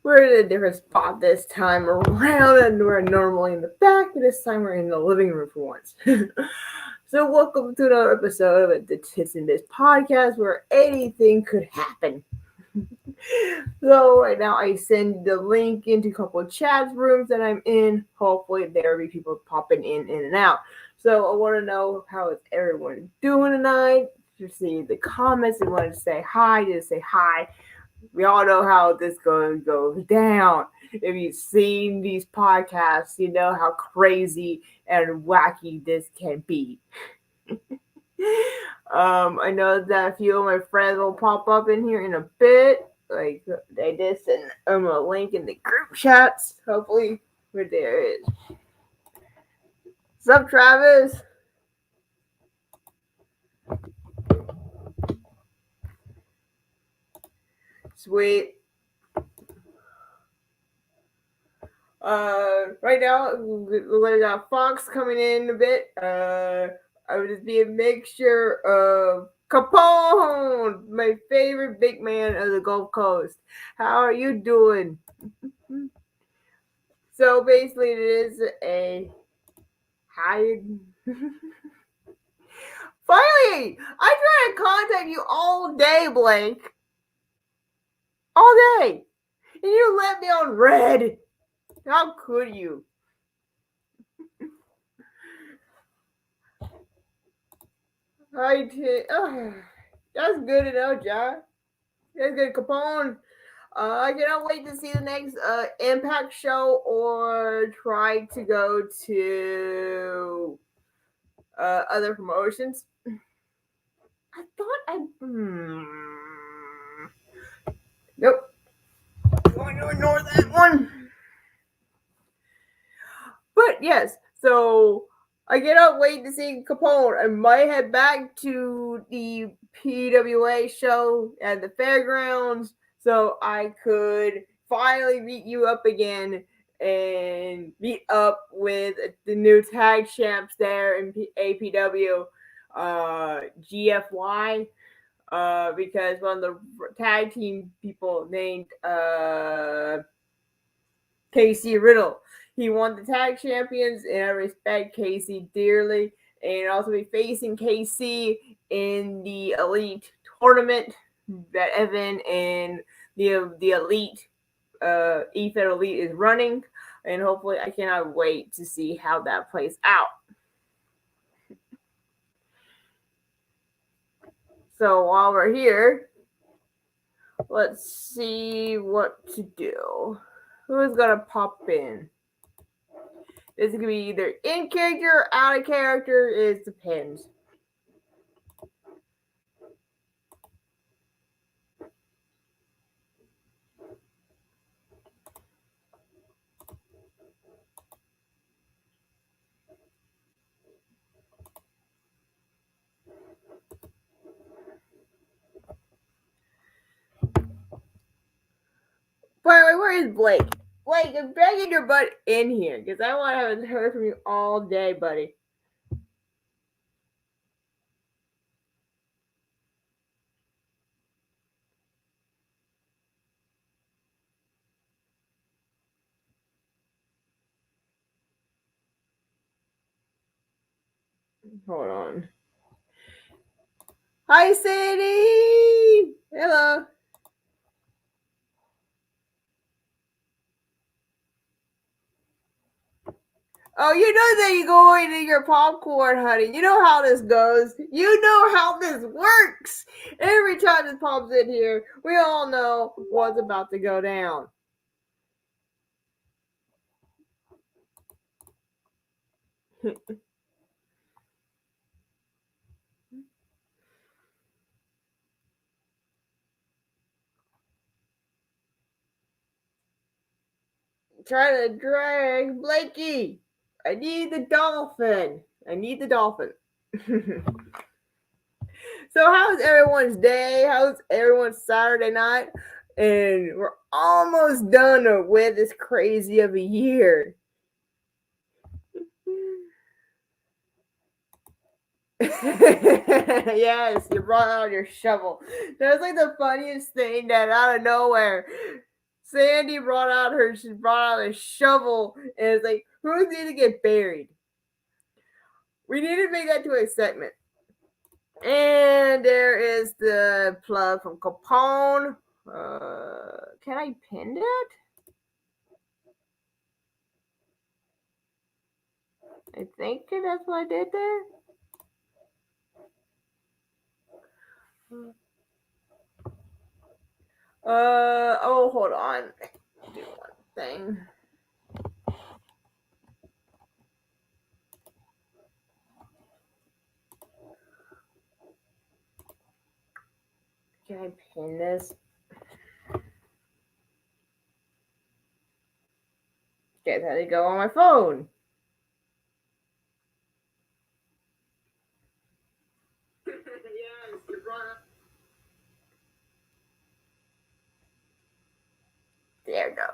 We're in a different spot this time around, and we're normally in the back, but this time we're in the living room for once. So, welcome to another episode of the Tits and Bits podcast where anything could happen. So, right now, I send the link into a couple of chat rooms that I'm in. Hopefully, there will be people popping in and out. So, I want to know how is everyone doing tonight. To see the comments and want to say hi, just say hi. We all know how this going to go down. If you've seen these podcasts, you know how crazy and wacky this can be. I know that a few of my friends will pop up in here in a bit. Like they did send a link in the group chats. Hopefully, where there is. What's up, Travis? Sweet. Right now we got Fox coming in a bit. I would just be a mixture of Capone, my favorite big man of the Gulf Coast. How are you doing? So basically, it is a high. Finally, I tried to contact you all day, Blake. All day, and you left me on red. How could you? That's good to know, John. That's good, Capone. I cannot wait to see the next Impact show or try to go to other promotions. I thought I. Nope. I'm going to ignore that one. But yes, so I cannot wait to see Capone. I might head back to the PWA show at the fairgrounds so I could finally meet you up again and meet up with the new tag champs there in APW, GFY. Because one of the tag team people named Casey Riddle. He won the tag champions, and I respect Casey dearly. And also be facing Casey in the elite tournament that Evan and the elite EFED elite is running. And hopefully, I cannot wait to see how that plays out. So while we're here, let's see what to do. Who's gonna pop in? This could be either in character or out of character. It depends. By the way, where is Blake? Blake, I'm begging your butt in here because I want to haven't heard from you all day, buddy. Hold on. Hi, Sadie. Hello. Oh, you know that you go into your popcorn, honey. You know how this goes. You know how this works. Every time this pops in here, we all know what's about to go down. Try to drag Blakey. I need the dolphin. So how's everyone's day? How's everyone's Saturday night? And we're almost done with this crazy of a year. Yes, you brought out your shovel. That's like the funniest thing that out of nowhere. Sandy she brought out a shovel and it's like, who needs to get buried? We need to make that to a segment. And there is the plug from Capone. Can I pin that? I think that's what I did there. Oh, hold on. Do one thing. Can I pin this? Okay, how to go on my phone. Yes, you brought up. There we go.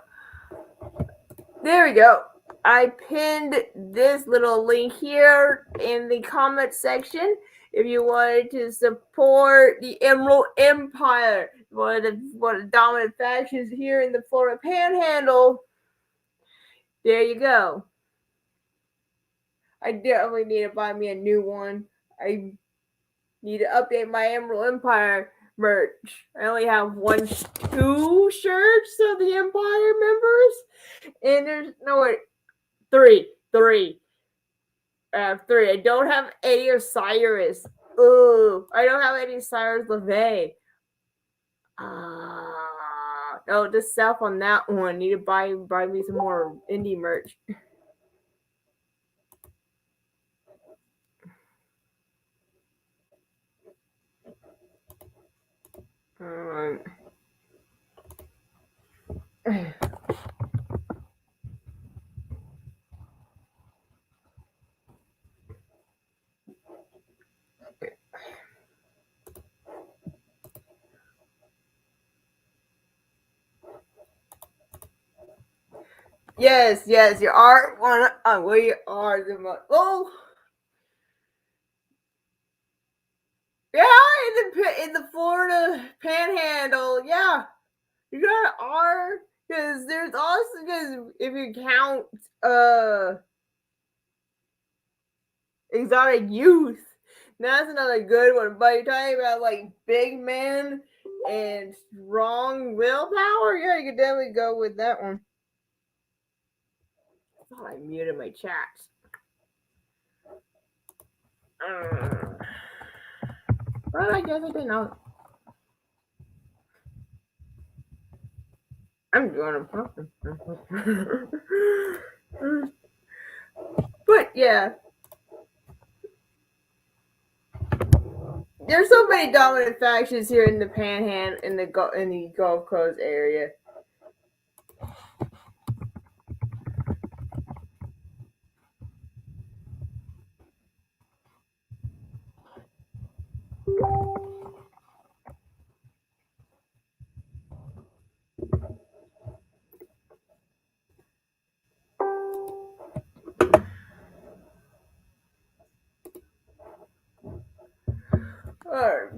There we go. I pinned this little link here in the comment section if you wanted to support the Emerald Empire, one of the dominant factions here in the Florida Panhandle. There you go. I definitely need to buy me a new one. I need to update my Emerald Empire merch. I only have two shirts of the Empire members, and there's three. I have three. I don't have any of Cyrus. Ooh, I don't have any Cyrus LeVay. No, just self on that one. Need to buy me some more indie merch. Yes, you are one. We are the most. Oh, yeah, in the Florida Panhandle. Yeah, you got an R because there's also because if you count exotic youth, that's another good one. But you're talking about like big man and strong willpower. Yeah, you could definitely go with that one. I thought I muted my chat. Well, I guess I didn't know. I'm doing something. But yeah. There's so many dominant factions here in the Panhandle, in the Gulf Coast area.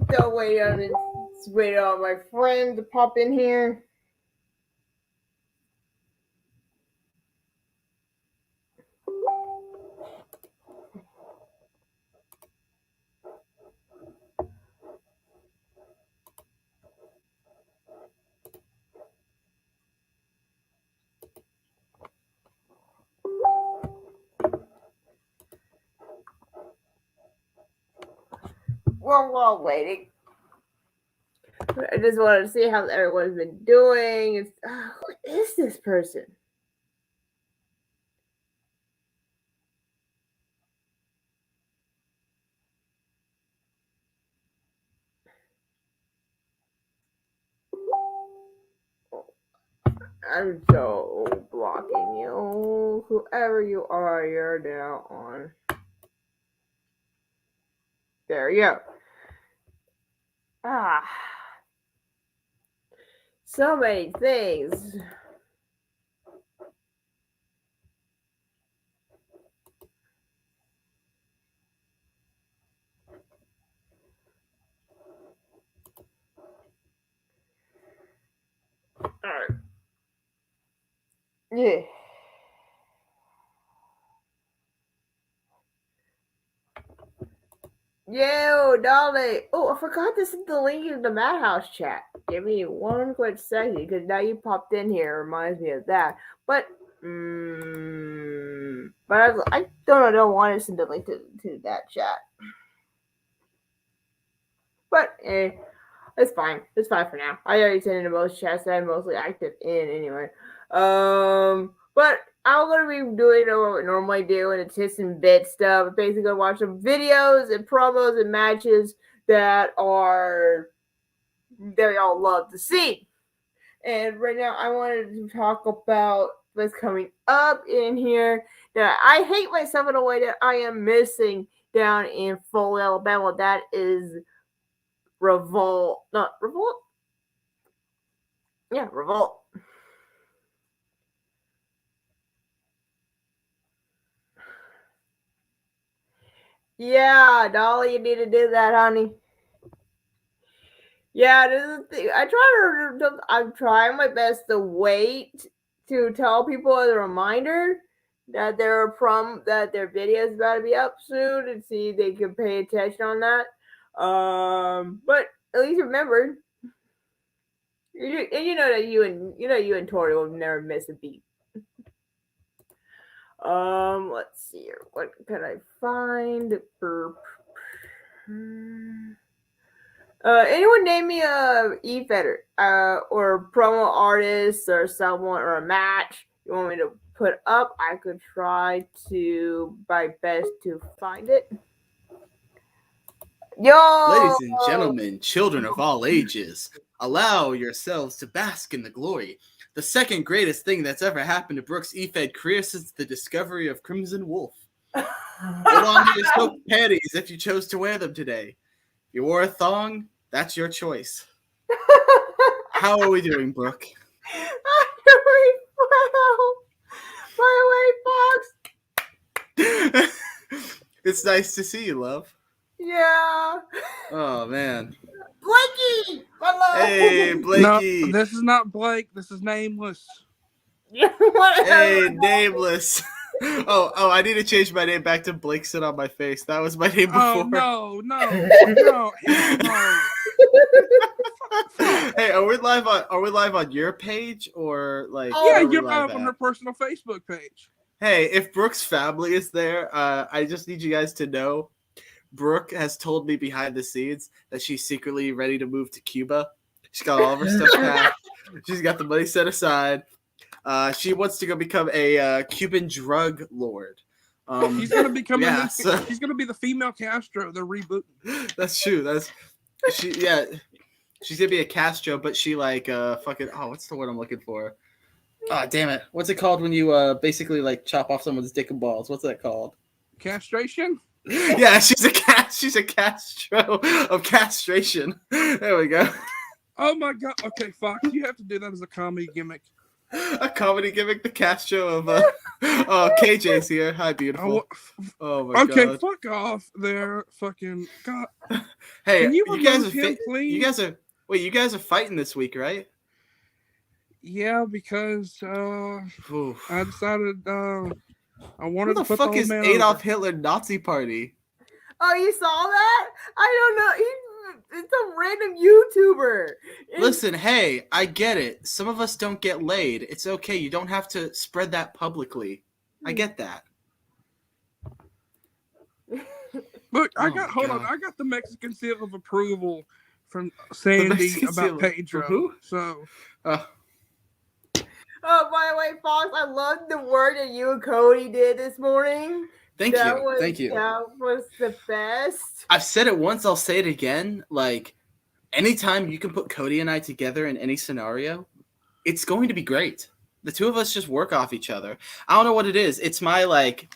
Don't wait on it. Wait on my friend to pop in here. While waiting, I just wanted to see how everyone's been doing. Who is this person? I'm so blocking you. Whoever you are, you're now on. There you go. So many things. Alright. Yeah. Yo, Dolly. Oh, I forgot to send the link in the Madhouse chat. Give me one quick second, because now you popped in here. It reminds me of that. But, I don't want to send the link to that chat. But, it's fine. It's fine for now. I already sent it to most chats that I'm mostly active in anyway. But I'm gonna be doing what we normally do and it's tits and bit stuff. Basically, gonna watch some videos and promos and matches that we all love to see. And right now, I wanted to talk about what's coming up in here. That I hate myself in a way that I am missing down in Foley, Alabama. That is Revolt. Not Revolt. Yeah, Revolt. Yeah, Dolly, you need to do that, honey. Yeah, this is the thing. I'm trying my best to wait to tell people as a reminder that their video is about to be up soon and see if they can pay attention on that. But at least remember, you know that you and Tori will never miss a beat. Let's see here. What can I find? Anyone name me a e-fetter, or promo artist or someone or a match you want me to put up? I could try to my best to find it. Yo, Ladies and gentlemen, children of all ages, allow yourselves to bask in the glory. The second greatest thing that's ever happened to Brooks' E-Fed career since the discovery of Crimson Wolf. Hold on to your silk panties if you chose to wear them today. If you wore a thong, that's your choice. How are we doing, Brooke? I'm doing well. By the way, Fox. It's nice to see you, love. Yeah. Oh, man. Blakey! Hello! Hey, Blakey! No, this is not Blake. This is Nameless. Hey, Nameless! Oh, I need to change my name back to Blake Sit on My Face. That was my name before. Oh, no. Hey, are we live on your page or like? Yeah, you're live on her personal Facebook page. Hey, if Brooke's family is there, I just need you guys to know, Brooke has told me behind the scenes that she's secretly ready to move to Cuba. She's got all of her stuff packed. She's got the money set aside. She wants to go become a Cuban drug lord. She's gonna become. She's gonna be the female Castro. They're rebooting. That's true. She's gonna be a Castro, but she like fucking. Oh, what's the word I'm looking for? Oh, damn it! What's it called when you basically like chop off someone's dick and balls? What's that called? Castration. Yeah, she's a Castro of castration. There we go. Oh my god. Okay, Fox, you have to do that as a comedy gimmick. A comedy gimmick, the Castro of oh, KJ's here. Hi, beautiful. Oh my god. Okay, fuck off there, fucking god. Hey, can you guys are please? you guys are fighting this week, right? Yeah, because I decided I wanted Who to put the fuck is Adolf Hitler Nazi Party? Oh, you saw that? I don't know. It's a random YouTuber. Listen, hey, I get it. Some of us don't get laid. It's okay. You don't have to spread that publicly. I get that. Look, I got the Mexican seal of approval from Sandy about Pedro. Who? So. Oh, by the way, Fox, I love the work that you and Cody did this morning. Thank you. That was the best. I've said it once, I'll say it again. Like, anytime you can put Cody and I together in any scenario, it's going to be great. The two of us just work off each other. I don't know what it is. It's my, like,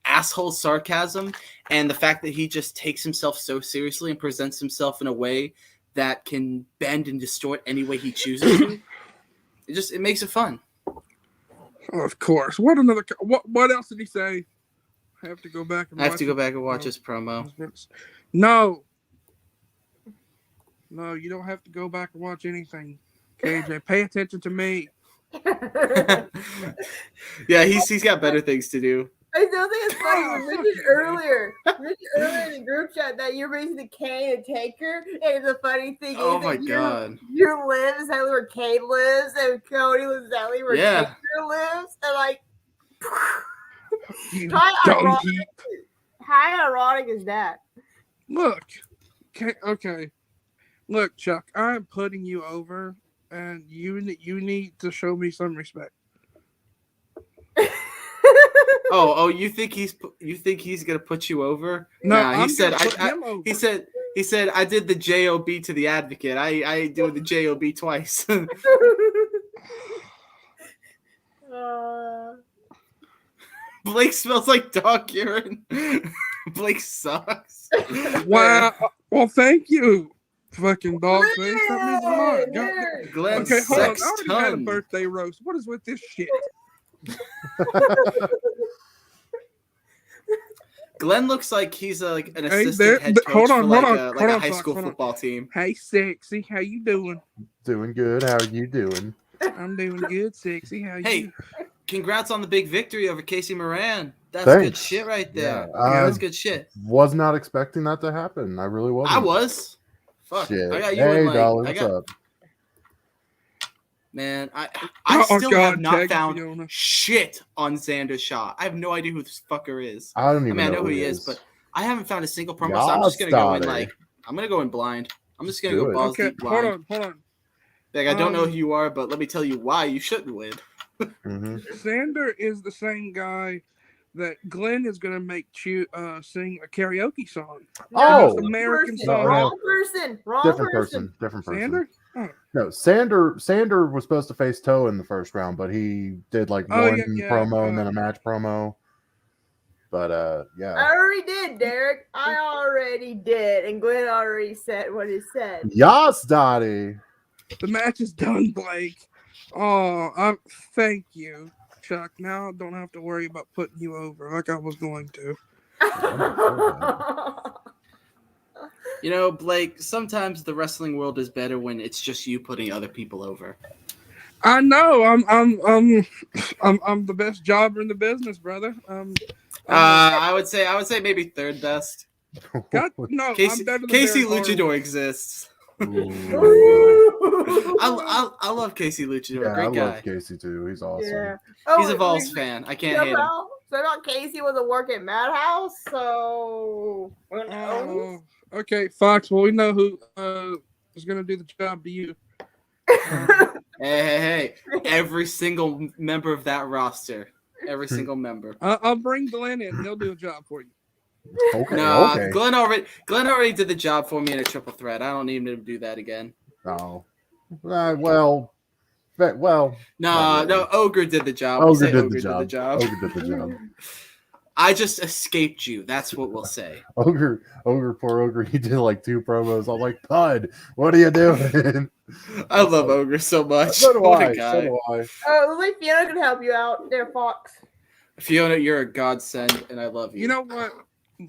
asshole sarcasm and the fact that he just takes himself so seriously and presents himself in a way that can bend and distort any way he chooses to. It makes it fun. Of course. What else did he say? I have to go back and watch his promo. No, you don't have to go back and watch anything. KJ, pay attention to me. Yeah, he's got better things to do. I still think it's funny. Oh, You fuck mentioned you, man. earlier in the group chat that you're basically Kane and Taker. And the funny thing Oh is my that God. you live exactly where Kane lives, and Cody lives exactly where Yeah. Taker lives. And like, You how dung ironic, heap. how ironic is that? Look, okay. Look, Chuck, I'm putting you over, and you need to show me some respect. Oh, you think he's gonna put you over? No, Nah, I'm gonna put him over. He said I did the JOB to the advocate. I ain't doing the JOB twice. Blake smells like dog urine. Blake sucks. Wow. Well, thank you, fucking dog face. That means a lot. Glenn Okay, hold on. I sex already had a ton. birthday roast. What is with this shit? Glenn looks like he's an Hey, assistant head coach hold on, for hold like on, a high Fox, school hold on. football team. Hey, sexy, how you doing? Doing good. How are you doing? I'm doing good, sexy. How Hey, you? congrats on the big victory over Casey Moran. That's Thanks. good shit right there. Yeah, That's good shit. Was not expecting that to happen. I really wasn't. I was. Fuck. Shit. I got you Hey, in like Dolly, I what's got up? man, I Oh, still God, have not tag found Fiona. shit on Xander Shaw. I have no idea who this fucker is. I don't I even mean, I know know who he is, but I haven't found a single promo, so I'm just gonna go in like I'm gonna go in blind. I'm just gonna Do go it. balls Okay, deep blind. hold on. Like I don't know who you are, but let me tell you why you shouldn't win. Mm-hmm. Xander is the same guy that Glenn is gonna make sing a karaoke song. Oh! Most American person. song. Wrong person. Wrong Different person. person. Different person. Xander? Oh. No, Sander was supposed to face Toe in the first round, but he did like one promo and then a match promo. But yeah. I already did, Derek. I already did. And Glenn already said what he said. Yas, Dottie. The match is done, Blake. Oh, thank you, Chuck. Now I don't have to worry about putting you over like I was going to. You know, Blake, sometimes the wrestling world is better when it's just you putting other people over. I know. I'm the best jobber in the business, brother. I would say maybe third best. God, no, Casey, I'm better than Casey Barry Luchador Horowitz. exists. Ooh. I love Casey Luchador. Yeah, Great I guy. love Casey too. He's awesome. Yeah. He's a Vols fan. I can't hate him. So about Casey was a work at Madhouse, so who knows? Okay, Fox. Well, we know who is going to do the job to you. Hey! Every single member of that roster. Every single member. I'll bring Glenn in. He'll do a job for you. Okay. Nah, Okay. Glenn already did the job for me in a triple threat. I don't need him to do that again. Oh. Well. No, Ogre did the job. Ogre did the job. I just escaped you. That's what we'll say. Ogre, poor Ogre. He did like 2 promos. I'm like, Bud, what are you doing? I love Ogre so much. So do What I. a guy. So do I. Oh, like Fiona can help you out there, Fox. Fiona, you're a godsend, and I love you. You know what?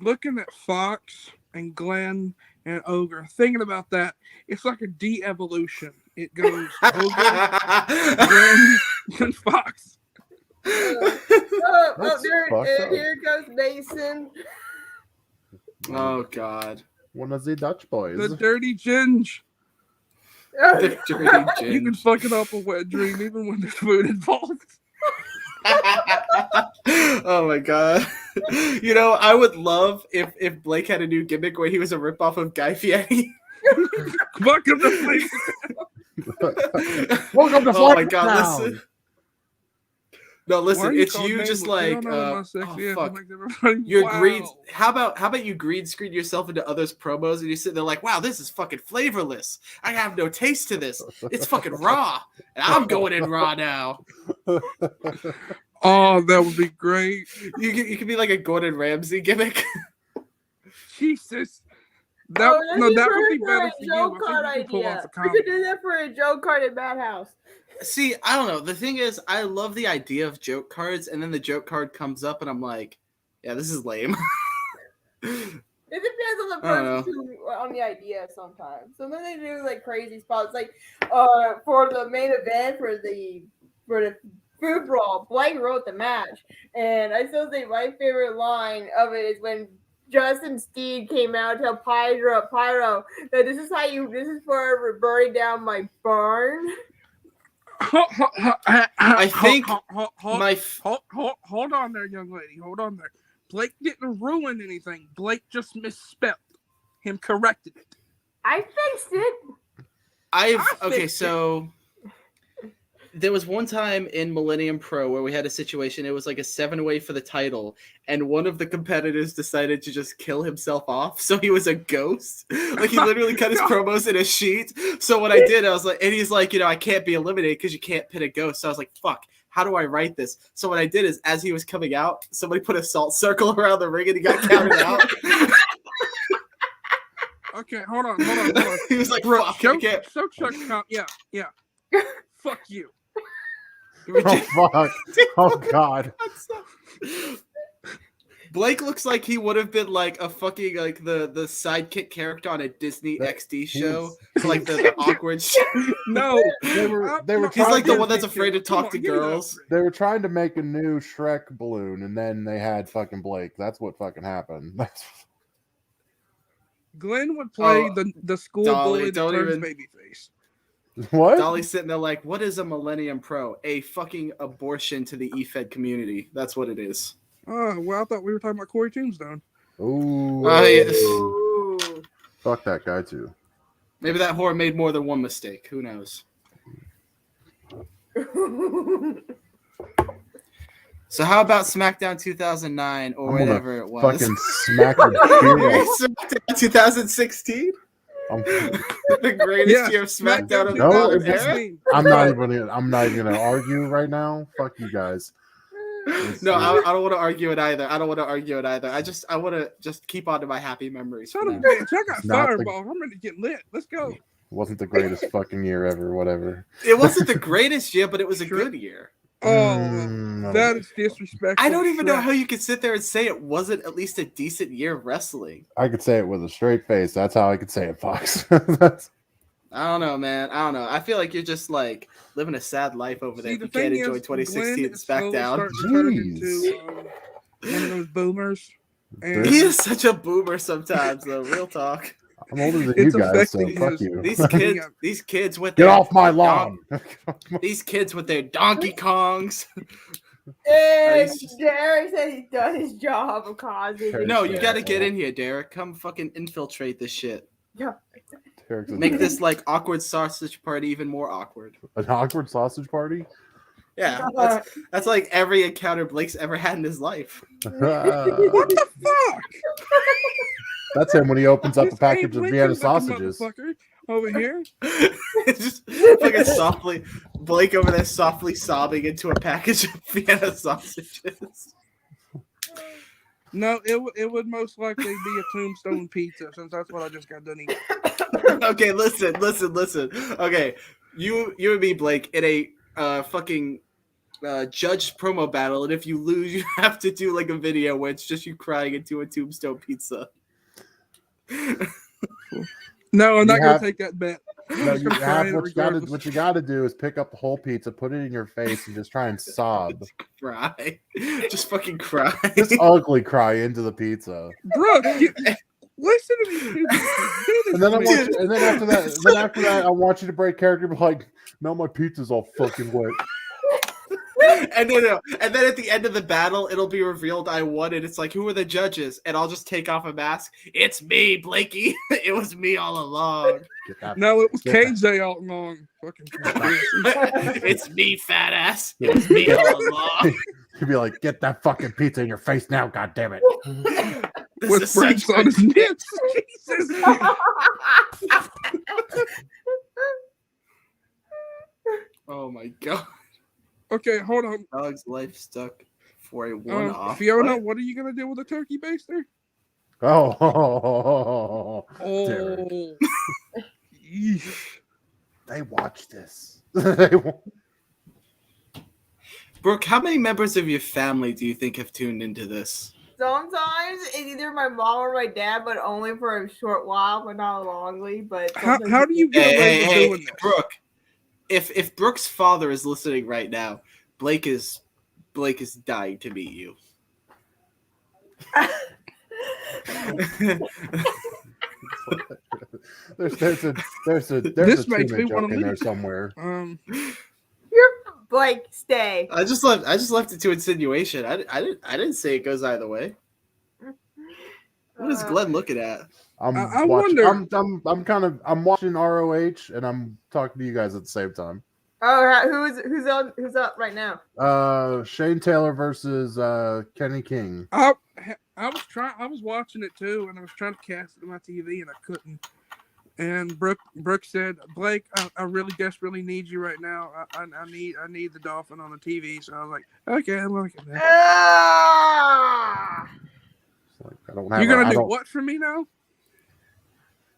Looking at Fox and Glenn and Ogre, thinking about that, it's like a de-evolution. It goes Ogre, Glenn, and Fox. Here goes Mason. Oh God. One of the Dutch boys. The dirty ginge. The dirty ginge. You can fuck it up a wet dream even when there's food involved. Oh my God. You know, I would love if Blake had a new gimmick where he was a ripoff of Guy Fieri. Welcome to Flake. Welcome to Oh my Flake God, Town. listen. No, listen, you it's called you just nameless? like You don't know my sexy ass fuck. makes everybody- Your wow. green how about you green screen yourself into others promos and you sit there like, wow, this is fucking flavorless. I have no taste to this. It's fucking raw. And I'm going in raw now. Oh, that would be great. You could be like a Gordon Ramsay gimmick. Jesus. That would be better for you. Joe card I think you can pull idea. off a We comedy. could do that for a Joe card at Madhouse. See, I don't know. The thing is, I love the idea of joke cards, and then the joke card comes up, and I'm like, yeah, this is lame. It depends on the person on the idea sometimes. Sometimes they do like crazy spots, like for the main event for the for the food brawl. Blake wrote the match, and I still say my favorite line of it is when Justin Steed came out to tell Pyro that this is for burning down my barn. I think hold on there, young lady. Hold on there. Blake didn't ruin anything. Blake just misspelled. Him corrected it. I fixed it. So there was one time in Millennium Pro where we had a situation. It was like a 7-way for the title, and one of the competitors decided to just kill himself off. So he was a ghost. Like he literally cut his promos in a sheet. So what I did, I was like, and he's like, I can't be eliminated because you can't pin a ghost. So I was like, fuck. How do I write this? So what I did is, as he was coming out, somebody put a salt circle around the ring and he got counted out. Okay, hold on. He was like, bro, fuck, yeah. Fuck you. Oh, fuck. Oh, God. Blake looks like he would have been like a fucking like the sidekick character on a Disney XD show, like the awkward shit. No, they were. He's like the one that's afraid to talk to girls. They were trying to make a new Shrek balloon, and then they had fucking Blake. That's what fucking happened. Glenn would play the school bully that turns babyface. What? Dolly's sitting there like, what is a Millennium Pro? A fucking abortion to the EFED community. That's what it is. Oh, well, I thought we were talking about Corey Tombstone. Ooh. Yes. Fuck that guy, too. Maybe that whore made more than one mistake. Who knows? So how about SmackDown 2009 or whatever it was? Fucking smack your SmackDown 2016? The greatest year of SmackDown of no, era? I'm not even gonna argue right now. Fuck you guys. No, I don't want to argue it either. I want to just keep on to my happy memories. Son of a bitch, I got Fireball. I'm ready to get lit. Let's go. Wasn't the greatest fucking year ever, whatever. It wasn't the greatest year, but it was a good year. Oh, that is disrespectful. I don't even know how you could sit there and say it wasn't at least a decent year of wrestling. I could say it with a straight face. That's how I could say it, Fox. I don't know, man. I don't know. I feel like you're just like living a sad life over there. You can't enjoy 2016 and SmackDown. One of those boomers. And he is such a boomer sometimes, though. Real talk. I'm older than you guys, so fuck you. These kids with get off my lawn. These kids with their Donkey Kongs. Derek said he's done his job of causing. No, you got to get in here, Derek. Come fucking infiltrate this shit. Yeah. Make this like awkward sausage party even more awkward. An awkward sausage party? Yeah, that's like every encounter Blake's ever had in his life. What the fuck? That's him when he opens up a package of Vienna sausages. Over here. Just fucking softly, Blake over there softly sobbing into a package of Vienna sausages. No, it would most likely be a Tombstone pizza, since that's what I just got done eating. Okay, listen. Okay, you and me, Blake, in a fucking judged promo battle, and if you lose, you have to do like a video where it's just you crying into a Tombstone pizza. No, I'm not gonna take that bet. No, what you got to do is pick up the whole pizza, put it in your face, and just try and sob. Cry, just fucking cry. Just ugly cry into the pizza, bro. Listen to me, and then after that, I want you to break character, and be like, "No, my pizza's all fucking wet." And then at the end of the battle, it'll be revealed I won, and it's like, who are the judges? And I'll just take off a mask. It's me, Blakey. It was me all along. No, it was KJ all along. Fucking it's me, fat ass. It was me all along. You'd be like, get that fucking pizza in your face now, god damn it. With breaks on his nips. Jesus. Oh my god. Okay, hold on. Dog's life stuck for a one-off. Fiona, what are you gonna do with a turkey baster? Oh, they watch this. Brooke, how many members of your family do you think have tuned into this? Sometimes it's either my mom or my dad, but only for a short while, but not longly. But how do you get away with doing this? Brooke, if Brooke's father is listening right now, Blake is dying to meet you. There's a This makes me two-minute want joke to in there leave. somewhere. You're Blake, stay. I just left it to insinuation. I didn't say it goes either way. What is Glenn looking at? I watching, wonder. I'm watching ROH and I'm talking to you guys at the same time. Oh, who's up right now? Shane Taylor versus Kenny King. I was watching it too, and I was trying to cast it on my TV, and I couldn't. And Brooke said, "Blake, I really desperately need you right now. I need the Dolphin on the TV." So I was like, "Okay, I'm looking at that." Like, I don't have. You're gonna do what for me now?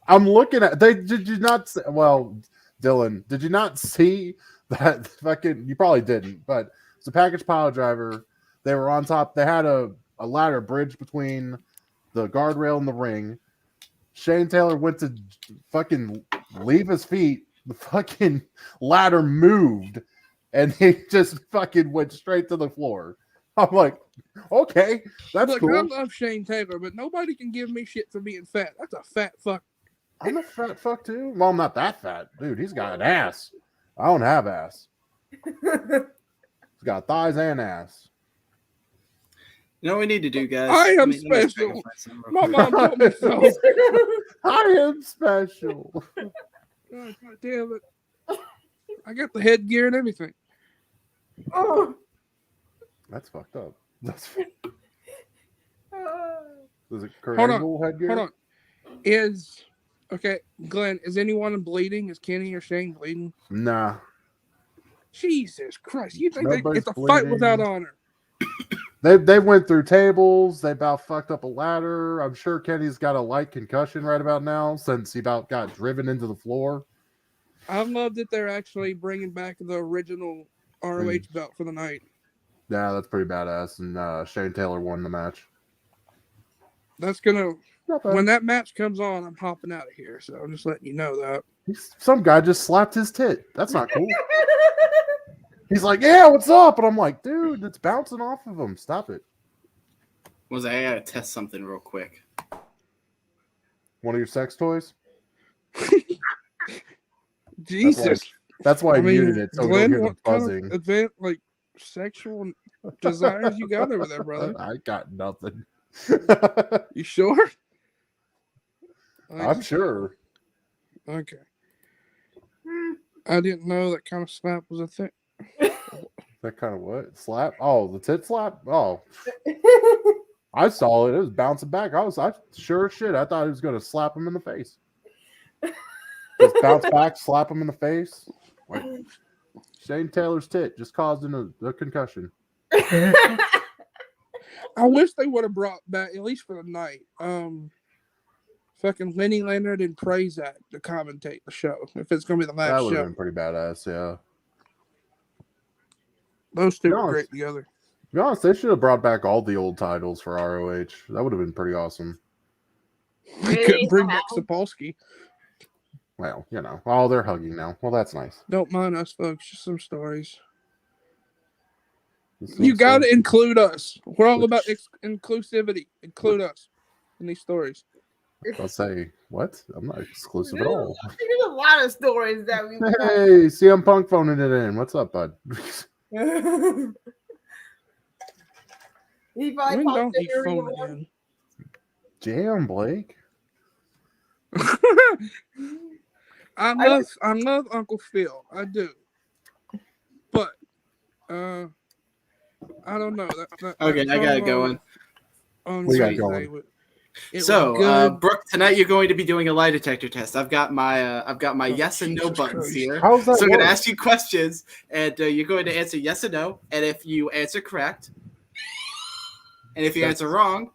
I'm looking at. Did you not? Well, Dylan, did you not see that fucking? You probably didn't, but it's a package pile driver. They were on top. They had a ladder bridge between the guardrail and the ring. Shane Taylor went to fucking leave his feet. The fucking ladder moved, and he just fucking went straight to the floor. I'm like, okay, that's Look, cool. I love Shane Taylor, but nobody can give me shit for being fat. That's a fat fuck. I'm a fat fuck too. Well, I'm not that fat, dude. He's got an ass. I don't have ass. He's got thighs and ass. You know what we need to do, guys? I am special. My mom told me so. I am special. God damn it! I got the headgear and everything. Oh. That's fucked up. Is it Kurt Hold Angle headgear? on. Okay, Glenn, is anyone bleeding? Is Kenny or Shane bleeding? Nah. Jesus Christ! You think Nobody's it's a fight bleeding. without honor? They went through tables. They about fucked up a ladder. I'm sure Kenny's got a light concussion right about now since he about got driven into the floor. I love that they're actually bringing back the original ROH belt for the night. Yeah, that's pretty badass. And Shane Taylor won the match. That's gonna. Not bad. When that match comes on, I'm hopping out of here. So I'm just letting you know that. Some guy just slapped his tit. That's not cool. He's like, yeah, what's up? And I'm like, dude, it's bouncing off of him. Stop it. I gotta test something real quick. One of your sex toys? Jesus. That's why I muted it. So Glenn, we don't hear what the kind buzzing. of advanced, sexual desires you got over there, brother? I got nothing. You sure? I'm sure. Okay. I didn't know that kind of slap was a thing. That kind of what? Slap? Oh, the tit slap? Oh. I saw it. It was bouncing back. I sure as shit. I thought he was going to slap him in the face. Just bounce back, slap him in the face. Like, Shane Taylor's tit just caused a concussion. I wish they would have brought back, at least for the night, fucking Lenny Leonard and Prazak to commentate the show. If it's going to be the last That would show. have been pretty badass, yeah. Those two were great together. To be honest, they should have brought back all the old titles for ROH. That would have been pretty awesome. They couldn't bring back Sapolsky. Well, oh, they're hugging now. Well, that's nice. Don't mind us, folks. Just some stories. You got to include us. We're all about inclusivity. Include us in these stories. I'll say, what? I'm not exclusive at all. There's a lot of stories that we. Hey, CM Punk phoning it in. What's up, bud? He probably don't he phone it in? Damn, Blake. I love Uncle Phil. I do. But I don't know. Okay, I got it going. We got going. So, Brooke, tonight you're going to be doing a lie detector test. I've got my yes and no buttons here. How's that so I'm going to work? ask you questions, and you're going to answer yes or no. And if you answer correct, and if you answer wrong,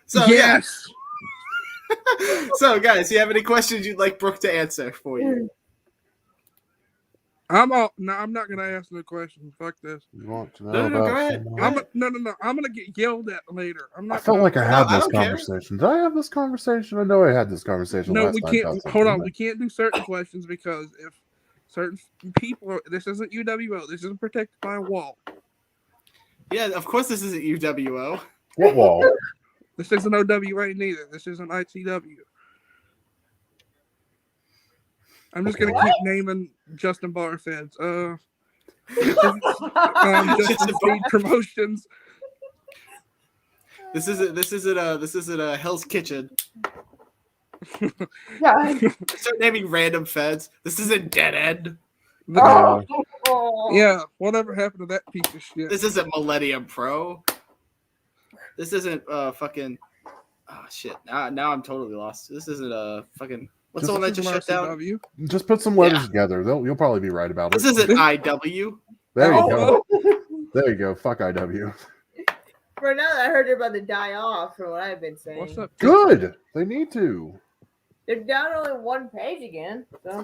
so yes. So, guys, do you have any questions you'd like Brooke to answer for you? I'm not gonna ask no questions. Fuck this. You want to know No, about go ahead. someone? No. I'm gonna get yelled at later. I'm not. I felt like I had I this don't care. conversation. Did I have this conversation? I know I had this conversation No, last we time. can't. about Hold on. something. We can't do certain questions because if certain people, this isn't UWO. This isn't protected by a wall. Yeah, of course this isn't UWO. What wall? This isn't OWA neither. This isn't ITW. I'm just gonna keep naming Justin Barfeds. Justin Speed Promotions. This isn't a Hell's Kitchen. Yeah. Start naming random feds. This isn't Dead End. Yeah, whatever happened to that piece of shit? This isn't Millennium Pro. This isn't fucking. Oh shit! Now I'm totally lost. This isn't a fucking. What's the one that just shut down? RCW. Just put some letters together. You'll probably be right about it. This isn't IW. There you Oh, go. There you go. Fuck IW. For now that I heard they're about to die off, from what I've been saying. What's up? Good. They need to. They're down only one page again. So.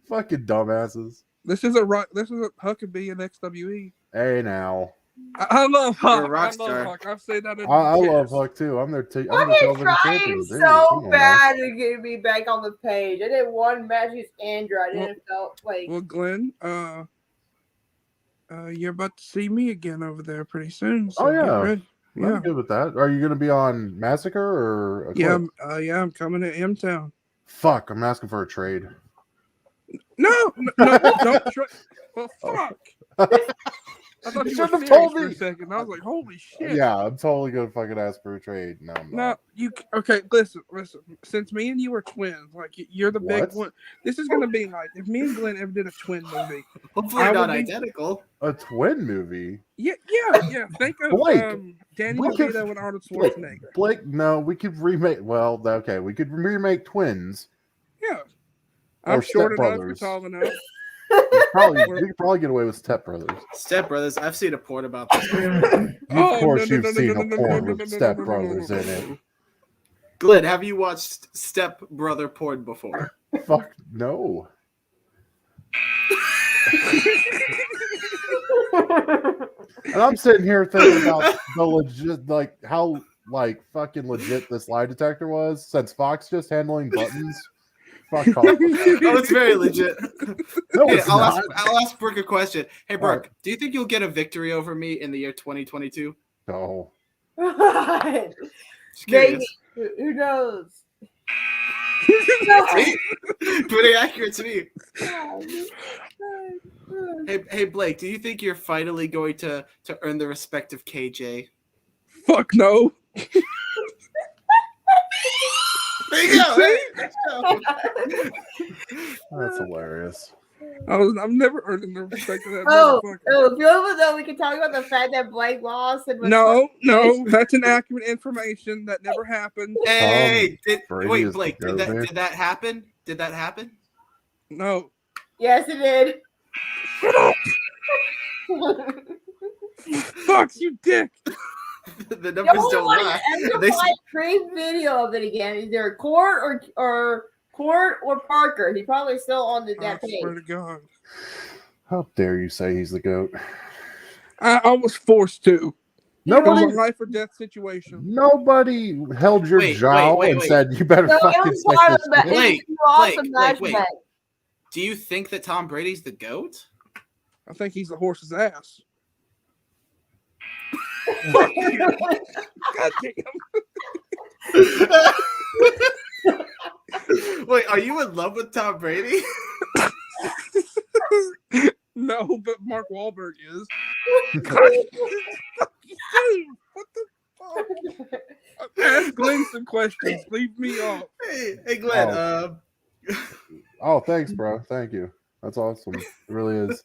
Fucking dumbasses. This is a Huckabee and XWE. Hey now. I love Huck. You're a rock I love star. Huck. I've said that. I love Huck too. I'm their I'm I've their been television trying champion. Dude, so come on, bad to get me back on the page. I did one match against Andrew. I didn't felt like. Well, Glenn, you're about to see me again over there pretty soon. So Oh, yeah. get ready. I'm Yeah. good with that. Are you going to be on Massacre or Eclipse? I'm coming to M Town. Fuck, I'm asking for a trade. No, don't try. Well, fuck. I thought You you were shouldn't have serious told for a me. second. I was like, holy shit. Yeah, I'm totally going to fucking ask for a trade. No, I'm No, not. okay, listen. Since me and you are twins, like you're the big What? one. This is gonna be like if me and Glenn ever did a twin movie. Hopefully I not would be- identical. A twin movie? Yeah. Think of Blake, Danny we could- DeVito and Arnold Blake, Schwarzenegger. Blake, no, we could remake. Well, okay, we could remake Twins. Yeah. Or I'm short Step enough, you're Brothers. tall enough. You could probably get away with Step Brothers. Step Brothers. I've seen a porn about this. Of Oh, course, no, you've no, seen no, a no, porn no, with no, Step no, no, no, Brothers no, in no. it. Glenn, have you watched Step Brother porn before? Fuck no. And I'm sitting here thinking about the legit, like how like fucking legit this lie detector was. Since Fox just handling buttons, fuck off. Oh, it's very legit. No, Hey, it's I'll not. ask Brooke a question. Hey, Brooke, Alright. do you think you'll get a victory over me in the year 2022? No. Just Maybe. curious. Who knows? Pretty accurate to me. Hey, Blake, do you think you're finally going to earn the respect of KJ? Fuck no. There you go. See? Let's go. That's hilarious. I'm never earning the respect of that Oh, motherfucker. if you ever though, we can talk about the fact that Blake lost and was No, that's inaccurate information. That never happened. Hey, Brady wait, is the Blake, goat, man. did that happen? Did that happen? No. Yes, it did. Fuck you, dick. The numbers don't lie. They They create video of it again. Either Court or Parker. He probably still on I that page. swear to God. How dare you say he's the goat? I was forced to. It was Nobody, a life or death situation. nobody held your Wait, jaw wait, and wait. said you better No, it fucking was stick part of this. the shit." Blake, it was an awesome Blake, wait. match. Do you think that Tom Brady's the GOAT? I think he's the horse's ass. Fuck God damn. Wait, are you in love with Tom Brady? No, but Mark Wahlberg is. Dude, what the fuck? Ask Glenn some questions. Leave me off. Hey, Glenn. Oh, thanks, bro. Thank you. That's awesome. It really is.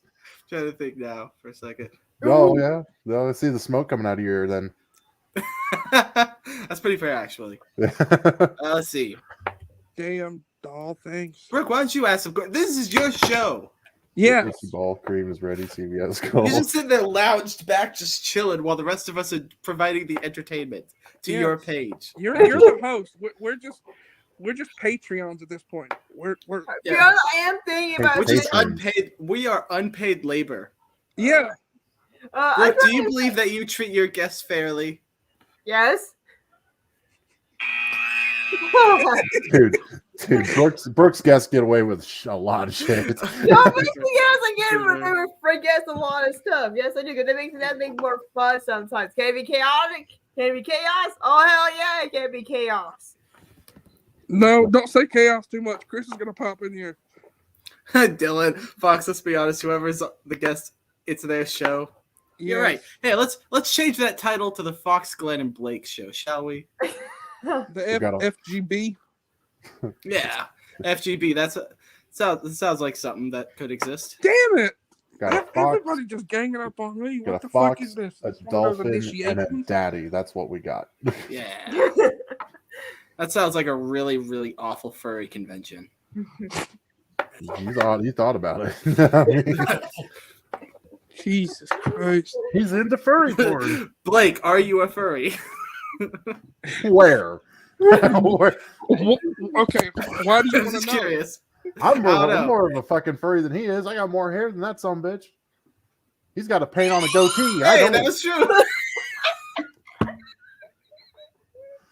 Trying to think now for a second. Oh yeah. No, I see the smoke coming out of your ear then. That's pretty fair, actually. Let's see. Damn, doll, thanks. Brooke, why don't you ask some questions? This is your show. Yeah. Ricky Ball cream is ready. CVS You're call. just sitting there lounged back, just chilling, while the rest of us are providing the entertainment to Yeah. your page. You're the host. We're just Patreons at this point. We're Yeah. Because I am thinking about Which is Patrons. unpaid. We are unpaid labor. yeah. I Brooke, do you believe that you treat your guests fairly? Yes. Dude, Brooks guests get away with a lot of shit. No, but yes, I get it. Forget a lot of stuff. Yes, I do. Because that makes more fun sometimes. Can it be chaotic? Can it be chaos? Oh hell yeah, it can be chaos. No, don't say chaos too much. Chris is gonna pop in here. Dylan, Fox, let's be honest, whoever's the guest, it's their show. You're right. Hey, let's change that title to the Fox, Glenn, and Blake show, shall we? The FGB. Yeah. FGB, sounds like something that could exist. Damn it! Got a fox, Everybody just ganging up on me. got What a the fuck fox, is this? a It's one of those dolphin, and a initiations? daddy. That's what we got. Yeah. That sounds like a really, really awful furry convention. You thought about it. I mean, Jesus Christ. he's into furry porn. Blake, are you a furry? Where? Where? Okay, why do you I'm want just to know? curious. I'm I don't know. more of a fucking furry than he is. I got more hair than that son bitch. He's got a paint on a goatee. I Hey, don't. that was true.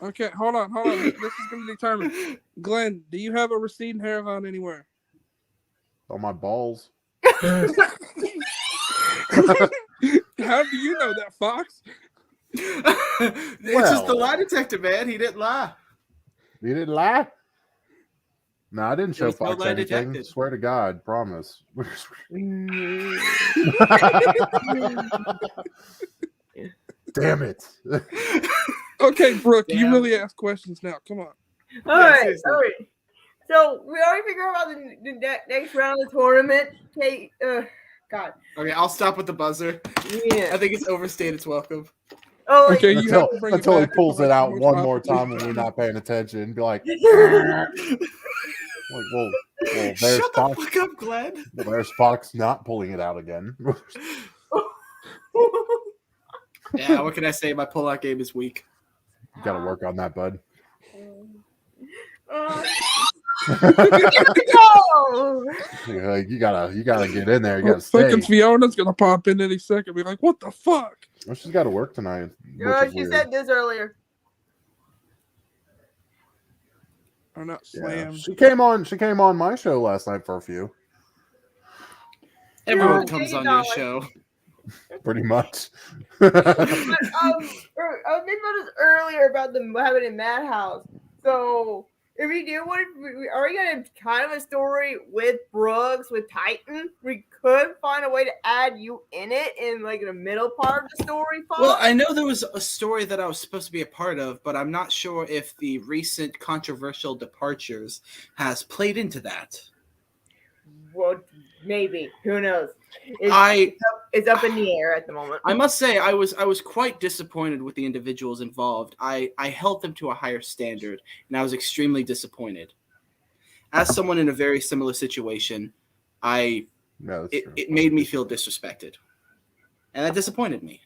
Okay, hold on. This is going to determine. Glenn, do you have a receding hairline anywhere? On my balls. How do you know that, Fox? It's just the lie detector, man. He didn't lie. You didn't lie? No, I didn't show was no Fox lie anything. detected. Swear to God, promise. Damn it. Okay, Brooke, you Damn. really ask questions now. Come on. All right, seriously. all right. So we already figured out the next round of the tournament. Okay, God. Okay, I'll stop with the buzzer. Yeah. I think it's overstayed its welcome. Oh, Okay, you have Until, to bring it until he back pulls to it out most one more popular time and we're not paying attention and be like, yeah. well, there's Shut the Fox. fuck up, Glenn. Well, there's Fox not pulling it out again. Yeah, what can I say? My pull-out game is weak. You gotta work on that, bud. No. You gotta get in there. You Well, gotta stay. thinking Fiona's gonna pop in any second. Be like, what the fuck? Well, she's got to work tonight. which is She weird. said this earlier. Or not Yeah. slammed. She came on my show last night for a few. Everyone Yeah, comes Jay on your Dollar. show. Pretty much. But, I was thinking about this earlier about what happened in Madhouse. So if we do what are we gonna kind of a story with Brooks with Titan? We could find a way to add you in it in like the middle part of the story. Well, I know there was a story that I was supposed to be a part of, but I'm not sure if the recent controversial departures has played into that. Well, maybe. Who knows? It's up in the air at the moment. I must say, I was quite disappointed with the individuals involved. I held them to a higher standard, and I was extremely disappointed. As someone in a very similar situation, Yeah, that's true. it made me feel disrespected, and that disappointed me.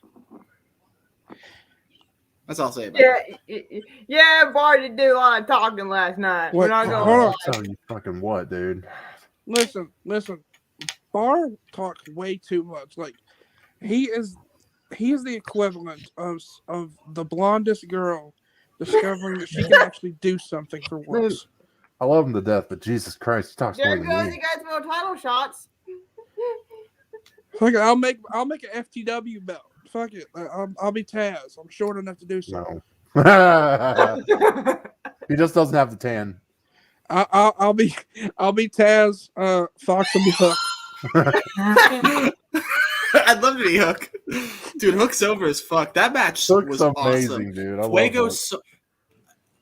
That's all I'll say about it. Yeah, Bart did do a lot of talking last night. We're What? not Hold going on. to I'll tell you fucking what, dude. Listen. Barr talks way too much. Like he is the equivalent of the blondest girl discovering that she can actually do something for once. I love him to death, but Jesus Christ, he talks more There than goes me. you guys more title shots. Fuck it, I'll make an FTW belt. Fuck it, I'll be Taz. I'm short enough to do so. No. He just doesn't have the tan. I'll be Taz. Fox will be Hook. I'd love to be Hook. Dude, Hook's over as fuck. That match Hook's was amazing, awesome. dude. I love Fuego Hook.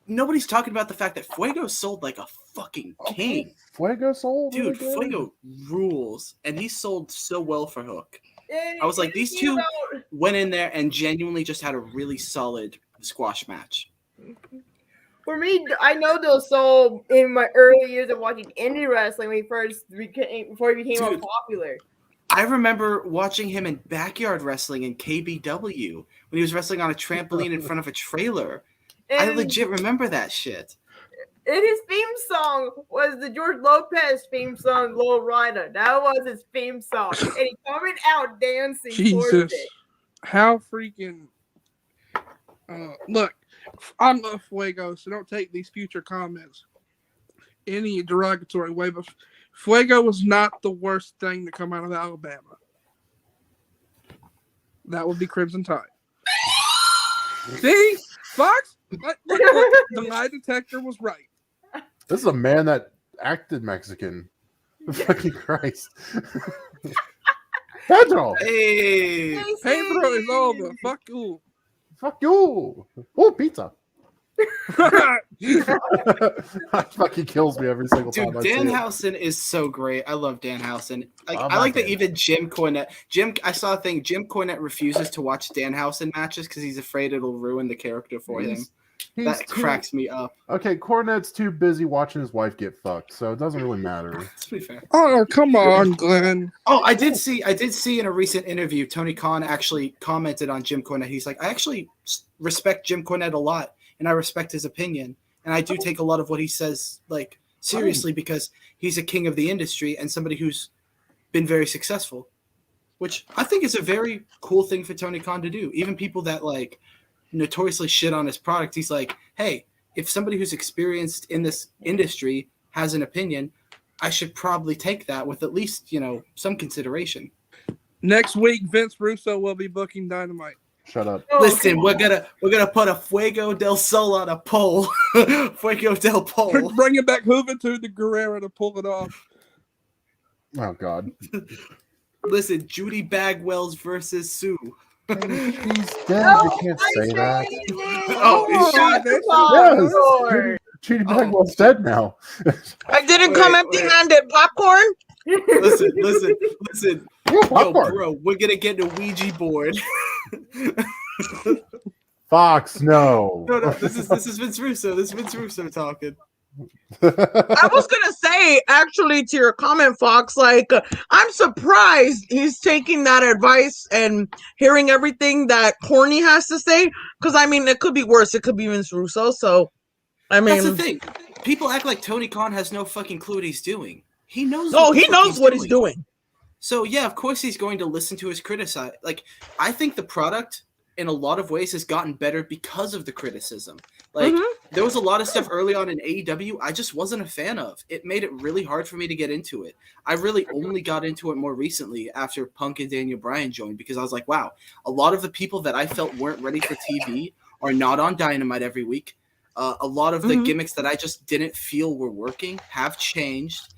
Nobody's talking about the fact that Fuego sold like a fucking king. Fuego sold? Dude, really good? Fuego rules. And he sold so well for Hook. And I was like, if these you two about- went in there and genuinely just had a really solid squash match. For me, I know those sold in my early years of watching indie wrestling when before he became more Dude. popular. I remember watching him in backyard wrestling in KBW when he was wrestling on a trampoline in front of a trailer. I And legit remember that shit. And his theme song was the George Lopez theme song, Low Rider. That was his theme song. And he coming out dancing towards Jesus. it. How freaking. Look, I love Fuego, so don't take these future comments any derogatory way, but Fuego was not the worst thing to come out of Alabama. That would be Crimson Tide. See? Fox? Look, the lie detector was right. This is a man that acted Mexican. Fucking Christ. Pedro! Hey, Pedro is over. Fuck you. Fuck you! Oh, pizza! That fucking kills me every single dude, time I see it. Danhausen is so great. I love Danhausen. Like, I'm I like not that even Jim Cornette. I saw a thing. Jim Cornette refuses to watch Danhausen matches because he's afraid it'll ruin the character for him. That cracks me up. Okay, Cornette's too busy watching his wife get fucked, so it doesn't really matter. To be fair. Oh, come on, Glenn. Oh, I did see in a recent interview, Tony Khan actually commented on Jim Cornette. He's like, I actually respect Jim Cornette a lot, and I respect his opinion, and I do take a lot of what he says like seriously because he's a king of the industry and somebody who's been very successful, which I think is a very cool thing for Tony Khan to do. Even people that like notoriously shit on his product, he's like, hey, if somebody who's experienced in this industry has an opinion, I should probably take that with at least, some consideration. Next week, Vince Russo will be booking Dynamite. Shut up. Listen, we're gonna put a Fuego del Sol on a pole. Fuego del Pole. Bringing back Juventud de Guerrero to pull it off. Oh, God. Listen, Judy Bagwell's versus Sue. She's dead. You can't say that. Oh, Yes. Judy Bagwell's dead now. I didn't come empty-handed. Popcorn? Listen. Yo, Yo, bro, we're gonna get a Ouija board. Fox, no. No, this is Vince Russo. This is Vince Russo talking. I was gonna say, actually, to your comment, Fox, like, I'm surprised he's taking that advice and hearing everything that Corny has to say. Because, I mean, it could be worse. It could be Vince Russo. So, I mean, that's the thing. People act like Tony Khan has no fucking clue what he's doing. He knows. Oh, he knows what he's doing. So yeah, of course he's going to listen to his criticize. Like, I think the product in a lot of ways has gotten better because of the criticism. Like, there was a lot of stuff early on in AEW I just wasn't a fan of. It made it really hard for me to get into it. I really only got into it more recently after Punk and Daniel Bryan joined, because I was like, wow, a lot of the people that I felt weren't ready for TV are not on Dynamite every week. A lot of the gimmicks that I just didn't feel were working have changed,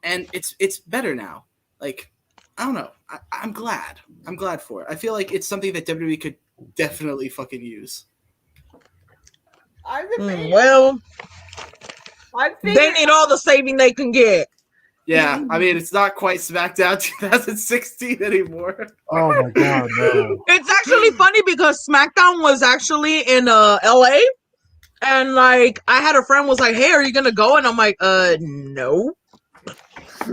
and it's better now. Like, I don't know. I'm glad. I'm glad for it. I feel like it's something that WWE could definitely fucking use. Well, they need all the saving they can get. Yeah, I mean, it's not quite SmackDown 2016 anymore. Oh my God, no. It's actually funny because SmackDown was actually in LA, and like I had a friend was like, "Hey, are you gonna go?" And I'm like, no.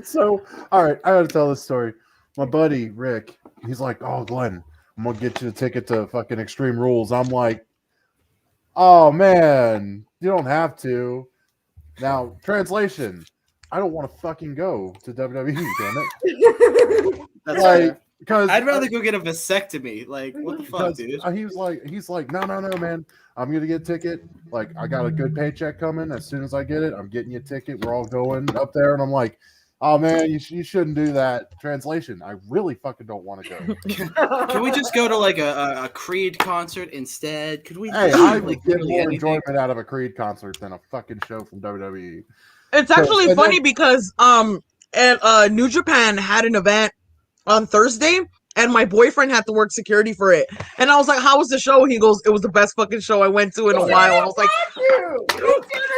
So, all right, I gotta tell this story. My buddy Rick, he's like, "Oh, Glenn, I'm gonna get you a ticket to fucking Extreme Rules." I'm like, "Oh man, you don't have to." Now, translation: I don't want to fucking go to WWE. Damn it! That's Like, because I'd rather go get a vasectomy. Like, what the fuck, dude? He's like, no, man. I'm gonna get a ticket. Like, I got a good paycheck coming. As soon as I get it, I'm getting you a ticket. We're all going up there, and I'm like, oh man, you shouldn't do that. Translation: I really fucking don't want to go. Can we just go to like a Creed concert instead? Could we? Hey, just, I like, would get literally more anything? enjoyment out of a Creed concert than a fucking show from WWE. It's So, actually and funny then- because New Japan had an event on Thursday, and my boyfriend had to work security for it. And I was like, "How was the show?" He goes, "It was the best fucking show I went to in a while." I was like,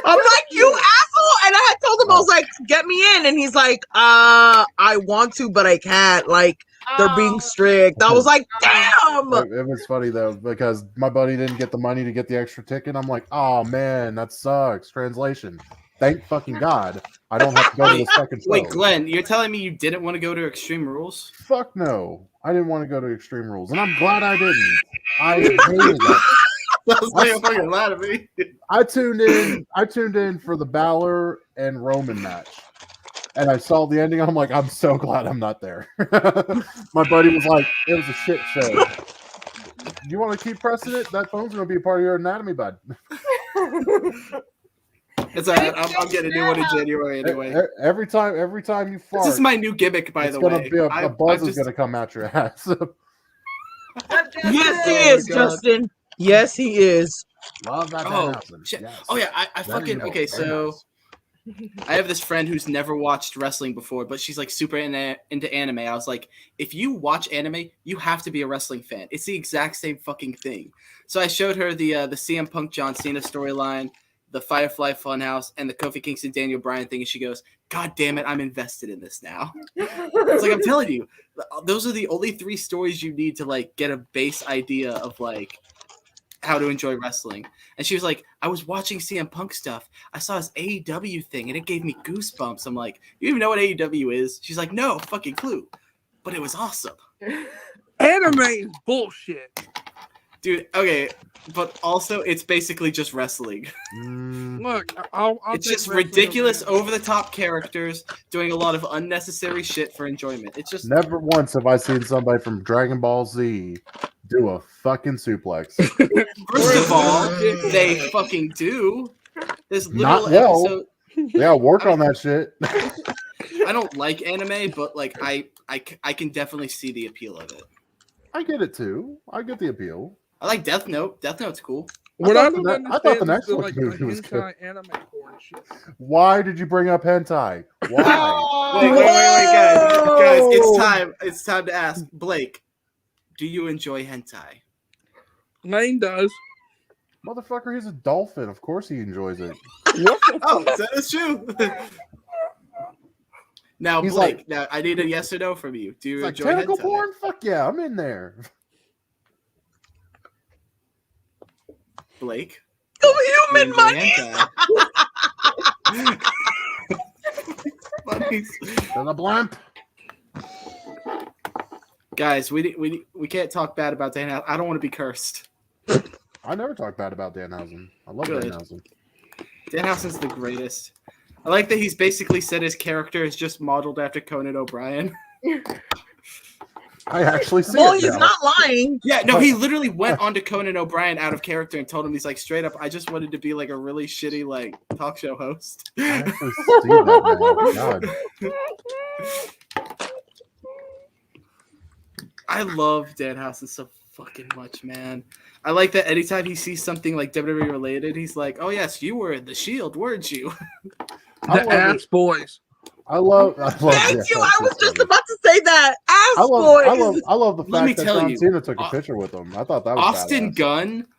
"I'm like, you asshole!" And I had told him, I was like, "Get me in," and he's like, "I want to, but I can't. Like, they're being strict." I was like, "Damn." It was funny though because my buddy didn't get the money to get the extra ticket. I'm like, oh man, that sucks. Translation: thank fucking God I don't have to go to this fucking show. Wait, Glenn, you're telling me you didn't want to go to Extreme Rules? Fuck no, I didn't want to go to Extreme Rules, and I'm glad I didn't. I hated that. Sounds like a fucking lie to me. I tuned in for the Balor and Roman match. And I saw the ending. I'm like, I'm so glad I'm not there. My buddy was like, it was a shit show. You want to keep pressing it? That phone's going to be a part of your anatomy, bud. It's all right. I'm getting a new one in January anyway. Every time you fart, This is my new gimmick, by the way. It's going to be a buzz is going to come out your ass. Yes, he is, Justin. Yes, he is. Love that. Oh, Danhausen. shit. Yes. Oh yeah, I fucking okay. So I have this friend who's never watched wrestling before, but she's like super into anime. I was like, if you watch anime, you have to be a wrestling fan. It's the exact same fucking thing. So I showed her the CM Punk John Cena storyline, the Firefly Funhouse, and the Kofi Kingston Daniel Bryan thing, and she goes, God damn it, I'm invested in this now. It's like, I'm telling you, those are the only 3 stories you need to like get a base idea of like how to enjoy wrestling. And she was like, I was watching CM Punk stuff. I saw his AEW thing and it gave me goosebumps. I'm like, you even know what AEW is? She's like, no fucking clue. But it was awesome. Anime is bullshit. Dude, okay. But also, it's basically just wrestling. Look, I'll it's take just wrestling ridiculous, over over-the-top characters doing a lot of unnecessary shit for enjoyment. It's just... Never once have I seen somebody from Dragon Ball Z do a fucking suplex. First of all, they fucking do. There's Not literal well. episode... Yeah, work on that shit. I don't like anime, but like I can definitely see the appeal of it. I get it too. I get the appeal. I like Death Note. Death Note's cool. What I don't I thought the understand next is one like movie was good. hentai anime porn shit. Why did you bring up hentai? Why? Wait, guys, it's time. It's time to ask Blake. Do you enjoy hentai? Lane does. Motherfucker, he's a dolphin. Of course he enjoys it. Oh, that is true. Now, He's Blake, like- now I need a yes or no from you. Do you It's like enjoy tentacle hentai? porn? Fuck yeah, I'm in there. Blake? Some Do you human enjoy money. hentai? Bunnies. To the blimp. Guys, we can't talk bad about Dan. I don't want to be cursed. I never talk bad about Danhausen. I love Good. Danhausen. Danhausen's the greatest. I like that he's basically said his character is just modeled after Conan O'Brien. I actually see Well, it he's now. not lying. Yeah, no, he literally went onto Conan O'Brien out of character and told him, he's like, straight up, I just wanted to be like a really shitty like talk show host. I actually see that now. God. I love Danhausen so fucking much, man. I like that anytime he sees something like WWE related, he's like, oh yes, you were in the Shield, weren't you? I The love ass it. boys. I love Thank you. I that's was just just funny. about to say that. Ass I boys. love the Let me fact that tell John you, Cena took a Au- picture with him. I thought that was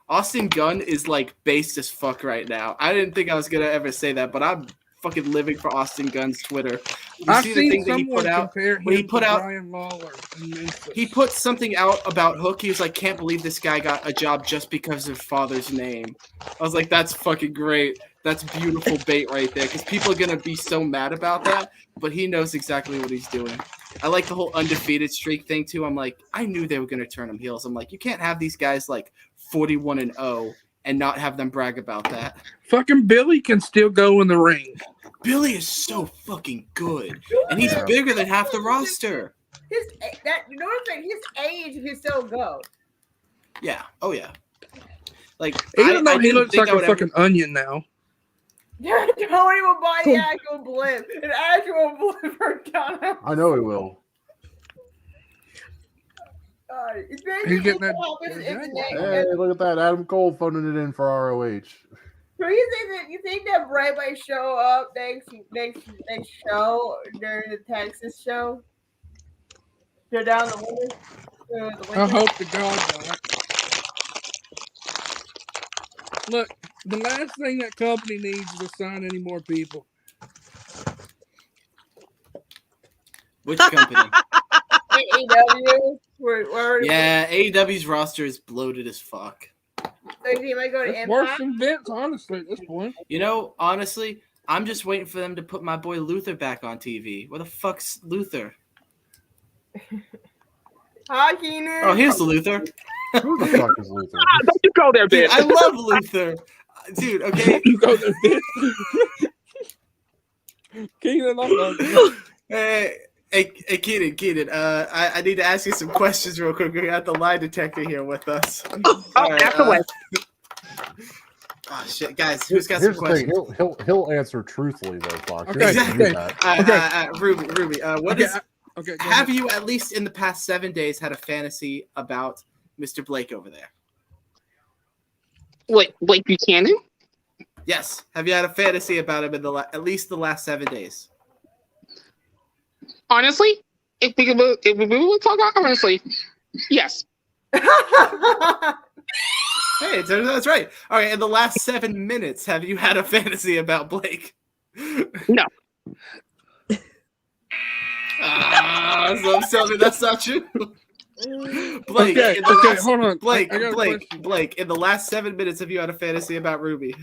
Austin Gunn is like based as fuck right now. I didn't think I was gonna ever say that, but I'm fucking living for Austin Gunn's Twitter. You I've see the seen thing that he someone put out? compare when he him put to out- Brian Lawler in Memphis. He put something out about Hook. He was like, can't believe this guy got a job just because of his father's name. I was like, that's fucking great. That's beautiful bait right there, because people are going to be so mad about that, but he knows exactly what he's doing. I like the whole undefeated streak thing, too. I'm like, I knew they were going to turn him heels. I'm like, you can't have these guys like 41-0 and not have them brag about that. Fucking Billy can still go in the ring. Billy is so fucking good, and he's bigger than half the roster. You know what I'm saying? His age, he can still go. Yeah. Oh, yeah. Like, Even though he didn't looks think like I a would ever- fucking onion now. Don't even buy the actual blimp. An actual blimp for Donna. I know he will. He's getting that- Hey, look at that. Adam Cole phoning it in for ROH. So you think that Bray might show up next show during the Texas show? Go down the winter. I hope to God not. Look, the last thing that company needs is to sign any more people. Which company? AEW. We're Yeah, AEW's roster is bloated as fuck. So he might go to It's worse Impact. than Vince, honestly, at this point. You know, honestly, I'm just waiting for them to put my boy Luther back on TV. Where the fuck's Luther? Hi, Keenan. Oh, here's the Luther. Who the fuck is Luther? Don't you go there, Dude, bitch. I love Luther. Dude, okay. You go there, bitch. Keenan, I love you. Hey, Keenan. I need to ask you some questions real quick. We got the lie detector here with us. Oh, that's the way. Oh shit, guys, who's got Here's some the thing. questions? He'll answer truthfully though, Fox. Okay, He doesn't do okay. that. Ruby, what Okay, is? okay. Go Have ahead. you at least in the past 7 days had a fantasy about Mr. Blake over there? Wait, Blake Buchanan? Yes. Have you had a fantasy about him in at least the last 7 days? Honestly, if we would talk about honestly, yes. Hey, it turns out that's right. All right, in the last 7 minutes, have you had a fantasy about Blake? No. So I'm telling you that's not true. Blake, Okay, in the okay, last, hold on. Blake, I got a question. Blake, in the last 7 minutes, have you had a fantasy about Ruby?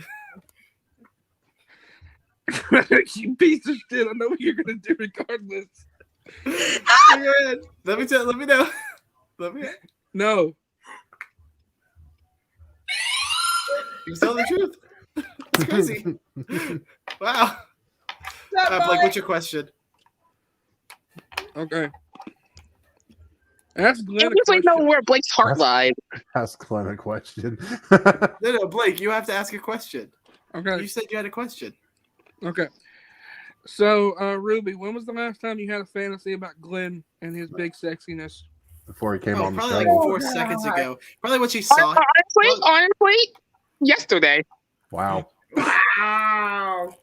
You piece of shit. I know what you're gonna do regardless. Go ahead. Let me know. Let me know. No. You're telling the truth. It's crazy. Wow. Blake, what's your question? Okay. Ask Glenn a Obviously know question. where Blake's heart lies. Ask Glenn a question. No, Blake, you have to ask a question. Okay. You said you had a question. Okay. So, Ruby, when was the last time you had a fantasy about Glenn and his big sexiness? Before he came on the Probably show. like 4 seconds ago. Probably when she saw Honestly, yesterday. Wow. Wow.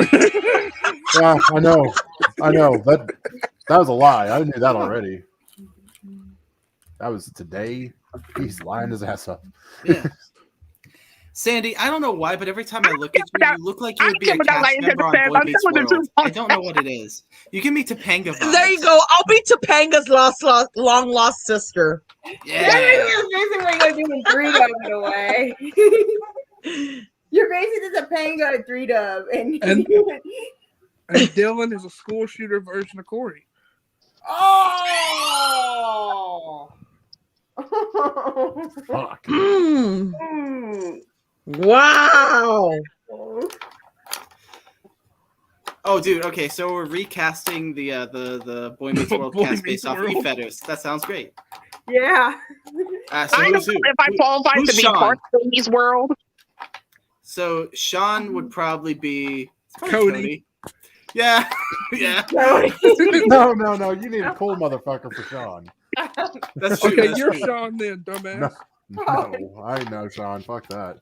Yeah, I know. That was a lie. I knew that already. That was today. He's lying his ass up. Yeah. Sandy, I don't know why, but every time I look at you, you look like you would be a cast member on Boy Meets World. I don't know what it is. You give me Topanga vibes. There you go. I'll be Topanga's long lost sister. Yeah. That's basically what you're gonna do in 3-dub in a way. You're basically the Topanga at 3-dub, and Dylan is a school shooter version of Corey. oh. Fuck. Wow. Oh, dude. Okay, so we're recasting the Boy Meets World Boy cast Meets based off World. E-Fetters. That sounds great. Yeah. So I don't know who's who? if I qualify Who's to be Sean? part of Baby's world. So Sean would probably be Cody. Yeah. Yeah. No. You need a cool motherfucker for Sean. That's true. Okay, that's you're true. Sean then, dumbass. No, I ain't no Sean. Fuck that.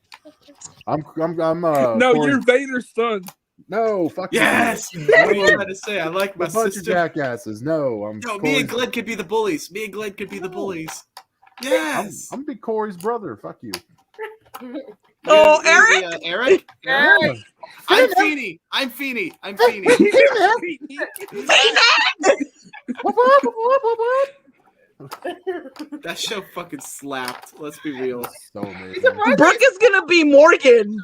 I'm No, Corey's- you're Vader's son. No, fuck Yes. you. What are you trying to say? I like my A bunch of sister. jackasses. No, I'm No, me Corey's- and Glenn could be the bullies. Me and Glenn could be the bullies. Yes. I'm gonna be Corey's brother. Fuck you. Oh, You're the, Eric? Eric. I'm Feeny. I'm Feeny. That show fucking slapped. Let's be real. So amazing. Brooke is gonna be Morgan.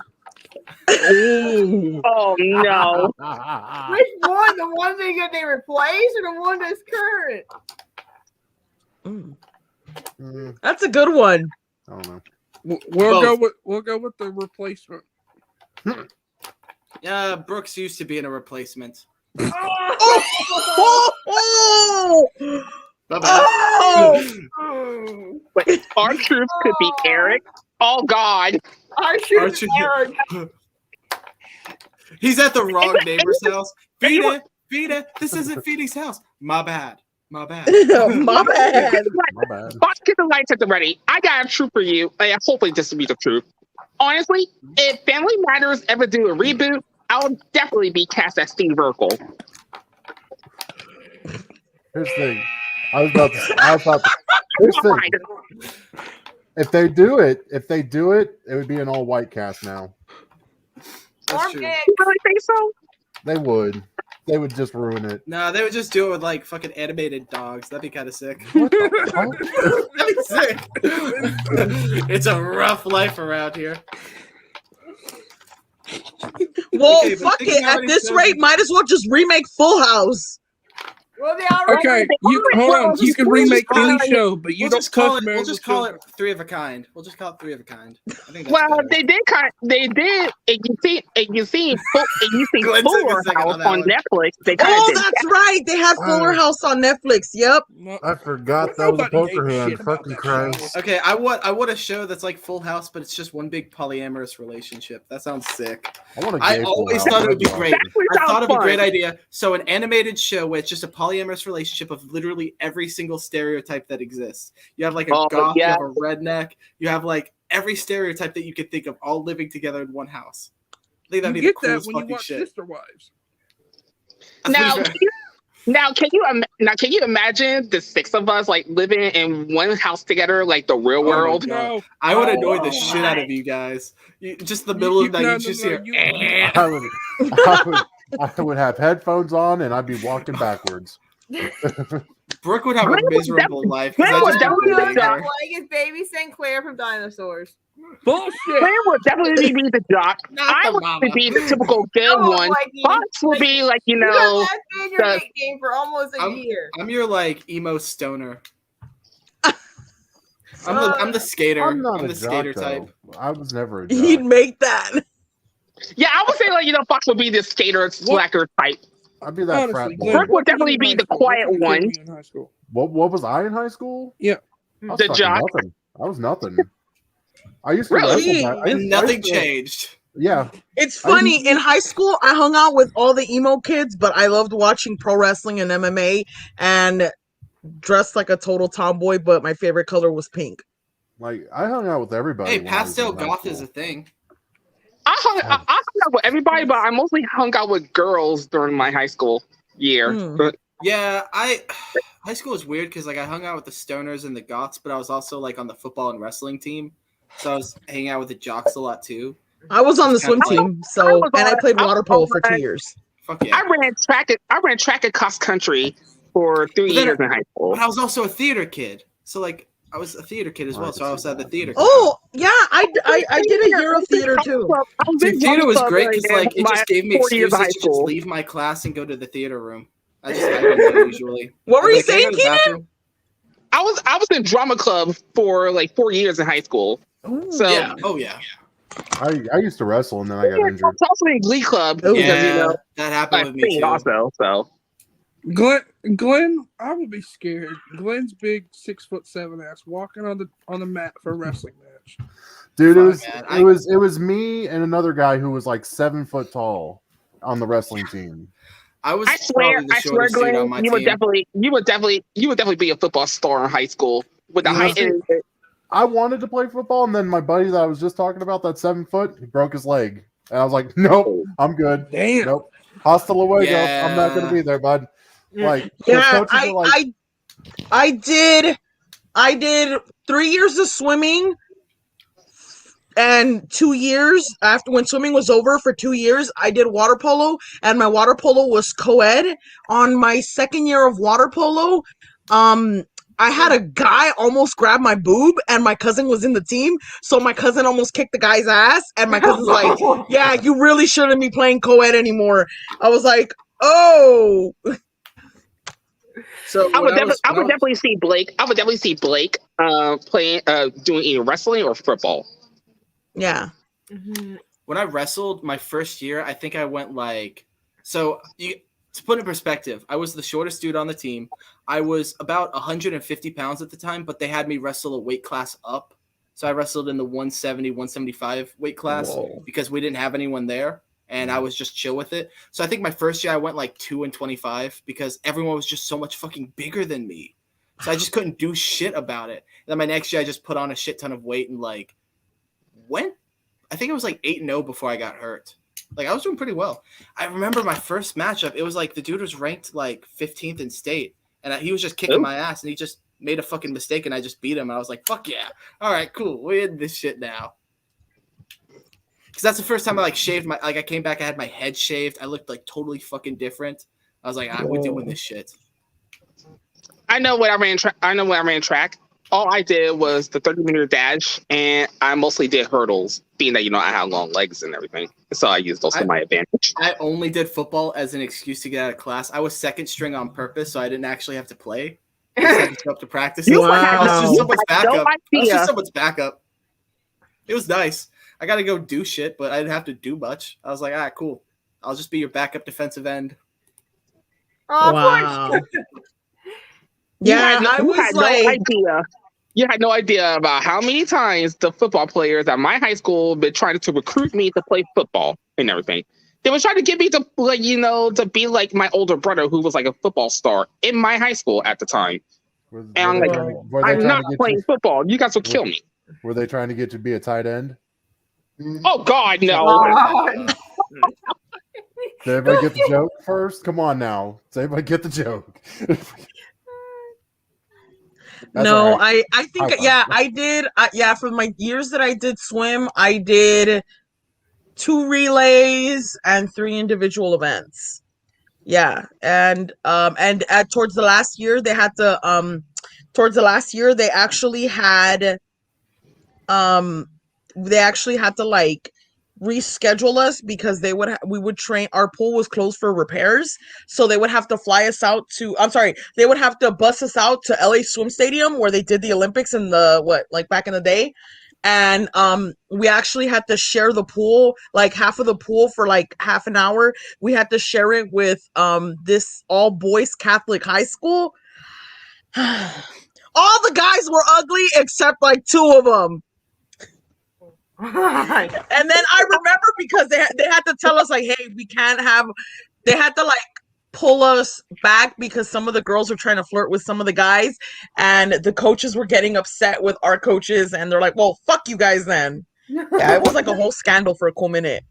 Oh no. Which one? The one that they replaced, or the one that's current? That's a good one. I don't know. We'll go with the replacement. Brooks used to be in a replacement. Oh! Bye-bye. Oh. Wait, our truth could be Eric. Oh God. Archie. He's at the wrong neighbor's house. Fina, this isn't Feeny's house. My bad. My bad. My bad. Fox, get the lights at the ready. I got a truth for you. Hopefully this will be the truth. Honestly, if Family Matters ever do a reboot, I'll definitely be cast as Steve Urkel. Here's the thing. Here's the thing. If they do it, it would be an all white cast now. That's true. You really think so? They would. They would just ruin it. No, they would just do it with like fucking animated dogs. That'd be kind of sick. What the fuck? That'd be sick. It's a rough life around here. Well, Okay, but fuck thinking it. how At many this shows- rate, might as well just remake Full House. Well, they already Okay, you hold on. You can remake any show, but you don't touch We'll married just with call children. it Three of a Kind. We'll just call it Three of a Kind. I think that's Well, better. they did. If you see Glenn took a Fuller second House on that on one. Netflix, they kind Oh, of did. that's right. They had Fuller House on Netflix. Yep. No, I forgot that was a nobody poker gave a hand. shit about Fucking that Christ. show. Okay, I want a show that's like Full House, but it's just one big polyamorous relationship. That sounds sick. I want a I gay Full always House. thought it would be That'd great. Actually I sounds thought it'd be a great fun. idea. So an animated show with just a polyamorous relationship of literally every single stereotype that exists. You have like a Oh, goth, yeah. you have a redneck, you have like every stereotype that you could think of all living together in one house. I think that'd You be the get that coolest when you fucking watch shit. Sister Wives. That's Now, pretty can fair. can you imagine the six of us like living in one house together, like the real Oh my world? God. No, I would Oh, annoy the oh, shit out of you guys. Just the middle of the night, you just hear. I would have headphones on and I'd be walking backwards. Brooke would have a Glenn would miserable life because Glenn I would just definitely bullying be the her. like it's baby Sinclair from Dinosaurs. bullshit. Glenn would definitely be the jock. Not I the would mama. be the typical good Oh, one. Mikey. Fox would be like, You know, that's been your the- nickname for almost a year. I'm your like emo stoner. I'm the skater. I'm not I'm a the jock, skater though. type. I was never a He'd jock. make that. Yeah, I would say like Fox would be the skater slacker type. I'd be that frat Honestly, boy. Glenn, Brooke would what were you definitely in be high the school? quiet What kind of kid one. were you in high school? What was I in high school? Yeah. I was The fucking jock. nothing. I was nothing. I used to Really? wrestle. I used- And nothing I used to- changed. Yeah, It's funny. In high school, I hung out with all the emo kids, but I loved watching pro wrestling and MMA and dressed like a total tomboy, but my favorite color was pink. like I hung out with everybody. Hey, when I was pastel in high goth school. is a thing. I hung out with everybody, but I mostly hung out with girls during my high school year. Hmm. But Yeah, high school was weird because like I hung out with the stoners and the goths, but I was also like on the football and wrestling team, so I was hanging out with the jocks a lot too. I was on the swim Kinda team, so and I played water polo for 2 I- years. Fuck yeah. I ran track and cross country for 3 But then- years in high school. But I was also a theater kid, so like I was a theater kid as well. So I also had the theater. Oh yeah, I did a year of theater too. See, theater was great because like it my just gave me 4 years excuses of high to just school. leave my class and go to the theater room. I just I didn't know usually. What were I'd be you like, "Can I saying, go to the Keenan? bathroom?" I was in drama club for like 4 years in high school. So Yeah. Oh yeah. I used to wrestle and then I got I injured. was also in Glee Club Oh, because Yeah, that happened I with me sing too. also. So Glenn, I would be scared. Glenn's big 6'7" ass walking on the mat for a wrestling match. Dude, Fuck, man. it was me and another guy who was like 7 foot tall on the wrestling team. I was I swear, probably the I swear, shortest dude Glenn, on my you would team. definitely be a football star in high school with the Yeah. height. And, I wanted to play football, and then my buddy that I was just talking about, that 7 foot, he broke his leg, and I was like, "Nope, I'm good. Damn. Nope, hasta luego. Yeah. I'm not going to be there, bud." Like, those Yeah, coaches are like, I did 3 years of swimming and 2 years after when swimming was over for 2 years, I did water polo and my water polo was co-ed. On my second year of water polo, I had a guy almost grab my boob and my cousin was in the team. So my cousin almost kicked the guy's ass and my cousin's like, yeah, you really shouldn't be playing co-ed anymore. I was like, oh. So I would when definitely see Blake. I would definitely see Blake playing, doing either wrestling or football. Yeah. when I wrestled my first year, I think I went like so. To put in perspective, I was the shortest dude on the team. I was about 150 pounds at the time, but they had me wrestle a weight class up. So I wrestled in the 170, 175 weight class because we didn't have anyone there. And I was just chill with it. So I think my first year I went like 2-25 because everyone was just so much fucking bigger than me. So I just couldn't do shit about it. And then my next year I just put on a shit ton of weight and like went. I think it was like 8-0 before I got hurt. Like I was doing pretty well. I remember my first matchup. It was like the dude was ranked like 15th in state, and he was just kicking my ass, and he just made a fucking mistake, and I just beat him. And I was like, "Fuck yeah! All right, cool. We're in this shit now." Because that's the first time I like shaved my. Like I came back, I had my head shaved. I looked like totally fucking different. I was like, "We're doing this shit." I know when I ran track. All I did was the 30-meter dash, and I mostly did hurdles, being that I have long legs and everything. So I used those to my advantage. I only did football as an excuse to get out of class. I was second string on purpose, so I didn't actually have to play. I just had to show up to practice. Wow. I was just someone's backup. No I was idea. just someone's backup. It was nice. I got to go do shit, but I didn't have to do much. I was like, all right, cool. I'll just be your backup defensive end. Oh, Wow. poor Yeah, I was like, You had no idea about how many times the football players at my high school been trying to recruit me to play football and everything. They were trying to get me to, to be like my older brother, who was like a football star in my high school at the time. And I'm like, I'm not playing football. You guys will kill me. Were they trying to get you to be a tight end? Oh God, no! God. Did everybody get the joke first? Come on now. Does everybody get the joke? no, all right. I think, High five. yeah, I did. For my years that I did swim, I did 2 relays and 3 individual events. Yeah, and towards the last year, they had to they actually had like reschedule us because we would train. Our pool was closed for repairs, so they would have to fly us out to. They would have to bus us out to LA Swim Stadium where they did the Olympics in back in the day, and we actually had to share the pool, like half of the pool for like half an hour. We had to share it with this all boys Catholic high school. All the guys were ugly except like 2 of them. And then I remember because they had to tell us like, hey, we can't have. They had to like pull us back because some of the girls were trying to flirt with some of the guys, and the coaches were getting upset with our coaches, and they're like, well, fuck you guys then. Yeah, it was like a whole scandal for a cool minute.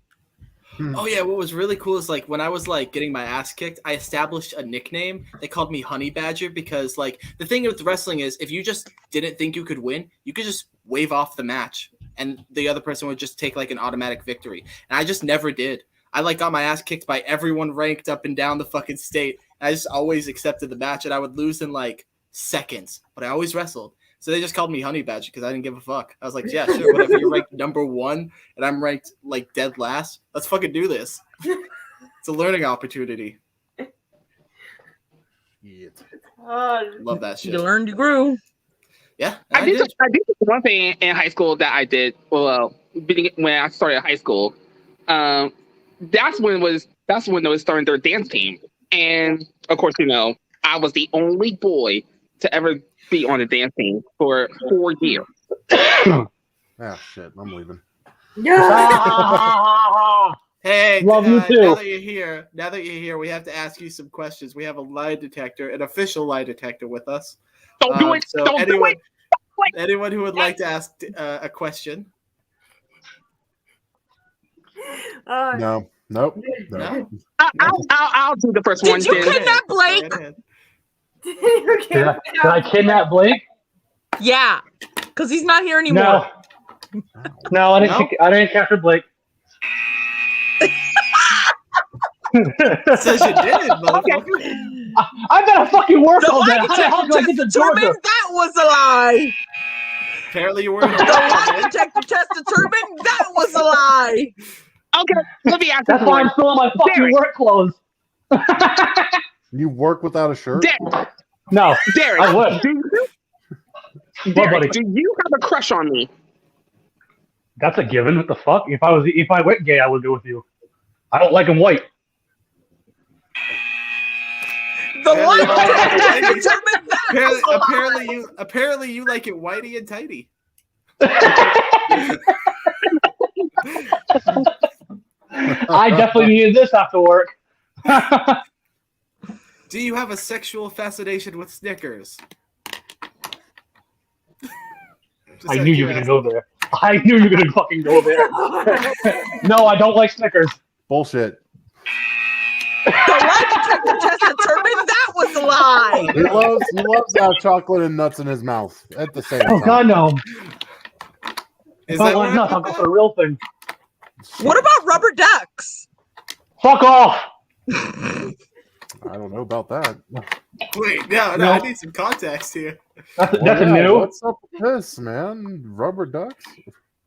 Oh yeah, what was really cool is like when I was like getting my ass kicked, I established a nickname. They called me Honey Badger because like the thing with wrestling is if you just didn't think you could win, you could just wave off the match and the other person would just take like an automatic victory. And I just never did. I like got my ass kicked by everyone ranked up and down the fucking state. And I just always accepted the match and I would lose in like seconds, but I always wrestled. So they just called me Honey Badger because I didn't give a fuck. I was like, yeah, sure, whatever. You're ranked number 1 and I'm ranked like dead last. Let's fucking do this. It's a learning opportunity. Yeah. Love that shit. You learned, you grew. Yeah, I did one thing in high school that I did. Well, when I started high school, that's when they was starting their dance team, and of course, I was the only boy to ever be on the dance team for 4 years. Ah, shit. I'm leaving. Hey, Love you too. Now that you're here, we have to ask you some questions. We have a lie detector, an official lie detector with us. Don't do it. So Don't do it. anyone who would like to ask a question? No. Nope. No? I'll do the first one. Did you then. kidnap Blake? Did I kidnap Blake? Yeah, because he's not here anymore. No, I didn't capture Blake. Says you did, motherfucker. I gotta fucking work The all day. lie How the hell do I get detector to determined Georgia? that was a lie. Apparently you were. The lie detector test determined that was a lie. Okay, let me ask That's you why I'm one. still in my fucking Derek. work clothes. You work without a shirt? No, Derek, I would. Derek, do you have a crush on me? That's a given. What the fuck? If I went gay, I would go with you. I don't like him white. The lie detector determined that was a lie. Apparently you like it whitey and tighty. I definitely needed this after work. Do you have a sexual fascination with Snickers? I knew you were gonna go there. I knew you were gonna fucking go there. No, I don't like Snickers. Bullshit. The lie detector test determined that was a lie. He loves to have chocolate and nuts in his mouth at the same Oh time. God, no. Is If I that want what nuts, I'll go for the real thing. What about rubber ducks? Fuck off. All I don't know about that. Wait, no, No. I need some context here. That's Well, a yeah, new. What's up with this, man? Rubber ducks?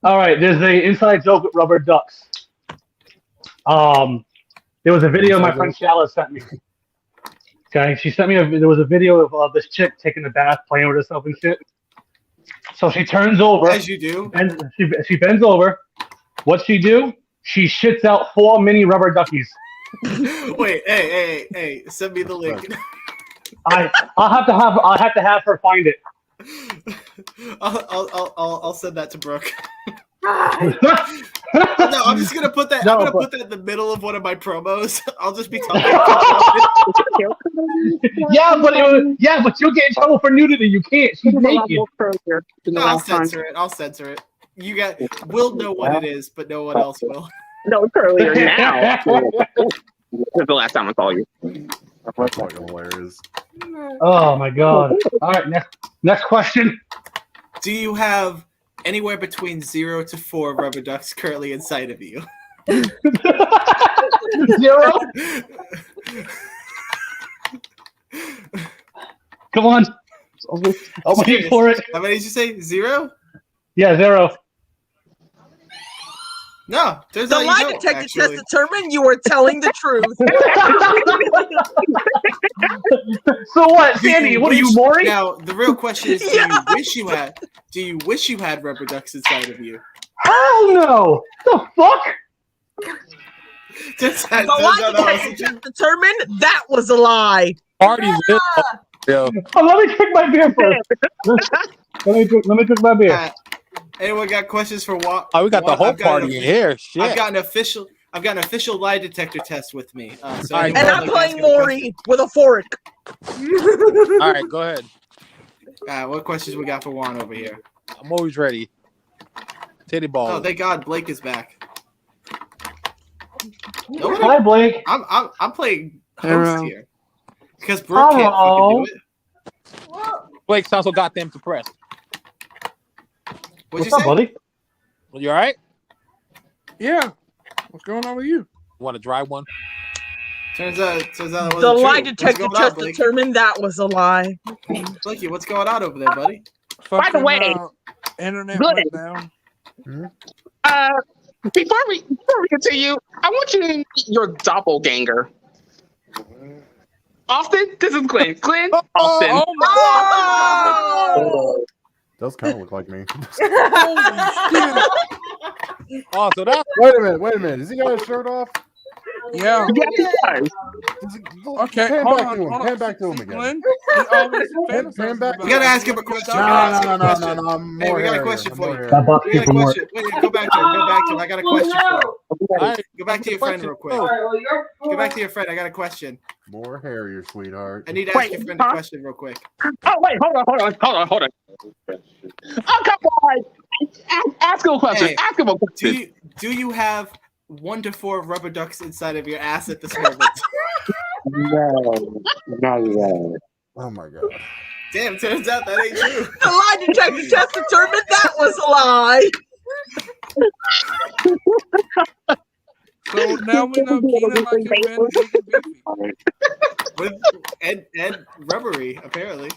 All right, there's a inside joke with rubber ducks. There was a video my friend Shala sent me. Okay, she sent me there was a video of this chick taking a bath, playing with herself and shit. So she turns over, As you do. and she bends over. What's she do? She shits out 4 mini rubber duckies. Wait, hey, send me the link. I'll have to have her find it. I'll send that to Brooke. God. No, I'm just gonna put that. No, I'm gonna but- put that in the middle of one of my promos. I'll just be talking. but you'll get in trouble for nudity. You can't. She's naked. No, I'll censor it. I'll censor it. You got. We'll know what it is, but no one else will. No, it's earlier now. This is the last time I saw you. That's fucking hilarious. Oh my god! All right, next question. Do you have anywhere between 0 to 4 rubber ducks currently inside of you? 0. Come on. I'll wait for it. How many did you say? 0? Yeah, 0. No, turns The out you lie don't, detector actually. test determined you were telling the truth. So what, Do Sandy? What are you, wish- Maury? Now, the real question is: Yeah. Do you wish you had rubber ducks inside of you? Hell no! The fuck? Turns The out lie that was detector a joke. test determined that was a lie. Party's lit. Yo, Oh, let me drink my beer first. let me drink my beer. Anyone got questions for what? oh, we got the whole party in here. Shit. I've got an official lie detector test with me. So All right, anyone And would I'm like to playing ask a Maury with a fork. All right, go ahead. question? What questions we got for Juan over here? I'm always ready. Titty ball. Oh, thank God, Blake is back. Nobody? Hi, Blake. I'm playing host Hello. here because Brooke can't Hello. fucking do it. Blake sounds so goddamn depressed. What'd What's you up, say? buddy? Well, you all right? Yeah. What's going on with you? Want to drive one? Turns out it The wasn't lie true. detector What's going on, test Blake? determined that was a lie. Blakey, what's going on over there, buddy? By the way, internet good. went down. Before we continue, I want you to meet your doppelganger. Austin, this is Glenn. Glenn, Austin. Oh my Oh! Does kind of look like me. Oh, so that Wait a minute. Has he got his shirt off? Yeah. Yes, he does. Okay, Pan hold back on. to him. Hold Pan on. back to him See, again. Glenn, he always Pan fantasizes back. about We gotta it. ask him a question. We gotta No, ask him a question. no. I'm Hey, more we got a hairier. question I'm for more you. hairier. That box We got you a from work. question. Wait, go back to him. I got a question for him. all right. Go back to your friend real quick. Go back to your friend. I got a question. More hairier, sweetheart. I need to ask Wait, your friend a huh? question real quick. Oh, wait, hold on. Oh, come on. Ask him a question. Hey, Ask him a question. Do you have 1 to 4 rubber ducks inside of your ass at this moment? No, not yet. Oh my god. Damn, turns out that ain't true. The lie detector test determined that was a lie. So now we know Keenan like your man big and beefy. With and rubbery, apparently.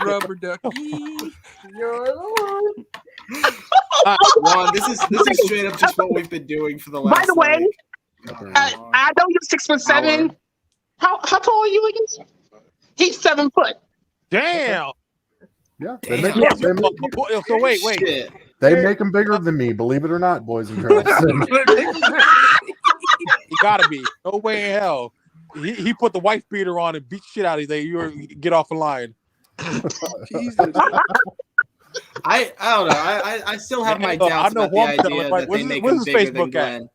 Rubber ducky. You're the one. Juan, this is straight up just what we've been doing for the last. By the way, I know you're 6'7". How tall are you again? He's 7 foot. Damn. Yeah. Damn. So wait. Shit. They make them bigger than me, believe it or not, boys and girls. He gotta be. No way in hell. He put the wife beater on and beat shit out of you. You get off the line. Jesus. I don't know. I still have my doubts about the idea that they make him bigger than Glenn.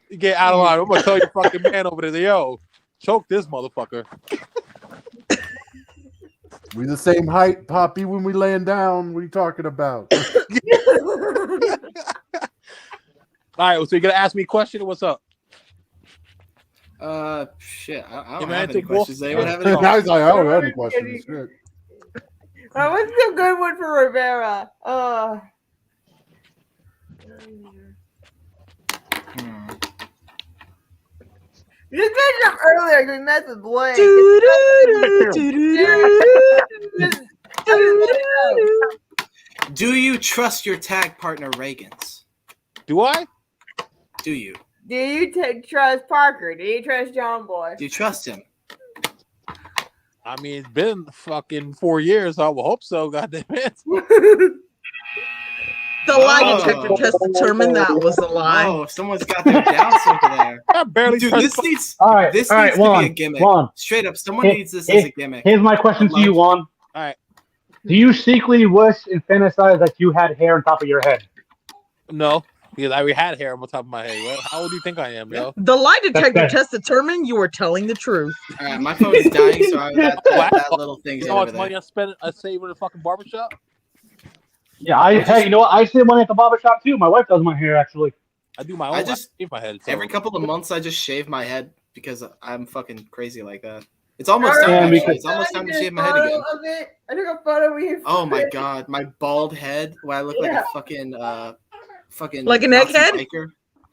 You get out of line. I'm gonna tell your fucking man over there, yo, choke this motherfucker. We the same height, Poppy, when we laying down. What are you talking about? All right, so you gonna ask me a question or what's up? Shit. I You don't man, have any to wolf- questions. Anyone have any Now questions? he's like, I don't have any questions. Shit. That was a good one for Rivera. You just made it up earlier because we met with Blake. Do you trust your tag partner, Reagan's? Do I? Do you? Do you trust Parker? Do you trust John Boy? Do you trust him? I mean, it's been fucking 4 years. So I will hope so. Goddamn it. The lie detector test determined that was a lie. Oh, someone's got their doubts over there. I barely. Dude, this needs. All right, This all needs right, to Juan, be a gimmick. Juan. Straight up, someone Hey, needs this hey, as a gimmick. Here's my question to you, Juan. All right. Do you secretly wish and fantasize that you had hair on top of your head? No, because I already had hair on top of my head. Well, how old do you think I am, yo? The lie detector That's- test determined you were telling the truth. All right, my phone is dying, so that little thing's You know how over much money there. I spent? I saved in a fucking barbershop. Yeah, hey, you know what? I save money at the barber shop too. My wife does my hair actually. I do my own. I just shave my head. So. every couple of months I just shave my head because I'm fucking crazy like that. It's almost Alright, time. Yeah, Actually. It's almost time to shave my head again. I took a photo of you. Oh my god, my bald head. Where I look like a fucking Like an Nazi egghead? biker.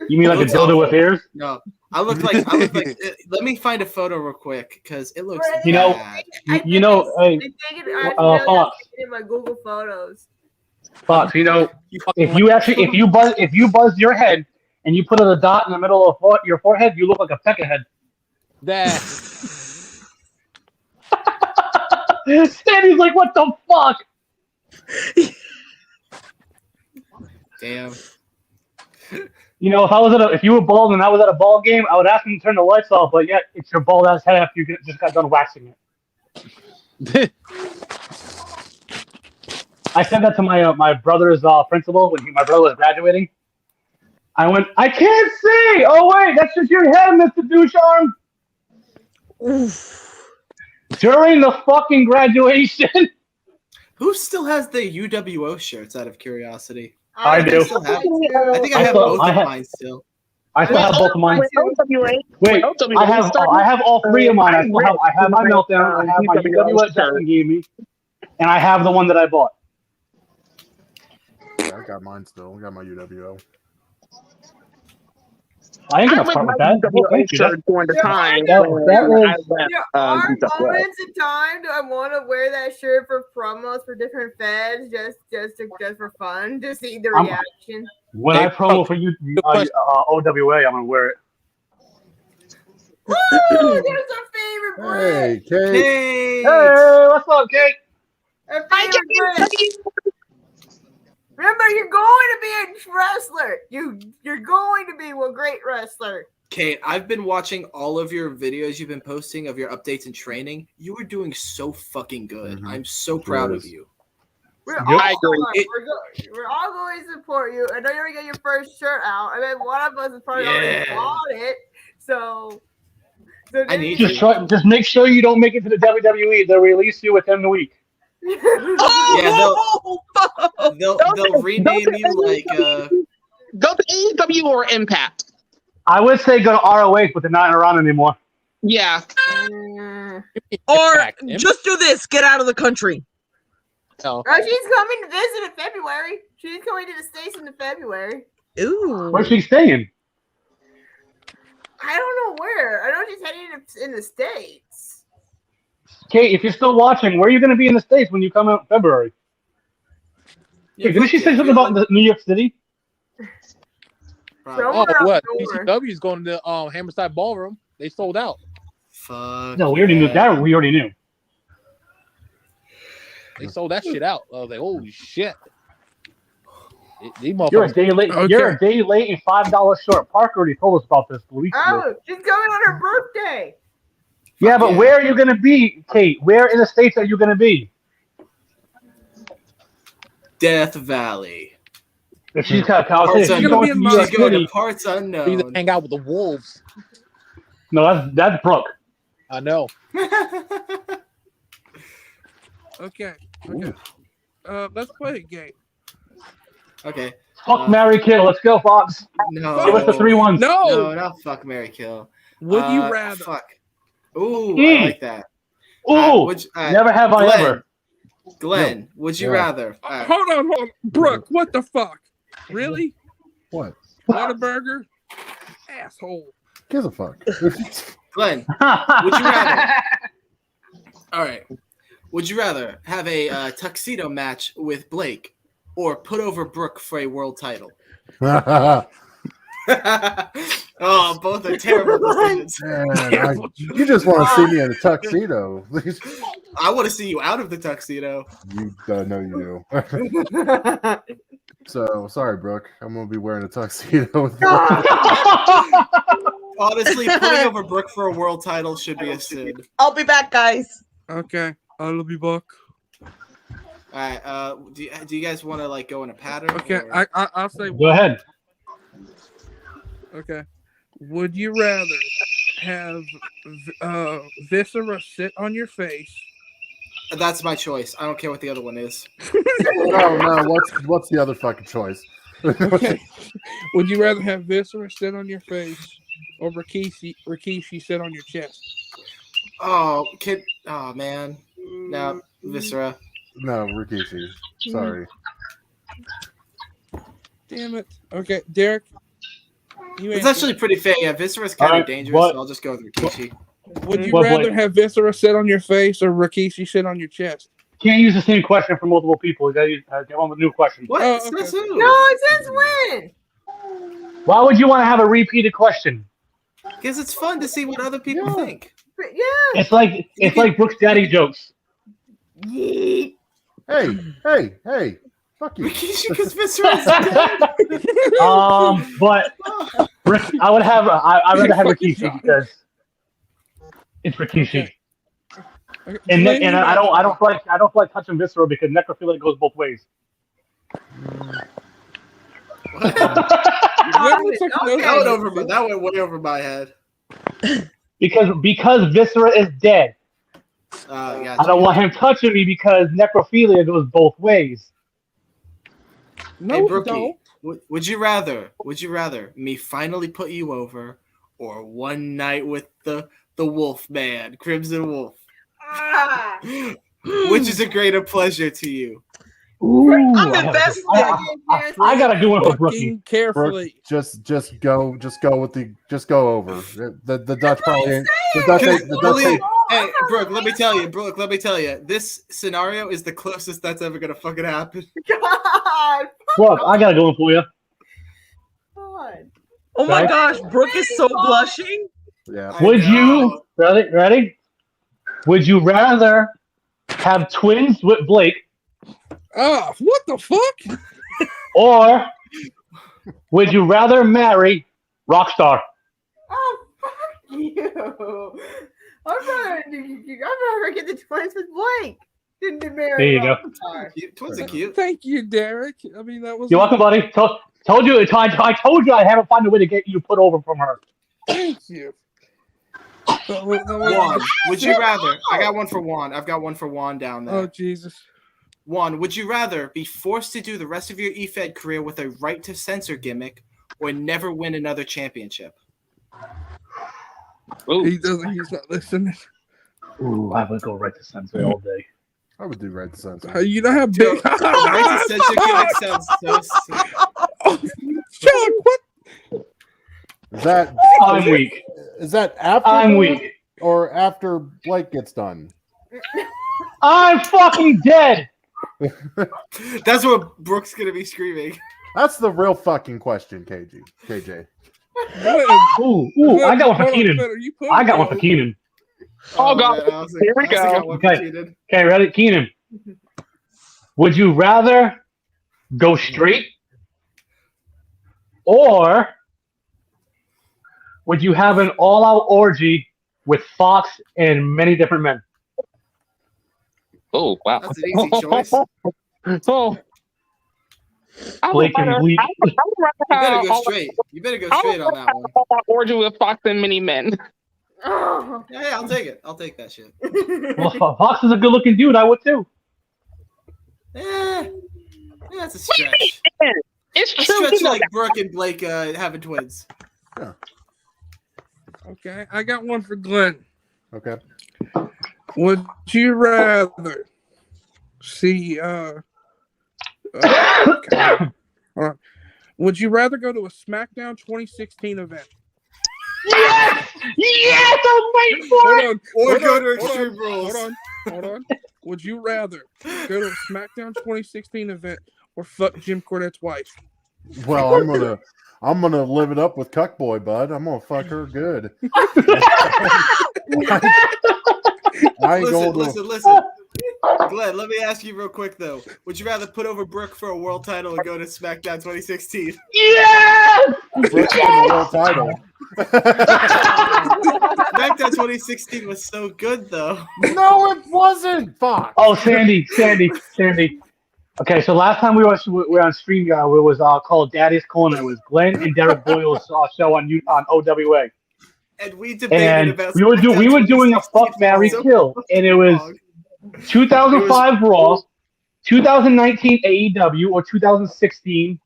You mean like a Looks dildo awful. with ears? No, I look like. Let me find a photo real quick because it looks Right. You know- bad. You know, hey, Fox. in my Google Photos. Fox. You know, You fucking if you buzz your head and you put a dot in the middle of your forehead, you look like a peckerhead. that. Sandy's like, what the fuck? Damn. You know, if you were bald and I was at a ball game, I would ask him to turn the lights off. But yet, it's your bald ass head after you just got done waxing it. I said that to my brother's principal when my brother was graduating. I went, I can't see. Oh wait, that's just your head, Mr. Ducharme. During the fucking graduation. Who still has the UWO shirts? Out of curiosity. I do. Still have it. I think I have still- both I of have- mine still. I still have both of mine. Wait, I have all three of mine. I have my meltdown. I have my UWO that Justin gave me, and I have the one that I bought. Yeah, I got mine still. I got my UWO. I ain't I gonna was part with my that. WH Thank you. shirt during the time that when was- I left. There are UWF. moments in time that I want to wear that shirt for promos for different feds, just for fun, to see the I'm- reaction. When I promo for you, OWA, I'm gonna wear it. Woo! There's our favorite Hey, Brit. Kate. Hey. Hey, what's up, Kate? Our I favorite can't Brit. Remember, you're going to be a wrestler. You're going to be a great wrestler. Kate, I've been watching all of your videos you've been posting of your updates and training. You are doing so fucking good. Mhm. I'm so proud of is. you. We're Yep. all I agree. we're all going to support you. I know you're gonna get your first shirt out. I mean, one of us is probably already Yeah. bought it. So I need Just make sure you don't make it to the WWE. They'll release you within the week. They'll rename you like Go to AEW or Impact. I would say go to ROH, but they're not around anymore. Yeah. Or Impact. just do this. Get out of the country. No. Oh, she's coming to visit in February. She's coming to the States in February. Ooh. Where's she staying? I don't know where. I know she's heading in the States. Kate, if you're still watching, where are you going to be in the States when you come out in February? Hey, didn't she say something about New York City? Oh, Somewhere what? up north. TCW is going to Hammerside Ballroom. They sold out. Fuck. No, we already knew that. We already knew. They sold that shit out. I was like, holy shit. These You're a motherfuckers. day late. Okay. You're a day late and $5 short. Parker already told us about this weeks ago. Oh, she's coming on her birthday. Yeah, but yeah. where are you going to be, Kate? Where in the States are you going to be? Death Valley. If she's got Parts she's gonna going be to in New unknown. York She's going City. to parts They unknown. hang out with the wolves. No, that's Brooke. I know. Okay. Let's play a game. Okay. Fuck, Mary, kill. Let's go, Fox. No. Give us the 3 1s. No. No, not fuck, Mary, kill. Would you rather? Fuck. Ooh, I like that. Ooh, would you- never have I ever. Glenn, would you Yeah. rather? Hold on. Brooke, what the fuck? Really? What? Whataburger? Asshole. gives a fuck? Glenn, would you rather? All right. Would you rather have a tuxedo match with Blake or put over Brooke for a world title? Oh, both are terrible decisions. Man, you just want to see me in a tuxedo. I want to see you out of the tuxedo. You know you do. So sorry, Brooke. I'm gonna be wearing a tuxedo. With Honestly, putting over Brooke for a world title should be a sin. I'll be back, guys. Okay, I'll be back. All right. Do you guys want to like go in a pattern? Okay, or- I'll say. Go ahead. Okay. Would you rather have Viscera sit on your face? That's my choice. I don't care what the other one is. No. What's the other fucking choice? Okay. Would you rather have Viscera sit on your face or Rikishi sit on your chest? Oh, man. No, Viscera. No, Rikishi. Sorry. Damn it. Okay, Derek. It's actually pretty fair. Yeah, Viscera's kind of dangerous, so I'll just go with Rikishi. Would you What, rather Blake? have Viscera sit on your face or Rikishi sit on your chest? Can't use the same question for multiple people. You gotta get one with a new question. What? Oh, It's okay. not so. No, it says when. Why would you want to have a repeated question? Because it's fun to see what other people Yeah. think. Yeah. It's like Brooks' daddy jokes. Yeet. Hey! Fuck you. Rikishi, because Viscera's dead. But I'd rather have Rikishi because it's Rikishi. Okay. And Glenn, and you I got don't feel like touching Viscera because necrophilia goes both ways. it. Glenn looks like he knows Okay. That went way over my head. Because Viscera is dead. Gotcha. I don't want him touching me because necrophilia goes both ways. No, Hey, it Brookie, don't. would you rather me finally put you over or one night with the Wolf Man, Crimson Wolf? Ah. Which is a greater pleasure to you? Ooh, I'm invested. I got a good one for Brookie. Fucking carefully. Brooke, just go over. The Dutch probably ain't. The Dutch ain't. Hey, Brooke, let me tell you. This scenario is the closest that's ever gonna fucking happen. God. Brooke, I got a good one for you. God. Oh my Right? gosh, Brooke is so blushing. Yeah. I Would know. you ready? Would you rather have twins with Blake, Oh, what the fuck? or would you rather marry Rockstar? Oh, fuck you. I'm rather get the twins with Blake than to marry There you go. Rockstar. Twins are cute. Thank you, Derek. I mean, that was. You're welcome, buddy. Told you I haven't found a way to get you put over from her. Thank you. Juan, would you rather? I got one for Juan. I've got one for Juan down there. Oh, Jesus. Juan, would you rather be forced to do the rest of your EFED career with a right to censor gimmick or never win another championship? Ooh. He's not listening. Ooh, I would go right to Sensei all day. I would do right to censor. You know how big. Right to censor gimmick sounds so sick. Chuck, what? Is that I'm weak. is that after I'm Blake weak. or after Blake gets done? I'm fucking dead. That's what Brooke's gonna be screaming. That's the real fucking question, KJ. Ooh, I got one for Hold on, Keenan. Peter, you put I it got one on. for Keenan. Oh, God. man, I also- Here we I also go. got one for Okay. Keenan. Okay, ready? Keenan. Would you rather go straight, or would you have an all-out orgy with Fox and many different men? Oh, wow. That's an easy choice. Oh. I would Blake and rather- Bleak. I would rather You better have go all- straight. You better go I straight would on rather that one. have all orgy with Fox and many men. Oh. Yeah, I'll take it. I'll take that shit. Well, Fox is a good-looking dude. I would too. That's a stretch. It's A true. stretch You know like Brooke and Blake having twins. Okay, I got one for Glenn. Okay. Would you rather see okay. All right. Would you rather go to a SmackDown 2016 event Yes! Yes! I'm waiting for it! Hold on. Or Hold go on, to hold Extreme on, Rules. Hold on. Would you rather go to a SmackDown 2016 event or fuck Jim Cornette's wife? Well, I'm gonna live it up with Cuckboy, bud. I'm gonna fuck her good. I ain't going to. Listen. Glenn, let me ask you real quick though. Would you rather put over Brooke for a world title or go to SmackDown 2016? Yes! Brooke's in the world title. SmackDown 2016 was so good though. No, it wasn't. Fuck. Oh, Sandy. Okay, so last time we were on StreamYard, it was called Daddy's Corner. It was Glenn and Derek Boyle's show on OWA. And we debated And about we were doing a fuck, marry, kill, and it was 2005 Raw, 2019 AEW, or 2016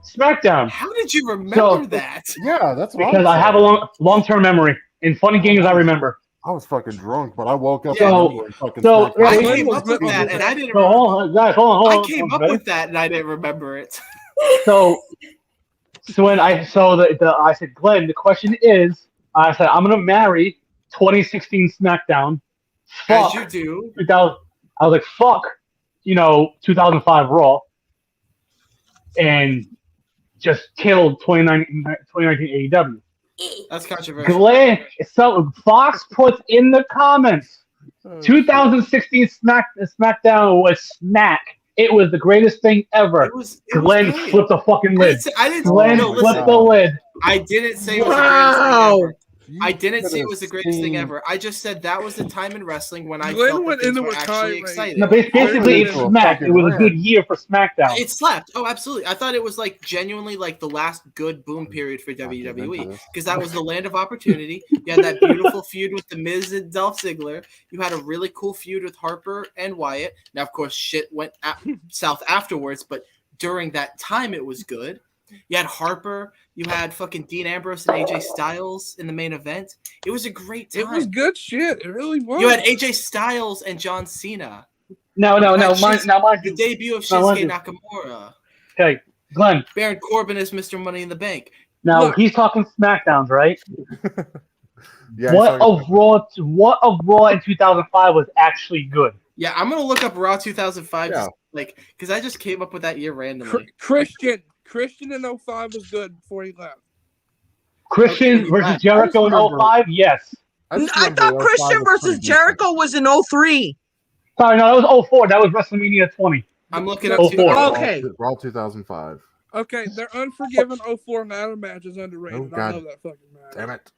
SmackDown. How did you remember that? Yeah, that's what Because I have a long-term memory and funny games I remember. I was fucking drunk, but I woke up. So- and fucking so- smacked I my came face. up with that and I didn't So remember. hold on, guys, hold on. I came up with that and I didn't remember it. So when I said, Glenn, the question is, I said I'm gonna marry 2016 SmackDown. As Fuck you do. 2000. I was like, fuck, 2005 Raw, and just killed 2019 AEW. That's controversial. Glenn, so Fox puts in the comments, 2016 SmackDown was smack. It was the greatest thing ever. It was Glenn good. flipped the fucking lid. I didn't Glenn no, flipped listen. the lid. I didn't say it was the greatest thing ever. I didn't say it was the greatest thing ever. I just said that was the time in wrestling when I Glenn felt went that things into were a actually tirade. exciting. No, basically it smacked. It was a good year for SmackDown. It slapped. Oh, absolutely. I thought it was like genuinely like the last good boom period for WWE because that was the land of opportunity. You had that beautiful feud with The Miz and Dolph Ziggler. You had a really cool feud with Harper and Wyatt. Now, of course, shit went south afterwards, but during that time, it was good. You had Harper. You had fucking Dean Ambrose and AJ Styles in the main event. It was a great time. It was good shit. It really was. You had AJ Styles and John Cena. No. The debut of Shinsuke Nakamura. Okay, Glenn. Baron Corbin is Mr. Money in the Bank. Now Look. he's talking SmackDowns, right? Yeah, What of Raw in 2005 was actually good? Yeah, I'm gonna look up Raw 2005, Yeah. because I just came up with that year randomly. Christian in 05 was good before he left. Christian Okay, versus I Jericho in remember- 05? Yes. I thought Christian versus Jericho was in 03. Sorry, no, that was 04. That was WrestleMania 20. I'm looking up. 04. Okay. Raw 2005. Okay, their Unforgiven 04 ladder match is underrated. Oh, I God. love that fucking match. Damn it.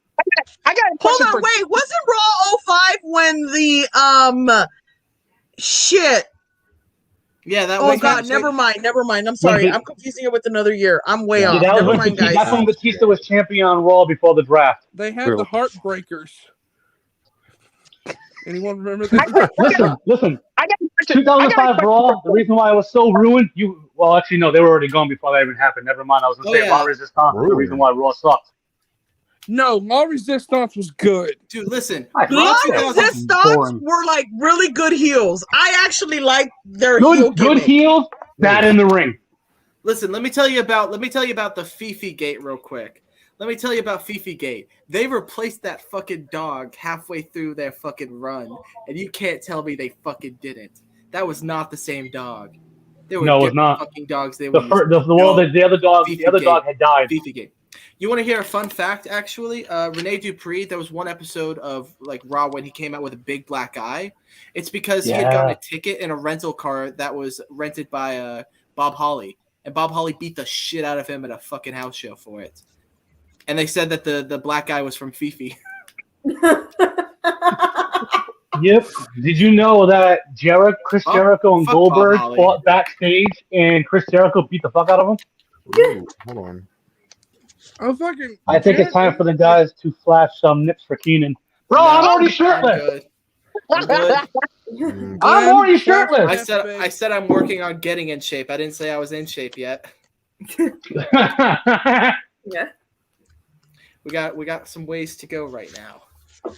I got a Hold question on, for wait. Wasn't Raw 05 when the shit? Yeah, that Oh was. god, never mind. I'm sorry. Wait, I'm confusing it with another year. I'm way Yeah, off. that was Never when mind, Batista, guys. that's when Batista was champion on Raw before the draft. They had True. the Heartbreakers. Anyone remember that? Listen. I got a question. 2005 Raw, the reason why it was so ruined, well, actually, no, they were already gone before that even happened. Never mind. I was going to say yeah. Raw Resistance was the reason why Raw sucked. No, Law Resistance was good. Dude, listen. I Raw Long 2000 Resistance boring. were like really good heels. I actually like their heel Good gimmick. heels, bad in the ring. Listen, let me tell you about the Fifi Gate real quick. Let me tell you about Fifi Gate. They replaced that fucking dog halfway through their fucking run, and you can't tell me they fucking didn't. That was not the same dog. They were No, it was different not. fucking dogs. They The other dog had died. Fifi Gate. You want to hear a fun fact? Actually, Rene Dupree. There was one episode of like Raw when he came out with a big black eye. It's because he had gotten a ticket in a rental car that was rented by Bob Holly, and Bob Holly beat the shit out of him at a fucking house show for it. And they said that the black guy was from Fifi. Yep. Did you know that Chris Jericho and fuck Goldberg Bob Holly. fought backstage and Chris Jericho beat the fuck out of him? Ooh, hold on. Oh, fucking. I think it's time for the guys to flash some nips for Keenan. Bro, I'm already shirtless. I'm good. I'm already shirtless. I said I'm working on getting in shape. I didn't say I was in shape yet. Yeah. We got some ways to go right now. I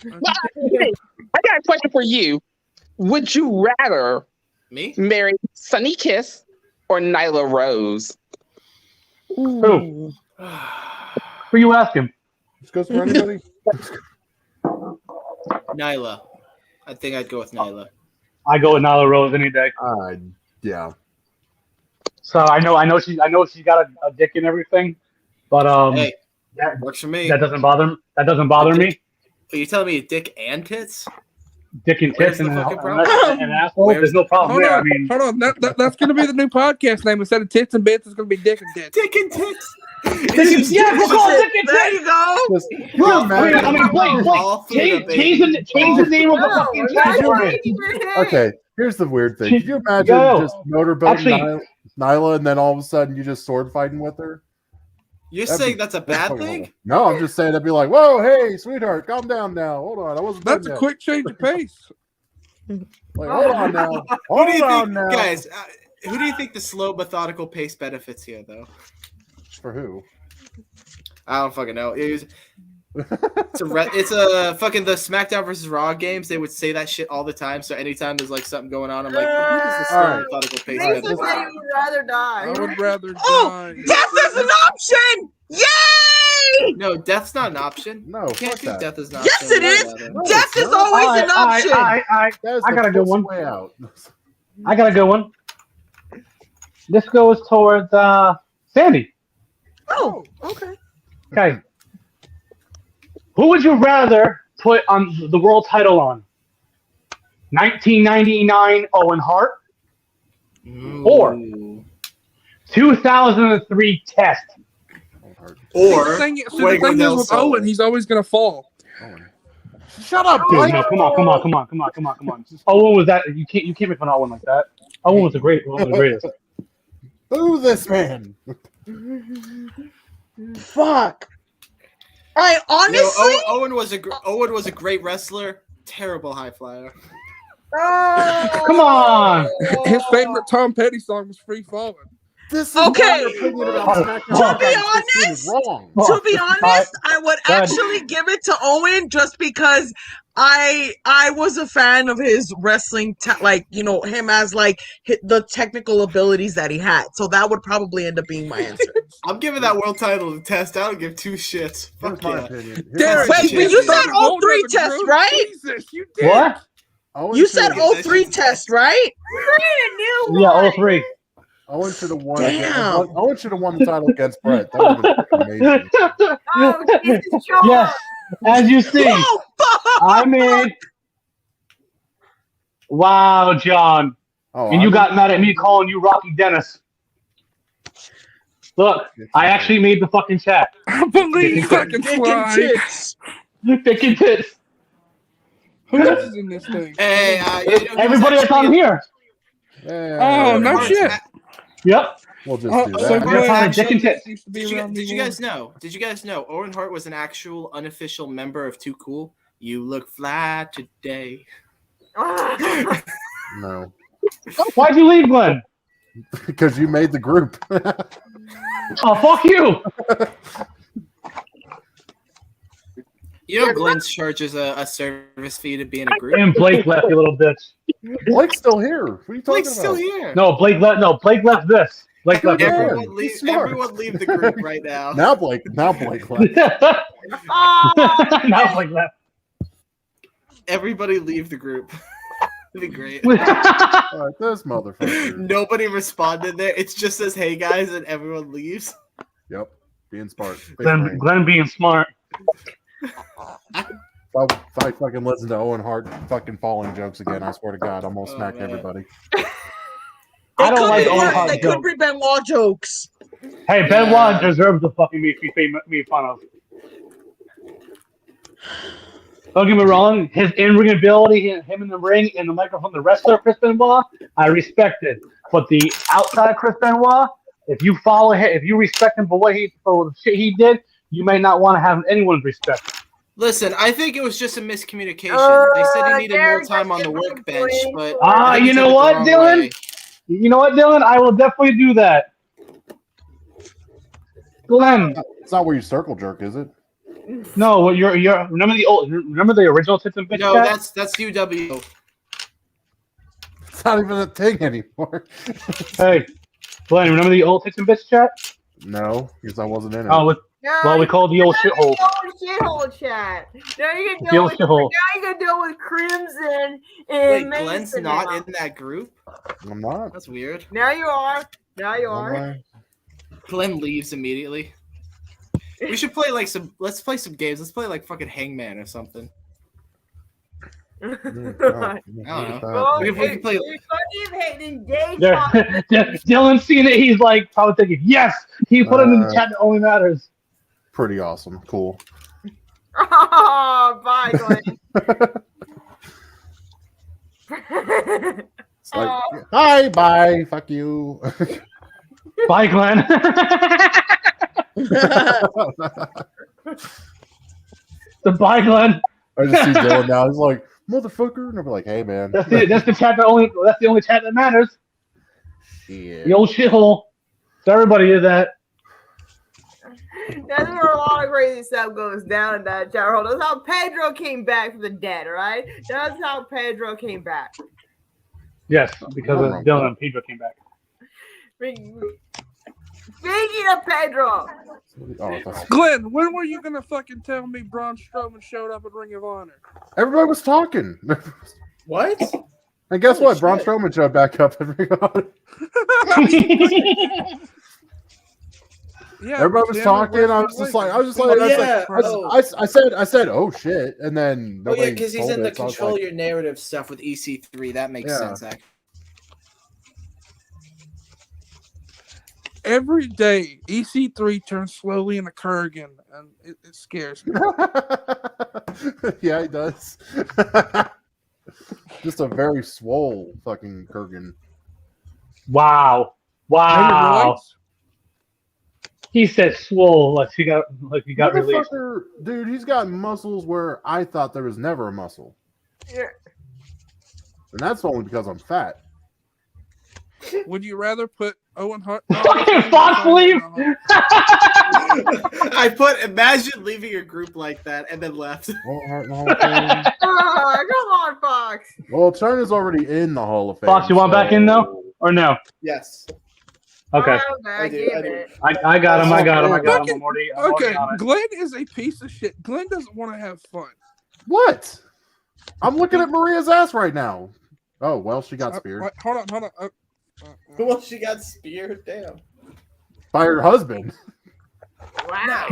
got a question for you. Would you rather Me? marry Sunny Kiss or Nyla Rose? Who? Who you asking? This goes for anybody. Nyla. I think I'd go with Nyla. I go with Nyla Rose any day. Yeah. So I know she's got a dick and everything, but Hey, that, works for me. that doesn't bother me. Are you telling me dick and tits? Dick and Where's tits the and fucking problem? an asshole. Where's There's no problem Hold there. on, I mean, hold on. That's going to be the new podcast name. Instead of tits and bits, it's going to be dick and tits. Dick and tits. yeah, we'll call it dick and There tits. you go. Just, can you imagine- Blake, change the name of the fucking channel. Okay, here's the weird thing. Can you imagine just motorboating Nyla and then all of a sudden you just sword fighting with her? You're That'd saying be- that's a that's bad fucking thing? horrible. No, I'm just saying that'd be like, whoa, hey, sweetheart, calm down now. Hold on, I wasn't That's done a yet. quick change of pace. Like, hold on now. Who do Hold you on think, now. guys? Who do you think the slow, methodical pace benefits here, though? For who? I don't fucking know. It's a fucking the SmackDown versus Raw games. They would say that shit all the time. So anytime there's like something going on, I'm like, who does the slow, Alright. methodical pace Mason benefit? said he would rather die. I would rather Oh, die. death is an option. Yay! No, death's not an option. No, You can't fuck do that. death as an Yes, option. it is. No, Death it's is not. always an option. That is I the got a good first one. way out. I got a good one. This goes towards Sandy. Oh, okay. Okay. Who would you rather put on the world title on? 1999 Owen Hart or 2003 Test? Or the thing is Fuego del with Sol. Owen, he's always going to fall. Shut up, Dude, Blake. no, come on. Owen was that you can't make fun of Owen like that. Owen was one of the greatest. Boo this man. Fuck. I honestly. Owen was a great wrestler. Terrible high flyer. Come on. His favorite Tom Petty song was Free Falling. This is Okay. my opinion about SmackDown. To be 2016 is wrong. To be honest, I would Go ahead. actually give it to Owen just because I was a fan of his wrestling, him as the technical abilities that he had. So that would probably end up being my answer. I'm giving that world title to Test. I don't give two shits. Here's Fuck my yeah. opinion. Derek, Wait, Shit, you dude. said all three Another tests, group? right? Jesus, you did. What? You said all three tests, right? Yeah, all three. Owen should have won. Damn. Owen should have won the title against Brett. That would have been amazing. Oh, Jesus, John. Yes, as you see, Oh, fuck! I made. Wow, John, Oh, and you got mad at me calling you Rocky Dennis. Look, I actually made the fucking chat. I believe fucking Dick and fly. tits. Dick and tits. Who else is in this thing? Hey, Everybody that's on here. Oh, no shit. Yep. We'll just Oh, do so that. We're glad on Dick and Jay Tits. used to be Did around you me guys more. know? Did you guys know Owen Hart was an actual unofficial member of Too Cool? You look fly today. No, Why'd you leave, Glenn? because you made the group. Oh, fuck you. You know Glenn charges a service fee to be in a group. And Blake left, you little bitch. Blake's still here. What are you talking Blake's about? still here. No, Blake left this. Blake left this. Everyone He's leave, smart. everyone leave the group right now. Now Blake left. Now Blake left. Everybody leave the group. It'd be great. All right, this motherfucker. Nobody responded there. It just says, "Hey guys," and everyone leaves. Yep, being smart. Big brain. Glenn being smart. If I fucking listen to Owen Hart fucking falling jokes again, I swear to God, I'm gonna Oh, smack man. everybody. I don't like Owen They Hart could jokes. be Benoit jokes. Hey, Benoit deserves to fucking be made fun of. Don't get me wrong, his in-ring ability, him in the ring, and the microphone, the wrestler Chris Benoit, I respect it. But the outside Chris Benoit, if you follow him, if you respect him for the shit he did, you may not want to have anyone's respect. Listen, I think it was just a miscommunication. They said he needed more Derek, time on the that's workbench, different. but I think You he know took it the what, wrong Dylan? way. You know what, Dylan? I will definitely do that. Glenn, It's not where you circle jerk, is it? no, you're remember the original Tits and Bitch No, chat? that's UW. It's not even a thing anymore. Hey, Glenn, remember the old Tits and Bitch chat? No, because I wasn't in it. Oh, Now Well, we call it the old shithole. The old shithole chat. Now you can The old shithole. Now you can deal with Crimson Wait, and Glenn's Mason not now. in that group? I'm not. That's weird. Now you are. Now you Am are. I? Glenn leaves immediately. We should play like let's play some games. Let's play like fucking Hangman or something. Well, We can play- Dylan's seen it. He's like probably thinking, yes, he put it in the chat that only matters. Pretty awesome. Cool. Oh, bye, Glenn. It's like, hi, bye, fuck you. Bye, Glenn. The bye, Glenn. I just see Dylan now. He's like, motherfucker, and I'll be like, hey, man. That's the chat that only. That's the only chat that matters. Shit. The old shithole. So everybody is that. That's where a lot of crazy stuff goes down in that chat hole. That's how Pedro came back from the dead, right? That's how Pedro came back. Yes, because of Dylan and Pedro came back. Speaking of Pedro, Oh, that's... Glenn, when were you gonna fucking tell me Braun Strowman showed up at Ring of Honor? Everybody was talking. What? And guess Holy what? Braun shit. Strowman showed back up and Yeah, everybody was damn it, talking. where's I my was just voice? like, I said, oh shit, and then Oh yeah, nobody because he's told in the it, so I was control like, your narrative stuff with EC3. That makes Yeah. sense. Actually. Every day, EC3 turns slowly into Kurgan, and it scares me. yeah, he does. Just a very swole fucking Kurgan. Wow. Wow. Steroids? He said swole like he got released. Motherfucker, dude, he's got muscles where I thought there was never a muscle. yeah. And that's only because I'm fat. Would you rather put Owen Hart? Fucking Fox leave! I put imagine leaving a group like that and then left. Oh, come on, Fox. Well, China's already in the Hall of Fame. Fox, you want back in though, or no? Yes. Okay, I do. I got him. I got him. Fucking- I'm already Okay, on it. Glenn is a piece of shit. Glenn doesn't want to have fun. What? I'm looking at Maria's ass right now. Oh, well, she got speared Wait, hold on. Well, she got speared. Damn. by her husband. Wow.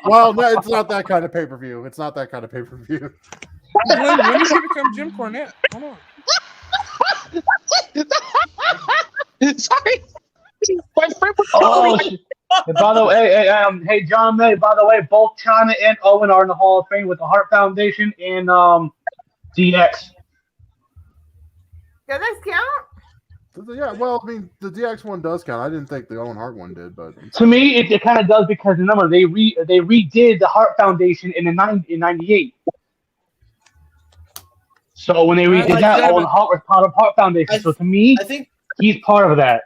Well, no, it's not that kind of pay-per-view. It's not that kind of pay-per-view. Glenn, when are you gonna become Jim Cornette? Hold on. Sorry. My friend was Oh, shit. And by the way, hey, John May. By the way, both China and Owen are in the Hall of Fame with the Hart Foundation and DX. Does this count? Yeah, well, I mean, the DX one does count. I didn't think the Owen Hart one did, but To me, it kind of does because remember they redid the Hart Foundation in '98. So when they redid like that, that, Owen Hart was part of Hart Foundation. So to me, I think he's part of that.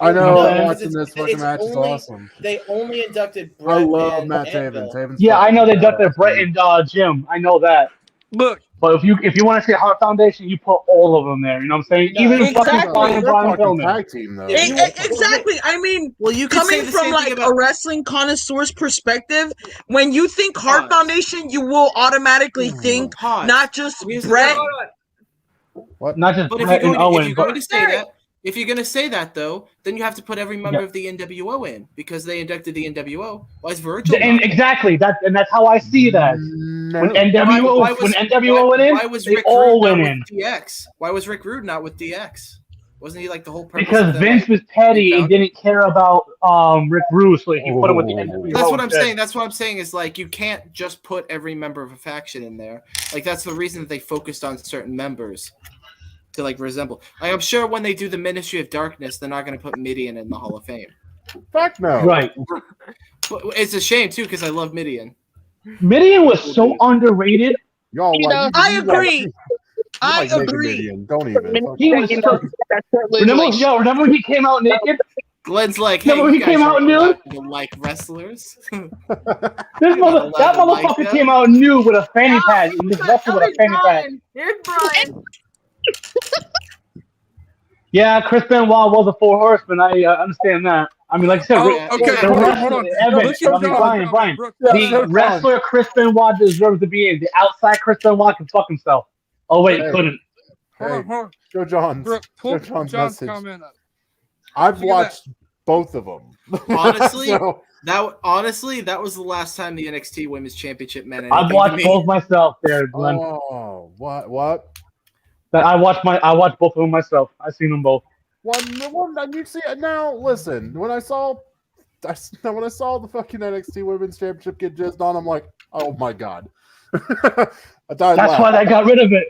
I know No, watching this fucking match is awesome. they only inducted I Brett love and Matt Anvil. Taven. Taven's Yeah, I fucking know they ducked their badass, Brett man. and Jim. I know that. Look, But if you want to say Hart Foundation, you put all of them there. You know what I'm saying? No, Even exactly. fucking Brian They're fucking Pillman. tag team though. Yeah, Exactly. I mean, Well, you could say coming the from same like thing about a wrestling connoisseur's perspective, when you think Hart Pause. Foundation, you will automatically think Pause. not just Here's the Brett. thing. Not just But if Brett you're and going Owen, but to say that, if you're going to say that though, then you have to put every member of the NWO in because they inducted the NWO. Why is Virgil? and not? exactly and that's how I see that. No. When NWO went in, why was they Rick all Rude went not in. with DX? Why was Rick Rude not with DX? Wasn't he like the whole purpose? Because of that? Vince was petty and didn't care about Rick Rude, so he put him with the NWO. That's what I'm instead. saying. That's what I'm saying is like you can't just put every member of a faction in there. Like that's the reason that they focused on certain members to like resemble. Like, I'm sure when they do the Ministry of Darkness, they're not going to put Midian in the Hall of Fame. Fuck no. Right. But it's a shame too because I love Midian. Midian was so underrated. Y'all You like, know, you I like- agree. you I like Naked agree. Midian. Don't even. He was so. Remember when he came out naked? Glenn's like, hey, Remember you he came guys out are nude? allowed to like wrestlers. That allowed to like motherfucker them. came out nude with a fanny pad. And this wrestled with a fanny pad. Here's Brian. Yeah, Chris Benoit was a 4 horseman. I understand that. I mean, like I said, Okay, the hold on. Evan, Look at John. Brian. Brooke, The wrestler Chris Benoit deserves to be in. The outside Chris Benoit can fuck himself. Oh wait, Hey. couldn't. hold on. Joe John's. Brooke, pull Joe John's John's message. comment up. I've Look at watched both of them. Honestly, So, that was the last time the NXT Women's Championship meant anything I've to watched me. both myself there, Glenn. oh, what? I watched both of them myself. I've seen them both. One, you see now. Listen, when I saw the fucking NXT Women's Championship get jizzed on, I'm like, oh my god. That's why they got rid of it.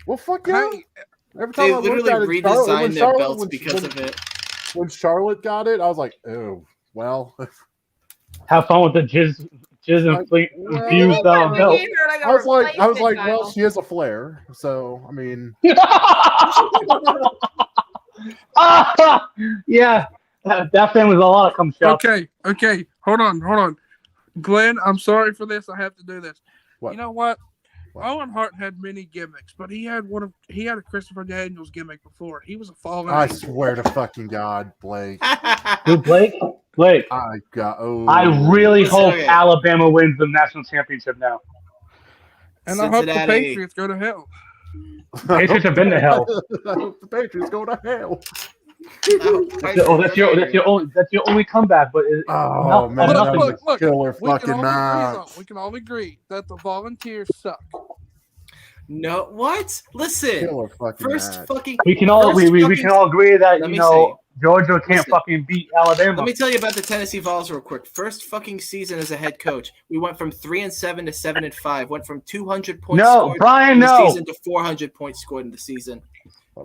Well, fuck yeah. Hey, Every time They I looked literally at it, redesigned their belts because of it. When Charlotte got it, I was like, oh, well. Have fun with the jizz infused belt. I was like, well, she has a flair, so I mean, Yeah, that family's a lot of cum shots. Okay. Hold on. Glenn, I'm sorry for this. I have to do this. What? You know what? What? Owen Hart had many gimmicks, but he had a Christopher Daniels gimmick before. He was a fallen I angel. swear to fucking God, Blake. Dude, Blake, I got. Oh, I really hope Okay. Alabama wins the national championship now. And I hope the Cincinnati. Patriots go to hell. Patriots have been to hell. I hope the Patriots go to hell. That's your only comeback. But Oh man, Look, that was look, a look. killer We can fucking all agree, match. though. We can all agree that the Volunteers suck. No, what? Listen, Killer fucking first match. fucking. we can all first we fucking- can all agree that Let me Georgia can't Listen. fucking beat Alabama. Let me tell you about the Tennessee Vols real quick. First fucking season as a head coach, we went from 3-7 to 7-5. Went from 200 points No, scored Brian, in the no. season to 400 points scored in the season.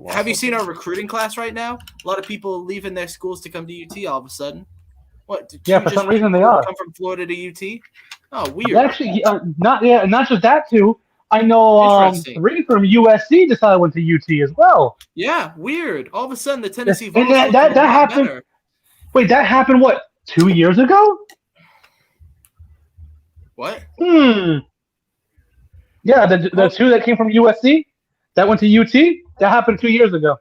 Have you seen our recruiting class right now? A lot of people leaving their schools to come to UT all of a sudden. What? Did Yeah, two for some just reason they are. come from Florida to UT? Oh, weird. Actually, not just that too. I know Interesting. 3 from USC decided went to UT as well. Yeah, weird. All of a sudden, the Tennessee And Vols that- look a that lot happened- better. Wait, that happened what, 2 years ago? What? Yeah, the 2 that came from USC that went to UT, that happened 2 years ago.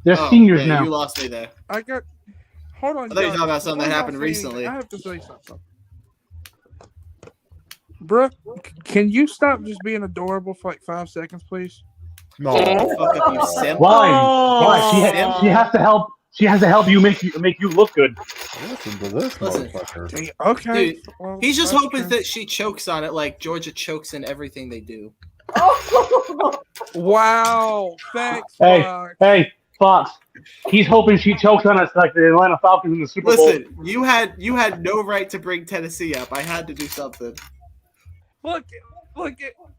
They're Oh, seniors yeah, now. You lost me there. Hold on. I thought you were guys. talking about something that Before y'all happened say recently. anything, I have to say something. Brooke, can you stop just being adorable for like 5 seconds, please? No. Fuck up, you simp. Why? She has to help. She has to help you make you look good. Listen to this Listen. motherfucker. Okay. Dude, well, He's just that's hoping true. that she chokes on it like Georgia chokes in everything they do. Wow. Thanks, Hey, Fox. hey, Fox. He's hoping she chokes on us like the Atlanta Falcons in the Super Bowl. Listen, you had no right to bring Tennessee up. I had to do something. Look.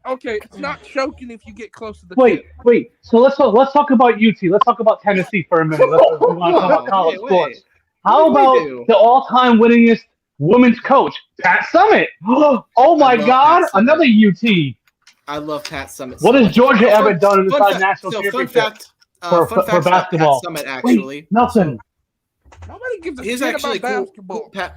Okay, it's not choking if you get close to the Wait. tip. So let's talk about UT. Let's talk about Tennessee for a minute. We want to talk about college sports. How What did we about do? the all-time winningest women's coach, Pat Summitt? Oh my I love God, Pat Summitt. another UT. I love Pat Summitt. What so has much. Georgia ever done in the Fun fact- national so championship? Fun fact for about Pat basketball? Summitt, actually. Wait, nothing. Nobody gives a Here's shit actually about cool. basketball. Cool Pat.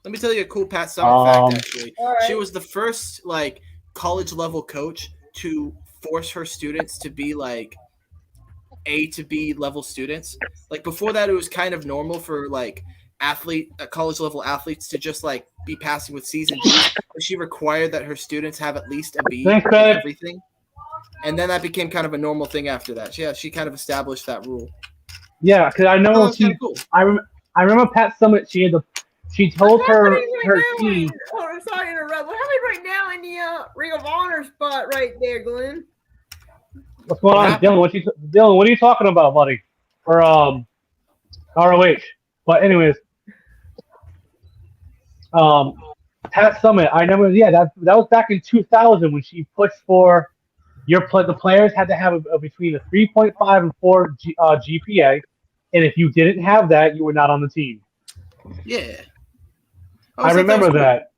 Let me tell you a cool Pat Summitt fact. Actually, All right. she was the first like college level coach to force her students to be like A to B level students. Like before that, it was kind of normal for like college level athletes to just like be passing with C's and D's. But she required that her students have at least a B Thanks, in babe. everything. And then that became kind of a normal thing after that. She kind of established that rule. Yeah, because I Oh, know that's kind of cool. I remember Pat Summitt. She told her team. I'm sorry to interrupt. What happened right now in the Ring of Honor spot right there, Glenn? What's going on, Dylan? What are you talking about, buddy? For ROH. But anyways, Pat Summitt. I remember. Yeah, that was back in 2000 when she pushed for the players had to have between a 3.5 and 4 GPA, and if you didn't have that, you were not on the team. Yeah. I remember that.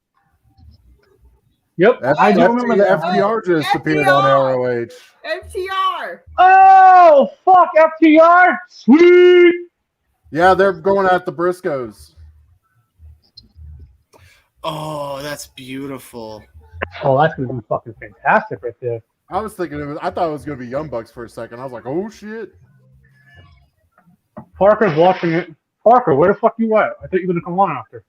Yep, I do remember that. FTR just appeared on ROH. FTR. Oh, fuck, FTR. Sweet. Yeah, they're going at the Briscoes. Oh, that's beautiful. Oh, that's going to be fucking fantastic right there. I was thinking I thought it was going to be Young Bucks for a second. I was like, oh shit. Parker's watching it. Parker, where the fuck you at? I thought you were gonna come on after.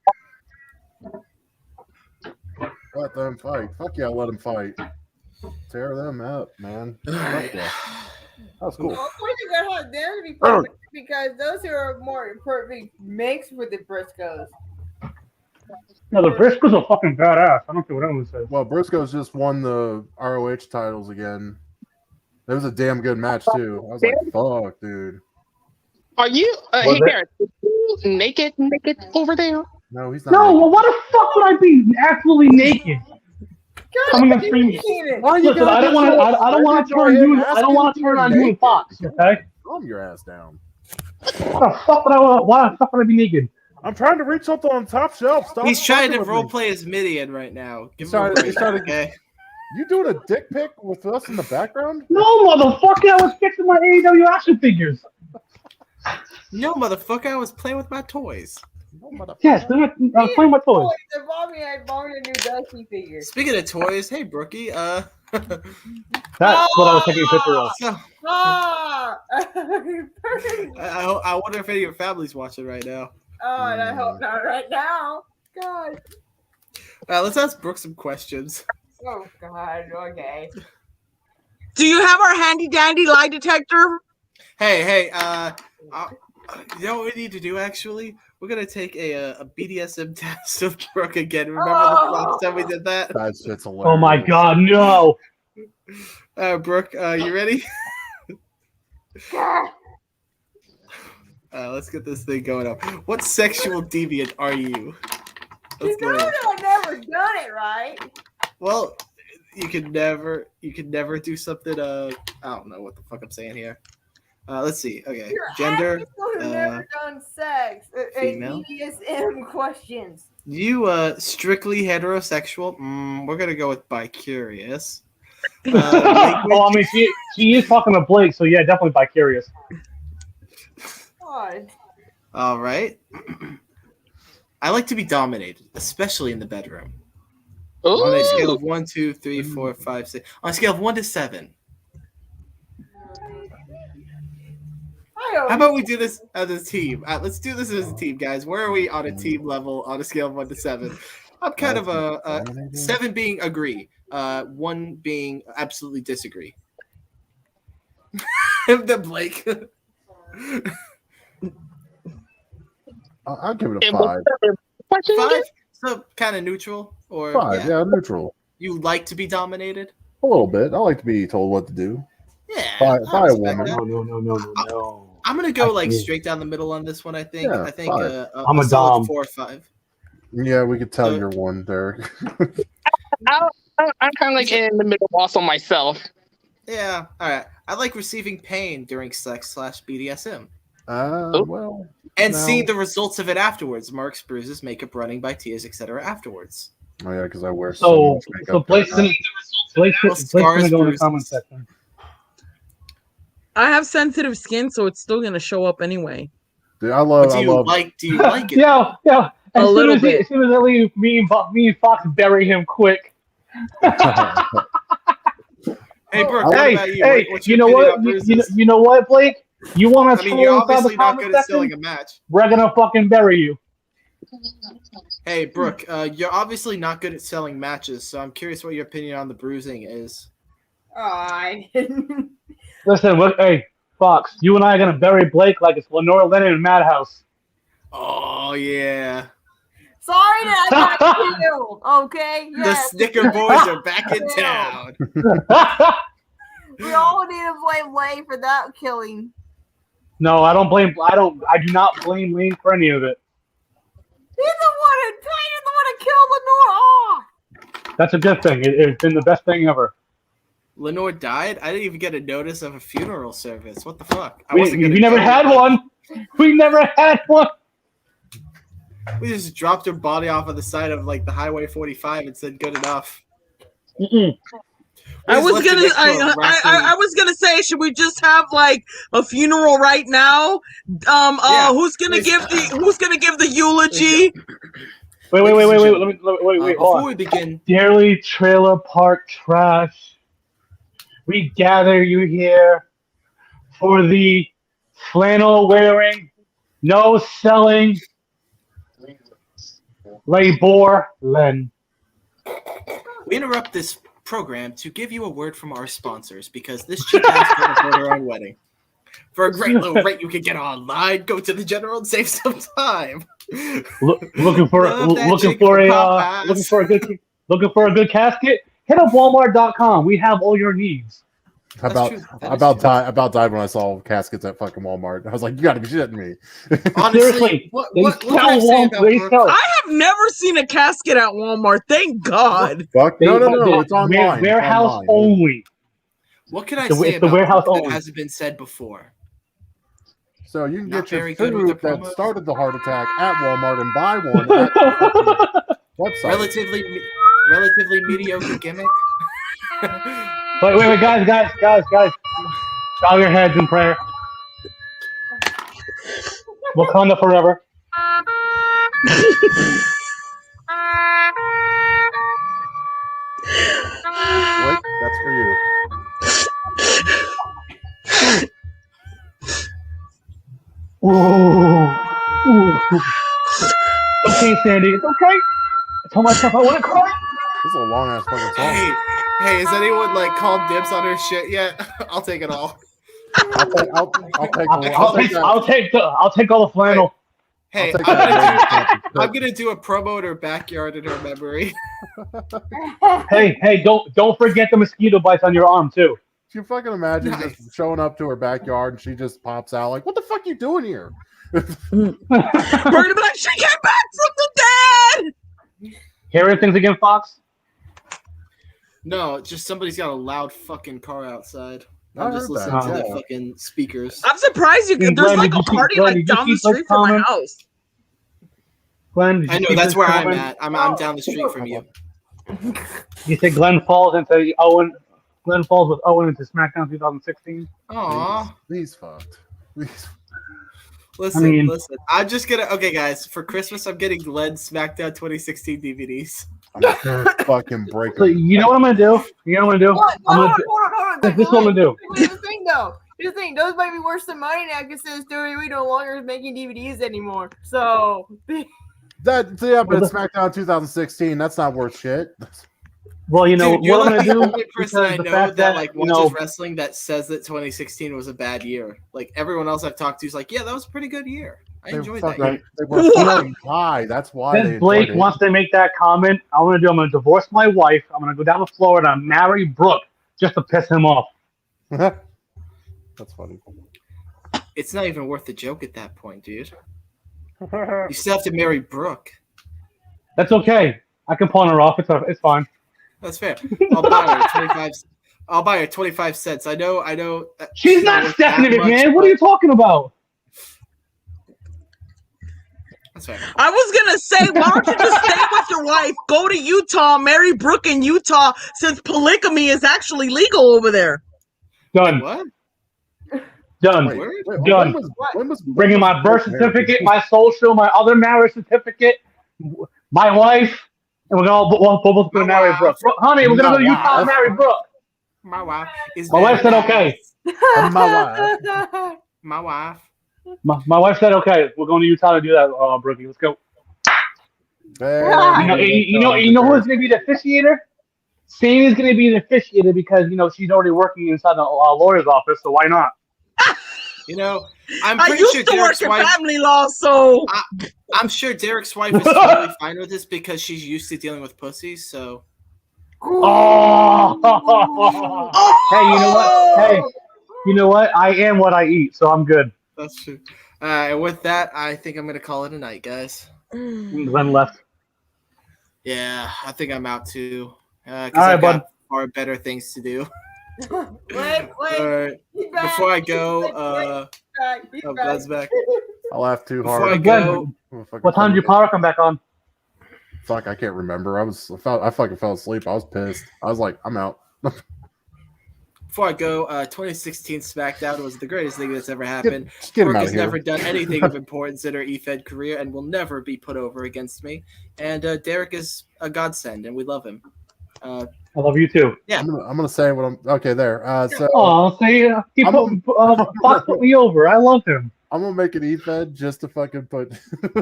Let them fight. Fuck yeah, let them fight. Tear them up, man. Fuck yeah. That was cool. Of course, you gotta have them to be perfect because those who are more perfect mixed with the Briscoes. No, the Briscoes are fucking badass. I don't care what anyone says. Well, Briscoes just won the ROH titles again. It was a damn good match too. I was like, fuck, dude. Are you? Hey, Garrett, naked over there? No, he's not. No, naked. well, why the fuck would I be absolutely naked? Coming and streaming. Listen, I don't want to. I don't want to turn you. I don't want to turn on you and Fox. Okay. Calm your ass down. Why the fuck would I? Why the fuck would I be naked? I'm trying to reach something on top shelf. Stop. He's trying to fucking with me. roleplay as Midian right now. Give He's him a trying- break, he's trying to- okay? You doing a dick pic with us in the background? No, motherfucker! I was fixing my AEW action figures. No, motherfucker, I was playing with my toys. No, motherfucker. Yes, I was playing my toys. The Bobby had bought a new Dusty figure. Speaking of toys, hey Brookie, That's what I was taking a picture of. so, Ah! I wonder if any of your family's watching right now. Oh, and I hope not right now. God. Let's ask Brooke some questions. Oh, God. Okay. Do you have our handy dandy lie detector? Hey, you know what we need to do actually? We're gonna take a BDSM test of Brooke again. Remember the last time we did that? That shit's hilarious. Oh my god, no! Brooke, you ready? Let's get this thing going up. What sexual deviant are you? You Let's go. know I've never done it, right? Well, you could never do something. I don't know what the fuck I'm saying here. Let's see. Okay, You're gender. asking someone who's never done sex. female? BDSM questions. You strictly heterosexual. We're gonna go with bi-curious. Oh, I mean, she is talking to Blake, so yeah, definitely bi-curious. God. All right. I like to be dominated, especially in the bedroom. On a scale of 1, 2, 3, 4, 5, 6. On a scale of 1 to 7. How about we do this as a team? Let's do this as a team, guys. Where are we on a team level on a scale of 1 to 7? I'm kind of a 7 being agree, 1 being absolutely disagree. The Blake. I'll give it a 5. 5? So kind of neutral, or 5, yeah, neutral. You like to be dominated? A little bit. I like to be told what to do. Yeah. By I a respect woman. that. No. I'm gonna go like straight down the middle on this one. I think. Yeah, I think 5. I'm a solid dom. 4 or 5. Yeah, we could tell you're one, Derek. I'm kind of like in the middle also myself. Yeah. All right. I like receiving pain during sex / BDSM Well. and no. seeing the results of it afterwards. Marks, bruises, makeup, running by tears, etc. Afterwards. Oh yeah, because I wear So much makeup. Blake's gonna go in the comment section. I have sensitive skin, so it's still gonna show up anyway. Dude, I love. Do you like it? Yeah. A little bit. As soon as I leave, me and Fox bury him quick. Hey, Brooke. What Hey, about you? hey, What's you your know opinion what? on bruises? You know what, Blake? You want I to mean, you're troll inside the obviously not comment good at selling section? a match. We're gonna fucking bury you. Hey, Brooke, you're obviously not good at selling matches, so I'm curious what your opinion on the bruising is. Oh, I didn't. Listen, hey, Fox, you and I are gonna bury Blake like it's Lenore Lennon in Madhouse. Oh yeah. Sorry that I got killed. Okay. The Yes. Snicker Boys are back in town. We all need to blame Lane for that killing. No, I do not blame Lane for any of it. He's the one who killed Lenore off. That's a good thing. It's been the best thing ever. Lenore died? I didn't even get a notice of a funeral service. What the fuck? We never had one. We never had one. We just dropped her body off on the side of like the Highway 45 and said good enough. Mm-mm. I was gonna say, should we just have like a funeral right now? Who's gonna give the eulogy? Wait. Let me hold Before on. we begin, Dearly trailer park trash, we gather you here for the flannel wearing, No selling. Len. We interrupt this program to give you a word from our sponsors because this cheap ass can afford her own wedding. For a great low rate you can get online, go to the general and save some time. Looking for a good casket? Hit up Walmart.com. We have all your needs. About died when I saw caskets at fucking Walmart. I was like, you got to be shitting me. Honestly, what can I say about Brooke? I have never seen a casket at Walmart. Thank God. Fuck, no, it's online. Warehouse only. What can I say about warehouse Brooke only that hasn't been said before? So you can Not get your very good with food the that promos. started the heart attack at Walmart and buy one at the website. Relatively mediocre gimmick. Wait, guys. Bow your heads in prayer. Wakanda forever. Blake, that's for you. Ooh. Okay, Sandy, it's okay. I told myself I wouldn't cry. This is a long ass fucking song. Hey, has anyone like called dibs on her shit yet? I'll take it all. I'll take all the flannel. Hey, I'm gonna do a promo in her backyard in her memory. Hey, don't forget the mosquito bites on your arm too. Can you fucking imagine just showing up to her backyard and she just pops out like, what the fuck you doing here? We're gonna be like, she came back from the dead. Hearing things again, Fox? No, just somebody's got a loud fucking car outside. I I'm just heard listening that, to the yeah. fucking speakers. I'm surprised you could. There's like a party like down the street from my house. Glenn, I know that's where I'm at. I'm down the street from you. You said Glenn falls into Owen. Glenn falls with Owen into SmackDown 2016. Aw. These fucked. Listen. I'm just gonna. Okay, guys. For Christmas, I'm getting Glenn SmackDown 2016 DVDs. I'm gonna fucking break So them. you know what I'm gonna do? Hold on. This is what I'm gonna do. Here's the thing, though. Those might be worth some money now because since WWE no longer is making DVDs anymore. So But it's SmackDown 2016. That's not worth shit. Well, you know Dude, you're what I'm like gonna the do. only person I the know fact that like you watches know, wrestling that says that 2016 was a bad year. Like everyone else I've talked to is like, yeah, that was a pretty good year. I enjoyed that year. They were fucking high. That's why they Since Blake enjoyed it. wants to make that comment, I'm gonna divorce my wife. I'm gonna go down to Florida and marry Brooke just to piss him off. That's funny. It's not even worth the joke at that point, dude. You still have to marry Brooke. That's okay. I can pawn her off. It's fine. That's fair. I'll buy her 25. I'll buy her 25 cents. I know. She's not Stephanie McMahon. What are you talking about? That's fair. I was gonna say, why don't you just stay with your wife, go to Utah, marry Brooke in Utah, since polygamy is actually legal over there. Done. What? Done. Done. When was Bringing my birth certificate, my social, my other marriage certificate, my wife, and we're both gonna marry Brooke. Honey, we're gonna go to Utah and marry Brooke. My wife is. My wife said okay. My wife. My wife said okay. We're going to Utah to do that, Brookie. Let's go. You know who's gonna be the officiator? Sammy's gonna be the officiator because she's already working inside the lawyer's office, so why not? I'm I pretty used sure to Derek's work in wife. family law, so I'm sure Derek's wife is totally fine with this because she's used to dealing with pussies. So. Oh! Hey, you know what? Hey, you know what? I am what I eat, so I'm good. That's true. And with that, I think I'm gonna call it a night, guys. Glenn left. Yeah, I think I'm out too. Because All right, I've got bud. far better things to do. Wait. Before I go, Glenn's back. I laughed too Before hard. I go, What time did your power come back on? Fuck, I can't remember. I fucking fell asleep. I was pissed. I was like, I'm out. Before I go, 2016 SmackDown was the greatest thing that's ever happened. Just get him Brooke out has of here. never done anything of importance in her EFED career and will never be put over against me. And Derek is a godsend, and we love him. I love you too. Yeah. I'm gonna say what I'm okay there. So Oh, see, Fox put me over. I love him. I'm gonna make an E-Fed just to fucking put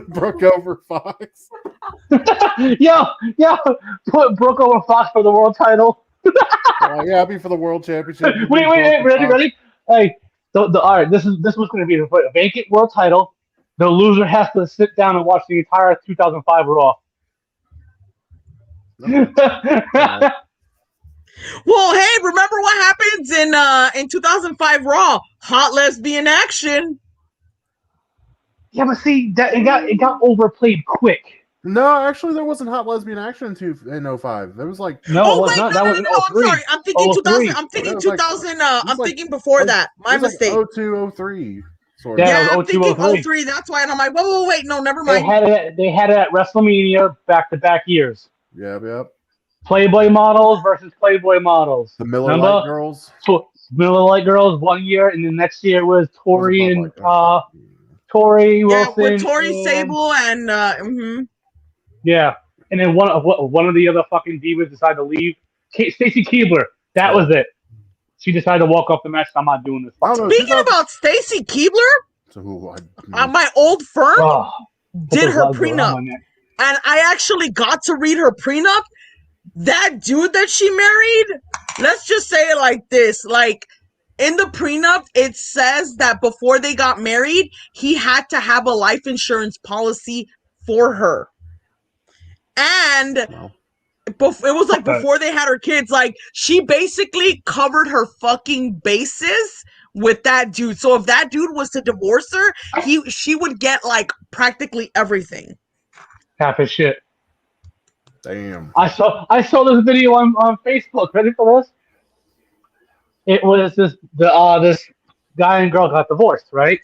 Brooke over Fox. yo, put Brooke over Fox for the world title. Yeah, I'll be for the world championship. Wait, ready? Hey, all right, this was going to be a vacant world title. The loser has to sit down and watch the entire 2005 Raw. Well, hey, remember what happens in 2005 Raw? Hot lesbian action. Yeah, but see, that it got overplayed quick. No, actually, there wasn't hot lesbian action in 05. There was like No, it was not. That was in I'm 03. sorry. I'm thinking 2000. I'm thinking Yeah, it was like- 2000. I'm like- thinking before that. My it was mistake. Like 02, 03, sort of. Yeah, Yeah, it I'm was thinking 02, 03. That's why. And I'm like, wait, no, never They mind. had it at WrestleMania back-to-back years. Yep. Playboy models versus Playboy models. The Miller Remember? Lite girls. Miller Lite girls 1 year, and the next year was Tori and Tori Yeah, Wilson. with Tori and, Sable and Yeah, and then one of the other fucking divas decided to leave. Stacy Keibler. That was it. She decided to walk off the match. I'm not doing this. Speaking about Stacy Keibler, my old firm did her prenup, and I actually got to read her prenup. That dude that she married, let's just say it like this, like in the prenup, it says that before they got married, he had to have a life insurance policy for her. And it was like before they had her kids, like she basically covered her fucking bases with that dude. So if that dude was to divorce her, she would get like practically everything. Half his shit. Damn. I saw this video on Facebook. Ready for this? It was this guy and girl got divorced, right?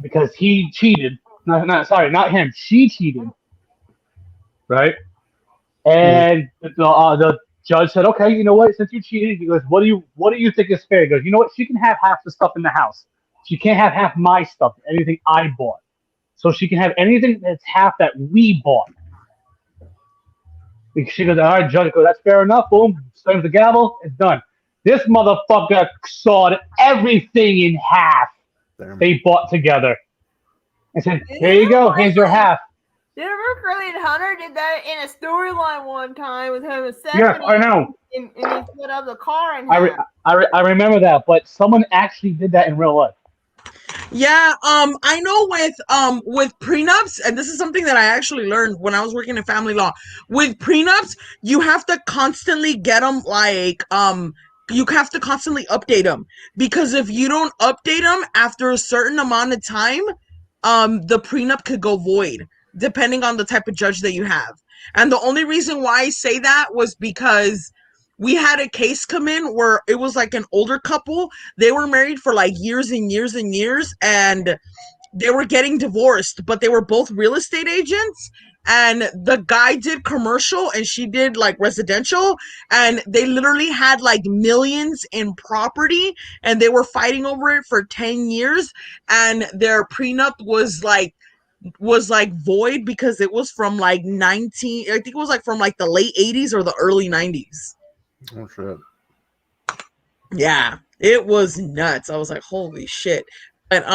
Because he cheated. Not him. She cheated. Right? And the judge said, "Okay, you know what? Since you cheated," he goes, "What do you think is fair?" He goes, "You know what? She can have half the stuff in the house. She can't have half my stuff, anything I bought. So she can have anything that's half that we bought." She goes, "All right, judge." Goes, "That's fair enough." Boom, slams the gavel. It's done. This motherfucker sawed everything in half. Damn. They bought together and said, "Here you go. Here's your half." Did remember Curly and Hunter did that in a storyline one time with him and Stephanie? Yeah, I know. And he split up the car and I remember that, but someone actually did that in real life. Yeah, I know with prenups, and this is something that I actually learned when I was working in family law. With prenups, you have to constantly get them you have to constantly update them, because if you don't update them after a certain amount of time, the prenup could go void depending on the type of judge that you have. And the only reason why I say that was because we had a case come in where it was like an older couple. They were married for like years and years and years, and they were getting divorced, but they were both real estate agents. And the guy did commercial and she did like residential, and they literally had like millions in property, and they were fighting over it for 10 years. And their prenup was like void because it was from like I think it was like from like the late 80s or the early 90s. Oh shit. Yeah, it was nuts. I was like, holy shit. But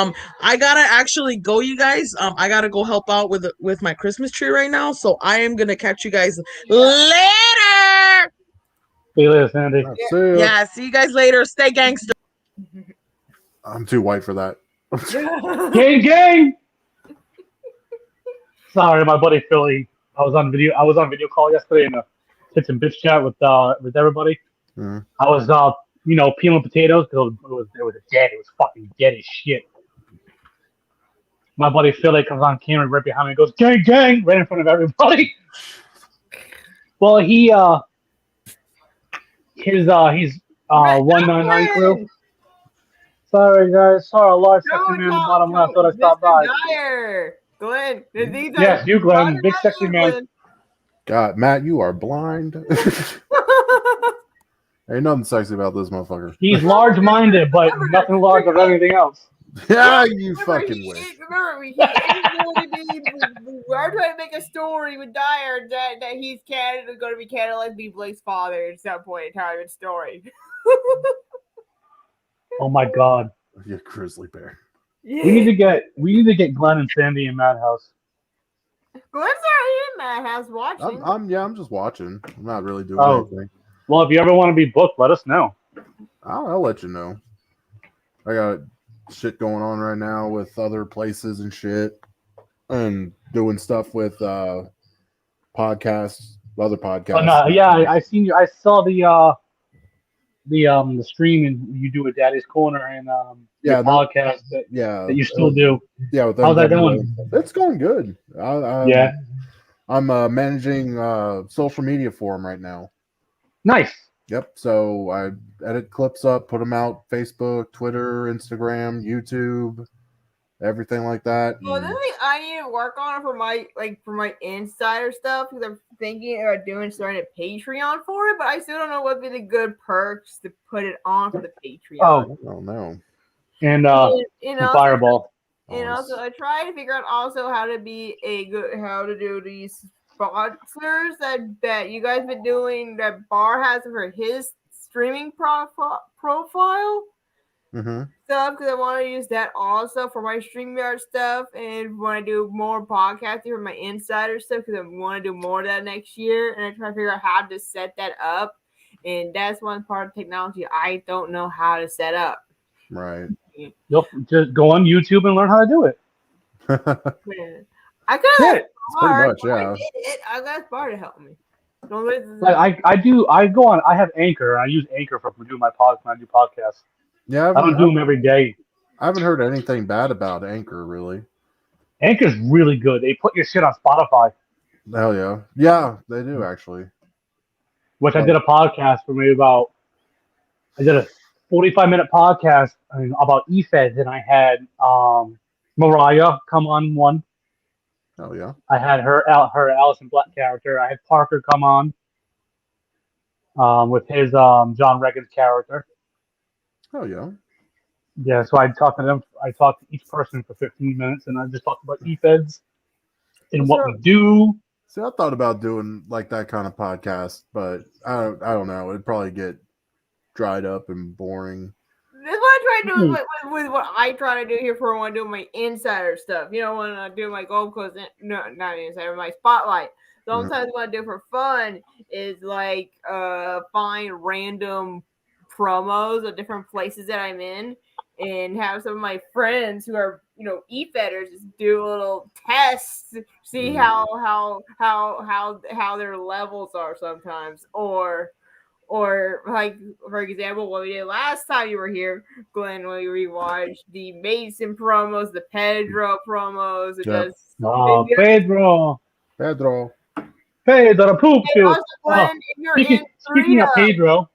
I gotta actually go, you guys. I gotta go help out with my Christmas tree right now. So I am gonna catch you guys later. See you later, Sandy. Yeah, see you guys later. Stay gangster. I'm too white for that. Gang. Sorry, my buddy Philly. I was on video call yesterday in a tits and bitch chat with everybody. Mm-hmm. I was peeling potatoes because it was fucking dead as shit. My buddy Philly comes on camera right behind me and goes, "Gang," right in front of everybody. Well, he's 199 crew. Sorry guys, saw a large sexy man in the bottom left. Thought I'd stop by. Glenn, yes, you Glenn, big sexy man. God, Matt, you are blind. Ain't nothing sexy about this motherfucker. He's large-minded, but nothing large of anything else. Yeah, you fucking wish. Remember, we are trying to make a story with Dyer that he's going to be Canada like be Blake's father at some point in time in story. Oh my god. Yeah, grizzly bear. Yeah. We need to get Glenn and Sandy in Madhouse. Glenn's already in Madhouse watching. I'm just watching. I'm not really doing Oh. anything. Well, if you ever want to be booked, let us know. I'll let you know. I got shit going on right now with other places and shit, and doing stuff with podcasts, other podcasts. Oh no, yeah, I seen you. I saw the stream and you do a Daddy's Corner and your podcast that you still do. Yeah, with how's that going? It's going good. Yeah, I'm managing social media for him right now. Nice. Yep. So I edit clips up, put them out: Facebook, Twitter, Instagram, YouTube, everything like that. Well, this thing I need to work on for my insider stuff because I'm thinking about starting a Patreon for it, but I still don't know what would be the good perks to put it on for the Patreon. Oh no. And also, Fireball. And also, I try to figure out also how to do these sponsors that you guys been doing that Bar has for his streaming profile stuff, because I want to use that also for my StreamYard stuff, and when I do more podcasting for my insider stuff, because I want to do more of that next year, and I try to figure out how to set that up, and that's one part of technology I don't know how to set up. Right. You'll just go on YouTube and learn how to do it. Man, I could have pretty much, yeah. I got Bar to help me. Like I have Anchor, and I use Anchor for doing my pod when I do podcasts. Yeah, I don't do them every day. I haven't heard anything bad about Anchor, really. Anchor's really good. They put your shit on Spotify. Hell yeah. Yeah, they do, actually. Which I did a podcast for maybe I did a 45-minute podcast about eFeds, and I had Mariah come on one. Oh, yeah. I had her Allison Black character. I had Parker come on with his John Reagan's character. Oh, yeah. Yeah, so I talked to them. I talked to each person for 15 minutes, and I just talked about eFeds and what we do. See, I thought about doing like that kind of podcast, but I don't know. It'd probably get dried up and boring. That's what I try to do with what I try to do here for when I do my insider stuff. You know, when I do my Gold Coast, not insider, my spotlight. Sometimes what I do for fun is like find random promos of different places that I'm in, and have some of my friends who are, e-fedders just do a little tests, see how their levels are sometimes, or like, for example, what we did last time you were here, Glenn, when we rewatched the Mason promos, the Pedro promos, Pedro poop. Speaking of Pedro,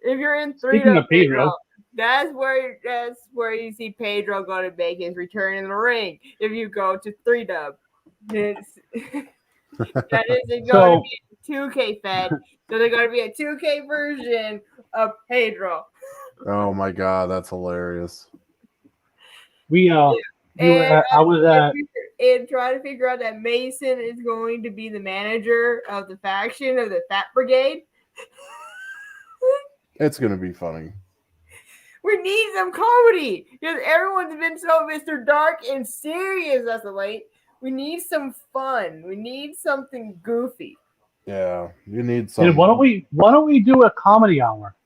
if you're in speaking of Pedro, that's where you see Pedro going to make his return in the ring. If you go to 3Dub, that isn't going to be a 2K fed. So they're going to be a 2K version of Pedro. Oh my god, that's hilarious. I was and trying to figure out that Mason is going to be the manager of the faction of the Fat Brigade. It's going to be funny. We need some comedy because everyone's been so Mr. Dark and serious as of late. We need some fun. We need something goofy. Yeah, you need some. Why don't we do a comedy hour?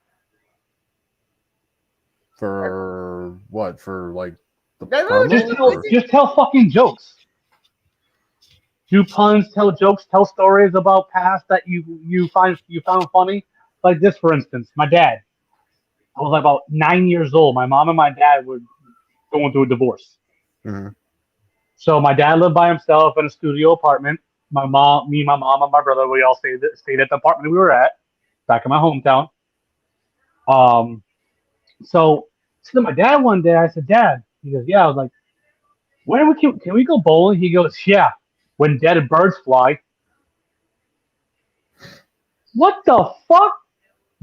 For what? For like the just tell fucking jokes. Do puns, tell jokes, tell stories about past that you found funny. Like this, for instance, my dad. I was about 9 years old. My mom and my dad were going through a divorce. Mm-hmm. So my dad lived by himself in a studio apartment. My mom, and my brother, we all stayed at the apartment we were at, back in my hometown. So to my dad one day, I said, "Dad," he goes, "Yeah." I was like, can we go bowling? He goes, "Yeah, when dead birds fly." What the fuck?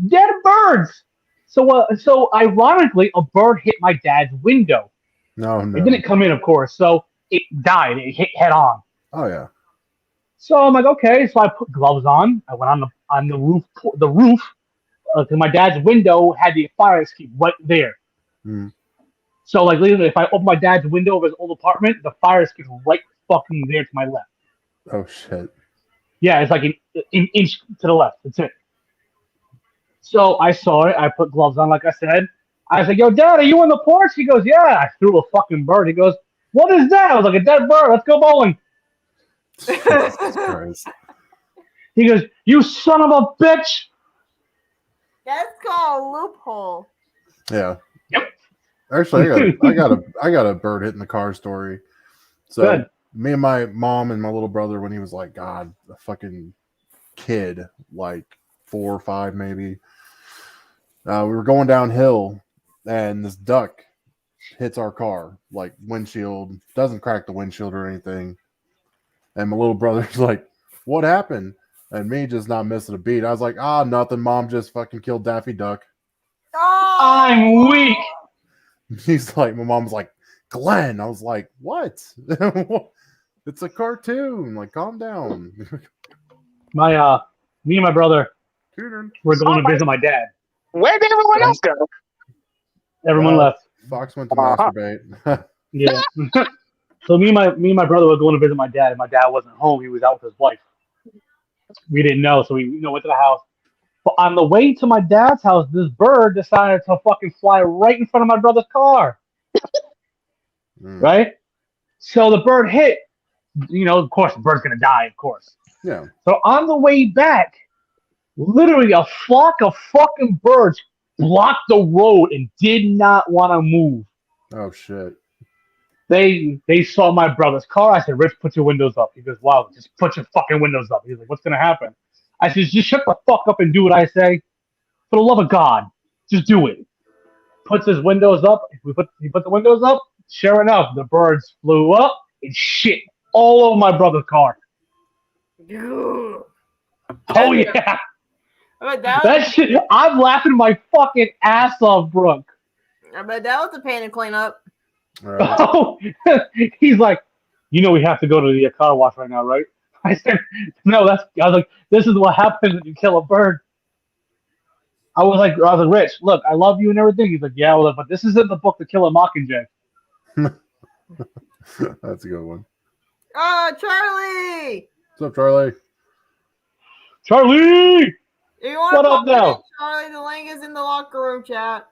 Dead birds. So ironically, a bird hit my dad's window. No. It didn't come in, of course. So it died. It hit head on. Oh yeah. So I'm like, okay. So I put gloves on. I went on the roof. Because my dad's window had the fire escape right there. Mm. So like literally, if I open my dad's window of his old apartment, the fire escape's right fucking there to my left. Oh shit. Yeah, it's like an inch to the left. That's it. So I saw it. I put gloves on, like I said. I was like, "Yo, Dad, are you on the porch?" He goes, "Yeah." I threw a fucking bird. He goes, "What is that?" I was like, "A dead bird. Let's go bowling." Jesus Christ. He goes, "You son of a bitch!" That's called a loophole. Yeah. Yep. Actually, I got a bird hitting the car story. So Good. me and my mom and my little brother, when he was like, God, a fucking kid, like 4 or 5 maybe, we were going downhill and this duck hits our car, like windshield, doesn't crack the windshield or anything. And my little brother's like, what happened? And me just not missing a beat. I was like, nothing. Mom just fucking killed Daffy Duck. Oh! I'm weak. He's like, my mom's like, Glenn. I was like, what? It's a cartoon. Like, calm down. Me and my brother, we're going to visit my dad. Where did everyone else go? Everyone left. Fox went to masturbate. Yeah. So me and my brother were going to visit my dad, and my dad wasn't home. He was out with his wife. We didn't know, so we went to the house. But on the way to my dad's house, this bird decided to fucking fly right in front of my brother's car. Right? So the bird hit. Of course, the bird's gonna die. Of course. Yeah. So on the way back, literally a flock of fucking birds blocked the road and did not want to move. Oh shit. They saw my brother's car. I said, Rich, put your windows up. He goes, wow, just put your fucking windows up. He's like, what's going to happen? I said, just shut the fuck up and do what I say. For the love of God, just do it. Puts his windows up. He put the windows up. Sure enough, the birds flew up and shit all over my brother's car. Dude. Oh, yeah. I bet That shit, I'm laughing my fucking ass off, Brooke. I bet that was a pain to clean up. Right. Oh, he's like, we have to go to the car wash right now, right? I said, no, I was like, this is what happens when you kill a bird. I was like, Rich, look, I love you and everything. He's like, yeah, well, but this isn't the book To Kill a Mockingjay. That's a good one. Charlie! What's up, Charlie? Charlie! If you want What to up pop now? in, Charlie, the link is in the locker room chat.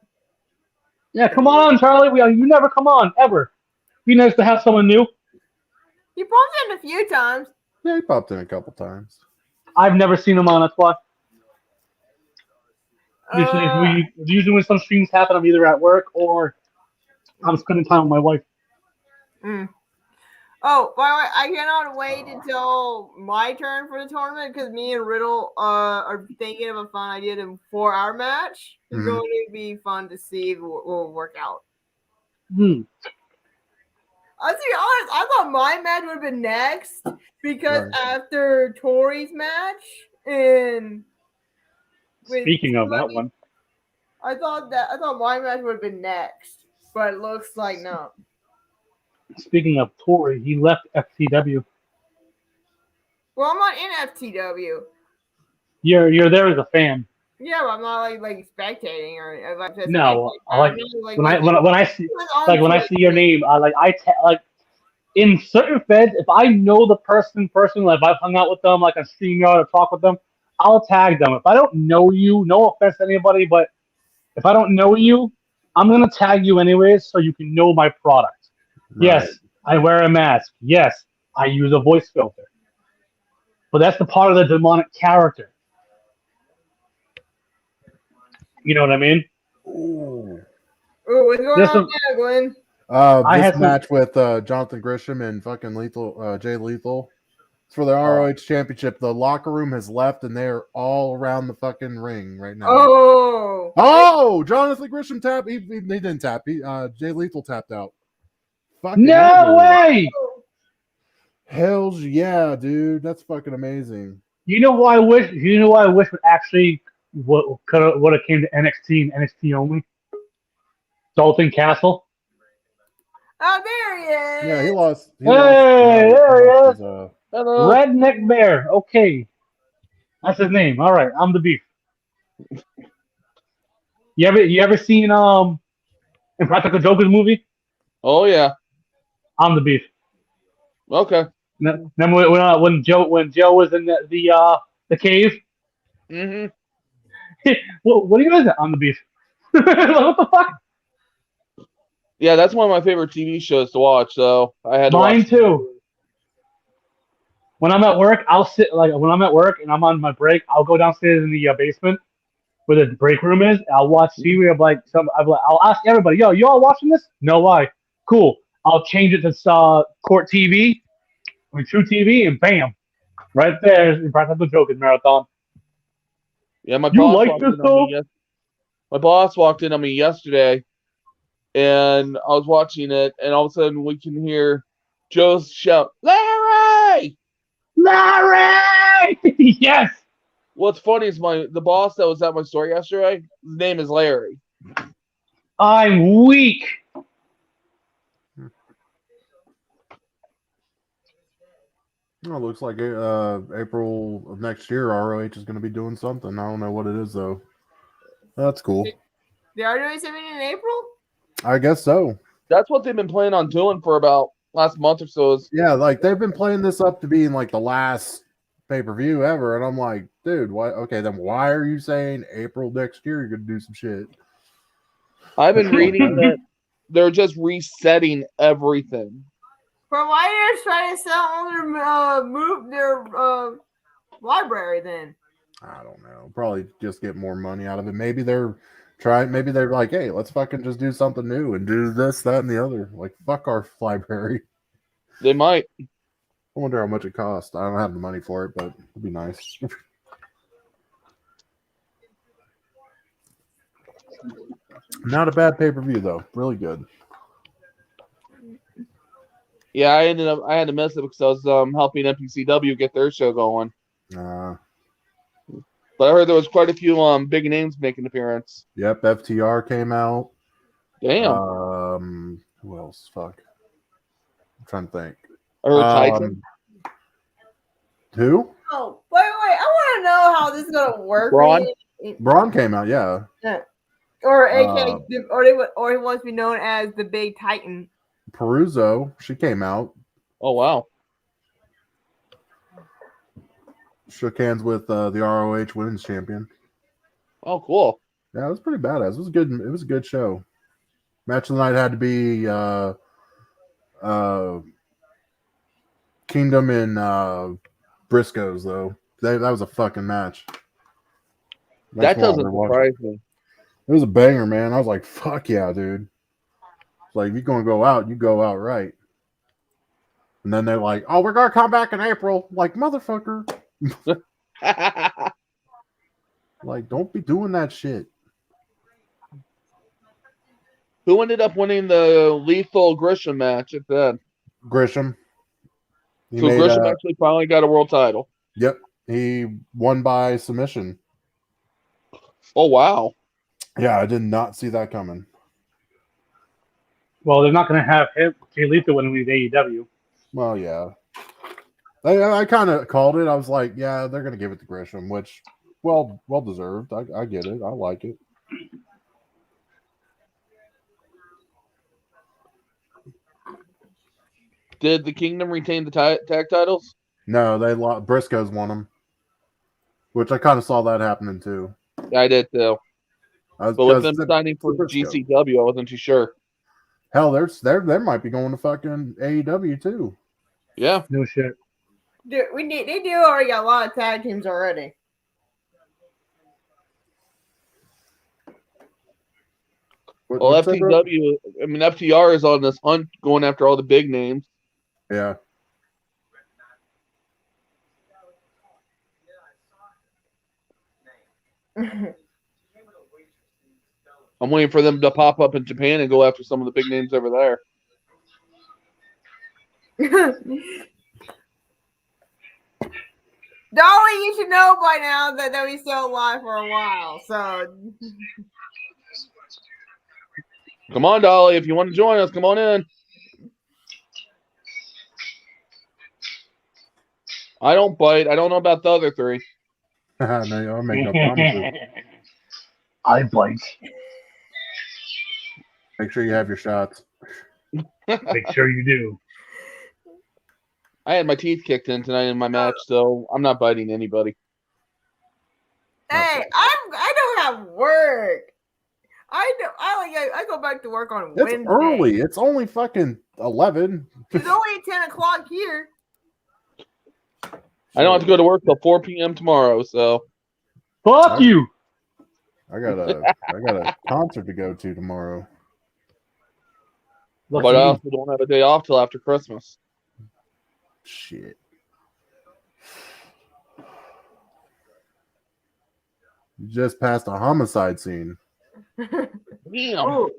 Yeah, come on, Charlie. You never come on, ever. Be nice to have someone new. He popped in a few times. Yeah, he popped in a couple times. I've never seen him on, that's why. Usually when some streams happen, I'm either at work or I'm spending time with my wife. Oh, by the way, I cannot wait until my turn for the tournament because me and Riddle are thinking of a fun idea for our match. It's going to be fun to see if it will work out. I'll be honest, I thought my match would have been next because after Tori's match and Speaking of that one, I thought my match would have been next, but it looks like no. Speaking of Tori, he left FTW. Well, I'm not in FTW. You're there as a fan. Yeah, but I'm not like spectating or like just No, spectating. when I see your name, in certain feds, if I know the person personally, if I've hung out with them, like on StreamYard or talk with them, I'll tag them. If I don't know you, no offense to anybody, but if I don't know you, I'm gonna tag you anyways so you can know my product. Right. Yes, I wear a mask. Yes, I use a voice filter. But that's the part of the demonic character. You know what I mean? Ooh. What's going on there, Glenn? This match with Jonathan Grisham and fucking Jay Lethal. It's for the ROH Championship. The locker room has left, and they're all around the fucking ring right now. Oh! Jonathan Grisham tapped. He didn't tap. Jay Lethal tapped out. Fucking no way! Hells yeah, dude. That's fucking amazing. You know who I wish would actually would have came to NXT and NXT only? Dalton Castle. Oh, there he is. Yeah, he lost. There he is. Redneck Bear. Okay. That's his name. All right. I'm the beef. You ever seen Impractical Jokers movie? Oh yeah. I'm the beef. Okay. Remember when Joe was in the cave? Mm-hmm. What do you guys? I'm the beef. What the fuck? Yeah, that's one of my favorite TV shows to watch. So I had to watch. Mine too. When I'm at work, I'll sit when I'm at work and I'm on my break, I'll go downstairs in the basement where the break room is. I'll watch TV. I'll ask everybody, yo, you all watching this? No, why? Cool. I'll change it to Court TV, True TV, and bam, right there, Impractical Jokers marathon. Yeah, my You boss like walked this in on me. though? My boss walked in on me yesterday, and I was watching it, and all of a sudden we can hear Joe shout, "Larry!" Larry! Yes. What's funny is the boss that was at my store yesterday, his name is Larry. I'm weak. Well, it looks like April of next year, ROH is going to be doing something. I don't know what it is, though. That's cool. They are doing something in April? I guess so. That's what they've been planning on doing for about last month or so. Yeah, like they've been playing this up to being like the last pay-per-view ever, and I'm like, dude, why? Okay, then why are you saying April next year you're going to do some shit? I've been reading that they're just resetting everything. But why are they trying to sell their library then? I don't know. Probably just get more money out of it. Maybe they're like, hey, let's fucking just do something new and do this, that, and the other. Like, fuck our library. They might. I wonder how much it costs. I don't have the money for it, but it'd be nice. Not a bad pay-per-view though. Really good. Yeah, I had to miss it because I was helping NPCW get their show going. Uh, But I heard there was quite a few big names making an appearance. Yep, FTR came out. Damn. Who else? Fuck. I'm trying to think. I heard Tyson. Who? Oh, wait. I want to know how this is gonna work. Braun? Braun came out, yeah. Or AKA, or he wants to be known as the Big Titan. Peruzzo, she came out. Oh wow. Shook hands with the ROH Women's Champion. Oh, cool. Yeah, it was pretty badass. It was good. It was a good show. Match of the night had to be Kingdom and Briscoes, though. That was a fucking match. That doesn't surprise me. It was a banger, man. I was like, fuck yeah, dude. It's like, if you're going to go out, you go out right. And then they're like, oh, we're going to come back in April. Like, motherfucker. Like, don't be doing that shit. Who ended up winning the Lethal Grisham match at the end? Grisham. So Grisham actually finally got a world title. Yep. He won by submission. Oh, wow. Yeah, I did not see that coming. Well, they're not going to have him, Jay Lethal, winning with AEW. Well, yeah. I kind of called it. I was like, yeah, they're going to give it to Grisham, which, well deserved. I get it. I like it. Did the Kingdom retain the tag titles? No, they lost. Briscoes won them, which I kind of saw that happening too. Yeah, I did too. But with them signing for GCW, I wasn't too sure. Hell, they might be going to fucking AEW too. Yeah. No shit. Dude, they do already got a lot of tag teams already. Well, FTR is on this hunt going after all the big names. Yeah. I'm waiting for them to pop up in Japan and go after some of the big names over there. Dolly, you should know by now that he's still alive for a while. So, come on, Dolly, if you want to join us, come on in. I don't bite. I don't know about the other three. No, I'll make no promises. I bite. Make sure you have your shots. Make sure you do. I had my teeth kicked in tonight in my match, so I'm not biting anybody. Hey, I don't have work. I go back to work on It's Wednesday. early. It's only fucking 11. It's only 10 o'clock here. I don't have to go to work till 4 p.m. tomorrow, so Fuck you. I got a concert to go to tomorrow. Look, but I also don't have a day off till after Christmas. Shit. You just passed a homicide scene. Damn. Oh.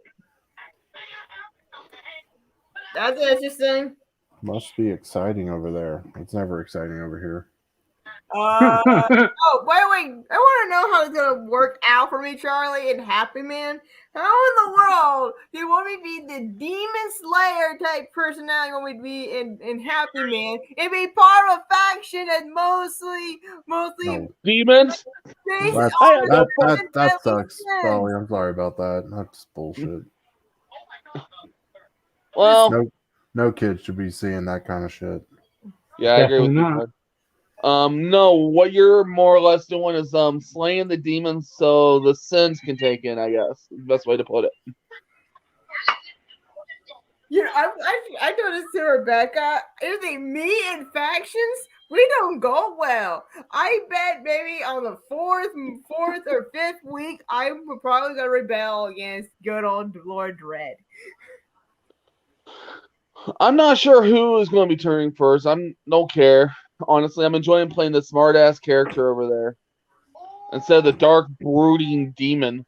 That's interesting. Must be exciting over there. It's never exciting over here. Oh, wait. I want to know how it's going to work out for me, Charlie, and Happy Man. How in the world do you want me to be the Demon Slayer type personality? You want me to be in Happy Man and be part of a faction that's mostly No. Demons? based That, on that, the that, that deadly sucks, sins. Charlie. I'm sorry about that. That's bullshit. Well, No kid should be seeing that kind of shit. yeah, I agree with Definitely you. not. Bud. No, what you're more or less doing is slaying the demons so the sins can take in, I guess. Best way to put it. You know, I told this to Rebecca. If they meet in factions, we don't go well. I bet maybe on the fourth or fifth week, I'm probably gonna rebel against good old Lord Dread. I'm not sure who is going to be turning first. Don't care. Honestly, I'm enjoying playing the smart ass character over there instead of the dark brooding demon.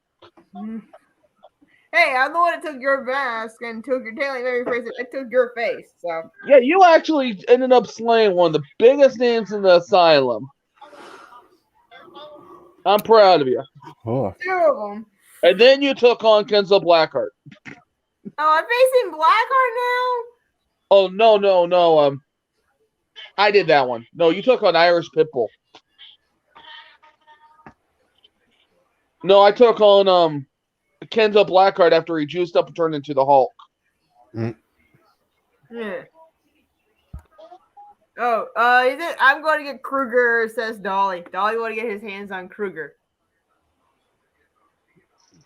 Hey, I'm the one that took your mask and took your tail and every face. I took your face. So Yeah, you actually ended up slaying one of the biggest names in the asylum. I'm proud of you. Oh. 2 of them. And then you took on Kenzo Blackheart. Oh, I'm facing Blackheart now. Oh no. I did that one. No, you took on Irish Pitbull. No, I took on Kenzo Blackheart after he juiced up and turned into the Hulk. Yeah. Oh, is it? I'm going to get Kruger, says Dolly. Dolly want to get his hands on Kruger.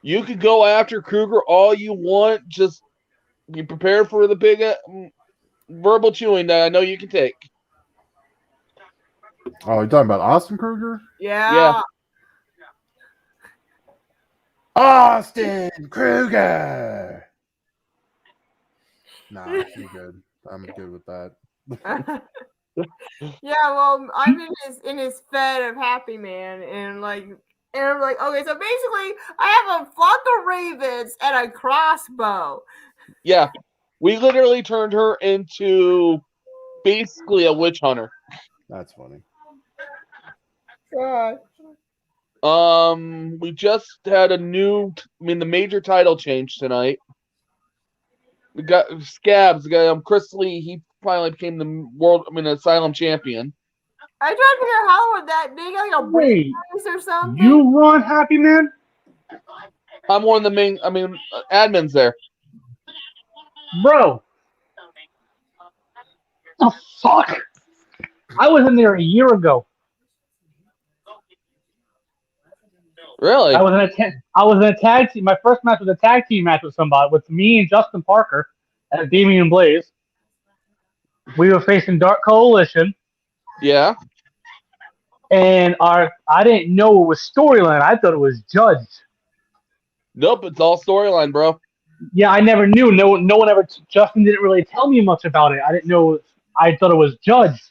You could go after Kruger all you want. Just be prepared for the big verbal chewing that I know you can take. Oh, you're talking about Austin Kruger? Yeah. Austin Kruger. Nah, I'm good. I'm good with that. Yeah, well, I'm in his fed of Happy Man, and I'm like, okay, so basically, I have a flock of ravens and a crossbow. Yeah, we literally turned her into basically a witch hunter. That's funny. God. We just had the major title change tonight. We got Scabs. Chris Lee. He finally became the Asylum champion. I tried to figure out how would that be like a Wait, briefcase or something. you run Happy Man? I'm one of the main. Admins there. Bro. Oh, fuck. I was in there a year ago. Really? I was in a tag team. My first match was a tag team match with somebody, with me and Justin Parker and Damian Blaze. We were facing Dark Coalition. Yeah. And I didn't know it was storyline. I thought it was judged. Nope, it's all storyline, bro. Yeah, I never knew. No one ever. Justin didn't really tell me much about it. I didn't know. I thought it was judged.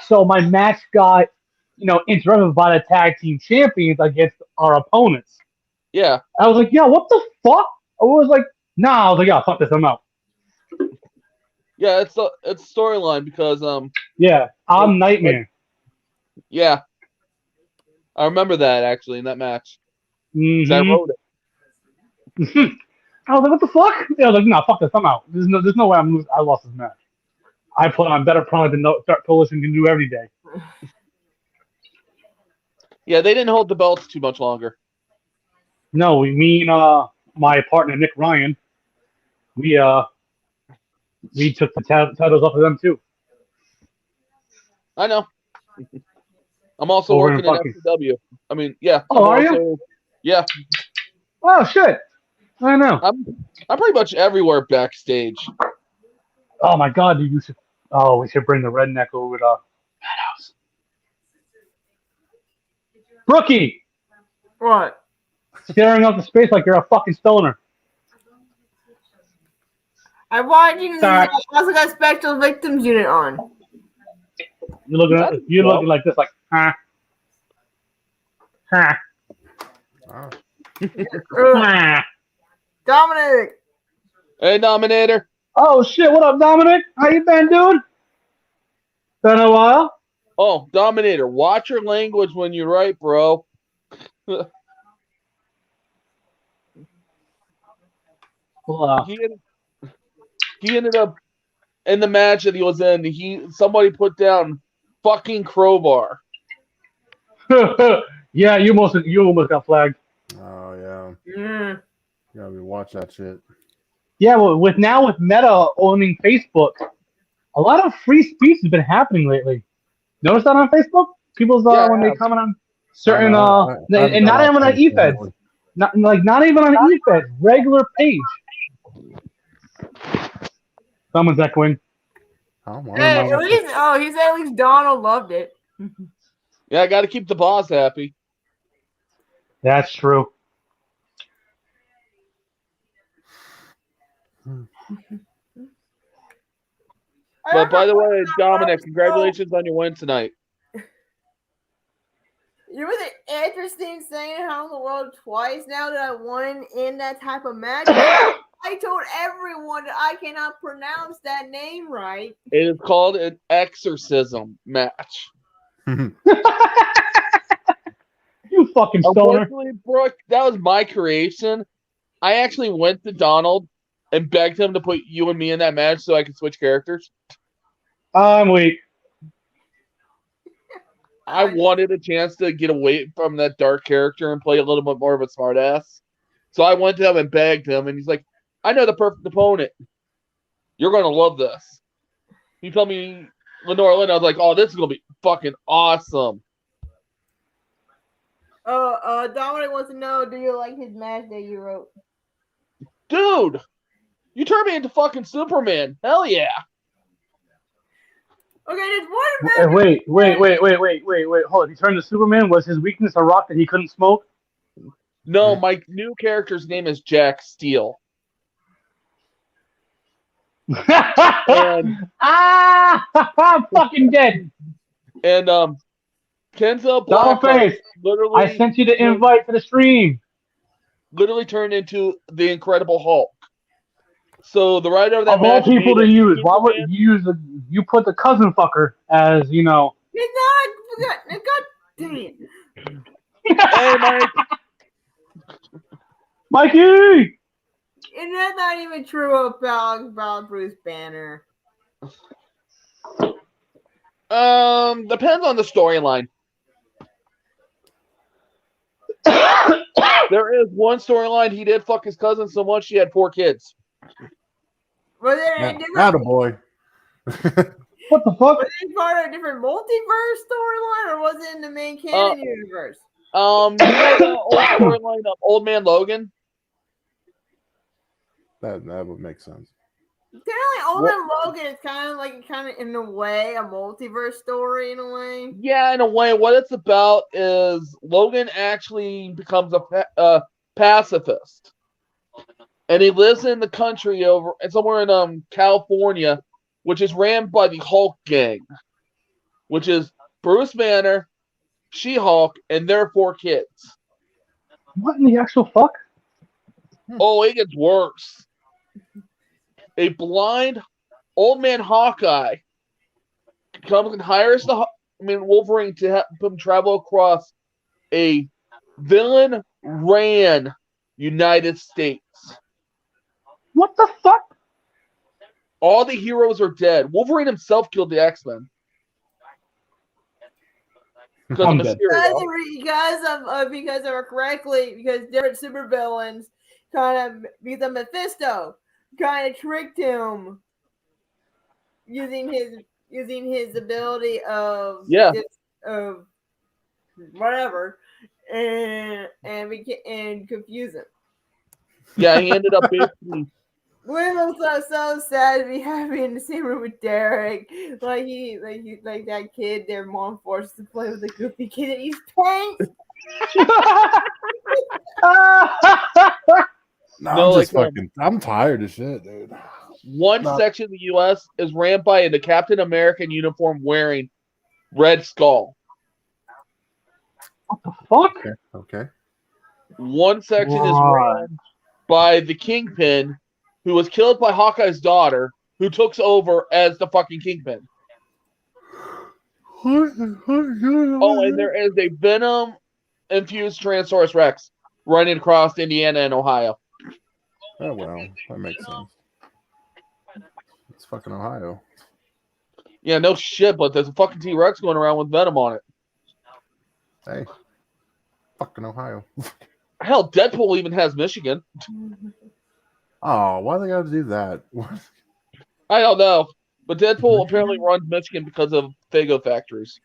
So my match got, interrupted by the tag team champions against our opponents. Yeah. I was like, yeah, what the fuck? I was like, nah. I was like, yeah, fuck this. I'm out. Yeah, it's storyline because Yeah, I'm Nightmare. Yeah. I remember that actually in that match. Mm-hmm. I wrote it. I was like, what the fuck? Yeah, I was like, nah, fuck this. I'm out. There's no way I lost this match. I put on better product than Dark Coalition can do every day. Yeah, they didn't hold the belts too much longer. No, me and my partner Nick Ryan, we We took the titles off of them too. I know. I'm also Over in working in fucking- FCW. I mean, yeah. Oh, I'm are you? also, yeah. Oh shit! I know. I'm pretty much everywhere backstage. Oh my god, dude, you should. Oh, we should bring the redneck over to Madhouse. Brookie, What? staring up the space like you're a fucking stoner. I'm watching. Sorry. I also got Special Victims Unit on. You're looking like this, like, huh? Huh? Oh. Huh? Dominic. Hey, Nominator. Oh shit! What up, Dominic? How you been, dude? Been a while. Oh, Dominator, watch your language when you write, bro. Well, He ended up in the match that he was in. Somebody put down fucking crowbar. yeah, you almost got flagged. Oh yeah. Mm. You gotta watch that shit. Yeah, well, with Meta owning Facebook, a lot of free speech has been happening lately. Notice that on Facebook? People's when they comment on certain I and not even on eFeds. Not even on eFeds, regular page. Someone's echoing. Hey, at least he said at least Donald loved it. Yeah, I got to keep the boss happy. That's true. But by the way, Dominic, congratulations on your win tonight. You know what's interesting saying how in the world twice now that I won in that type of match? I told everyone that I cannot pronounce that name right. It is called an exorcism match. You fucking stoner. Unfortunately, Brooke, that was my creation. I actually went to Donald and begged him to put you and me in that match so I could switch characters. I'm weak. I wanted a chance to get away from that dark character and play a little bit more of a smartass. So I went to him and begged him, and he's like, I know the perfect opponent. You're going to love this. He told me Lenora Lynn. I was like, oh, this is going to be fucking awesome. Dominic wants to know, do you like his match that you wrote? Dude, you turned me into fucking Superman. Hell yeah. Okay, there's one match. Wait. Hold on. He turned to Superman. Was his weakness a rock that he couldn't smoke? No, my new character's name is Jack Steele. I'm fucking dead. And Kenzo Double face. literally I sent you the invite to the stream. Literally turned into the Incredible Hulk. So the writer of that Of all match people made to it use, why would Superman. you use you put the cousin fucker as He's not. God dang it. Hey, Mike. Mikey. And that's not even true about Bruce Banner. Depends on the storyline. There is one storyline he did fuck his cousin so much he had 4 kids. Was it a different? Attaboy. What the fuck? Was it part of a different multiverse storyline, or was it in the main canon universe? You know the old storyline of Old Man Logan? That would make sense. Apparently, Old Man Logan is kind of in a way a multiverse story in a way. Yeah, in a way. What it's about is Logan actually becomes a pacifist, and he lives in the country somewhere in California, which is ran by the Hulk gang, which is Bruce Banner, She-Hulk, and their 4 kids. What in the actual fuck? Oh, it gets worse. A blind old man Hawkeye comes and hires Wolverine to help him travel across a villain-ran United States. What the fuck? All the heroes are dead. Wolverine himself killed the X-Men. Because of I'm dead. Mysterio. Because different supervillains kind of beat the Mephisto kind of tricked him using his ability of Yeah. of whatever and confuse him. Yeah, he ended up basically. William looks so sad to be happy in the same room with Derek. Like that kid their mom forced to play with the goofy kid that eats paint. No, I'm tired of shit, dude. One section of the U.S. is ran by a Captain America uniform wearing Red Skull. What the fuck? Okay. One section is ran by the Kingpin, who was killed by Hawkeye's daughter, who took over as the fucking Kingpin. Oh, and there is a Venom-infused Tyrannosaurus Rex running across Indiana and Ohio. Oh, well, that makes sense. It's fucking Ohio. Yeah, no shit, but there's a fucking T-Rex going around with Venom on it. Hey. Fucking Ohio. Hell, Deadpool even has Michigan. Oh, why they gotta do that? I don't know. But Deadpool apparently runs Michigan because of Fago factories.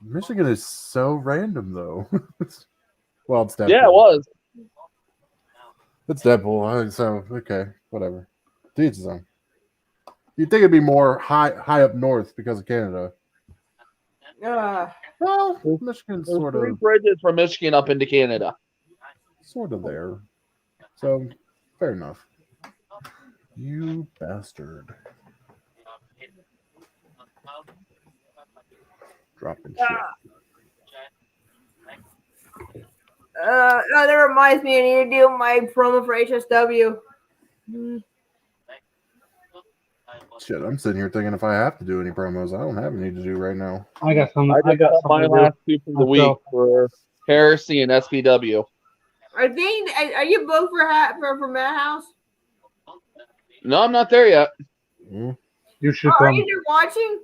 Michigan is so random, though. Well, it's Deadpool. Yeah, it was. It's Deadpool, so okay, whatever. To each his own. You'd think it'd be more high up north because of Canada. Well, Michigan's There's sort three of bridges from Michigan up into Canada. Sort of there. So, fair enough. You bastard. Dropping shit. That reminds me, I need to do my promo for HSW. Shit, I'm sitting here thinking if I have to do any promos, I don't have any to do right now. I got some. I got my last two from the week for Heresy and SPW. Are you both for Madhouse? No, I'm not there yet. You should Are come. you there watching?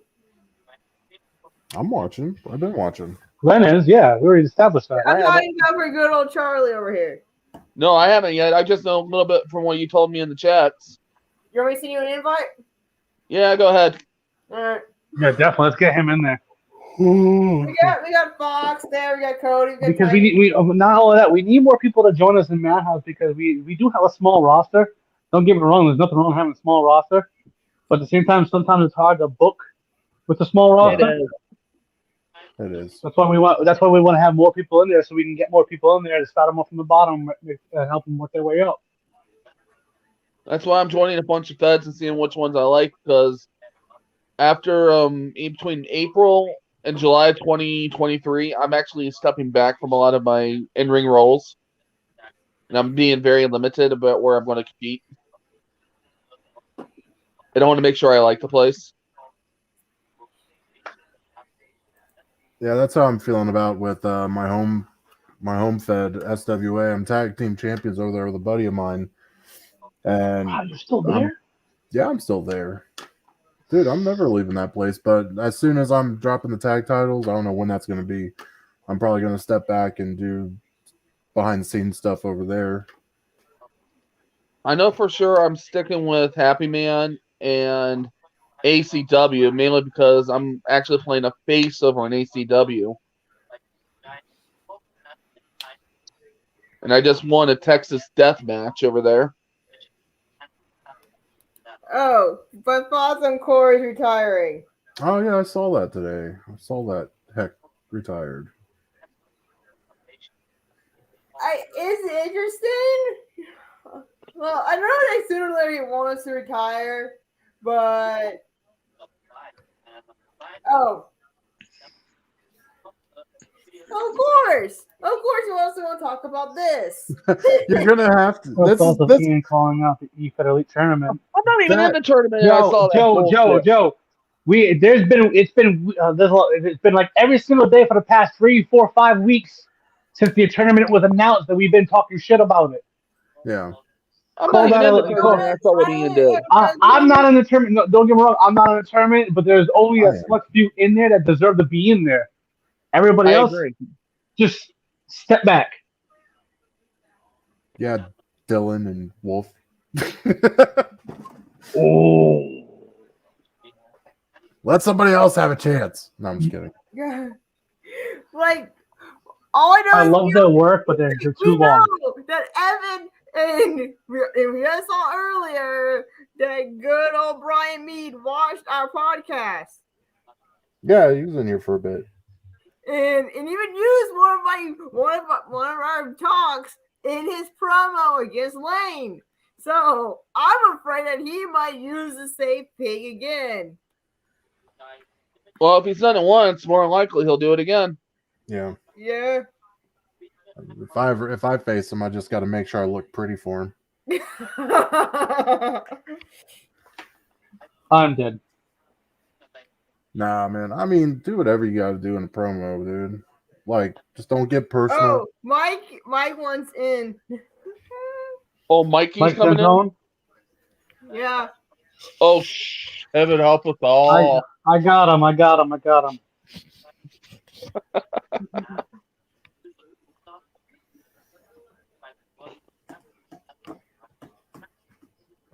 I'm watching. I've been watching. Glenn is, yeah. We already established that. I'm talking about for good old Charlie over here. No, I haven't yet. I just know a little bit from what you told me in the chats. You want me to send you an invite? Yeah, go ahead. All right. Yeah, definitely. Let's get him in there. We got Fox there. We got Cody. Because we not only that, we need more people to join us in Madhouse because we do have a small roster. Don't get me wrong. There's nothing wrong with having a small roster, but at the same time, sometimes it's hard to book with a small roster. It is. That's why we want to have more people in there, so we can get more people in there to start them off from the bottom and help them work their way up. That's why I'm joining a bunch of feds and seeing which ones I like. Because after between April and July 2023, I'm actually stepping back from a lot of my in-ring roles, and I'm being very limited about where I'm going to compete. I want to make sure I like the place. Yeah, that's how I'm feeling about with my home fed SWA. I'm tag team champions over there with a buddy of mine. And wow, you're still there? Yeah, I'm still there. Dude, I'm never leaving that place. But as soon as I'm dropping the tag titles, I don't know when that's going to be. I'm probably going to step back and do behind the scenes stuff over there. I know for sure I'm sticking with Happy Man and ACW, mainly because I'm actually playing a face over in ACW. And I just won a Texas death match over there. Oh, but thoughts on Corey's retiring. Oh, yeah, I saw that today. I saw that Heck retired. It's interesting. Well, I know that sooner or later he wants to retire, but of course, he wants to talk about this. You're gonna have to. That's also Ian calling out the E-Fed Elite tournament. I'm not even in the tournament. I saw that Joe. It's been like every single day for the past 3, 4, 5 weeks since the tournament was announced that we've been talking shit about it. Yeah. I'm not even in the tournament. I saw what Ian did. I'm not in the tournament. No, don't get me wrong. I'm not in the tournament, but there's only a select few in there that deserve to be in there. Everybody else, just step back. Yeah, Dylan and Wolf. Oh. Let somebody else have a chance. No, I'm just kidding. Like, all I know I is love their work, but they're too we long. know that Evan and we just saw earlier that good old Brian Mead watched our podcast Yeah, he was in here for a bit. and even used one of our talks in his promo against Lane. So I'm afraid that he might use the same thing again. Well, if he's done it once, more than likely he'll do it again. Yeah. Yeah. If I face him, I just got to make sure I look pretty for him. I'm dead. Nah, man. I mean, do whatever you got to do in a promo, dude. Like, just don't get personal. Oh, Mike wants in. Oh, Mikey's Mike coming Fantone? in? Yeah. Oh, heaven help us all. I got him.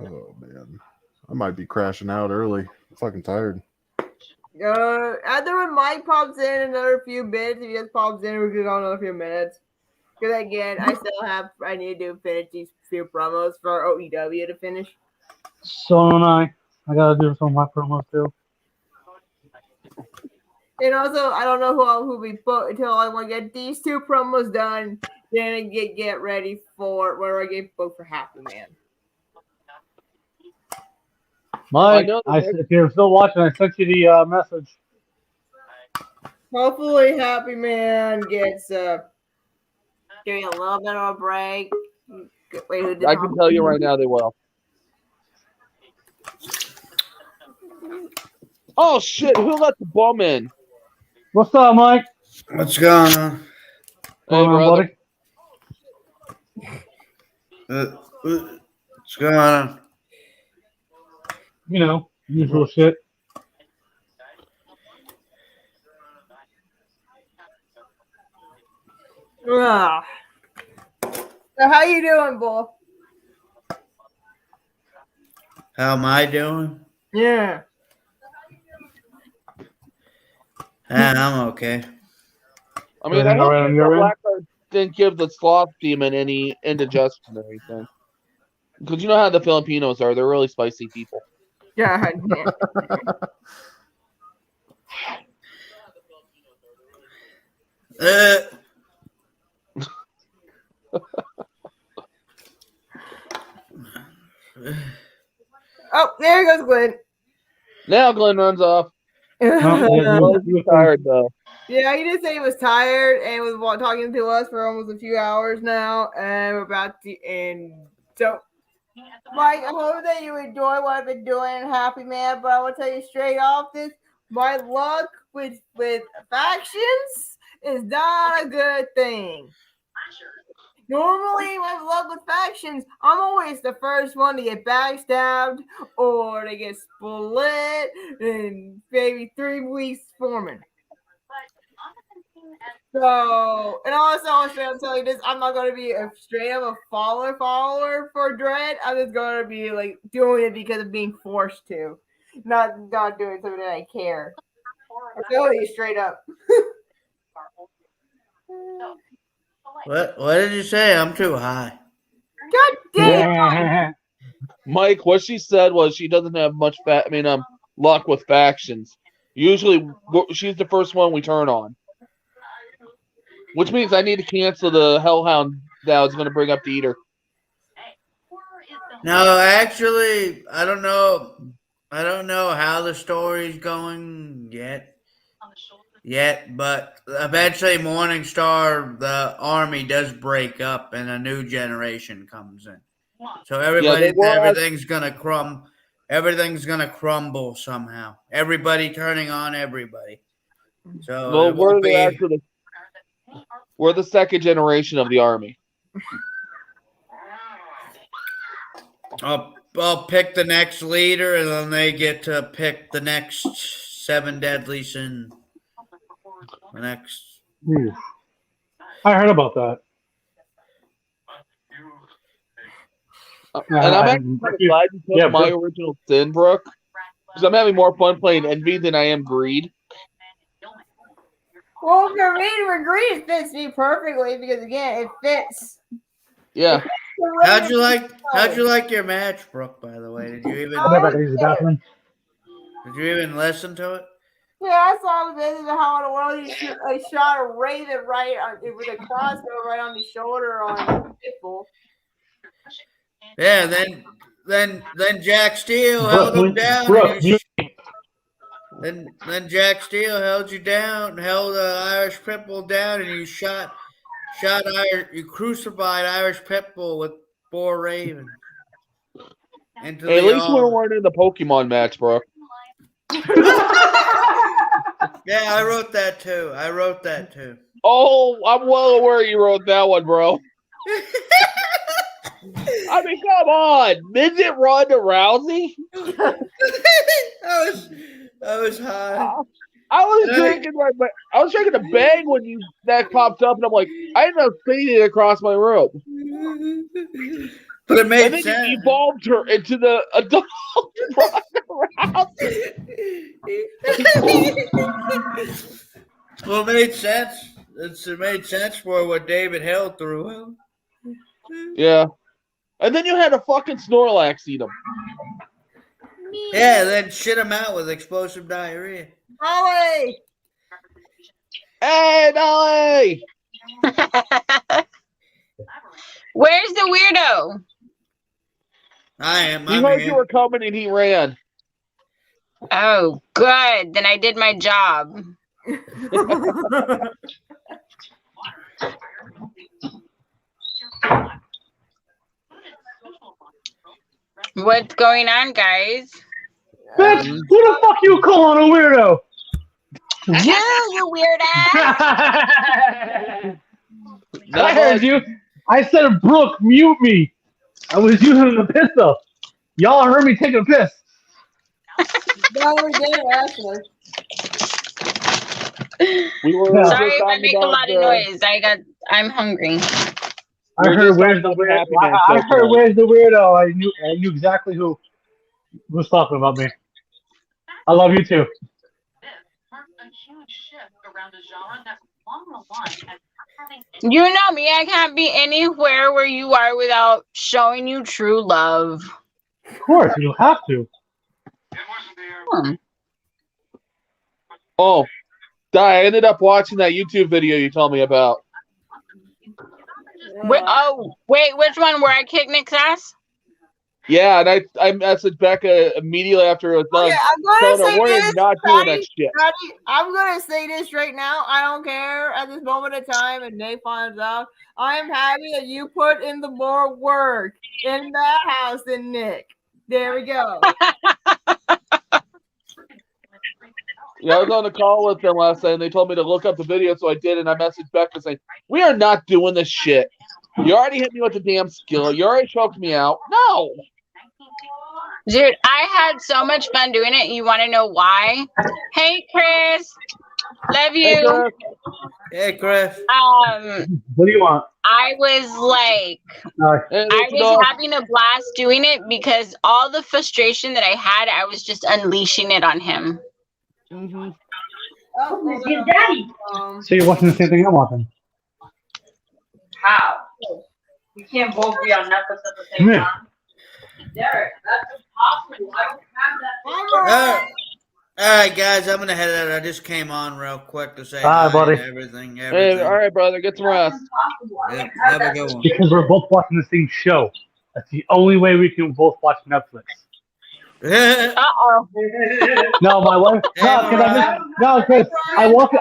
Oh, man. I might be crashing out early. I'm fucking tired. After when Mike pops in another few minutes, if he just pops in, we're going another few minutes. Because again, I need to finish these few promos for OEW to finish. So don't I. I gotta do some of my promos too. And also, I don't know who we put until I want to get these two promos done. Then I get ready for where I get booked for Happy Man. Mike, if you're still watching, I sent you the message. Hopefully, Happy Man gets getting a little bit of a break. Wait, who did I can tell you right now they will. Oh shit! Who let the bum in? What's up, Mike? What's going on? Hey, brother. What's going on? You know, usual shit. So how you doing, Bull? How am I doing? Yeah. I'm okay. I mean, I hope that Blackheart didn't give the sloth demon any indigestion or anything. Because you know how the Filipinos are. They're really spicy people. God, Oh, there goes Glenn. Now Glenn runs off. He's tired though. Yeah, he did say he was tired and was talking to us for almost a few hours now, and we're about to end. So, Mike, I hope that you enjoy what I've been doing, Happy Man. But I want to tell you straight off this: my luck with factions is not a good thing. Normally, with luck with factions, I'm always the first one to get backstabbed or to get split in maybe 3 weeks forming. So, and also, I'm telling you this, I'm not going to be a straight up a follower for Dread. I'm just going to be like doing it because of being forced to, not doing something that I care. I'm telling you straight up. What did you say? I'm too high. God damn! Mike, what she said was she doesn't have much luck with factions. Usually, she's the first one we turn on. Which means I need to cancel the Hellhound that I was going to bring up to eat her. No, actually, I don't know how the story's going yet, but eventually Morningstar, the army does break up and a new generation comes in. So everything's gonna crumble somehow. Everybody turning on everybody. So we're the second generation of the army. I'll pick the next leader, and then they get to pick the next 7 deadly sin. The next. I heard about that. And I'm actually glad you took my original sin, Brooke, Because I'm having more fun playing Envy than I am Greed. Well, for me, Greed fits me perfectly because again, it fits. Yeah. How'd you like your match, Brooke? By the way, did you even I'll be back to use the bathroom. listen to it? Yeah, I saw this is how in the world you shoot a shot of Raven right on, with a crossbow right on the shoulder on Pitbull. Yeah, then Jack Steele held him down. Brooke, Then Jack Steele held you down, held Irish Pitbull down, and you you crucified Irish Pitbull with Boar Raven. At least we weren't in the Pokemon match, bro. Yeah, I wrote that too. Oh, I'm well aware you wrote that one, bro. I mean, come on, midget Ronda Rousey. I was high. I was drinking a bag when that popped up, and I'm like, I ended up spinning it across my room. But it made and then sense. you evolved her into the adult Ronda Rousey. Well, it made sense. It made sense for what David Hill threw out. Yeah. And then you had a fucking Snorlax eat him. Yeah, then shit him out with explosive diarrhea. Ollie! Hey, Dolly! Where's the weirdo? I am. He heard you were coming and he ran. Oh, good. Then I did my job. What's going on, guys? Bitch, who the fuck you calling a weirdo? You weird ass! I heard you. I said, Brooke, mute me. I was using the pistol. Y'all heard me taking a piss. No, we did actually. We were Sorry if I make a lot of noise. I'm hungry. I heard where's the weirdo. I heard where's the weirdo. I knew exactly who was talking about me. I love you too. You know me. I can't be anywhere where you are without showing you true love. Of course, you have to. Oh, I ended up watching that YouTube video you told me about. Wait, which one? Where I kicked Nick's ass? Yeah, and I messaged Becca immediately after it was done. Okay, I'm gonna say we're not doing that shit. I'm gonna say this right now. I don't care at this moment in time, and Nate finds out. I'm happy that you put in the more work in that house than Nick. There we go. Yeah, I was on a call with them last night, and they told me to look up the video, so I did, and I messaged Becca saying, we are not doing this shit. You already hit me with the damn skill. You already choked me out. No! Dude, I had so much fun doing it. You want to know why? Hey, Chris. Love you. Hey, Chris. What do you want? I was like, I was having a blast doing it because all the frustration that I had, I was just unleashing it on him. Mm-hmm. Oh, Daddy. So you're watching the same thing I'm watching? How? We can't both be on Netflix at the same time. Derek, that's impossible. I don't have that. All right, guys, I'm gonna head out. I just came on real quick to say Bye, hi buddy. and everything. Hey, all right, brother, get some rest. Yeah, have a good one. Because we're both watching the same show. That's the only way we can both watch Netflix. Uh-oh. No, my wife. No, because I walked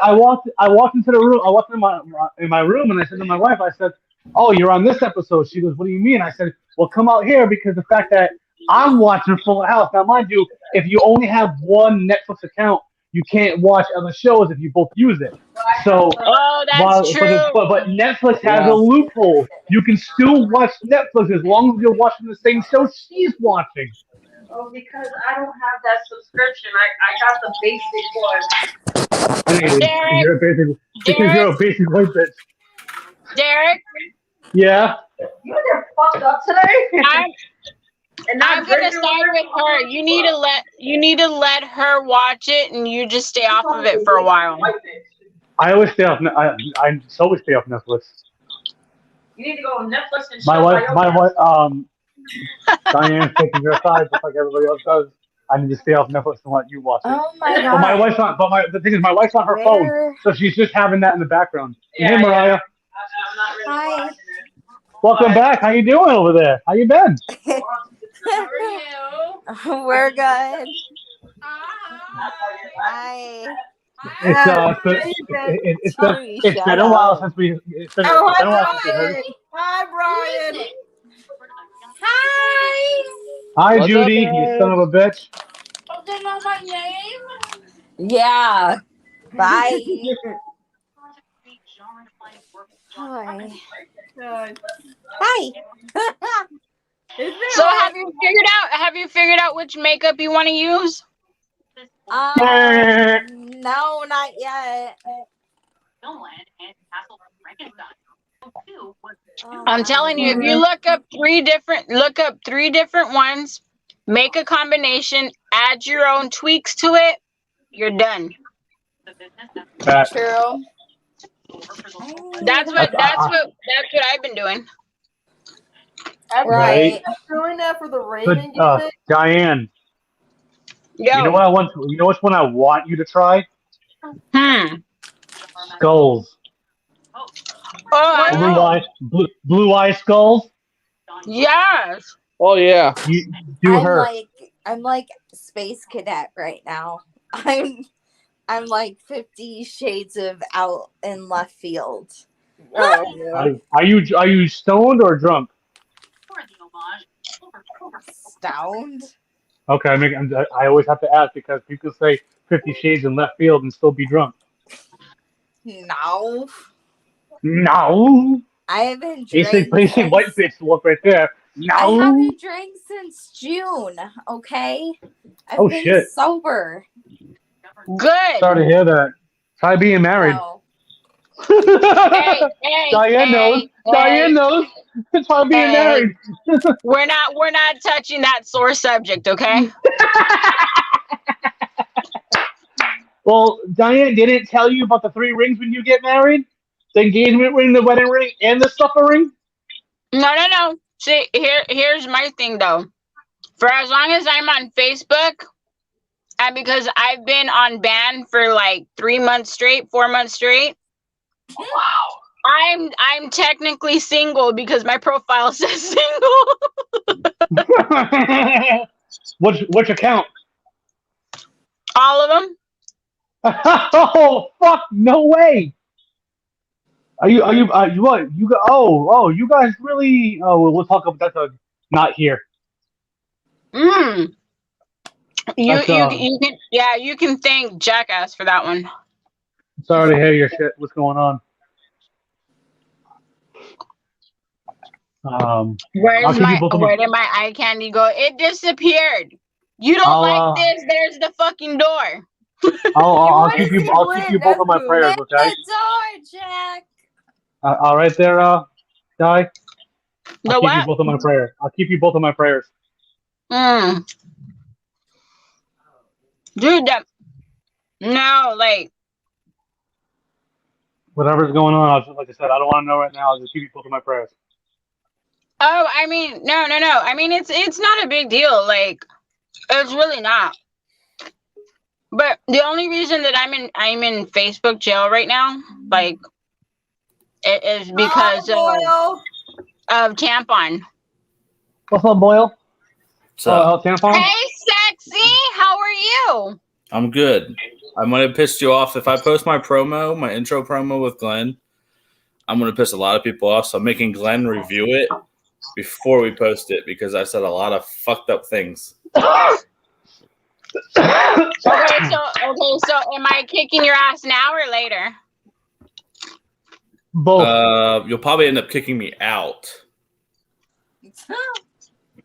into the room. I walked in my room, and I said to my wife, I said, "Oh, you're on this episode." She goes, "What do you mean?" I said, "Well, come out here because the fact that I'm watching Full House. Now, mind you, if you only have one Netflix account, you can't watch other shows if you both use it. So, that's true. But Netflix has a loophole. You can still watch Netflix as long as you're watching the same show she's watching. Oh, because I don't have that subscription. I got the basic one. Derek, Because you're a basic white bitch. Derek? Yeah? You are fucked up today? And not I'm gonna drinking side with her. You need to let her watch it, and you just stay off of it for a while. I always stay off. I always stay off Netflix. You need to go on Netflix and My wife, Diane's taking her side just like everybody else does. I need to stay off Netflix and let you watch it. Oh my But my god. wife's not. But the thing is, my wife's on her phone, so she's just having that in the background. Yeah, Hey, Mariah. I'm not really Hi. watching it. Welcome back. How you doing over there? How you been? How are you? We're good. Hi. It's been a while since we. It's been a while since we heard. Hi, Brian. Hi. Hi, What's Judy. up, You guys? son of a bitch. Oh, they know my name? Yeah. Bye. Hi. Hi. So have you figured out which makeup you want to use? No, not yet. I'm telling you, if you look up three different ones, make a combination, add your own tweaks to it, you're done. True. That's what I've been doing. Right. Doing that for the But, Raven game. Diane, Yo. you know what I want? You know which one I want you to try? Skulls. Oh, Blue eye skulls. yes. Oh yeah. You do her. I'm like Space Cadet right now. I'm like 50 shades of out in left field. Oh, yeah. Are you stoned or drunk? Stoned? Okay, I always have to ask because people say 50 shades in left field and still be drunk. No. No. I haven't Basic drank white bitch look right there. No. I haven't drank since June, okay? I've been shit. sober. Good. Sorry to hear that. Try being married. No. Diane knows. Diane knows. Try being married. We're not touching that sore subject, okay? Well, Diane didn't tell you about the 3 rings when you get married? The engagement ring, the wedding ring, and the stuffer ring? No. See, here's my thing though. For as long as I'm on Facebook, and because I've been on ban for like 3 months straight, 4 months straight. Wow. I'm technically single because my profile says single. Which account? All of them. Oh fuck! No way. Are you what? You guys really? Oh, we'll talk about that. Not here. You can thank Jackass for that one. Sorry to hear your shit. What's going on? Where did my eye candy go? It disappeared. You don't like this? There's the fucking door. I'll keep you both on my prayers, okay? The door, Jack. Right there, Di. The what? Keep you both on my prayer. I'll keep you both on my prayers. Dude, no, like whatever's going on, like I said, I don't want to know right now. I'll just keep you both on my prayers. Oh, I mean, no. I mean, it's not a big deal. Like, it's really not. But the only reason that I'm in Facebook jail right now, like, it is because of tampon. What's up, Boyle? Tampon? Hey, sexy, how are you? I'm good. I might have pissed you off. If I post my intro promo with Glenn, I'm going to piss a lot of people off. So I'm making Glenn review it before we post it because I said a lot of fucked up things. Okay, so am I kicking your ass now or later? Both. You'll probably end up kicking me out.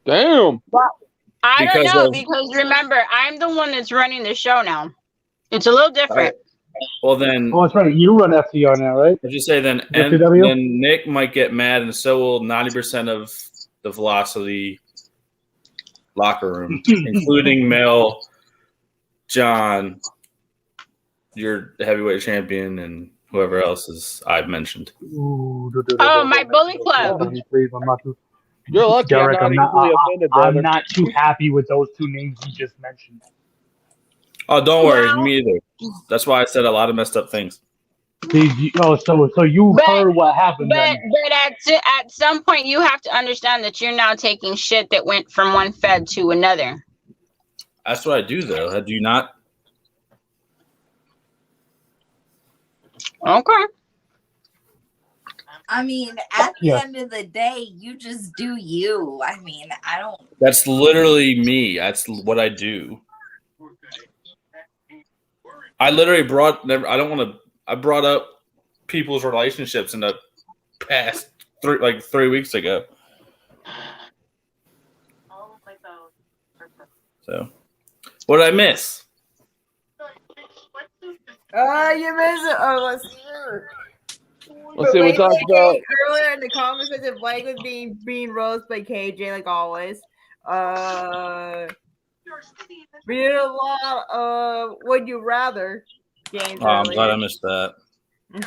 Damn. Well, I don't know because remember, I'm the one that's running the show now. It's a little different. Well, then. Oh, that's right. You run FTR now, right? As you say, then Nick might get mad, and so will 90% of the Velocity locker room, including Mel, John, your heavyweight champion, and whoever else I've mentioned. Oh, my bully club. Please, I'm not too. You're lucky Derek, I'm not easily offended, brother. I'm not too happy with those two names you just mentioned. Oh, don't worry, Well- me either. That's why I said a lot of messed up things. So you heard what happened But then. at some point you have to understand that you're now taking shit that went from one fed to another. That's what I do, though. Do you not? Okay. I mean, at the Yeah. end of the day, you just do you. I mean, I don't. That's literally me. That's what I do. I literally I brought up people's relationships in the past 3 weeks ago. So, what did I miss? You missed it. Oh, let's see. Let's see, we talked about earlier in the comments that Blake was being roasted by KJ like always. We did a lot of Would You Rather games. Oh, I'm glad I missed that. Oh,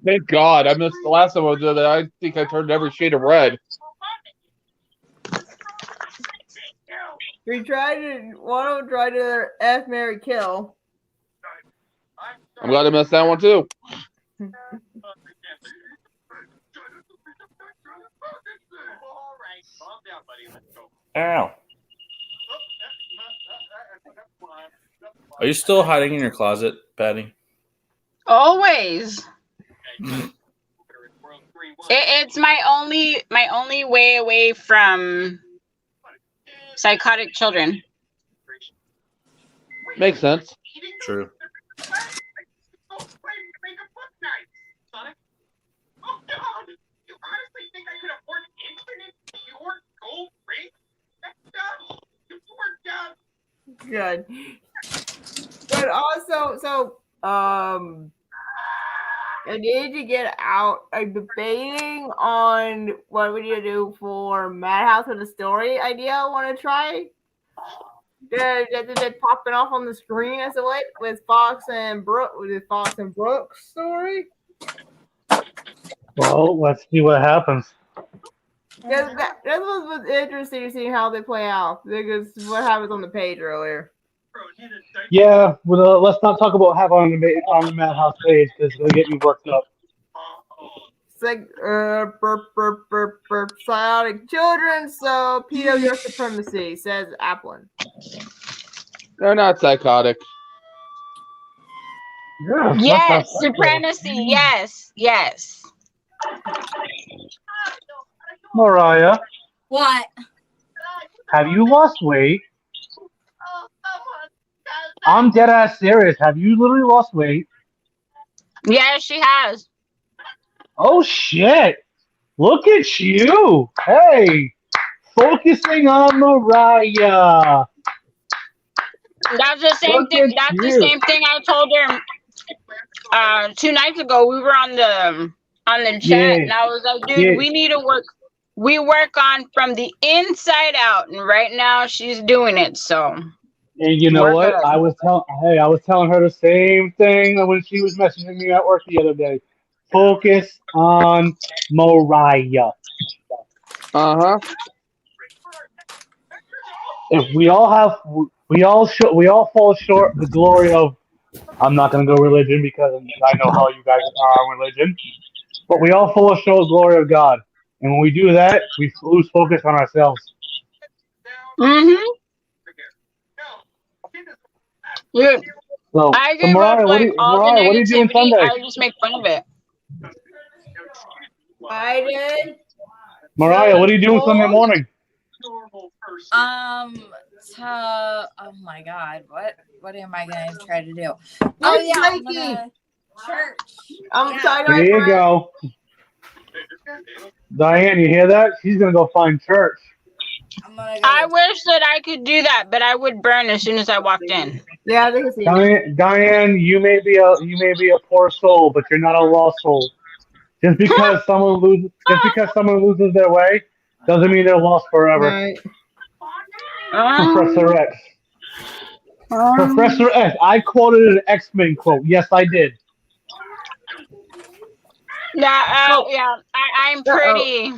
thank God. I missed the last time I did that. I think I turned every shade of red. We tried to one of them tried to F Mary Kill. I'm glad I missed that one too. Ow. Are you still hiding in your closet, Patty? Always. It's my only way away from psychotic children. Makes sense. True. Good. But also, I need to get out. I'm debating on what we need to do for Madhouse with a Story idea. I want to try. They're popping off on the screen as a way with Fox and Brooks story. Well, let's see what happens. That was interesting to see how they play out because what happens on the page earlier. Yeah, well, let's not talk about have on the Madhouse page because it's gonna get me worked up. It's like psionic children, so pedo your supremacy, says Applin. They're not psychotic. Yes, supremacy. Yes. Mariah, What? have you lost weight? I'm dead ass serious. Have you literally lost weight? Yes, she has. Oh shit! Look at you! Hey, focusing on Mariah. That's the same Look thing. at That's the you. same thing I told her 2 nights ago. We were on the chat, Yeah. and I was like, dude, Yeah. we need to work. We work on from the inside out, and right now she's doing it. So, And you know We're what? good. I was telling her the same thing when she was messaging me at work the other day. Focus on Mariah. Uh-huh. If we all fall short of the glory of, I'm not gonna go religion because I know how you guys are on religion, but we all fall short of the glory of God. And when we do that, we lose focus on ourselves. mm-hmm. Dude, So, I so give Mariah, up what like all the are you doing negativity. Sunday? I just make fun of it. I did. Mariah, what are you doing Sunday morning? Oh my God, what am I gonna try to do? Oh yeah, I'm gonna church. I'm tired. There you go. Diane, you hear that? She's gonna go find church. I wish that I could do that, but I would burn as soon as I walked in. Yeah, I think it's the Diane, you may be a poor soul, but you're not a lost soul. Just because someone loses their way, doesn't mean they're lost forever. Right. Professor X. Professor X. I quoted an X-Men quote. Yes, I did. Yeah, yeah. I'm pretty.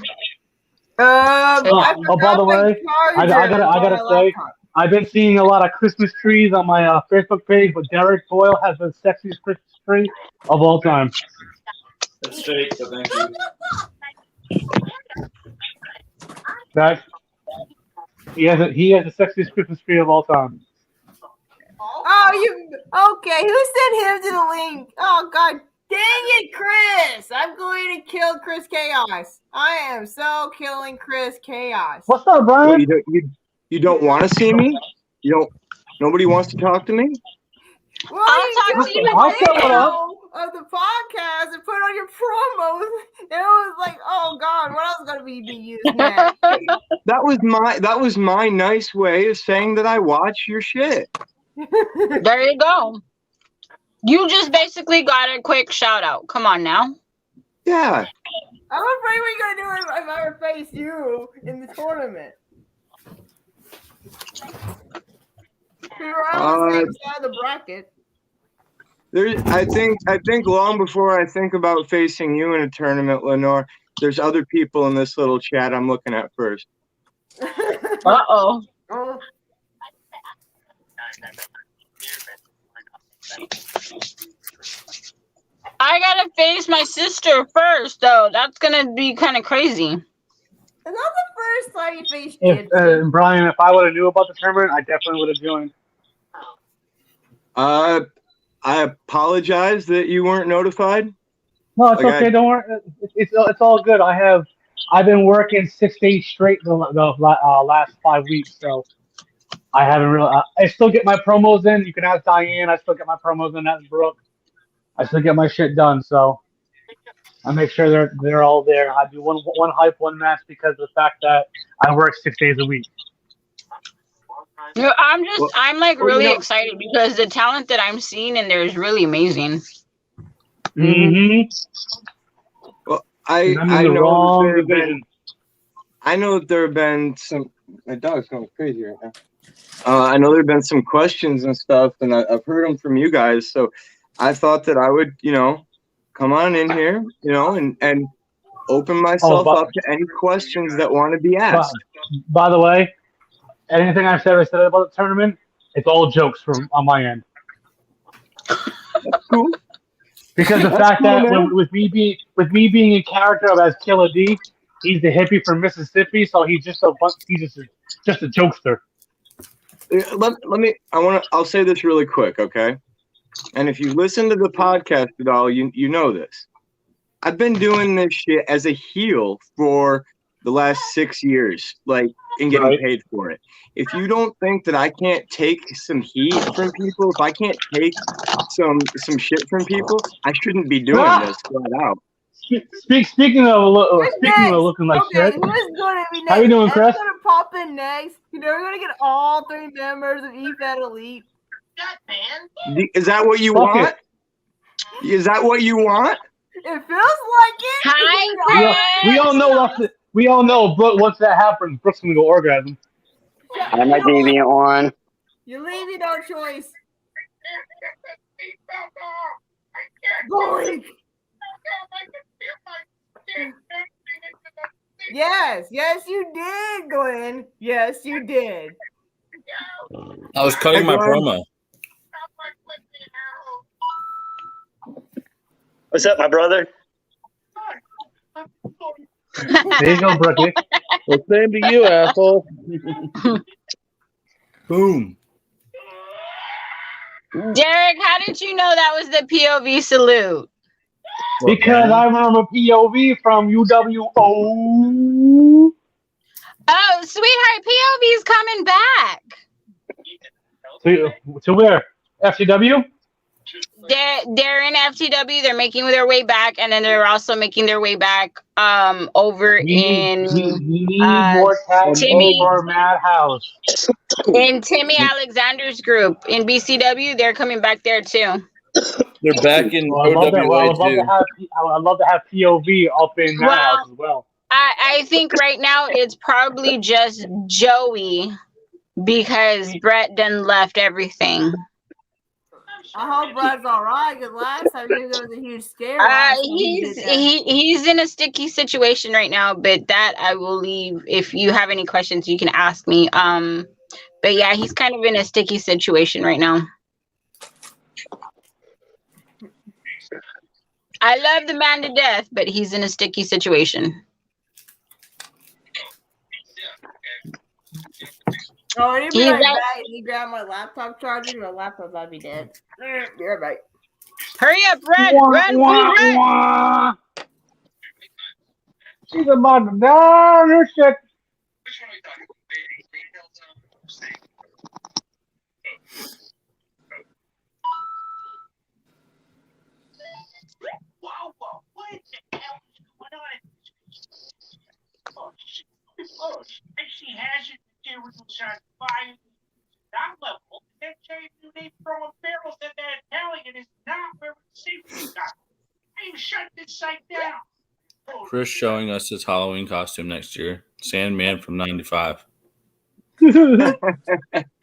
Oh, by the way, I gotta say, I've been seeing a lot of Christmas trees on my Facebook page, but Derek Boyle has the sexiest Christmas tree of all time. It's fake, but thank you. That he has the sexiest Christmas tree of all time. Oh, okay? Who sent him to the link? Oh God, dang it, Chris! I'm going to kill Chris Chaos. I am so killing Chris Chaos. What's up, Brian? Well, you don't want to see me? You don't. Nobody wants to talk to me? Well, I'll talk to you of the podcast and put on your promos. And it was like, oh God, what else is gonna be used next? That was my nice way of saying that I watch your shit. There you go. You just basically got a quick shout out. Come on now. Yeah. I'm afraid we're gonna do it if I ever face you in the tournament. We were on the same side of the bracket. I think long before I think about facing you in a tournament, Lenore, there's other people in this little chat I'm looking at first. Uh-oh. I gotta face my sister first, though. That's gonna be kind of crazy. It's not the first time you faced If Brian, if I would have knew about the tournament, I definitely would have joined. I apologize that you weren't notified. No, it's okay. Don't worry. It's all good. I've been working 6 days straight the last 5 weeks, so I haven't really. I still get my promos in. You can ask Diane. I still get my promos in. That's Brooke. I still get my shit done. So I make sure they're all there. I do one hype, one match because of the fact that I work 6 days a week. No, I'm really excited because the talent that I'm seeing in there is really amazing. Mm-hmm. Well, I know that there have been some. My dog's going crazy right now. I know there have been some questions and stuff, and I've heard them from you guys. So I thought that I would, come on in here, and open myself up to any questions that want to be asked. By the way, anything I've said about the tournament, it's all jokes on my end. That's cool. Because the fact that with me being in character as Killer D, he's the hippie from Mississippi, so he's just a jokester. I'll say this really quick, okay? And if you listen to the podcast at all, you know this. I've been doing this shit as a heel for the last 6 years, and getting paid for it. If you don't think that I can't take some heat from people, if I can't take some shit from people, I shouldn't be doing this flat out. Speaking of looking like shit, how you doing, Chris? Who's gonna pop in next? We're gonna get all 3 members of EFED Elite. Is that what you want? Is that what you want? It feels like it. Hi, Chris. We all know, Brooke, once that happens, Brooke's gonna go orgasm. I have my deviant on. You leave me no choice. Boink. Yes, you did, Glenn. Yes, you did. I was cutting my promo. What's up, my brother? There you go, Brookie. Well, same to you, asshole. Boom. Derek, how did you know that was the POV salute? Because I remember POV from UWO. Oh, sweetheart, POV's coming back. To where? FCW? They're in FTW. They're making their way back, and then they're also making their way back over in Timmy or Madhouse. In Timmy Alexander's group in BCW. They're coming back there too. They're back in OWA too. I'd love to have POV up in Madhouse as well. I think right now it's probably just Joey because Brett done left everything. I hope Brad's all right. Because last time there was a huge scare. Last time he did that. He's in a sticky situation right now, but that I will leave. If you have any questions, you can ask me. But yeah, he's kind of in a sticky situation right now. I love the man to death, but he's in a sticky situation. Oh, he'd be He's right like- back. He grabbed my laptop charger. My laptop might be dead. Be right back. Hurry up, Red! Red, Wah, Red! wah. She's about to die. Her shit. She has it materials on fire. That level, that you need throwing barrels at that Italian is not very safe. You shut this site down. Chris showing us his Halloween costume next year. Sandman from '95.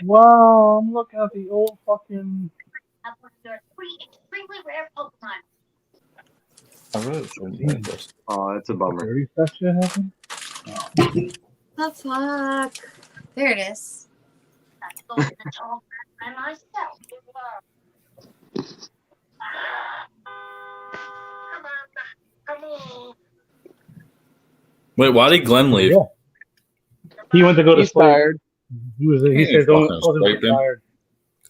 Wow, I'm looking at the old fucking. I really shouldn't like this. Oh, that's a bummer. Dirty stuff shit happened. The fuck? There it is. Wait, why did Glenn leave? He went to go to He's sleep. tired. He said, fucking "Don't sleep him. tired."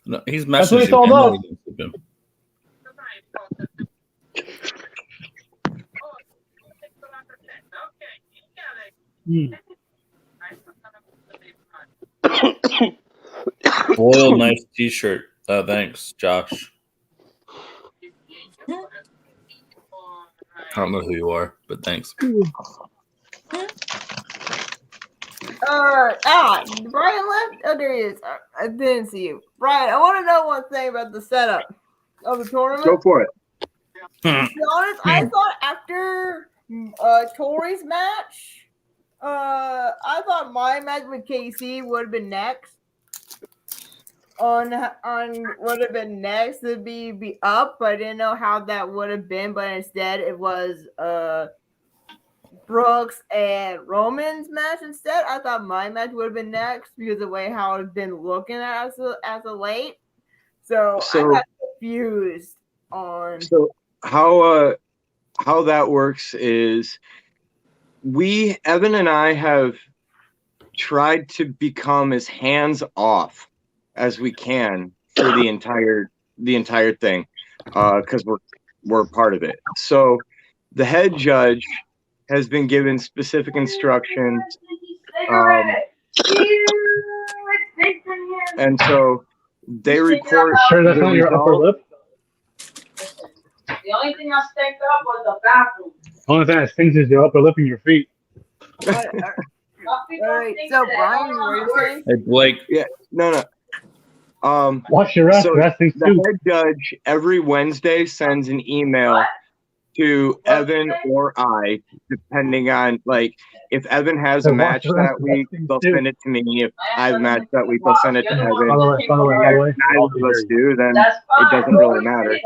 No, he's That's what messaging it's all him. about. He didn't sleep him. Boyle, nice T-shirt. Thanks, Josh. I don't know who you are, but thanks. Brian left. Oh, there he is. I didn't see you, Brian. I want to know one thing about the setup of the tournament. Go for it. To be honest, I thought after Tori's match, I thought my match with KC would have been next. On would have been next to be up, but I didn't know how that would have been. But instead, it was Brooks and Roman's match instead. I thought my match would have been next because of the way how I've been looking as of late. So I got confused on. So how that works is Evan and I have tried to become as hands off as we can for the entire thing, because we're part of it. So the head judge has been given specific instructions, and so they report. Sure, that's the not your upper result. lip. The only thing I stacked up was the bathroom. The only thing that stinks is your upper lip and your feet. All right, so Brian, what are you saying? Hey, Blake. Yeah, no. Wash your ass. So That stinks the too. head judge every Wednesday sends an email to Evan or I, depending on if Evan has a match that week, they'll send it to me. If I have a match that week, they'll send it to Evan. By the way. If neither of us do, then it doesn't really matter.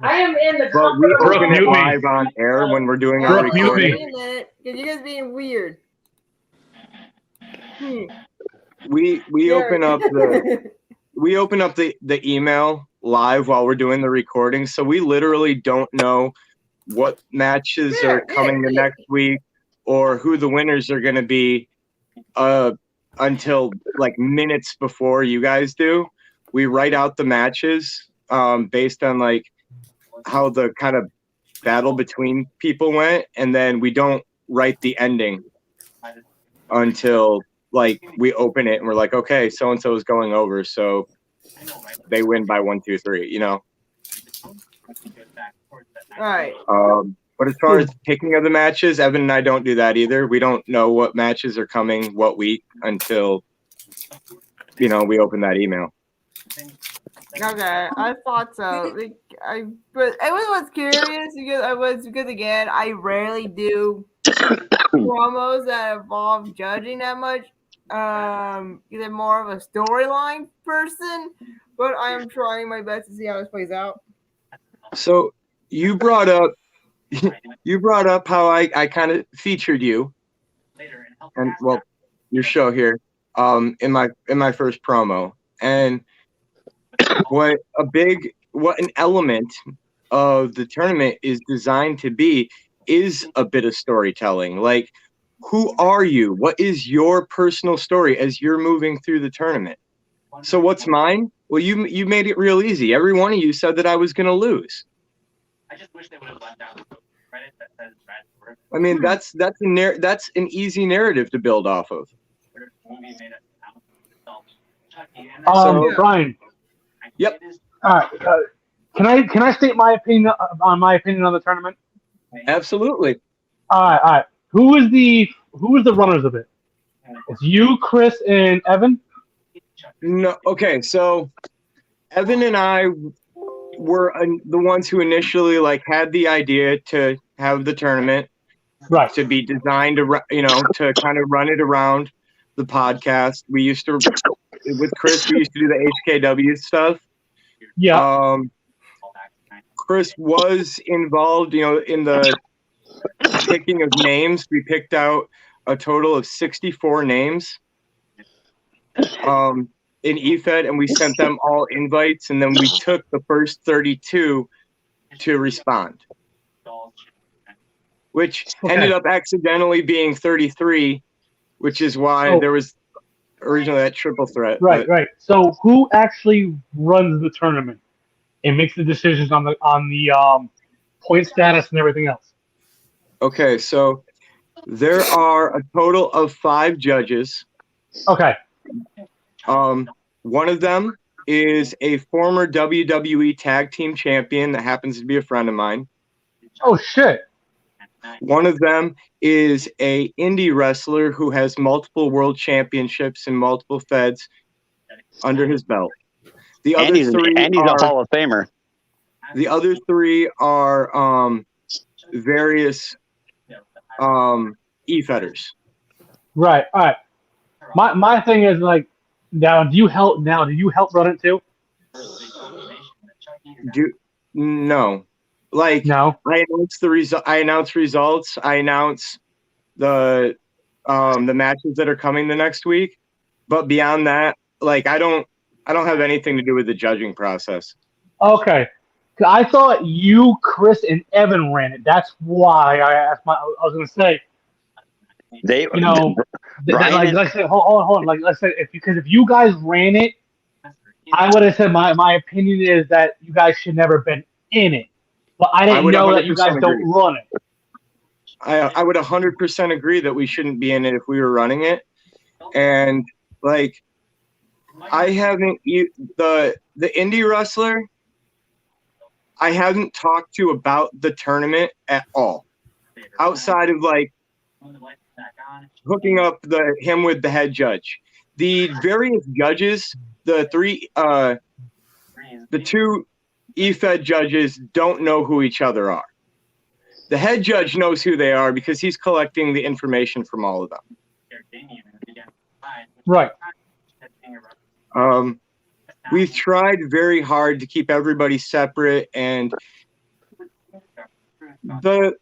I am in the But we comfort of open my it home. live on air when we're doing our Wait a recording. minute, because you guys being weird. We open up the email live while we're doing the recording, so we literally don't know what matches are coming the next week or who the winners are going to be until minutes before you guys do. We write out the matches based on how the kind of battle between people went, and then we don't write the ending until we open it and we're like, okay, so and so is going over, so they win by 1, 2, 3, All right. But as far as picking of the matches, Evan and I don't do that either. We don't know what matches are coming what week until we open that email. Okay, I thought so. But I was curious because again, I rarely do promos that involve judging that much. either more of a storyline person, but I am trying my best to see how this plays out. So you brought up how I kind of featured you, and well, your show here, in my first promo, and what an element of the tournament is designed to be is a bit of storytelling. Like, who are you? What is your personal story as you're moving through the tournament? So what's mine? Well, you made it real easy. Every one of you said that I was going to lose. I just wish they would have left out the credit that says Brad. I mean, that's an easy narrative to build off of. Brian. Yep. All right. Can I state my opinion on the tournament? Absolutely. All right. Who is the runners of it? It's you, Chris, and Evan. No. Okay. So Evan and I were the ones who initially had the idea to have the tournament, right? To be designed to to kind of run it around the podcast. We used to with Chris. We used to do the HKW stuff. Yeah. Chris was involved, in the picking of names. We picked out a total of 64 names in EFED, and we sent them all invites, and then we took the first 32 to respond, which ended up accidentally being 33, which is why there was originally that triple threat. Right. So who actually runs the tournament and makes the decisions on the point status and everything else? Okay, so there are a total of 5 judges. Okay. One of them is a former WWE Tag Team Champion that happens to be a friend of mine. Oh shit. One of them is a indie wrestler who has multiple world championships and multiple feds under his belt. The other he's three a Hall of Famer. The other 3 are various e-fetters. Right. All right. My thing is now. Do you help run it too? No. No. I announce the result. I announce results. I announce the matches that are coming the next week. But beyond that, I don't have anything to do with the judging process. Okay. I thought you, Chris, and Evan ran it. That's why I asked. I was going to say. Brian, I said, hold on. I said, if you guys ran it, I would have said my opinion is that you guys should never been in it. But I didn't know that you guys don't run it. I would 100% agree that we shouldn't be in it if we were running it. And I haven't the indie wrestler. I haven't talked to about the tournament at all, outside of hooking up him with the head judge. The various judges, the 2 EFED judges don't know who each other are. The head judge knows who they are because he's collecting the information from all of them. Right. We've tried very hard to keep everybody separate, and the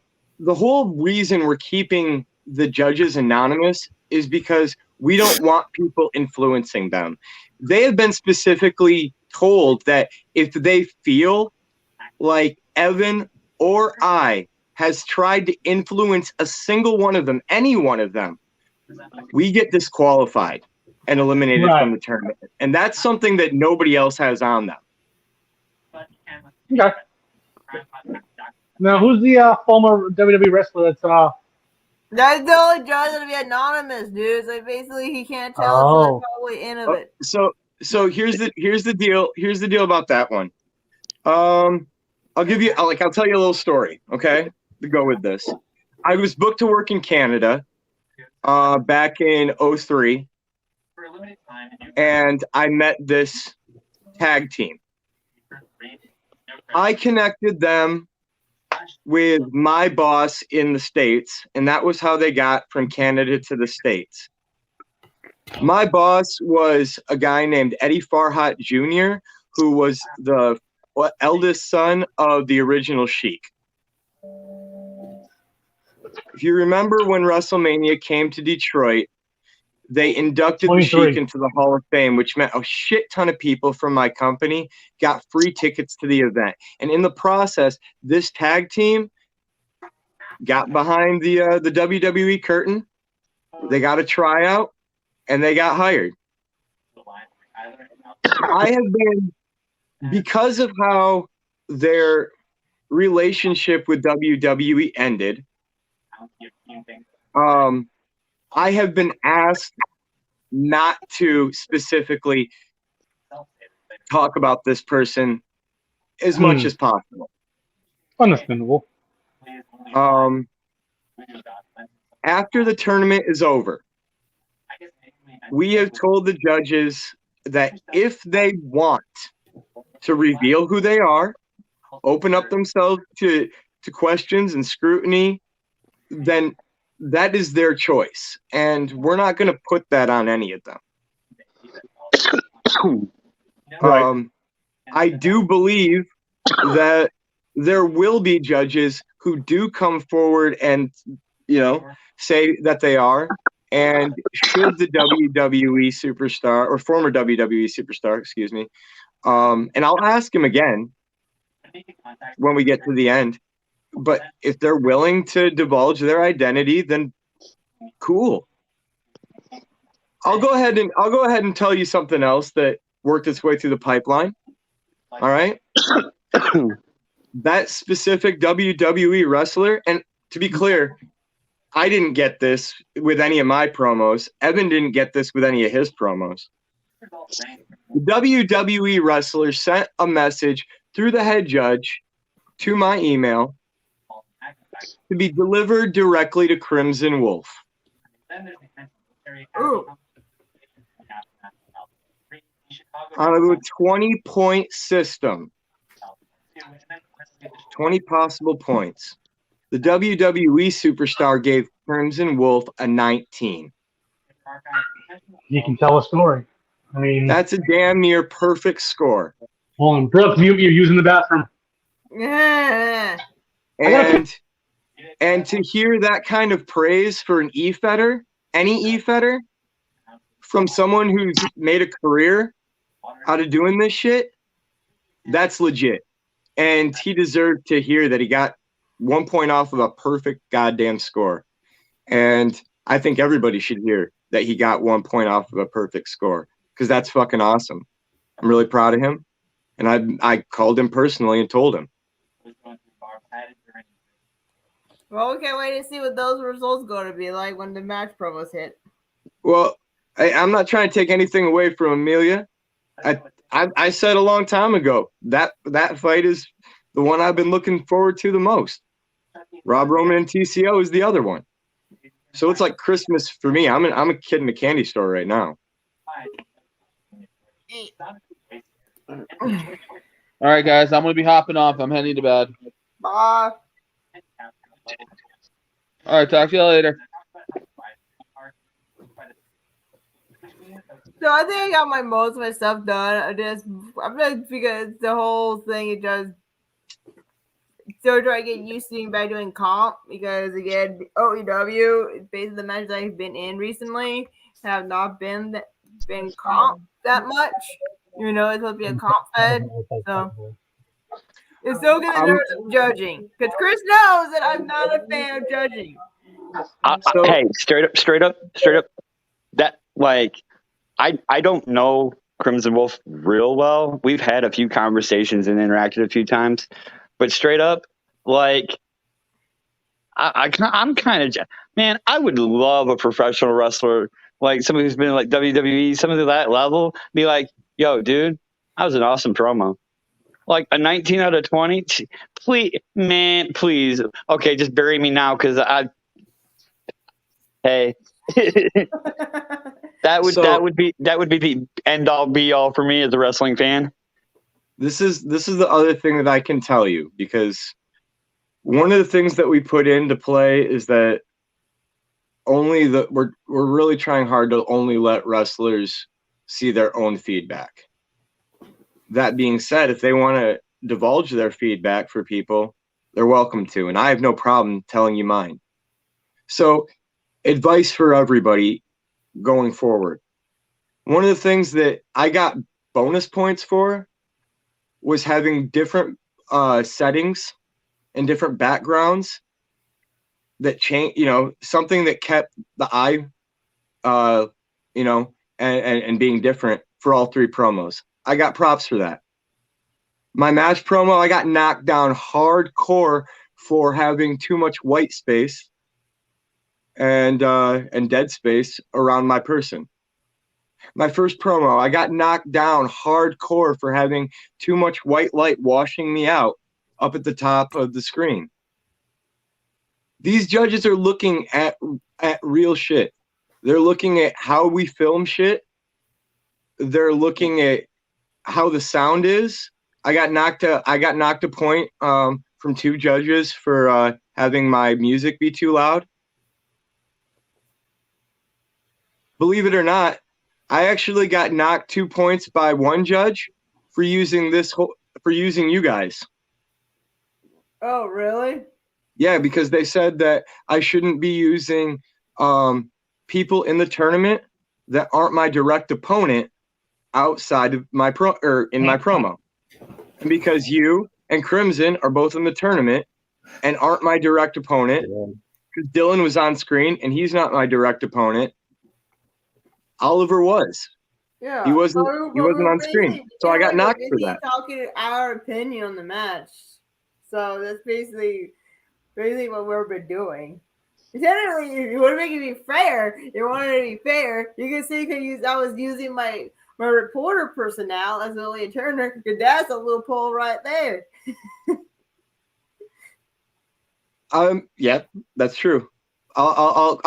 whole reason we're keeping the judges anonymous is because we don't want people influencing them. They have been specifically told that if they feel like Evan or I has tried to influence a single one of them, any one of them, we get disqualified and eliminated from the tournament. And that's something that nobody else has on them. Okay. Now, who's the former WWE wrestler that's That's the only judge that'll be anonymous, dude. So basically, he can't tell us probably in of it. So here's the deal. Here's the deal about that one. I'll give you I'll tell you a little story, okay? To go with this. I was booked to work in Canada back in 2003, and I met this tag team. I connected them with my boss in the States, and that was how they got from Canada to the States. My boss was a guy named Eddie Farhat Jr., who was the eldest son of the original Sheik. If you remember when WrestleMania came to Detroit, they inducted the 23. Sheik into the Hall of Fame, which meant a shit ton of people from my company got free tickets to the event. And in the process, this tag team got behind the WWE curtain. They got a tryout, and they got hired. I have been, because of how their relationship with WWE ended, I have been asked not to specifically talk about this person as much as possible. Understandable. After the tournament is over, we have told the judges that if they want to reveal who they are, open up themselves to questions and scrutiny, then that is their choice. And we're not going to put that on any of them. I do believe that there will be judges who do come forward and, say that they are. And should the WWE superstar or former WWE superstar, excuse me, and I'll ask him again when we get to the end. But if they're willing to divulge their identity, then cool. I'll go ahead and tell you something else that worked its way through the pipeline. All right. That specific WWE wrestler, and to be clear, I didn't get this with any of my promos. Evan didn't get this with any of his promos. The WWE wrestler sent a message through the head judge to my email to be delivered directly to Crimson Wolf. Ooh. On a 20-point system. 20 possible points. The WWE superstar gave Crimson Wolf a 19. You can tell a story. I mean, that's a damn near perfect score. Hold on, Brooke, you're using the bathroom. Yeah. And to hear that kind of praise for an E-Feder, any E-Feder, from someone who's made a career out of doing this shit, that's legit. And he deserved to hear that he got 1 point off of a perfect goddamn score. And I think everybody should hear that he got 1 point off of a perfect score, because that's fucking awesome. I'm really proud of him. And I called him personally and told him. Well, we can't wait to see what those results going to be like when the match promos hit. Well, I'm not trying to take anything away from Amelia. I said a long time ago that fight is the one I've been looking forward to the most. Rob Roman and TCO is the other one. So it's like Christmas for me. I'm a kid in a candy store right now. All right, guys, I'm gonna be hopping off. I'm heading to bed. Bye. All right, talk to you later. So I think I got most of my stuff done. I'm like, because the whole thing is just still trying to get used to by doing comp, because again, OEW, basically the matches I've been in recently have not been comp that much. It's supposed to be a comp fed, so it's still gonna nerves of judging, because Chris knows that I'm not a fan of judging. Hey, straight up. That I don't know Crimson Wolf real well. We've had a few conversations and interacted a few times, but straight up, I'm kind of, man, I would love a professional wrestler, like somebody who's been in WWE, somebody at that level, be like, yo, dude, that was an awesome promo. Like a 19 out of 20, please. Okay, just bury me now, because hey. That would be the end all be all for me as a wrestling fan. This is the other thing that I can tell you, because one of the things that we put into play is that we're really trying hard to only let wrestlers see their own feedback. That being said, if they want to divulge their feedback for people, they're welcome to, and I have no problem telling you mine. So, advice for everybody going forward. One of the things that I got bonus points for was having different settings and different backgrounds that change, something that kept the eye, and being different for all three promos. I got props for that. My match promo, I got knocked down hardcore for having too much white space and dead space around my person. My first promo, I got knocked down hardcore for having too much white light washing me out up at the top of the screen. These judges are looking at real shit. They're looking at how we film shit. They're looking at how the sound is. I got knocked a point from two judges for having my music be too loud. Believe it or not, I actually got knocked 2 points by one judge for using you guys. Oh, really? Yeah, because they said that I shouldn't be using people in the tournament that aren't my direct opponent outside of my my promo. And because you and Crimson are both in the tournament and aren't my direct opponent, because Dylan was on screen and he's not my direct opponent, Oliver was. Yeah. He wasn't on screen. So I got knocked for that. Talking our opinion on the match. So that's basically what we've been doing. Generally, if you want to make it fair, you can see I was using my reporter personnel as Lillian Turner, because that's a loophole right there. Yeah, that's true. I'll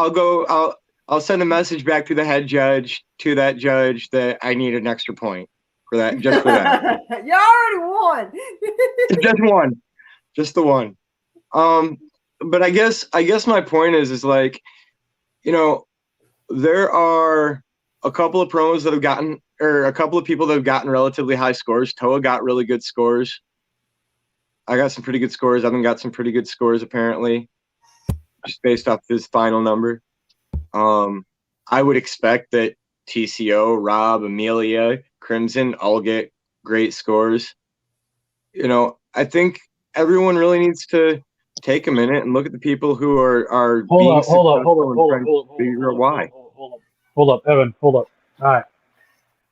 send a message back to the head judge, to that judge, that I need an extra point for that, just for that. You already won. Just the one. But I guess my point is like, there are a couple of promos that have gotten, or a couple of people that have gotten relatively high scores. Toa got really good scores. I got some pretty good scores. Evan got some pretty good scores, apparently, just based off his final number. I would expect that TCO, Rob, Amelia, Crimson all get great scores. I think everyone really needs to take a minute and look at the people who are being successful and trying to figure out why. Hold up, Evan. Hold up. All right.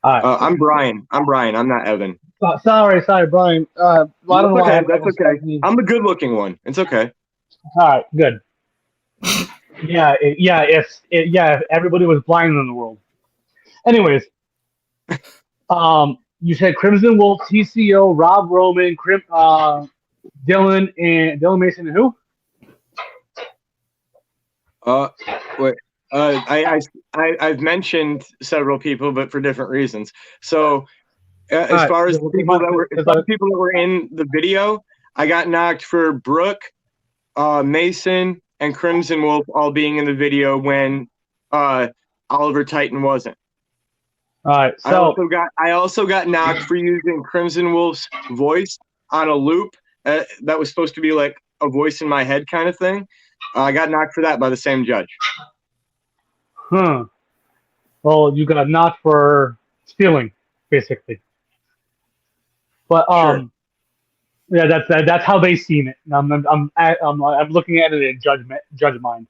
I'm Brian. I'm not Evan. Sorry, Brian. I don't know why. That's okay. I'm the good-looking one. It's okay. All right, good. If everybody was blind in the world. Anyways, you said Crimson Wolf, TCO, Rob Roman, Dylan Mason, and who? I've mentioned several people, but for different reasons. So, as far as the people that were in the video, I got knocked for Brooke, Mason, and Crimson Wolf all being in the video when Oliver Titan wasn't. All right. So I also got knocked for using Crimson Wolf's voice on a loop that was supposed to be like a voice in my head kind of thing. I got knocked for that by the same judge. Well, you got knocked for stealing, basically. But Sure. Yeah, that's how they seen it. I'm looking at it in judge mind.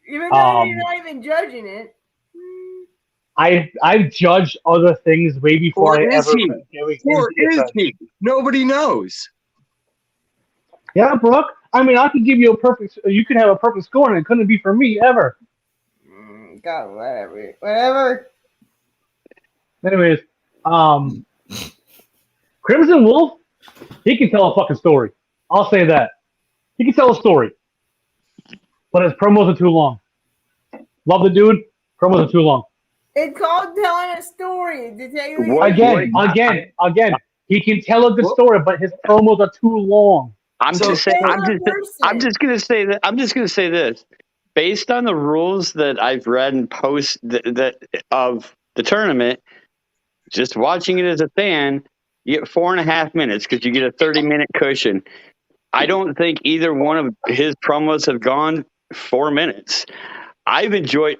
Even though you're not even judging it. I've judged other things way before Or I is ever. he? Nobody knows. Yeah, Brooke. I mean, I could give you you could have a perfect score, and it couldn't be for me ever. God, whatever. Anyways, Crimson Wolf, he can tell a fucking story. I'll say that. He can tell a story. But his promos are too long. Love the dude. Promos are too long. It's called telling a story. Again. He can tell a good story, but his promos are too long. I'm just gonna say that. I'm just gonna say this. based on the rules that I've read and post that of the tournament, just watching it as a fan, you get 4.5 minutes because you get a 30-minute cushion. I don't think either one of his promos have gone 4 minutes. I've enjoyed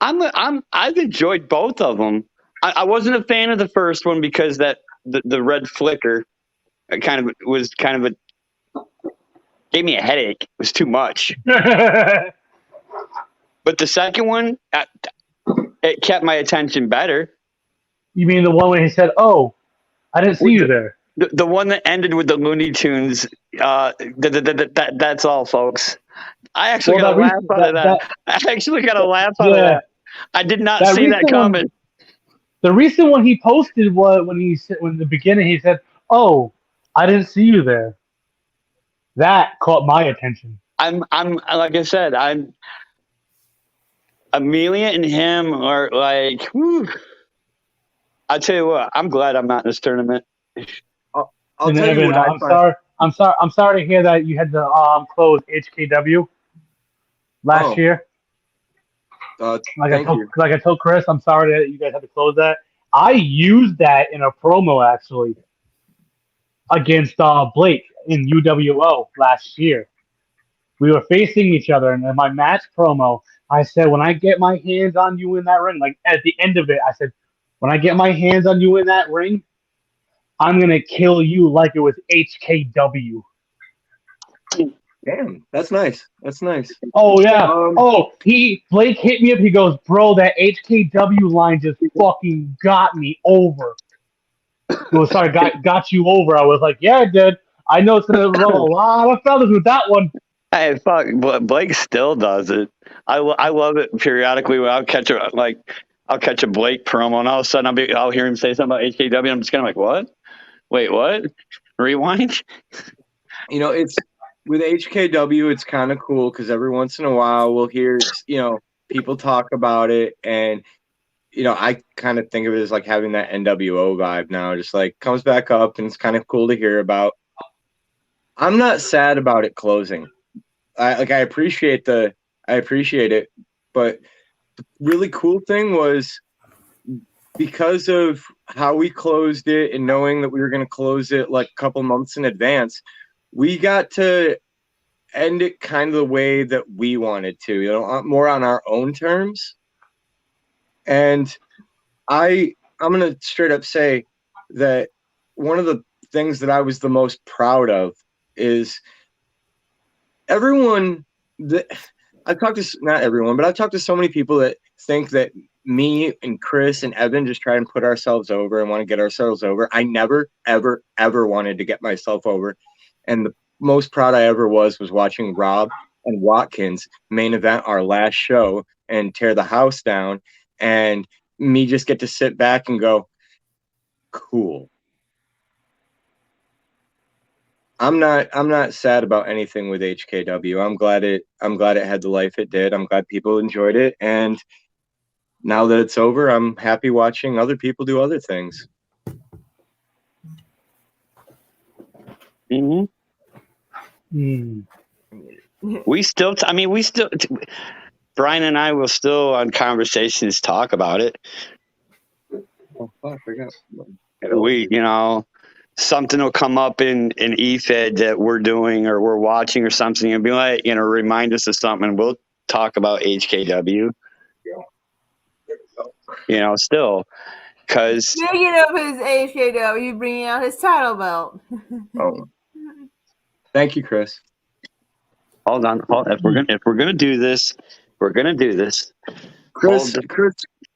both of them. I wasn't a fan of the first one because that the red flicker kind of gave me a headache. It was too much. But the second one, it kept my attention better. You mean the one where he said, "Oh, I didn't see you there"? The one that ended with the Looney Tunes. That's all, folks. I actually got a laugh out of that. I actually got a laugh out of that. I did not see that coming. The recent one he posted was when in the beginning he said, "Oh, I didn't see you there." That caught my attention. I'm like I said, Amelia and him are like, whew. I tell you what, I'm glad I'm not in this tournament. I'll tell you what I'm sorry to hear that you had to close HKW last year. Like I told Chris, I'm sorry that you guys had to close that. I used that in a promo actually against Blake in UWO last year. We were facing each other, and in my match promo, I said, when I get my hands on you in that ring, like at the end of it, I said, when I get my hands on you in that ring, I'm going to kill you like it was HKW. Damn, that's nice. That's nice. Oh, yeah. Blake hit me up. He goes, bro, that HKW line just fucking got me over. Well, sorry, got you over. I was like, yeah, it did. I know it's going to rub a lot of feathers with that one. Hey, fuck, Blake still does it. I love it periodically when I'll catch a Blake promo, and all of a sudden I'll hear him say something about HKW. I'm just kind of like, what? Wait, what? Rewind? You know, it's with HKW, it's kind of cool because every once in a while we'll hear, people talk about it, and I kind of think of it as like having that NWO vibe now, just like comes back up, and it's kind of cool to hear about. I'm not sad about it closing. I appreciate it, but the really cool thing was because of how we closed it and knowing that we were going to close it like a couple months in advance, we got to end it kind of the way that we wanted to, more on our own terms. And I'm going to straight up say that one of the things that I was the most proud of is everyone that I've talked to, not everyone, but I've talked to so many people that think that me and Chris and Evan just try and put ourselves over and want to get ourselves over. I never, ever, ever wanted to get myself over. And the most proud I ever was watching Rob and Watkins main event our last show and tear the house down, and me just get to sit back and go, cool. I'm not sad about anything with HKW. I'm glad it had the life it did. I'm glad people enjoyed it, and now that it's over, I'm happy watching other people do other things. Mm-hmm. We still, Brian and I will still on conversations talk about it. Oh fuck! Something will come up in EFED that we're doing or we're watching or something, and be like, remind us of something, and we'll talk about HKW. Still, because speaking of his HKW, bringing out his title belt. Oh, thank you, Chris. Hold on. If we're gonna do this, we're gonna do this. Chris,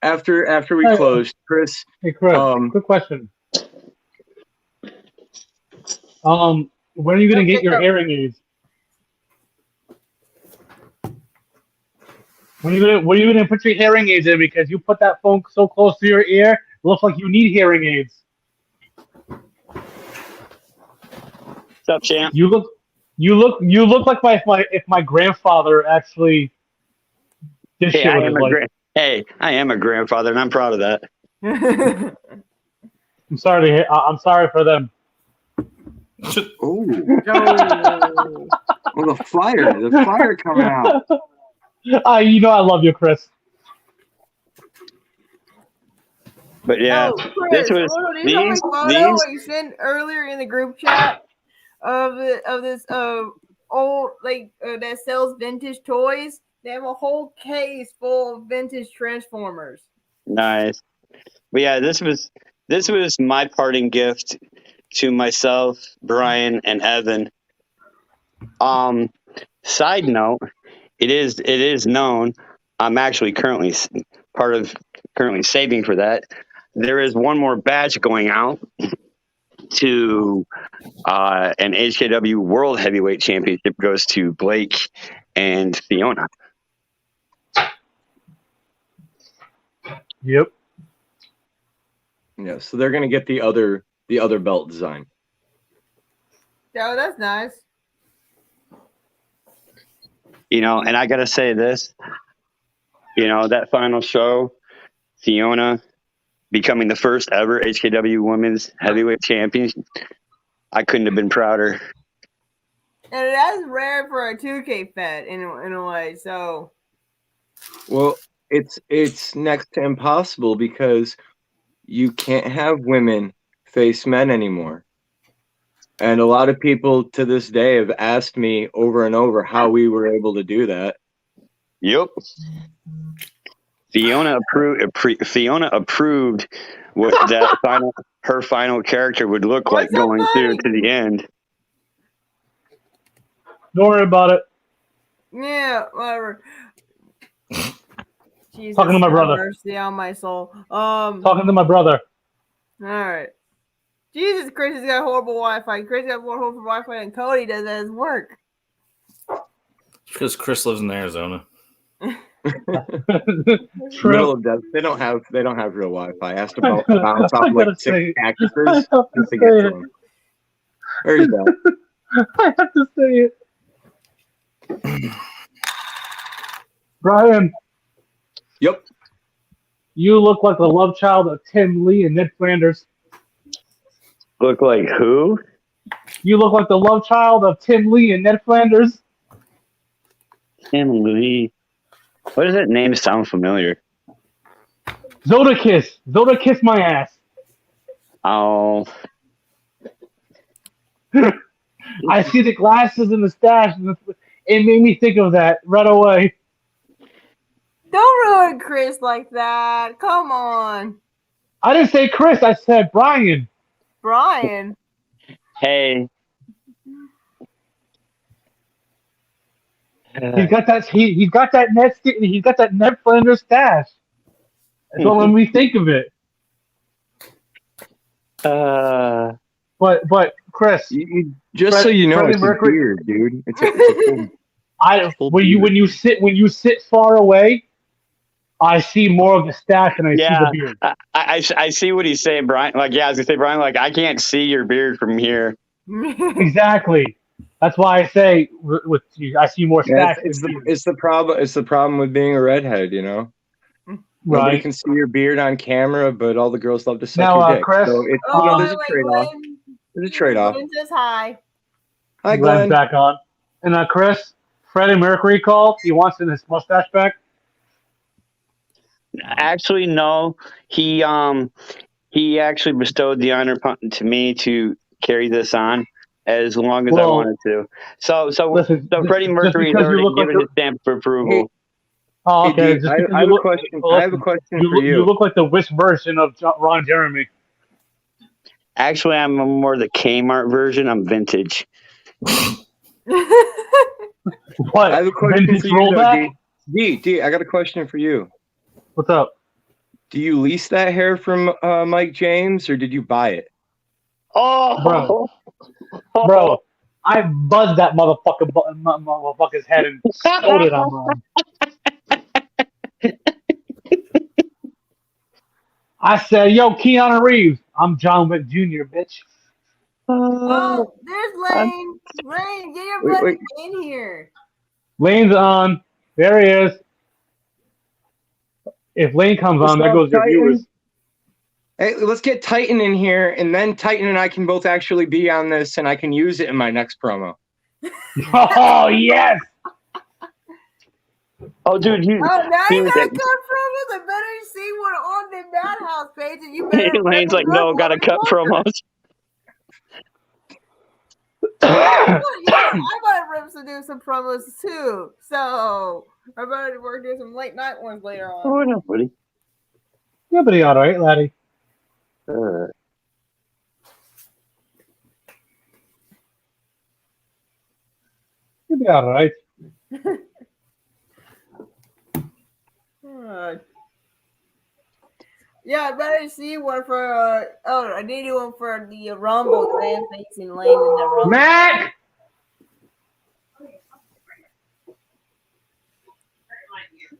after we close, Chris. Hey, Chris. Quick question. When are you gonna get your hearing aids? When are you gonna put your hearing aids in? Because you put that phone so close to your ear, it looks like you need hearing aids. What's up, champ? You look like if my grandfather actually did shit with his life. Hey, I am a grandfather, and I'm proud of that. I'm sorry for them. Oh, No. well, the fire coming out. You know I love you, Chris. But yeah, Oh, this Chris, was hold on. Do you have my these photo what you sent earlier in the group chat of this old that sells vintage toys? They have a whole case full of vintage Transformers. nice. But yeah, this was my parting gift to myself, Brian, and Evan. Side note, it is known. I'm actually currently saving for that. There is one more batch going out to an HKW World Heavyweight Championship goes to Blake and Fiona. Yep. Yeah, so they're gonna get the other belt design. Oh, that's nice. And I gotta say this, that final show, Fiona becoming the first ever HKW Women's Heavyweight Champion, I couldn't have been prouder. And that's rare for a 2K Fed in a way. So, Well, it's next to impossible because you can't have women face men anymore. And a lot of people to this day have asked me over and over how we were able to do that. Yep. Fiona approved what her final character would look like going through to the end. Don't worry about it. yeah, whatever. Jesus, Talking to my have brother. mercy on my soul. Talking to my brother. All right. Jesus, Chris has got horrible Wi-Fi. Chris got more horrible Wi-Fi than Cody does at his work. Because Chris lives in Arizona. Middle of desert. They don't have real Wi-Fi. Has to bounce off like 6 cactuses just to get to them. There you go. I have to say it. Brian. Yep. You look like the love child of Tim Lee and Ned Flanders. Look like who? You look like the love child of Tim Lee and Ned Flanders. Tim Lee. What does that name sound familiar? Zoda kiss my ass. Oh. I see the glasses and the stash, and it made me think of that right away. Don't ruin Chris like that. Come on. I didn't say Chris. I said Brian. Brian. Hey. He's got that. He's got that net. He's got that Ned Flanders stash. That's what made me think of it. But Chris, just so you know, it's a beard, dude. It's a full when you sit far away, I see more of the stash than I see the beard. I see what he's saying, Brian. Like, yeah, I was gonna say, Brian, like, I can't see your beard from here. Exactly. That's why I say with I see more stash. It's the problem. It's the problem with being a redhead, you know. Nobody Right. can see your beard on camera, but all the girls love to suck Now, your dick. Chris, so it's, there's a trade-off. There's a trade-off. Glenn says hi. Hi, Glenn's Glenn. back on. And Chris, Freddie Mercury called. He wants his mustache back. Actually, no. He actually bestowed the honor to me to carry this on as long as I wanted to. So Freddie Mercury has already given his stamp of approval. Oh, okay. Hey, I have a question. I have a question for you. You look like the Wish version of Ron Jeremy. Actually, I'm more the Kmart version. I'm vintage. What? I have a question Vintage for you, though, rollback? D. I got a question for you. What's up? Do you lease that hair from Mike James, or did you buy it? Oh, bro, I buzzed that motherfucker's head and stole it on him. I said, "Yo, Keanu Reeves, I'm John Wick Jr., bitch." Oh, there's Lane. Lane, get your butt in here. Lane's on. There he is. If Lane comes on, there goes your viewers. Hey, let's get Titan in here, and then Titan and I can both actually be on this, and I can use it in my next promo. Oh yes! Oh, dude, Oh, now you dude, gotta cut promos. I better see one on the Madhouse page, and you better. Lane's like, no, gotta cut promos. I gotta rip to do some promos too. So I better work do some late night ones later on. Oh, no, buddy. You'll be all right, laddie. You'll be all right. Yeah, I better see one for. I need one for the Rumble. Land facing Lane in the Rumble. Mac!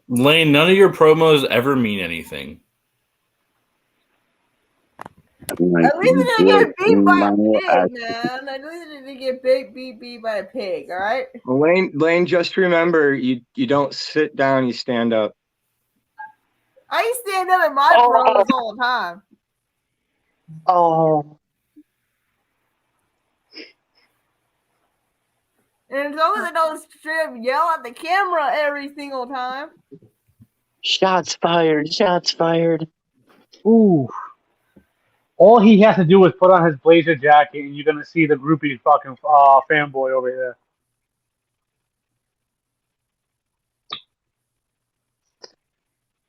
Lane, none of your promos ever mean anything. At least it didn't get beat by a pig, man. At least it didn't get beat by a pig, all right? Lane, just remember, you don't sit down, you stand up. I stand up in my promos all the time. Oh. And as long as I don't straight up yell at the camera every single time. Shots fired. Shots fired. Ooh. All he has to do is put on his blazer jacket, and you're gonna see the groupie fucking fanboy over there.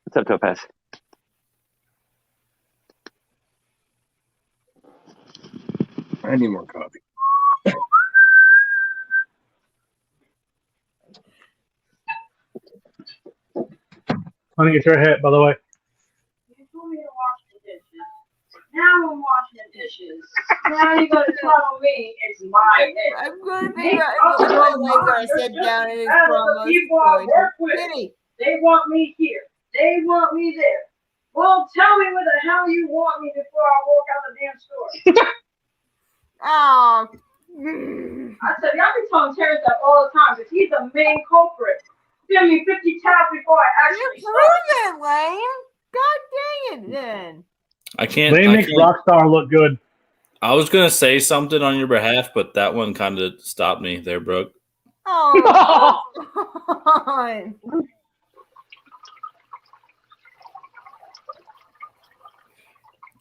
What's up, Topaz? I need more coffee. Honey, it's your head, by the way. You told me to wash the dishes. Now I'm washing the dishes. Now you're gonna tell me it's my head. I'm gonna figure out I sit down in his promos. People I work with, they want me here. They want me there. Well, tell me where the hell you want me before I walk out the damn store. Oh. I said, y'all be telling Terrence that all the time because he's the main culprit. Give me 50 taps before I actually start. Prove it, Lane. God dang it, then. I can't. They make Rockstar look good. I was gonna say something on your behalf, but that one kind of stopped me there, Brooke. Oh.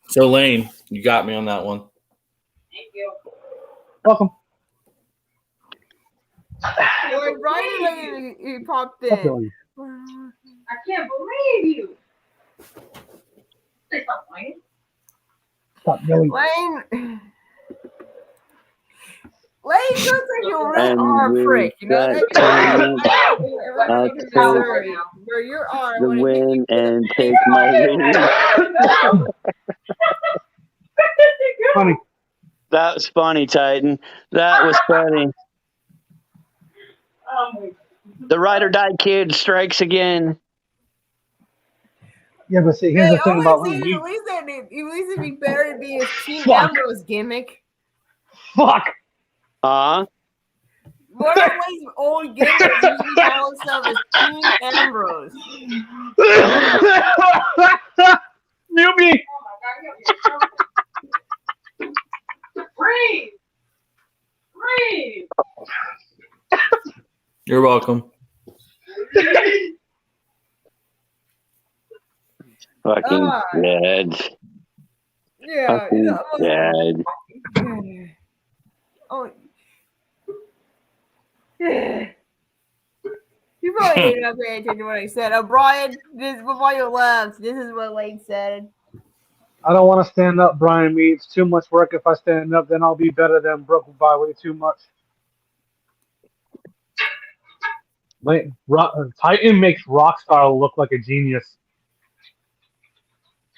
So Lane, you got me on that one. Thank you. Welcome. Right, he popped in. I can't believe you. Say something, Lane. Stop yelling. Lane looks like you're a real arm prick, you know that? Where your arm the win and take my ring. Funny. That was funny, Titan. That was funny. The ride or die kid strikes again. Yeah, but see, here's the thing about Lane. At least it'd be better to be his Team Fuck. Ambrose gimmick. Fuck. Huh? One of Lane's old gimmicks usually call himself as Team Ambrose. Mute me. Breathe. Breathe. You're welcome. Fucking dead. Yeah. Fucking dead. Oh. Yeah. You probably didn't even pay attention to what I said. Brian, before you left, this is what Lane said. I don't want to stand up, Brian. Me, it's too much work. If I stand up, then I'll be better than Brooke by way too much. Titan makes Rockstar look like a genius.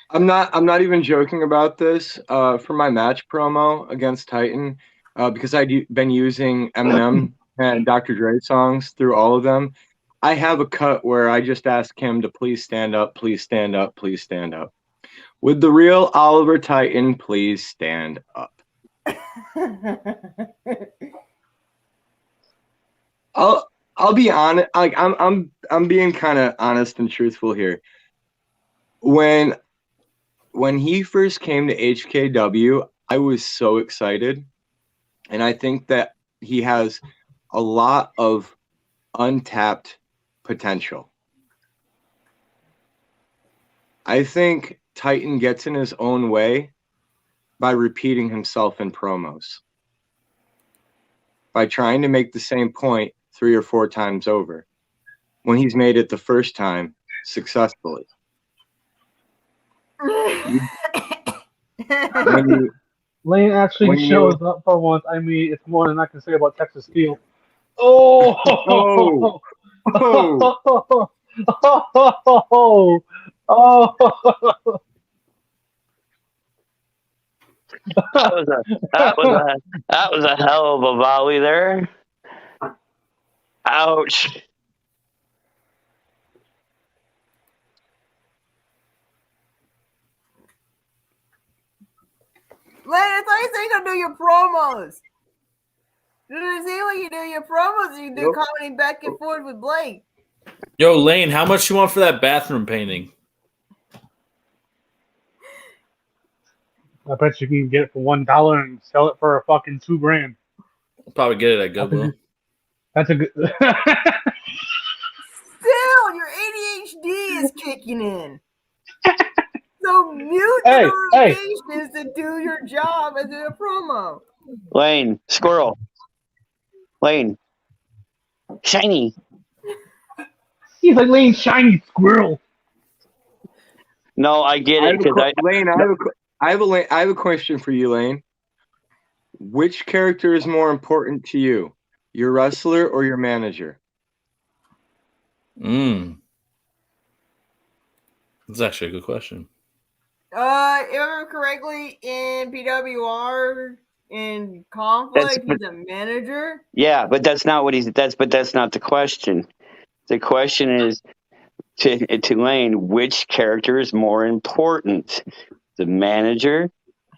I'm not even joking about this. For my match promo against Titan, because I've been using Eminem and Dr. Dre songs through all of them. I have a cut where I just ask him to please stand up, please stand up, please stand up. Would the real Oliver Titan please stand up? I'll be honest. Like I'm being kind of honest and truthful here. When when he first came to HKW, I was so excited. And I think that he has a lot of untapped potential. I think Titan gets in his own way by repeating himself in promos, by trying to make the same point 3 or 4 times over when he's made it the first time successfully. When you, Lane actually when you, shows up for once. I mean, it's more than I can say about Texas Steel. Oh! oh, oh, Oh! That was a hell of a volley there. Ouch. Lane, I thought you said you're gonna do your promos. Doesn't seem like you do your promos. You do comedy back and forth with Blake. Yo, Lane, how much you want for that bathroom painting? I bet you can get it for $1 and sell it for a fucking $2,000. I'll probably get it at Goodwill. That's a good. Still, your ADHD is kicking in. So mute the notifications to do your job and do a promo. Lane, squirrel. Lane. Shiny. He's like Lane shiny squirrel. No, I get it. Lane, I have a question for you, Lane. Which character is more important to you, your wrestler or your manager? That's actually a good question. If I remember correctly, in PWR, in Conflict, he's a manager. Yeah, but that's not what that's not the question. The question is to Lane, which character is more important? The manager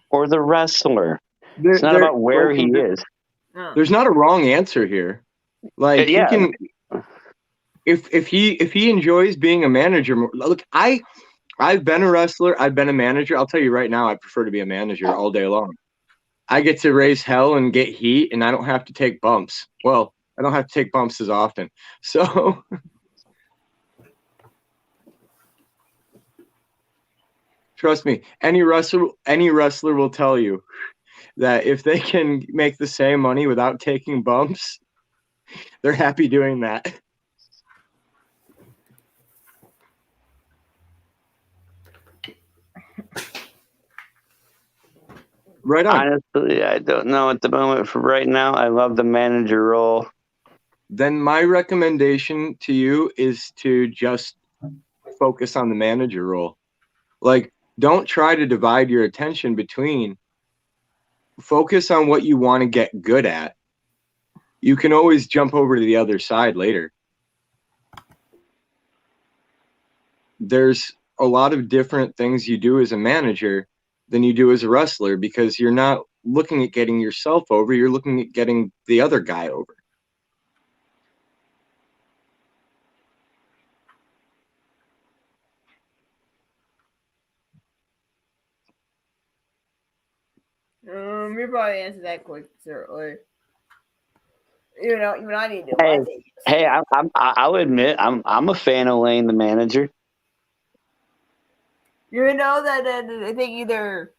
or the wrestler? It's not about where he is. There's not a wrong answer here. Like he can, if he enjoys being a manager. Look, I've been a wrestler. I've been a manager. I'll tell you right now, I prefer to be a manager all day long. I get to raise hell and get heat, and I don't have to take bumps. Well, I don't have to take bumps as often. So. Trust me, any wrestler will tell you that if they can make the same money without taking bumps, they're happy doing that. Right on. Honestly, I don't know at the moment. For right now, I love the manager role. Then my recommendation to you is to just focus on the manager role. Like, don't try to divide your attention between. Focus on what you want to get good at. You can always jump over to the other side later. There's a lot of different things you do as a manager than you do as a wrestler, because you're not looking at getting yourself over, you're looking at getting the other guy over. You probably answered that quick, certainly. You know, even I need to. Hey, I'll admit, I'm a fan of Lane, the manager. You know that I think either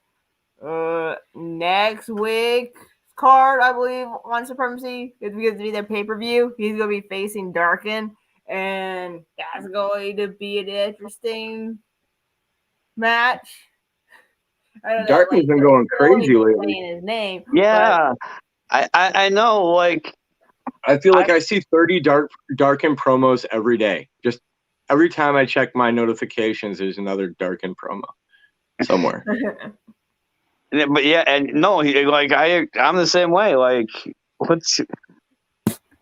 next week's card, I believe, on Supremacy, is because of their pay-per-view. He's going to be facing Darkin, and that's going to be an interesting match. Darkin's been going crazy lately. Saying his name. Yeah, I know. Like, I feel like I see 30 Darkin promos every day. Just every time I check my notifications, there's another Darkin promo somewhere. But yeah, and no, I'm the same way. Like,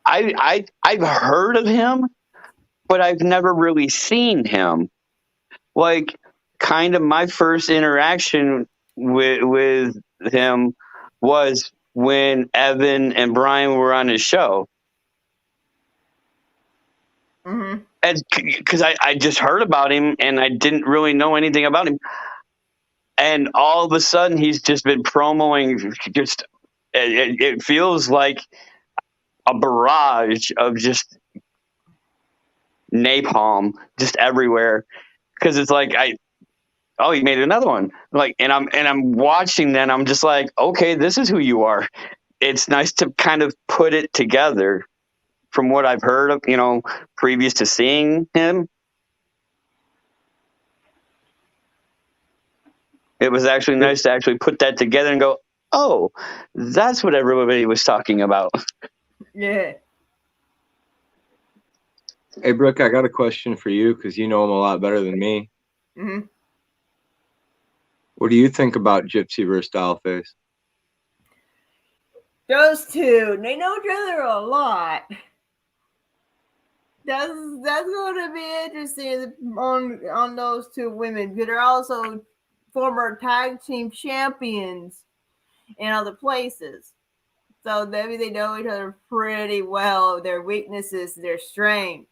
I've heard of him, but I've never really seen him. Like, kind of my first interaction with him was when Evan and Brian were on his show. Mm-hmm. And, 'cause I just heard about him and I didn't really know anything about him. But I've never really seen him. Like, kind of my first interaction with him was when Evan and Brian were on his show. Mm-hmm. And because I just heard about him and I didn't really know anything about him. 'Cause I just heard about him and I didn't really know anything about him. and all of a sudden he's just been promoting. Just it feels like a barrage of just napalm just everywhere, because it's like he made another one, like, and I'm watching that, I'm just like, okay, this is who you are. It's nice to kind of put it together from what I've heard of, previous to seeing him. It was actually nice to actually put that together and go, oh, that's what everybody was talking about. Yeah. Hey, Brooke, I got a question for you because you know him a lot better than me. Mm-hmm. What do you think about Gypsy versus Dollface? Those two, they know each other a lot. That's going to be interesting on those two women, because they're also former tag team champions in other places. So maybe they know each other pretty well, their weaknesses, their strengths.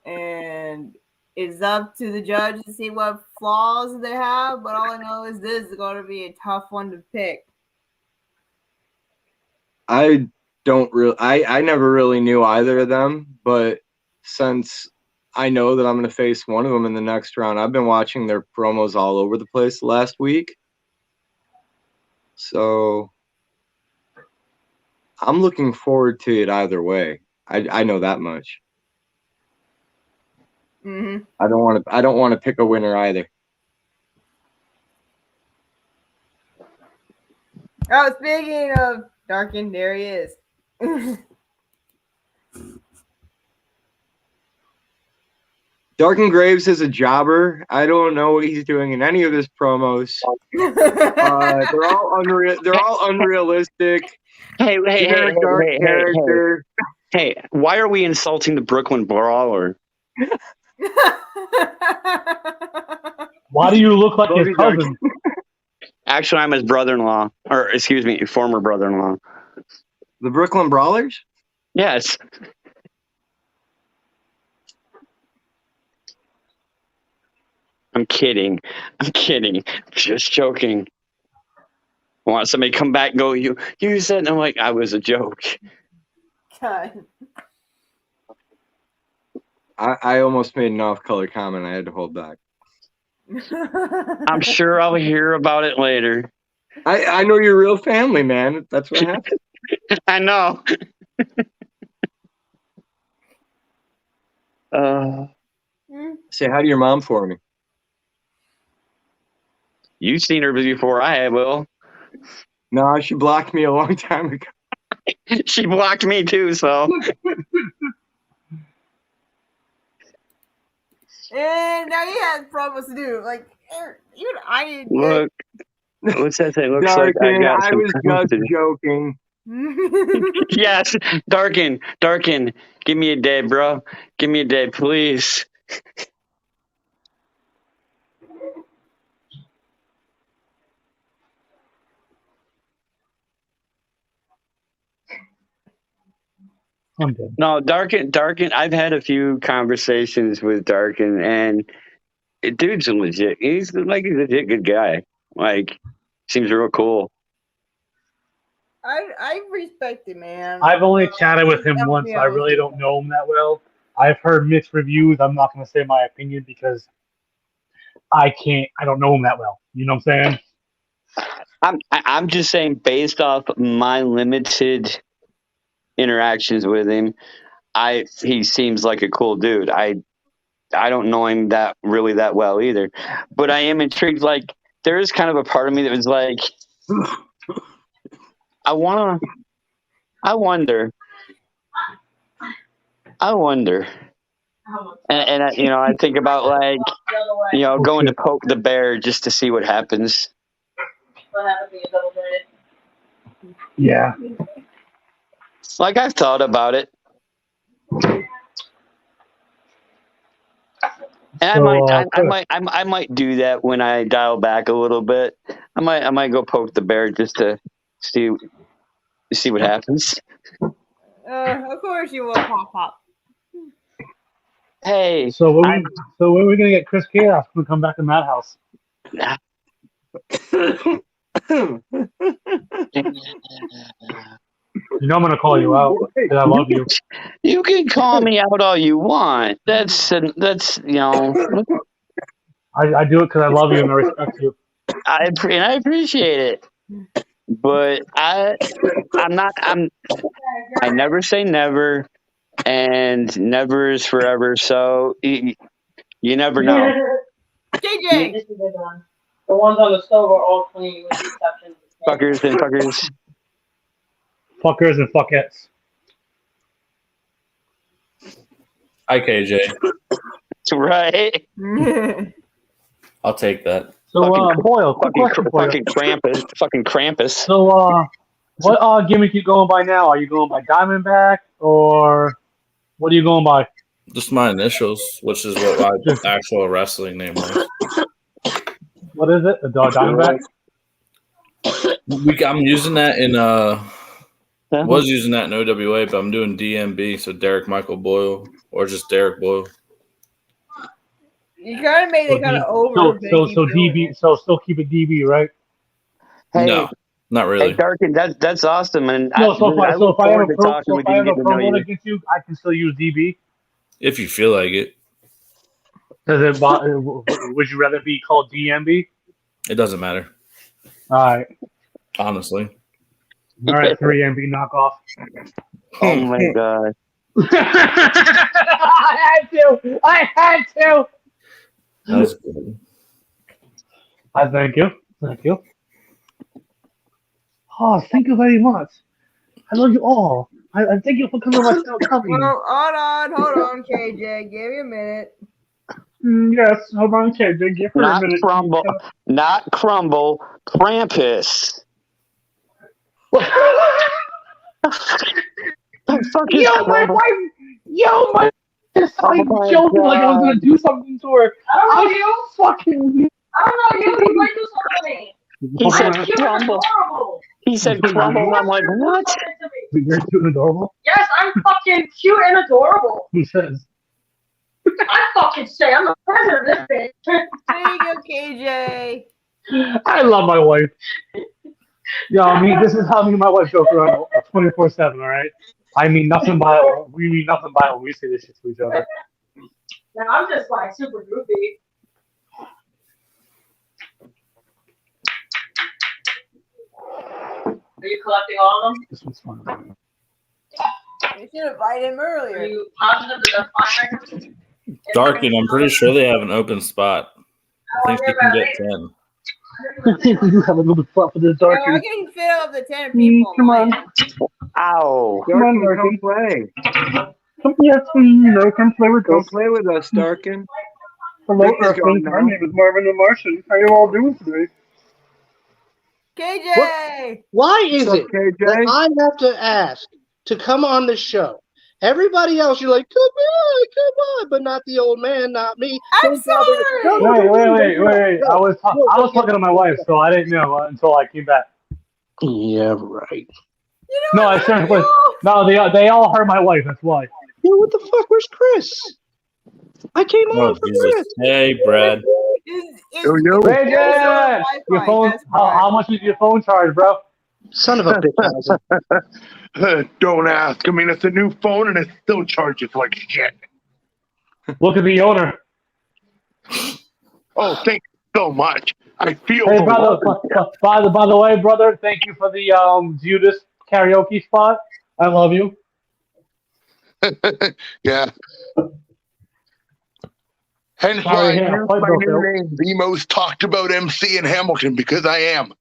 And it's up to the judge to see what flaws they have, but all I know is this is going to be a tough one to pick. I never really knew either of them, but since I know that I'm going to face one of them in the next round, I've been watching their promos all over the place last week. So I'm looking forward to it either way. I know that much. Mm-hmm. I don't want to pick a winner either. Oh, speaking of Darkin, there he is. Darkin Graves is a jobber. I don't know what he's doing in any of his promos. They're all unreal. They're all unrealistic. Hey, character. Hey, why are we insulting the Brooklyn Brawler? Why do you look like his cousin? Actually, I'm his brother-in-law, or excuse me, former brother-in-law. The Brooklyn Brawlers? Yes. I'm kidding. Just joking. I want somebody to come back and go, you said, and I'm like, I was a joke. God. I almost made an off-color comment. I had to hold back. I'm sure I'll hear about it later. I know your real family, man. That's what happened. I know. Say hi to your mom for me. You've seen her before I have, Will. No, she blocked me a long time ago. She blocked me too, so. And now he has promos to do. Like, even I didn't. Look. What's that say? Looks Darkin, like I got I some was just to do. joking. Yes, Darkin, give me a day, bro. Give me a day, please. I'm good. No, Darkin. I've had a few conversations with Darkin, and dude's legit. He's a legit good guy. Like, seems real cool. I respect it, man. I've only chatted with him once. So I really don't know him that well. I've heard mixed reviews. I'm not going to say my opinion because I don't know him that well. You know what I'm saying? I'm just saying, based off my limited interactions with him, he seems like a cool dude. I don't know him that well either, but I am intrigued. Like, there is kind of a part of me that was like, I wonder. And I think about, like, going to poke the bear just to see what happens. Yeah. Like, I've thought about it. And I might do that when I dial back a little bit. I might go poke the bear just to see what happens. Of course you will, Pop. Hey. So when are we gonna get Chris Chaos to come back to Madhouse? You know I'm gonna call you out because I love you. You can call me out all you want. That's I I do it because I love you and I respect you. I appreciate it, but I never say never, and never is forever. So you never know. JJ. This is a good one. The ones on the stove are all clean with the exception of the Fuckers and fuckers. Fuckers and fuckettes. Hi, KJ. Right. I'll take that. So, Boyle, quick question for you. Fucking Krampus. So, what gimmick you going by now? Are you going by Diamondback or what are you going by? Just my initials, which is what my actual wrestling name was. What is it? The Diamondback? I'm using that in was using that in OWA, but I'm doing DMB, so Derek Michael Boyle, or just Derek Boyle. You kind of made it kind of over. So DB. So still keep it DB, right? Hey, no, not really. Hey, Darkin, that's awesome, and No. So if I have a promo promo against you, I can still use DB. If you feel like it. Does it? Would you rather be called DMB? It doesn't matter. All right. Honestly. All right, 3MB knockoff. Oh my god. I had to. That was good. Thank you. Oh, thank you very much. I love you all. I thank you for coming to my show. Well, hold on, KJ. Give me a minute. Yes, hold on, KJ. Give her a minute. Not crumble. Krampus. My wife just started joking like I was gonna do something to her. I don't know you. Fucking. I don't know you. You might do something. He said Cute and crumble. adorable. He said crumble. I'm like, what? You're cute and adorable? Yes, I'm fucking cute and adorable. Who says? I fucking say I'm the president of this bitch. There you go, KJ. I love my wife. Yo, this is how me and my wife joke around 24/7. All right. We mean nothing by it when we say this shit to each other. Now I'm just like super goofy. Are you collecting all of them? This one's fun. You should have invited him earlier. Are you positive that they're fine? Darkin, I'm pretty sure they have an open spot. I think you can get 10. I think we do have a little bit spot for the No, Darkin. I can fit up to 10 people. Come on. Ow. Darkin, come play. Come play with Come us. play with us, Darkin. Hello, Think he's Earthlings. gone My now. name is Marvin the Martian. How you all doing today? KJ! Why is What's it up, KJ? that I have to ask to come on the show? Everybody else, you're like, come on, but not the old man, not me. I'm sorry. Wait. I was talking to my wife, so I didn't know until I came back. Yeah, right. No, I seriously. No, they all heard my wife. That's why. Yeah, what the fuck? Where's Chris? I came Oh, on for Jesus. Chris. Hey, Brad. Bridget, your phone. How much is your phone charge, bro? Son of a bitch. Don't ask. I mean, it's a new phone and it still charges like shit. Look at the owner. Oh, thank you so much. I feel Hey, the brother. love. By the way, brother, thank you for the Judas karaoke spot. I love you. Yeah. Hence Sorry, why I yeah, use play my Bill, new Phil. name, the most talked about MC in Hamilton, because I am.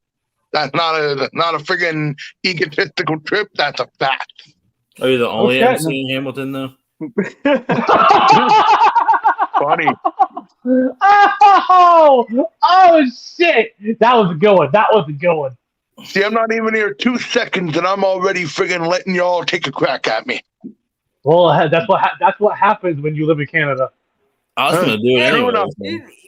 That's not a friggin' egotistical trip. That's a fact. Are you the only Okay, MC in Hamilton, though? Funny. Oh, shit. That was a good one. See, I'm not even here 2 seconds, and I'm already friggin' letting y'all take a crack at me. Well, that's what happens when you live in Canada. I was going to do it True anyway. enough.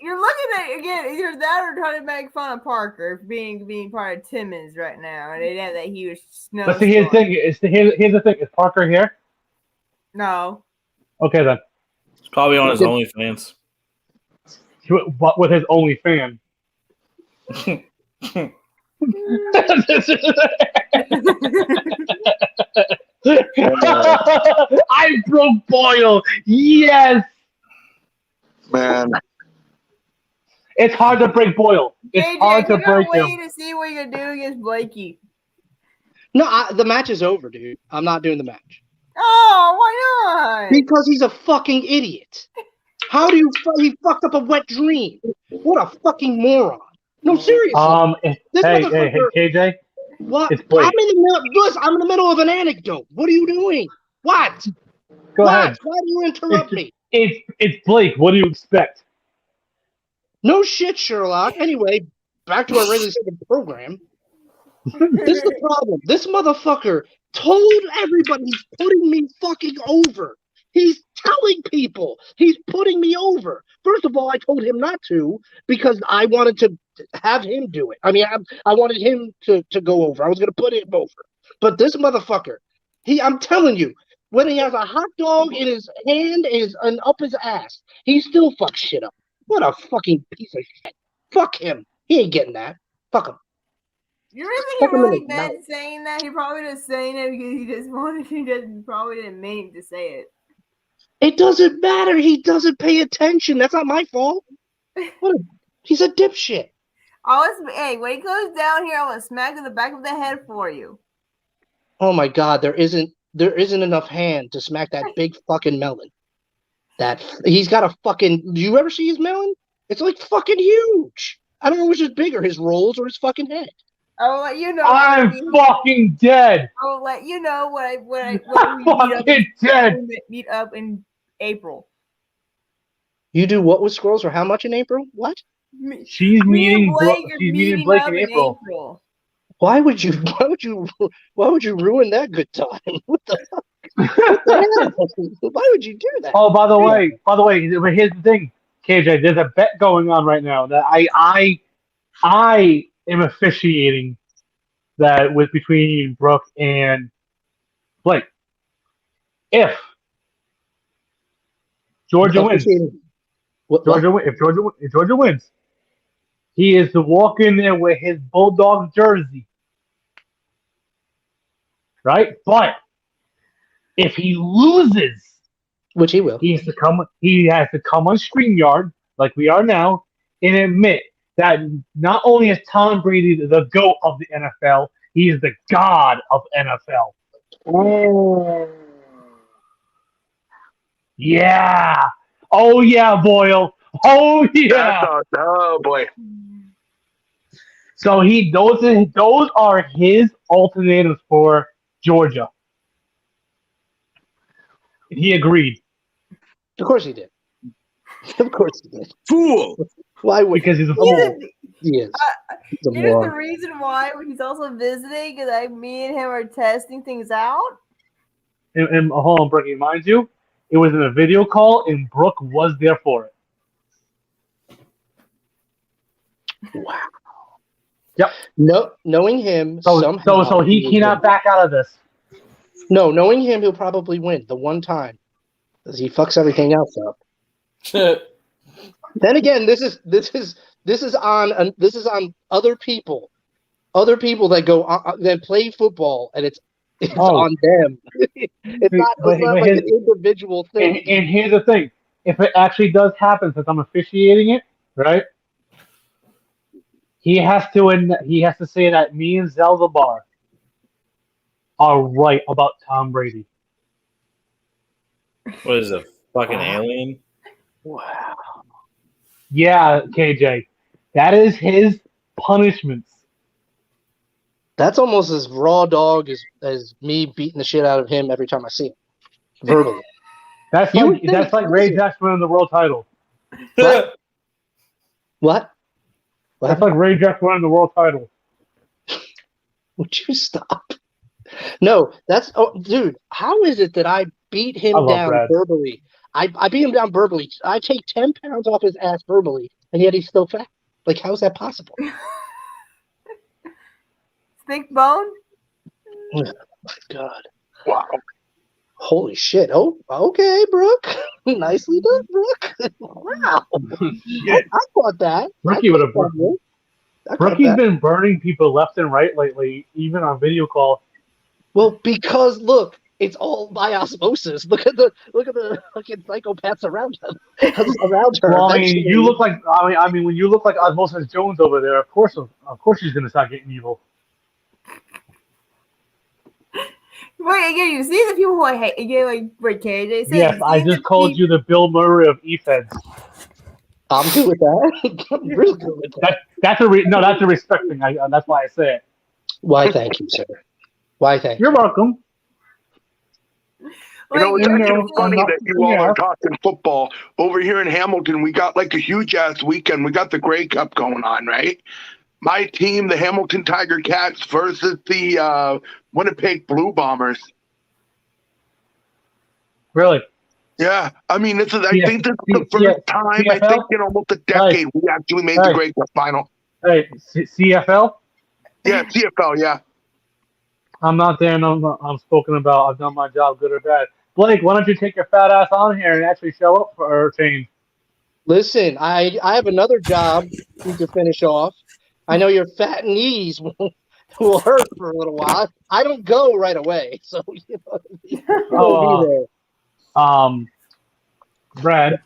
You're looking at again either that or trying to make fun of Parker for being part of Timmons right now, and they have that huge snow. But see, here's the thing. Here's the thing. Is Parker here? No. Okay, then. It's probably on his OnlyFans. What with his OnlyFan? I broke Boyle. Yes. Man. It's hard to break Boyle. It's JJ, hard to you gotta break him. wait to see what you're gonna do against Blakey. No, the match is over, dude. I'm not doing the match. Oh, why not? Because he's a fucking idiot. How do you? He fucked up a wet dream. What a fucking moron. No, seriously. This Hey, motherfucker- KJ. What? It's Blake. I'm in the middle of an anecdote. What are you doing? What? Go What? ahead. Why do you interrupt me? It's Blake. What do you expect? No shit, Sherlock. Anyway, back to our regularly scheduled program. This is the problem. This motherfucker told everybody he's putting me fucking over. He's telling people he's putting me over. First of all, I told him not to because I wanted to have him do it. I mean, I wanted him to go over. I was going to put him over. But this motherfucker, I'm telling you, when he has a hot dog in his hand and up his ass, he still fucks shit up. What a fucking piece of shit. Fuck him. He ain't getting that. Fuck him. You really Fuck him in really his meant mouth. saying that? He probably just saying it because he just wanted. He just probably didn't mean to say it. It doesn't matter. He doesn't pay attention. That's not my fault. He's a dipshit. Hey, when he goes down here, I will smack in the back of the head for you. Oh my god, there isn't enough hand to smack that big fucking melon. He's got a fucking. Do you ever see his melon? It's like fucking huge. I don't know which is bigger, his rolls or his fucking head. I will let you know. I'm fucking dead. I will let you know when we meet up in April. You do what with squirrels or how much in April? What? She's meeting Blake Blake in April. Why would you ruin that good time? What the fuck? Why would you do that? Oh, by the way, but here's the thing, KJ. There's a bet going on right now that I am officiating that with between Brooke and Blake. If Georgia wins, if Georgia wins, he is to walk in there with his Bulldogs jersey, right? But if he loses, which he will, he has to come on StreamYard like we are now and admit that not only is Tom Brady the GOAT of the NFL, he is the God of NFL. Oh. Yeah. Oh yeah, Boyle. Oh yeah. Oh boy. So those are his ultimatums for Georgia. And he agreed. Of course he did. Of course he did. Fool. Why would? Because he's a fool. He is. He's a Here's moron. the reason why he's also visiting because me and him are testing things out. And hold on, Brooke, mind you, it was in a video call and Brooke was there for it. Wow. Yep. No, knowing him, So he cannot back out of this. No, knowing him, he'll probably win the one time, because he fucks everything else up. Then again, this is on other people that go that play football, and it's on them. It's not like an individual thing. And here's the thing: if it actually does happen, since I'm officiating it, right? He has to say that me and Zeldabar are right about Tom Brady. What is a fucking alien? Wow. Yeah, KJ, that is his punishments. That's almost as raw dog as me beating the shit out of him every time I see him, verbally. That's like Ray Jackson winning the world title. What? That's like Ray Jackson winning the world title. Would you stop? No, dude. How is it that I beat him down Brad. verbally? I beat him down verbally. I take 10 pounds off his ass verbally, and yet he's still fat. Like, how is that possible? Thick bone? Oh my God. Wow. Holy shit. Oh, okay, Brooke. Nicely done, Brooke. Wow. I thought that. Ricky would have I got Brookie's that. been burning people left and right lately, even on video call. Well, because look, it's all by osmosis. Look at the fucking psychopaths around him, around her. Well, I mean, Eventually- you look like I mean, when you look like Osmosis Jones over there, of course she's gonna start getting evil. Wait, again, you see the people who I hate again, like Rick KJ said. Yes, I just called you the Bill Murray of E-Feds. I'm good with that. I'm real good with that. That's a respect thing. That's why I say it. Why, thank you, sir. Why, thank You're welcome. You know, it's You actually know, funny I'm that not- you all yeah. are talking football. Over here in Hamilton, we got like a huge ass weekend. We got the Grey Cup going on, right? My team, the Hamilton Tiger Cats versus the Winnipeg Blue Bombers. Really? Yeah, I mean, I think this is the C- first time, I CFL? think, in almost a decade, we actually made the Grey Cup final. Hey, CFL? Yeah, CFL, yeah. I'm not there, and I'm spoken about. I've done my job, good or bad. Blake, why don't you take your fat ass on here and actually show up for our team? Listen, I have another job to finish off. I know your fat knees will hurt for a little while. I don't go right away, so you know, be there. Brad.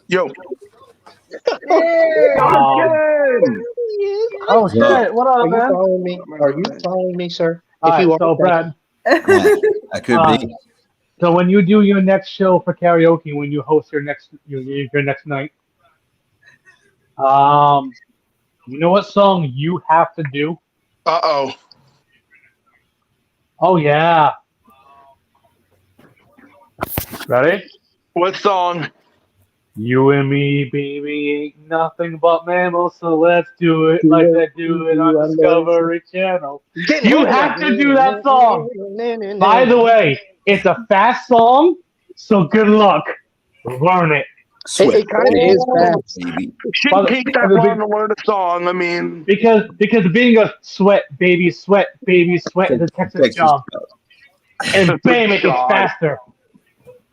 Yo. Oh shit! What up, Are you man? following me? Are you following me, sir? All right, so Brad. I could be. So when you do your next show for karaoke, when you host your next night, you know what song you have to do? Uh-oh. Oh yeah. Ready? What song? You and me, baby, ain't nothing but mammals, so let's do it like they do it on Discovery Channel. You have to do that song. By the way, it's a fast song, so good luck. Learn it. It kind of is fast. Shouldn't take that long to learn a song. I mean, because being a sweat baby is a Texas job, and bam, it gets faster.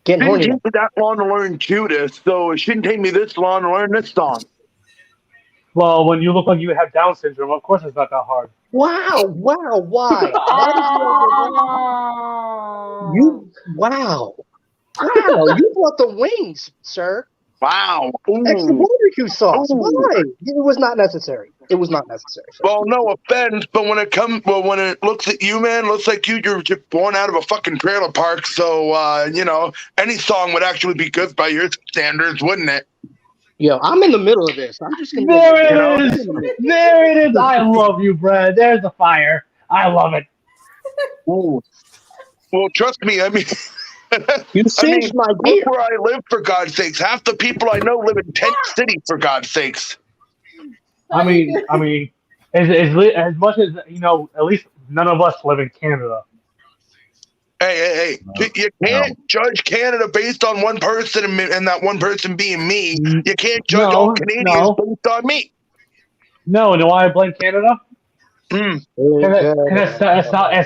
Didn't take me that long to learn Judas, so it shouldn't take me this long to learn this song. Well, when you look like you have Down syndrome, of course it's not that hard. Wow, why? Wow, you brought the wings, sir. Wow. Extra barbecue sauce. Why? It was not necessary. It was not necessary. Sir. Well, no offense, but when it looks at you, man, looks like you're just born out of a fucking trailer park. So, you know, any song would actually be good by your standards, wouldn't it? Yo, I'm in the middle of this. I'm just gonna. There it is. There it is. I love you, Brad. There's the fire. I love it. Ooh. Well, trust me. I mean, you singed my beer. Look where I live, for God's sakes. Half the people I know live in tent city, for God's sakes. I mean, as much as you know, at least none of us live in Canada. Hey! You can't judge Canada based on one person, and that one person being me. You can't judge all Canadians based on me. No, know why I blame Canada? As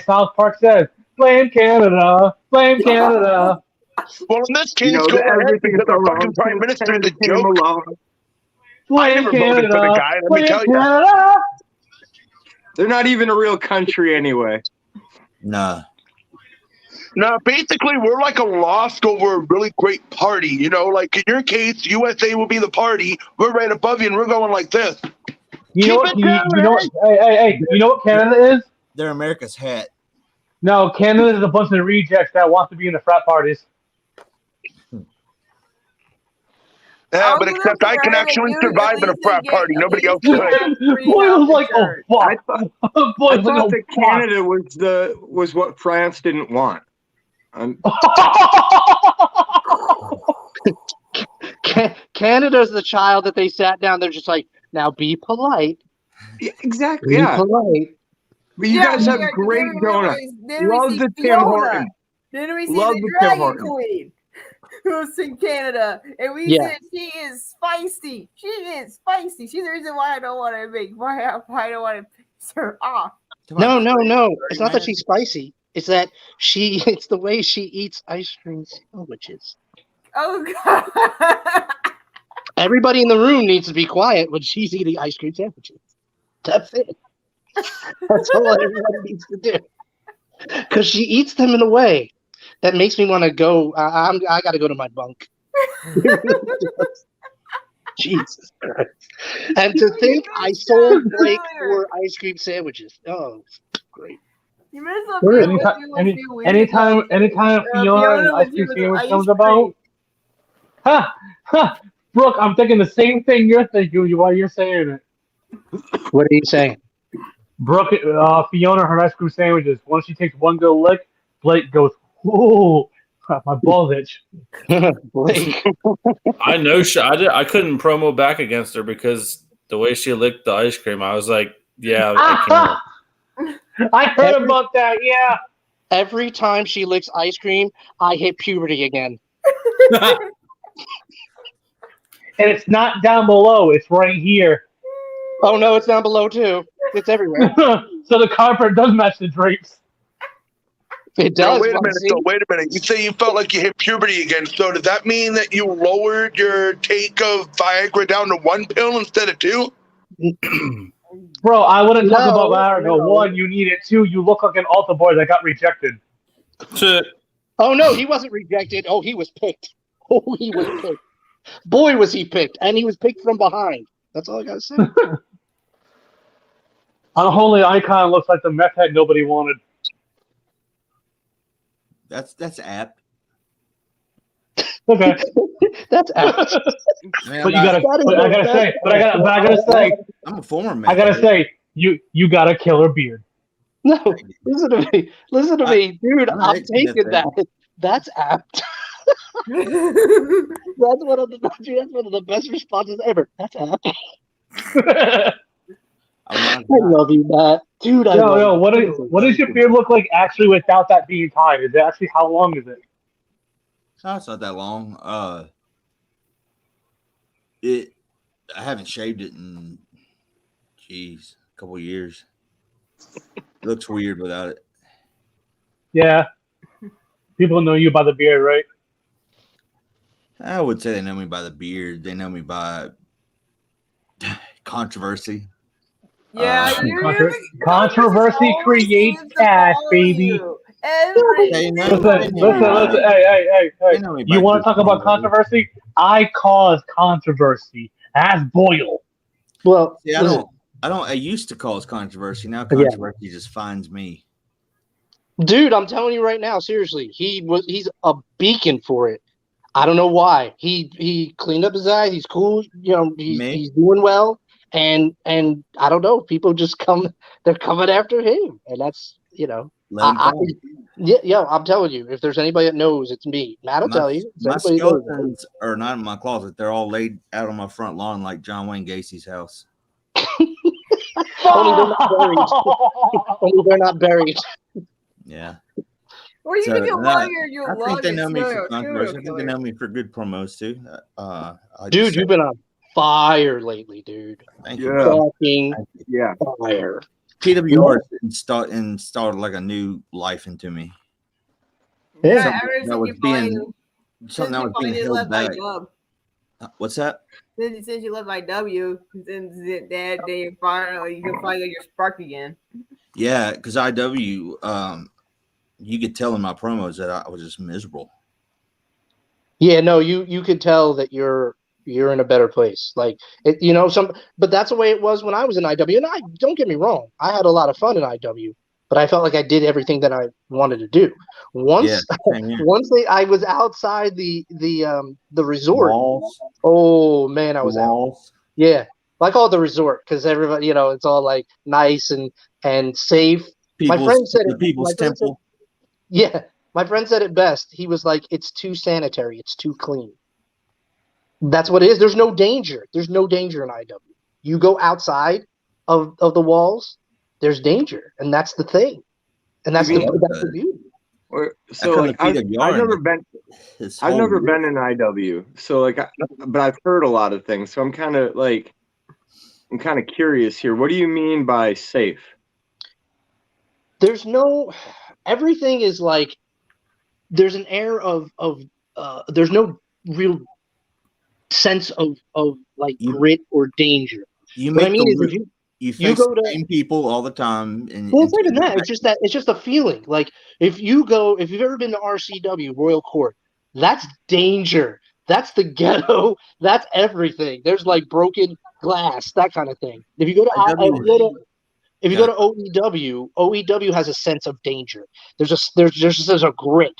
South Park says, blame Canada, blame Canada. Well, in this case, go ahead because the fucking prime minister is a joke. I never voted for the guy, let me tell you. They're not even a real country anyway. Nah. No, basically, we're like a lost over a really great party. You know, like in your case, USA will be the party. We're right above you, and we're going like this. You know what? Hey! You know what Canada is? They're America's hat. No, Canada is a bunch of rejects that want to be in the frat parties. Yeah, but except I can actually survive in a frat party. Nobody else could. Boy was like, oh fuck. I thought that Canada was what France didn't want. Canada's the child that they sat down. They're just like, now be polite. Yeah, exactly. Be Yeah. polite. But you guys have great donuts. Love the Tim Hortons. Then we see Love the the Tim Dragon Hortons. Queen, who's in Canada, and we said she is spicy. She is spicy. She's the reason why I don't want to why I don't want to piss her off. No. It's not that she's spicy. It's that it's the way she eats ice cream sandwiches. Oh God. Everybody in the room needs to be quiet when she's eating ice cream sandwiches. That's it. That's all everybody needs to do. Because she eats them in a way that makes me want to go. I got to go to my bunk. Jesus Christ. And to think I sold Blake for ice cream sandwiches. Oh, great. You missed a Sure. bit what you a few weeks ago. Anytime Fiona and ice was cream here with sandwich ice comes about, Brooke, I'm thinking the same thing you're thinking while you're saying it. What are you saying? Brooke, Fiona, her ice cream sandwiches. Once she takes one good lick, Blake goes, "Ooh, my balls itch." Blake. I know I couldn't promo back against her because the way she licked the ice cream, I was like, yeah, I can't. I heard about that. Yeah. Every time she licks ice cream, I hit puberty again. And it's not down below; it's right here. Oh no, it's down below too. It's everywhere. So the carpet does match the drapes. It No, does. wait a minute. So wait a minute. You say you felt like you hit puberty again. So does that mean that you lowered your take of Viagra down to 1 pill instead of 2? Bro, I wouldn't talk about Viagra. One, you need it. Two, you look like an altar boy that got rejected. Oh no, he wasn't rejected. Oh, he was picked. Oh, he was picked. Boy, was he picked, and he was picked from behind. That's all I gotta say. Unholy icon looks like the meth head nobody wanted. That's apt. Okay. That's apt. But I gotta say, I'm a former man. I gotta say, you got a killer beard. No, listen to me, dude. I'm taking that. That's apt. That's one of the best responses ever. That's apt. I love you, Matt. Dude, What does your beard look like actually without that being tied? Is it actually, how long is it? No, it's not that long. I haven't shaved it in a couple of years. It looks weird without it. Yeah. People know you by the beard, right? I would say they know me by the beard. They know me by controversy. Yeah, controversy creates cash, baby. Listen. Hey. You want to talk about controversy? I cause controversy. Ask Boyle. Well, see, I used to cause controversy. Now controversy just finds me. Dude, I'm telling you right now, seriously, he's a beacon for it. I don't know why. He cleaned up his eye. He's cool. You know, he's doing well. And I don't know. People just they're coming after him, and that's I'm telling you, if there's anybody that knows, it's me. Matt will tell you. My skeletons are not in my closet. They're all laid out on my front lawn like John Wayne Gacy's house. Only they're not buried. Only they're not buried. Yeah. Or you could get warrior. I think they know me for controversy. I think they know me for good promos too. Dude, you've been on fire lately, dude. Thank you. Fucking fire. PWR installed like a new life into me. Yeah, something that was being held back. What's that? Since you left IW, since that day finally you can finally get your spark again. Yeah, because IW, you could tell in my promos that I was just miserable. Yeah, no, you could tell that you're in a better place. Like but that's the way it was when I was in IW. And don't get me wrong, I had a lot of fun in IW, but I felt like I did everything that I wanted to do. Once I was outside the resort. Walls. Oh man, I was out. Yeah, I call it the resort because everybody, it's all like nice and safe. My friend said it. People's temple. Yeah, my friend said it best. He was like, "It's too sanitary. It's too clean." That's what it is. There's no danger. There's no danger in IW. You go outside of the walls, there's danger, and that's the thing. And that's the beauty. So I've never been in IW. So but I've heard a lot of things. So I'm kind of curious here. What do you mean by safe? Everything is like there's an air of there's no real sense of like grit or danger. What I mean is You You face go the to same people all the time, and Well, it's not even that. It's just a feeling. Like if you've ever been to RCW Royal Court, that's danger. That's the ghetto. That's everything. There's like broken glass, that kind of thing. If you go to if you go to OEW, OEW has a sense of danger. There's a grit.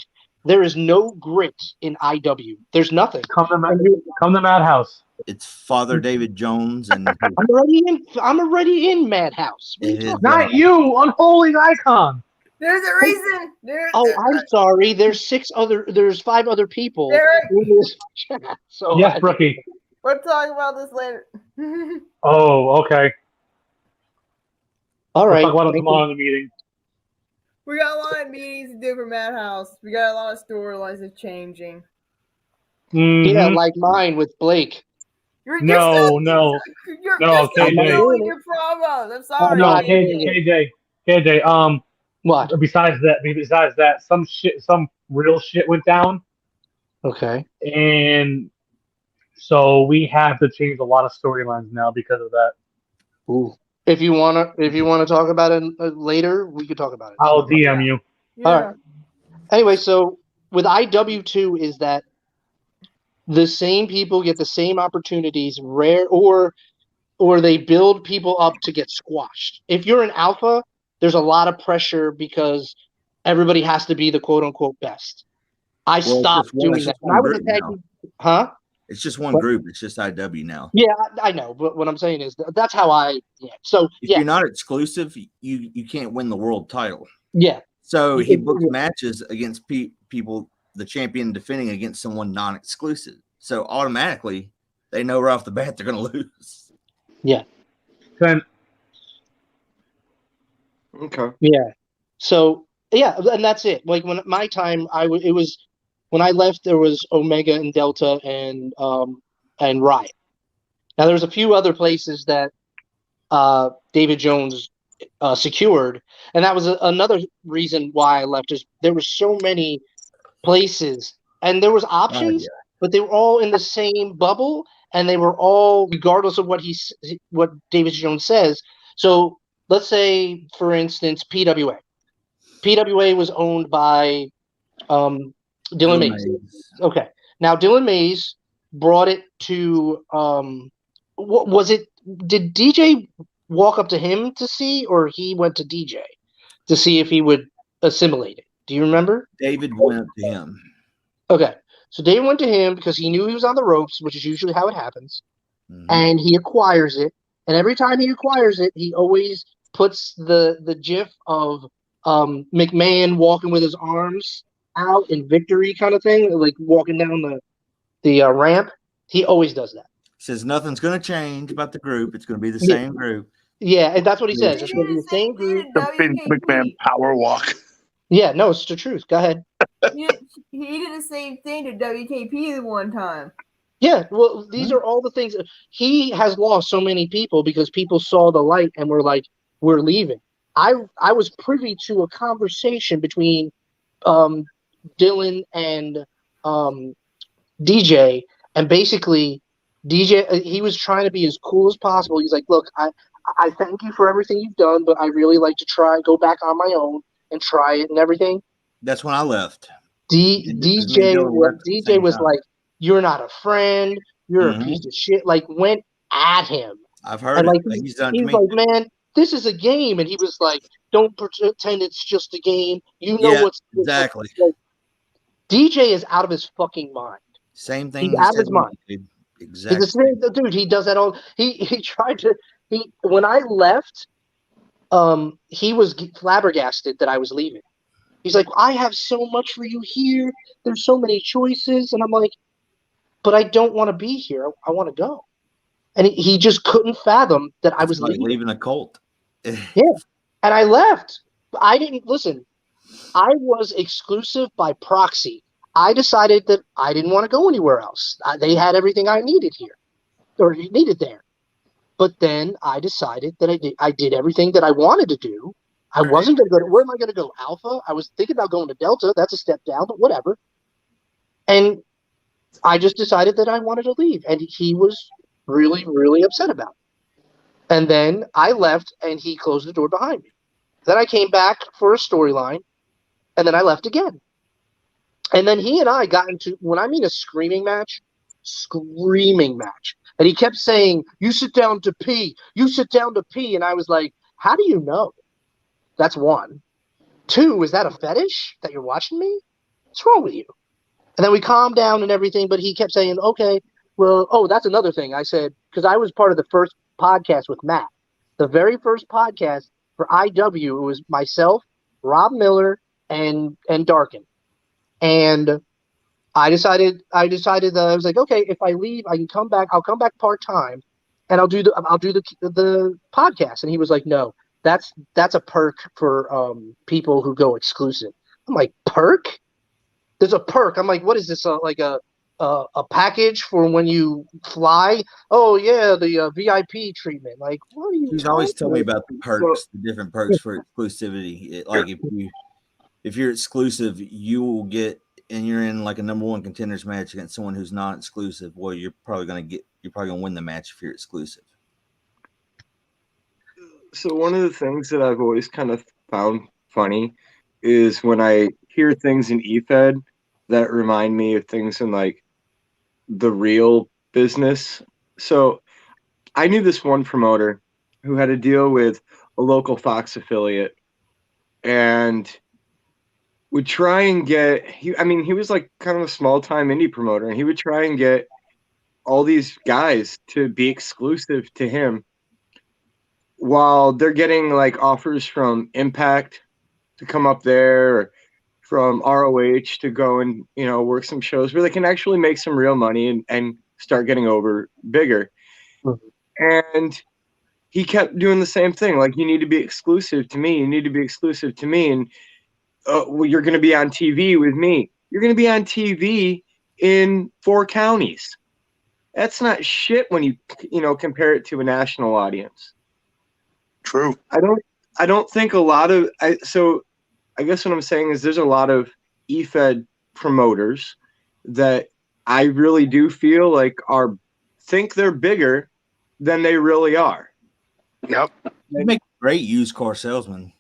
There is no grit in IW. There's nothing. Come to Madhouse. It's Father David Jones, and I'm already in Madhouse. What are you talking Not about? you, unholy icon. There's a reason. I'm sorry. There's 5 other people in this chat. So Yes, Brookie. We'll talk about this later. Oh, okay. All We'll right. talk about it thank tomorrow you. in the meeting. We got a lot of meetings to do for Madhouse. We got a lot of storylines that's changing. Yeah, like mine with Blake. You're No, just KJ. doing your promos. I'm sorry. No, KJ. What? Besides that, some real shit went down, Okay. and so we have to change a lot of storylines now because of that. Ooh. If you wanna talk about it later, we could talk about it. I'll DM you. All right. Anyway, so with IW2 is that the same people get the same opportunities, rare or they build people up to get squashed. If you're an alpha, there's a lot of pressure because everybody has to be the quote unquote best. I stopped doing that. When I was a tag team, huh? It's just one What? group. It's just IW now. Yeah, I know, but what I'm saying is that's how I. Yeah. So If you're not exclusive, you can't win the world title. Yeah. So he books matches against people, the champion defending against someone non-exclusive. So automatically, they know right off the bat they're going to lose. Yeah. Then. Okay. Yeah. So yeah, and that's it. Like when my time, it was when I left. There was Omega and Delta and Riot. Now there's a few other places that David Jones secured, and that was another reason why I left. Is there were so many places, and there was options, but they were all in the same bubble, and they were all regardless of what David Jones says. So let's say, for instance, PWA. PWA was owned by Dylan Mays. Okay, now Dylan Mays brought it to what was it? Did DJ walk up to him to see, or he went to DJ to see if he would assimilate it? Do you remember? David went up to him. Okay, so David went to him because he knew he was on the ropes, which is usually how it happens, and he acquires it. And every time he acquires it, he always puts the gif of McMahon walking with his arms out in victory kind of thing, like walking down the ramp. He always does that. Says nothing's going to change about the group. It's going to be the same group. Yeah, and that's what he says. It's going to be the same group. The Vince McMahon power walk. Yeah, no, it's the truth. Go ahead. He did the same thing to WKP the one time. Yeah, well, these are all the things. He has lost so many people because people saw the light and were like, we're leaving. I was privy to a conversation between Dylan and DJ, and basically DJ, he was trying to be as cool as possible. He's like, look, I thank you for everything you've done, but I really like to go back on my own and try it and everything. That's when I left. DJ was like, you're not a friend. You're a piece of shit. Like, went at him. I've heard and it. like, He's done he to was me. like, man, this is a game. And he was like, don't pretend it's just a game. You know what's exactly. Like, DJ is out of his fucking mind. Same thing. He's out of his mind. Exactly. He's the same dude. He does that all. He tried to. When I left, he was flabbergasted that I was leaving. He's like, I have so much for you here. There's so many choices, and I'm like, but I don't want to be here. I want to go. And he just couldn't fathom that I was like leaving a cult. Yeah, and I left. I didn't listen. I was exclusive by proxy. I decided that I didn't want to go anywhere else. They had everything I needed here, or needed there. But then I decided that I did everything that I wanted to do. I wasn't going to go. Where am I going to go? Alpha? I was thinking about going to Delta. That's a step down, but whatever. And I just decided that I wanted to leave, and he was really, really upset about it. And then I left, and he closed the door behind me. Then I came back for a storyline, and then I left again. And then he and I got into, when I mean a screaming match. And he kept saying, "You sit down to pee. You sit down to pee." And I was like, how do you know? That's one. Two, is that a fetish that you're watching me? What's wrong with you? And then we calmed down and everything, but he kept saying, okay, well, oh, that's another thing. I said, because I was part of the first podcast with Matt. The very first podcast for IW, it was myself, Rob Miller, and Darkin. And I decided that I was like, okay, if I leave, I can come back. I'll come back part-time, and I'll do the podcast. And he was like, no, that's a perk for people who go exclusive. I'm like, perk? There's a perk. I'm like, what is this? Like a package for when you fly? Oh yeah, the VIP treatment. Like, what are you? He's always telling me about the perks, the different perks for exclusivity. Like if you're exclusive, you will get, and you're in like a number one contenders match against someone who's not exclusive. Well, you're probably gonna win the match if you're exclusive. So one of the things that I've always kind of found funny is when I hear things in EFED that remind me of things in like the real business. So I knew this one promoter who had a deal with a local Fox affiliate and would try and get, he was like kind of a small time indie promoter, and he would try and get all these guys to be exclusive to him while they're getting like offers from Impact to come up there, or from ROH to go and, work some shows where they can actually make some real money and start getting over bigger. Mm-hmm. And he kept doing the same thing. Like, you need to be exclusive to me. You need to be exclusive to me. And well, you're going to be on TV with me. You're going to be on TV in 4 counties. That's not shit when you compare it to a national audience. True. I don't think a lot of so I guess what I'm saying is there's a lot of EFED promoters that I really do feel like think they're bigger than they really are. Yep. They make great used car salesmen.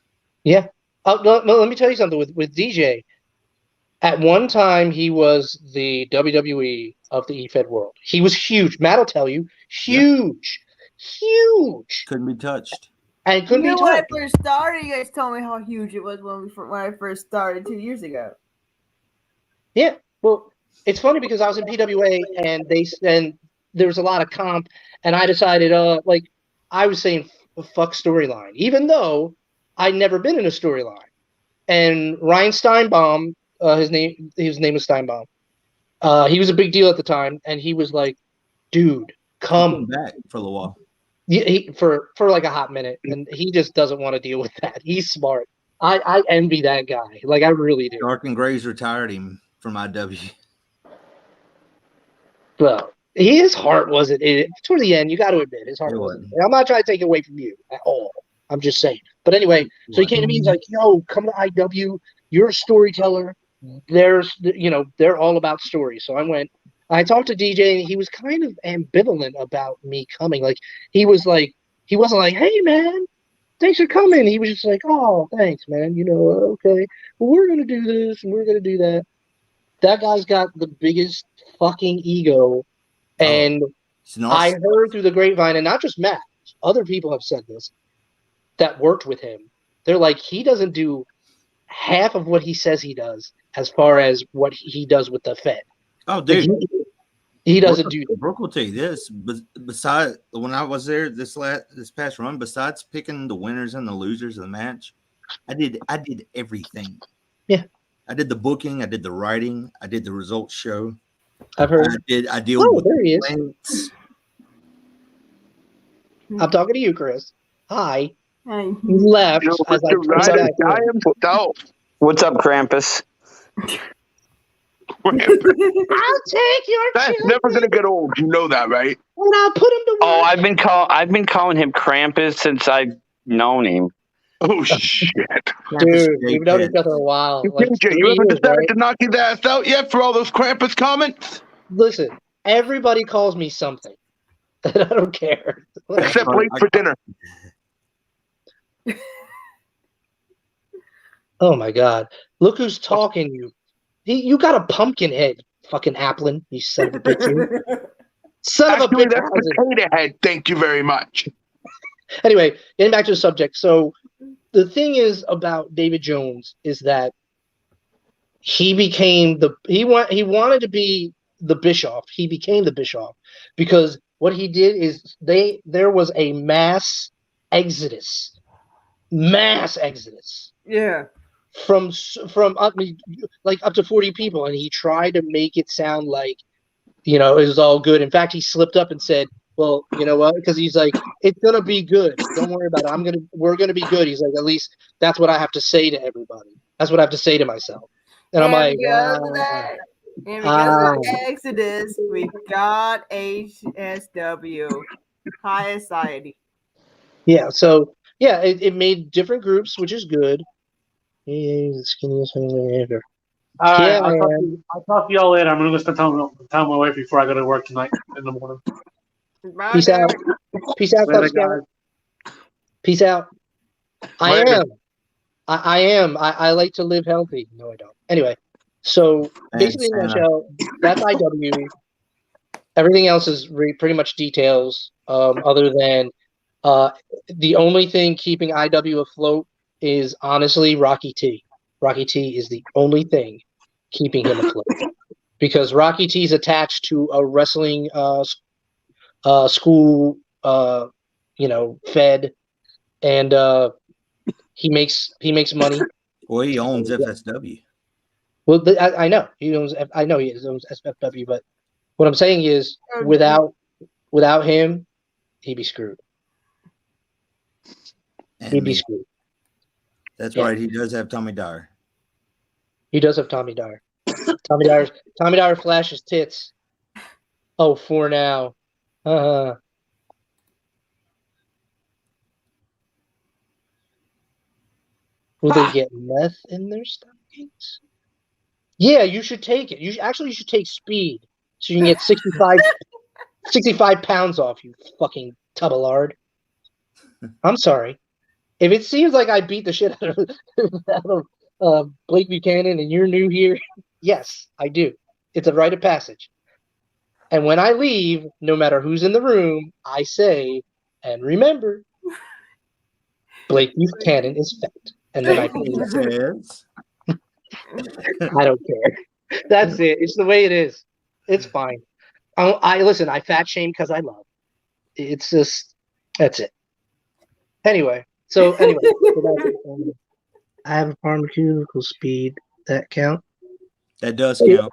Yeah. No, let me tell you something with DJ. At one time, he was the WWE of the EFED world. He was huge. Matt will tell you, huge, huge. Couldn't be touched. And couldn't be touched. When I first started, you guys told me how huge it was when I first started 2 years ago. Yeah. Well, it's funny because I was in PWA and there was a lot of comp, and I decided, I was saying fuck storyline, even though I'd never been in a storyline. And Ryan Steinbaum, his name was Steinbaum. He was a big deal at the time, and he was like, "Dude, come back for a little while." For like a hot minute, and he just doesn't want to deal with that. He's smart. I envy that guy. Like, I really do. Dark and Gray's retired him from IW. Well, his heart wasn't in it. Toward the end, you got to admit, his heart wasn't. I'm not trying to take it away from you at all. I'm just saying. But anyway, so he came to me. He's like, "Yo, come to IW. You're a storyteller. They're all about stories." So I went. I talked to DJ, and he was kind of ambivalent about me coming. Like, he wasn't like, "Hey, man, thanks for coming." He was just like, "Oh, thanks, man. Okay. Well, we're gonna do this and we're gonna do that." That guy's got the biggest fucking ego, and I heard through the grapevine, and not just Matt, other people have said this that worked with him. They're like, he doesn't do half of what he says he does as far as what he does with the Fed. Oh, dude. Like, he doesn't do that. Brooke will tell you this. Besides, when I was there this past run, besides picking the winners and the losers of the match, I did everything. Yeah. I did the booking. I did the writing. I did the results show. I've heard. I deal with there he is. links. I'm talking to you, Chris. Hi. Hi. You left. What's up, Krampus? I'll take your That's children. never gonna get old. You know that, right? And I'll put him to work. Oh, I've been calling him Krampus since I've known him. Oh shit, dude! We've known each other a while. Like, you haven't decided right? to knock his ass out yet for all those Krampus comments? Listen, everybody calls me something. I don't care. Except late for dinner. Oh my God! Look who's talking. You got a pumpkin head, fucking Applin. You son of a bitch. You. Son of a Actually, bitch. that's potato head. Thank you very much. Anyway, getting back to the subject. So the thing is about David Jones is that he became he wanted to be the Bischoff. He became the Bischoff because what he did is there was a mass exodus. Yeah. From up to 40 people, and he tried to make it sound like it was all good. In fact, he slipped up and said, well, you know what, because he's like, it's gonna be good, don't worry about it, we're gonna be good. He's like, at least that's what I have to say to everybody, that's what I have to say to myself. And I'm like, because of that, and because of Exodus, we got HSW, High Society. Yeah, so yeah, it made different groups, which is good. The skinniest thing ever. All right, Yeah, I'll talk to y'all later. I'm gonna go spend time with my wife before I go to work tonight in the morning. Bye, Peace out. Peace out, Later, Club Scout. guys. Peace out. I Later. am. I am. I like to live healthy. No, I don't. Anyway, so basically, in a nutshell, that's IW. Everything else is pretty much details. Other than the only thing keeping IW afloat is honestly Rocky T. Rocky T is the only thing keeping him afloat because Rocky T is attached to a wrestling school, fed, and he makes money. Well, he owns FSW. Well, I know he owns. I know he owns SFW, but what I'm saying is, without him, he'd be screwed. He'd be screwed. That's right. He does have Tommy Dyer. He does have Tommy Dyer. Tommy Dyer flashes tits. Oh, for now. Will they get meth in their stockings? Yeah, you should take it. You should take speed so you can get 65 pounds off, you fucking tub of lard. I'm sorry. If it seems like I beat the shit out of Blake Buchanan and you're new here, yes, I do. It's a rite of passage. And when I leave, no matter who's in the room, I say, and remember, Blake Buchanan is fat. And then I I don't care. That's it. It's the way it is. It's fine. I listen, I fat shame because I love. It's just, that's it. Anyway. So I have a pharmaceutical speed. That count? That does count.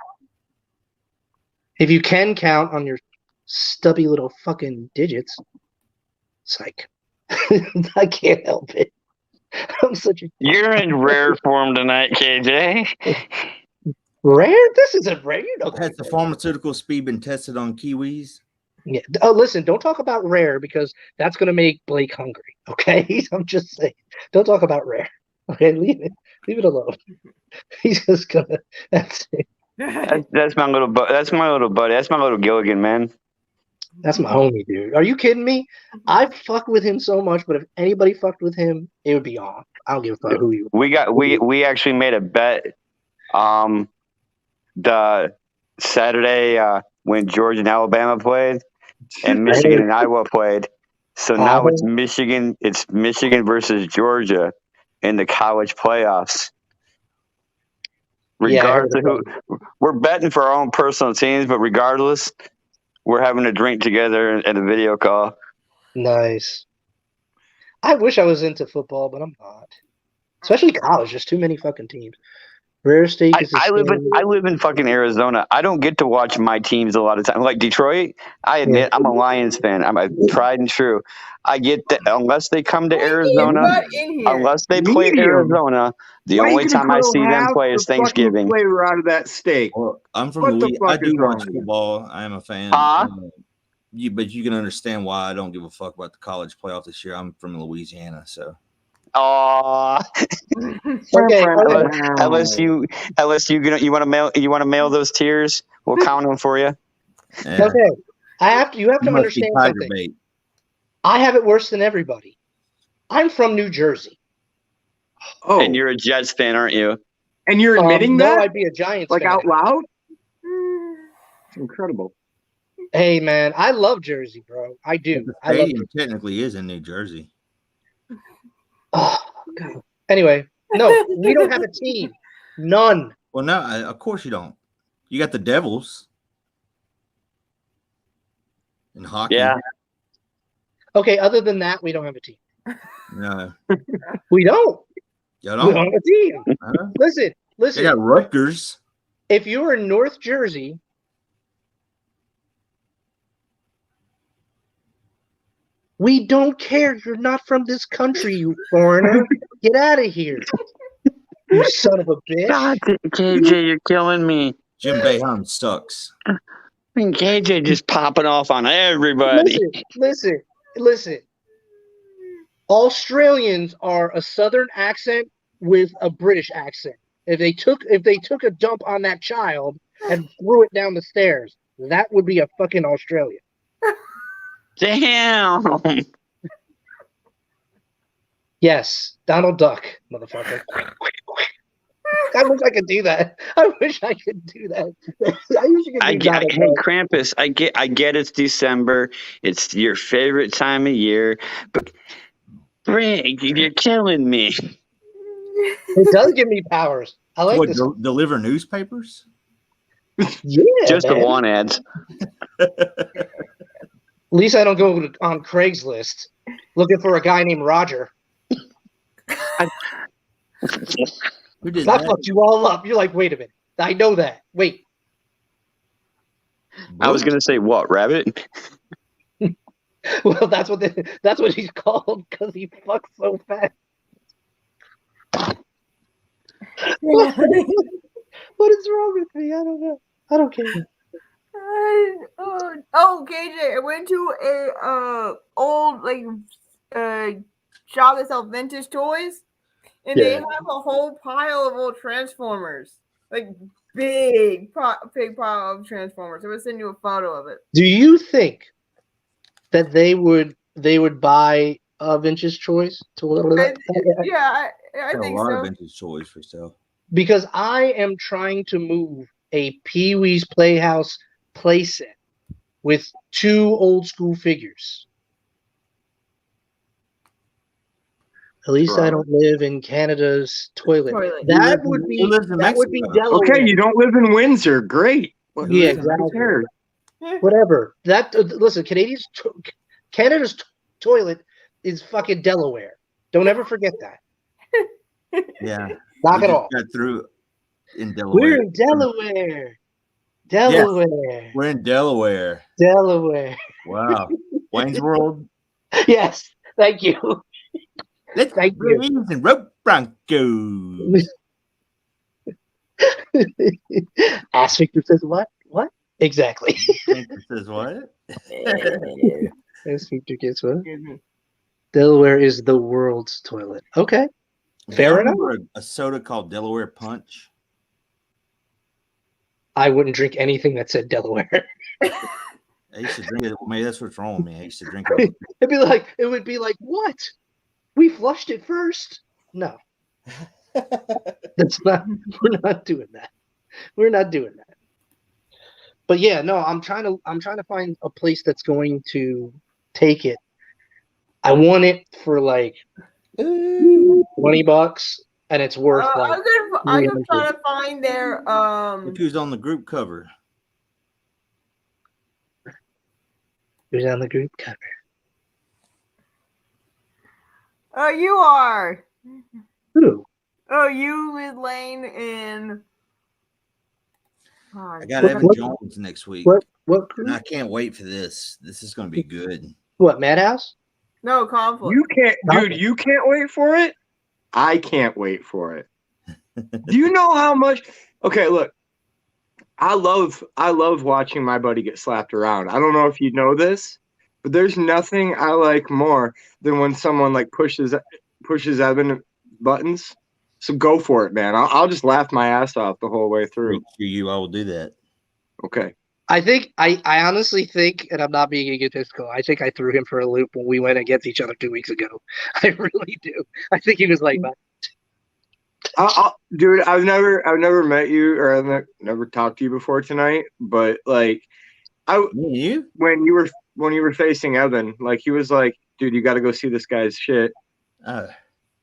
If you can count on your stubby little fucking digits, psych. I can't help it. I'm such a. You're in rare form tonight, KJ. Rare? This isn't rare. You know. Has the pharmaceutical speed been tested on Kiwis? Yeah. Oh, listen, don't talk about rare because that's going to make Blake hungry. Okay, I'm just saying. Don't talk about rare. Okay, leave it alone. He's just gonna. That's it. That's my little buddy. That's my little Gilligan, man. That's my homie, dude. Are you kidding me? I fucked with him so much, but if anybody fucked with him, it would be on. I don't give a fuck who you. We actually made a bet. The Saturday when Georgia and Alabama played, and Michigan and Iowa played. So now it's Michigan. It's Michigan versus Georgia in the college playoffs. Regardless of who, we're betting for our own personal teams, but regardless, we're having a drink together and a video call. Nice. I wish I was into football, but I'm not. Especially college. There's too many fucking teams. Rare State is I live in fucking Arizona. I don't get to watch my teams a lot of time. Like Detroit, I admit I'm a Lions fan. I'm a tried and true. I get that unless they come to Arizona, unless they play Arizona, the only time I see them play is Thanksgiving. Flavor out of that steak. Well, I'm from What the Louisiana. fuck I do is watch wrong? football. I am a fan. But you can understand why I don't give a fuck about the college playoff this year. I'm from Louisiana, so. Okay. Unless you want to mail those tears, we'll count them for you. Okay. You have to You must be understand tiger something. bait. I have it worse than everybody. I'm from New Jersey. Oh, And you're a Jets fan, aren't you? and you're admitting no, that? I'd be a Giants Like fan. out loud? It's incredible. Hey, man, I love Jersey, bro. I do. The I love stadium technically is in New Jersey. Oh, God. Anyway, no, we don't have a team. None. Well, no, of course you don't. You got the Devils in hockey. Yeah. Okay, other than that, we don't have a team. No, We don't. you We don't. don't have a team. Huh? Listen. They got Rutgers. If you're in North Jersey, we don't care. You're not from this country, you foreigner. Get out of here. You son of a bitch. God, KJ, you're killing me. Jim Boeheim sucks. I mean, KJ just popping off on everybody. Listen. Australians are a southern accent with a British accent. If they took a dump on that child and threw it down the stairs, that would be a fucking Australian. Damn. Yes, Donald Duck, motherfucker. I wish I could do that. I wish I could do that. I wish I could do Donald hey, Duck. Krampus, I get it's December. It's your favorite time of year. But Frank, you're killing me. It does give me powers. I like What, this. deliver newspapers? Yeah, Just the man. want ads. At least I don't go on Craigslist looking for a guy named Roger. Who did That that? fucked you all up. You're like, wait a minute. I know that. Wait. I was gonna say what, rabbit? Well, that's what he's called because he fucks so fast. What is wrong with me? I don't know. I don't care. KJ, I went to a old shop that sells vintage toys, and they Yeah. have a whole pile of old Transformers, like big pile of Transformers. I will send you a photo of it. Do you think that they would buy vintage toys? I Got a think lot so. of vintage toys for sale. Because I am trying to move a Pee Wee's Playhouse playset with 2 old school figures. At least I don't live in Canada's toilet. That would be Delaware. Okay, you don't live in Windsor. Great. Yeah, exactly. Whatever. Listen, Canada's toilet is fucking Delaware. Don't ever forget that. Yeah. Knock We it just off. Got through in Delaware. We're in Delaware. Delaware. We're in Delaware. Delaware. Wow. Wayne's World. Yes. Thank you. Let's Thank you. Braves and rope Broncos. Ask Victor says what? What? Exactly. Victor says what? Ask Victor gets what? Delaware is the world's toilet. Okay. Fair enough. Remember a soda called Delaware Punch? I wouldn't drink anything that said Delaware. I used to drink it. Maybe that's what's wrong with me. I used to drink it. It would be like, what? We flushed it first? No. We're not doing that. We're not doing that. But yeah, no, I'm trying to find a place that's going to take it. I want it for like $20 and it's worth like I'm trying to find their Look who's on the group cover. Who's on the group cover? Oh, you are. Who? Oh, you, Liz Lane, and I got Evan Jones next week. What and I can't wait for this. This is going to be good. What, Madhouse? No, Conflict. You can't, dude. You can't wait for it. I can't wait for it. Do you know how much? Okay, look. I love watching my buddy get slapped around. I don't know if you know this, but there's nothing I like more than when someone like pushes Evan buttons. So go for it, man. I'll just laugh my ass off the whole way through. You, I will do that. Okay. I think I honestly think, and I'm not being egotistical, I think I threw him for a loop when we went against each other 2 weeks ago. I really do. I think he was like, Dude, I've never met you or I've never talked to you before tonight, but like when you were facing Evan, like he was like, dude, you got to go see this guy's shit.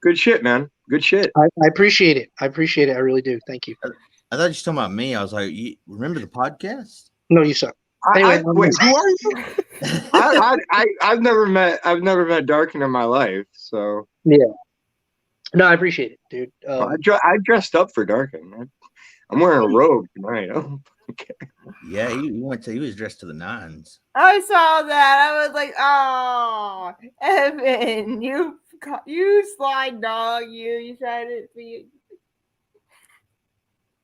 Good shit, man. Good shit. I appreciate it. I appreciate it. I really do. Thank you. I thought you were talking about me. I was like, you remember the podcast? No, you suck. Anyway, wait, who are you? I've never met Darkin in my life, so yeah. No, I appreciate it, dude. I dressed up for Darkin, man. I'm wearing a robe tonight. Yeah, he was dressed to the nines. I saw that. I was like, oh, Evan, you slide dog, you tried to be.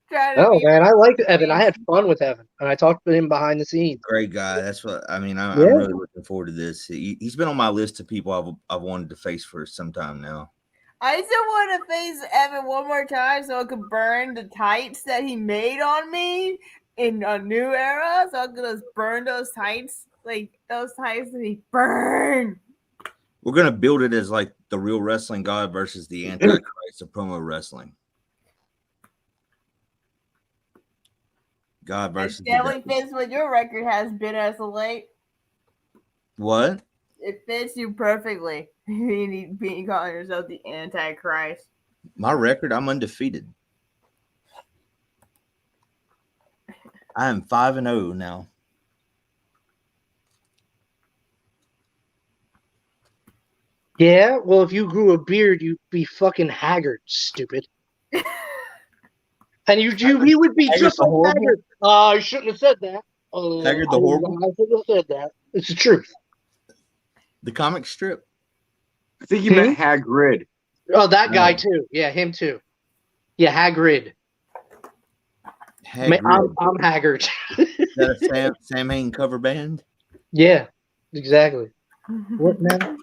Oh man, I liked Evan. I had fun with Evan, and I talked to him behind the scenes. Great guy. That's what I mean. I'm Yeah. really looking forward to this. He's been on my list of people I've wanted to face for some time now. I still want to face Evan one more time so I could burn the tights that he made on me in a new era. So I could just burn those tights, like those tights that he burned. We're gonna build it as like the real wrestling god versus the Antichrist of promo wrestling. God versus It definitely fits what your record has been as of late. What? It fits you perfectly. Being calling yourself the Antichrist. My record, I'm undefeated. I am 5-0 now. Yeah, well, if you grew a beard, you'd be fucking haggard, stupid. And you would be just like Haggard. I shouldn't have said that. Haggard the Horrible? I shouldn't have said that. It's the truth. The comic strip? I think you meant Hagrid. Oh, that guy too. Yeah, him too. Yeah, Hagrid. I'm Haggard. Is that a Sam Hain cover band? Yeah, exactly. What now?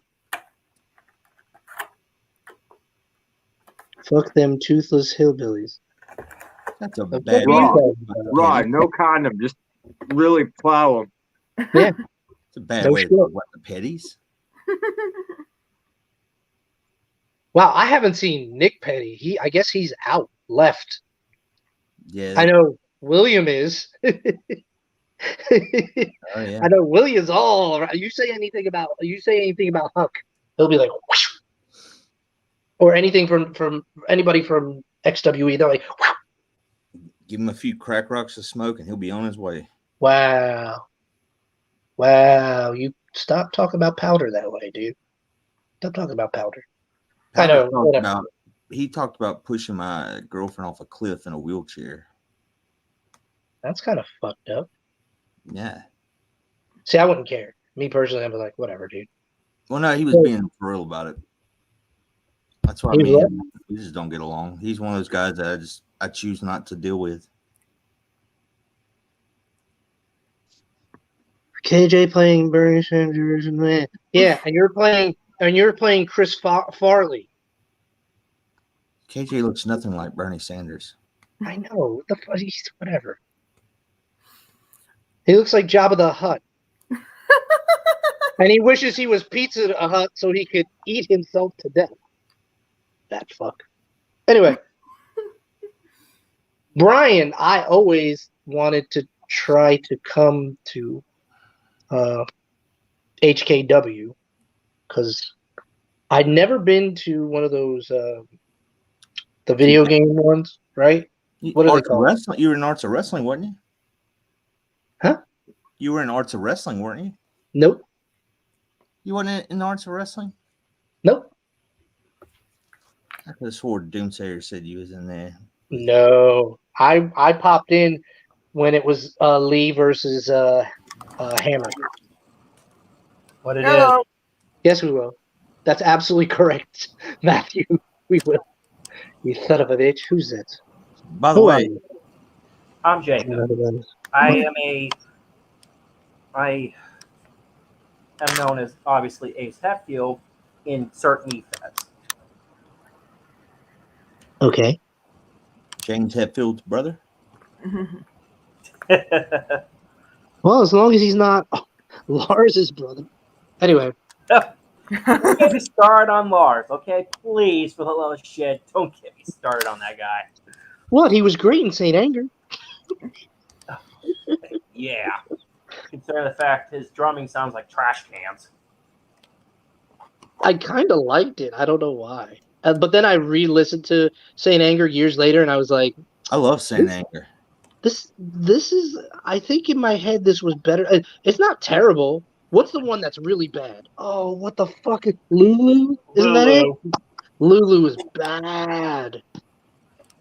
Fuck them toothless hillbillies. That's a bad raw, no condom, just really plow them. Yeah, it's a bad way to wet the petties. Wow, I haven't seen Nick Petty. I guess he's out, left. Yeah, I know William is. Oh, yeah. I know William's all around. You say anything about Huck, he'll be like, whoosh. Or anything from anybody from XWE. They're like, whoosh. Give him a few crack rocks to smoke, and he'll be on his way. Wow, you stop talking about powder that way, dude. Stop talking about powder. I know. He talked about pushing my girlfriend off a cliff in a wheelchair. That's kind of fucked up. Yeah. See, I wouldn't care. Me personally, I'd be like, whatever, dude. Well, no, he was being for real about it. That's why we just don't get along. He's one of those guys that I choose not to deal with. KJ playing Bernie Sanders and man. Yeah, and you're playing Chris Farley. KJ looks nothing like Bernie Sanders. I know. What the fuck? Whatever. He looks like Jabba the Hutt. And he wishes he was Pizza Hut so he could eat himself to death. That fuck. Anyway. Brian, I always wanted to try to come to HKW because I'd never been to one of those the video game ones, right? What are they called? Wrestling? You were in Arts of Wrestling, weren't you? Huh? You were in Arts of Wrestling, weren't you? Nope. You weren't in Arts of Wrestling? Nope. I could have swore Doomsayer said you was in there. No. I popped in when it was Lee versus Hammer. What it is? Yes, we will. That's absolutely correct, Matthew. We will. You son of a bitch. Who's that? By the way, I'm Jacob. I am known as obviously Ace Hetfield in certain ethos. Okay. James Hetfield's brother. Well, as long as he's not Lars's brother. Anyway. Don't get me started on Lars, okay? Please, for the love of shit, don't get me started on that guy. What? He was great in Saint Anger. Yeah. Considering the fact his drumming sounds like trash cans. I kind of liked it. I don't know why. But then I re-listened to Saint Anger years later, and I was like, I love Saint Anger. This is. I think in my head this was better. It's not terrible. What's the one that's really bad? Oh, what the fuck is Lulu? Isn't that it? Lulu is bad.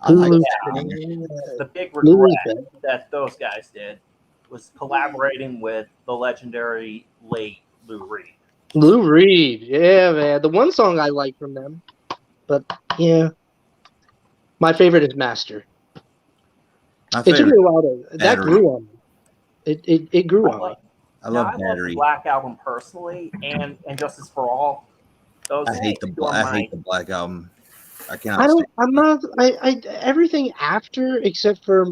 I like Lulu's Saint bad. The big Lulu's regret that those guys did was collaborating with the legendary late Lou Reed. Lou Reed, yeah, man. The one song I like from them, but yeah, my favorite is Master. It took me a while to that grew on me. It grew on me. I love I love Battery. the Black Album personally, and Justice for All. Those I hate two are the Black Album. I cannot. I don't. I'm not. I everything after except for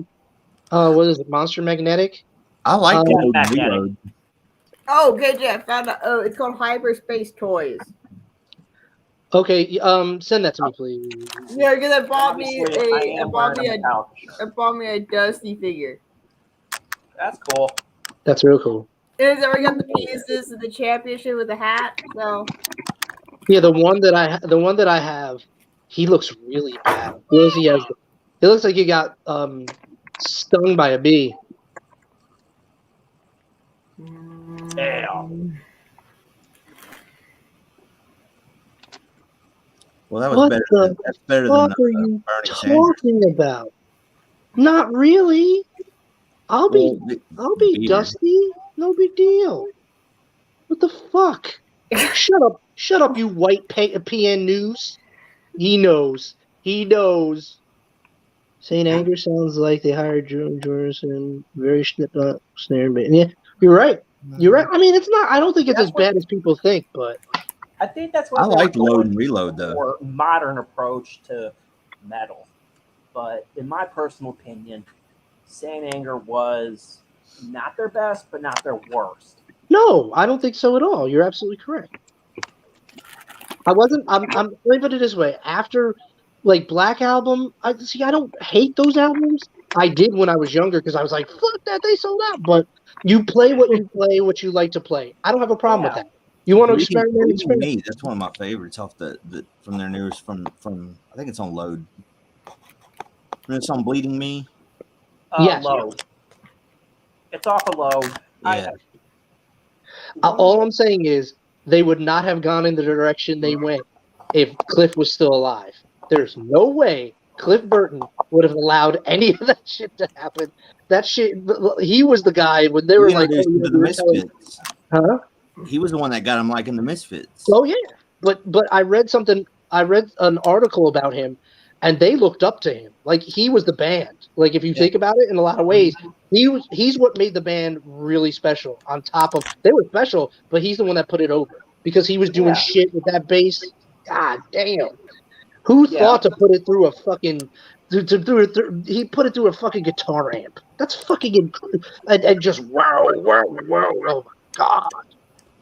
what is it? Monster Magnetic. I like Load and Reload. Oh, good, yeah. I found out. Oh, it's called Hyperspace Toys. Okay, send that to me, please. Yeah, because I bought me Obviously, I bought me a Dusty figure. That's cool. That's real cool. And it's already got the pieces of the championship with the hat. So Yeah, the one that I have, he looks really bad. It looks like he got stung by a bee. Damn. Well, that was What better. the That's better than fuck are you Bernie Sanders. talking about? Not really. I'll be beer. Dusty. No big deal. What the fuck? Shut up, you white PN News. He knows. Saint Anger sounds like they hired Jordan and very snare bait. Yeah, you're right. I mean, it's not. I don't think it's as bad as people think, but I think that's I what like Load and Reload though. more modern approach to metal. But in my personal opinion, Saint Anger was not their best, but not their worst. no, I don't think so at all. You're absolutely correct. Let me put it this way. After like Black Album, I don't hate those albums. I did when I was younger because I was like, fuck that, they sold out. But you play what you like to play. I don't have a problem with that. You want to experiment? Me, that's one of my favorites off the from their newest from I think it's on Load. It's on Bleeding Me. Yes. Load. It's off a Load. Yeah. All I'm saying is they would not have gone in the direction they went if Cliff was still alive. There's no way Cliff Burton would have allowed any of that shit to happen. That shit, he was the guy when they were like, the Misfits. huh? He was the one that got him liking the Misfits. Oh yeah, but I read something. I read an article about him, and they looked up to him. Like he was the band. Like if you think about it, in a lot of ways, he's what made the band really special. On top of they were special, but he's the one that put it over because he was doing shit with that bass. God damn, who thought to put it through a fucking? He put it through a fucking guitar amp. That's fucking and just wow. Oh my god.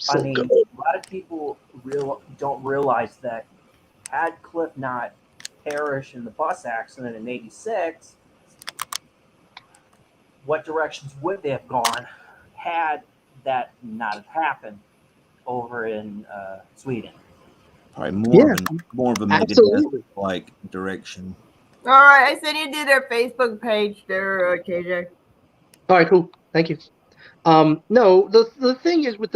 So I mean, good. a lot of people don't realize that had Cliff not perished in the bus accident in '86, what directions would they have gone had that not have happened over in Sweden? Probably more of a Megadeth like direction. all right, I said you did their Facebook page there, KJ. All right, cool. Thank you. No, the thing is with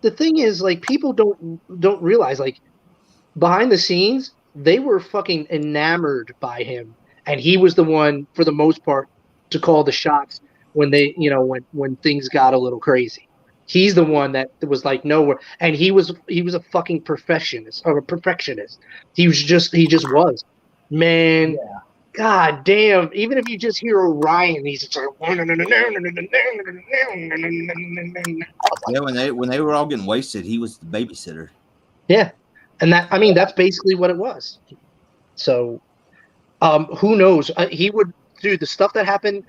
the thing is like people don't realize like behind the scenes they were fucking enamored by him, and he was the one for the most part to call the shots when they when things got a little crazy. He's the one that was like nowhere, and he was a fucking perfectionist. He just was, man. Yeah. God damn! Even if you just hear Orion, he's just like, Yeah, when they were all getting wasted, he was the babysitter. yeah, and that's basically what it was. So, who knows? He would do the stuff that happened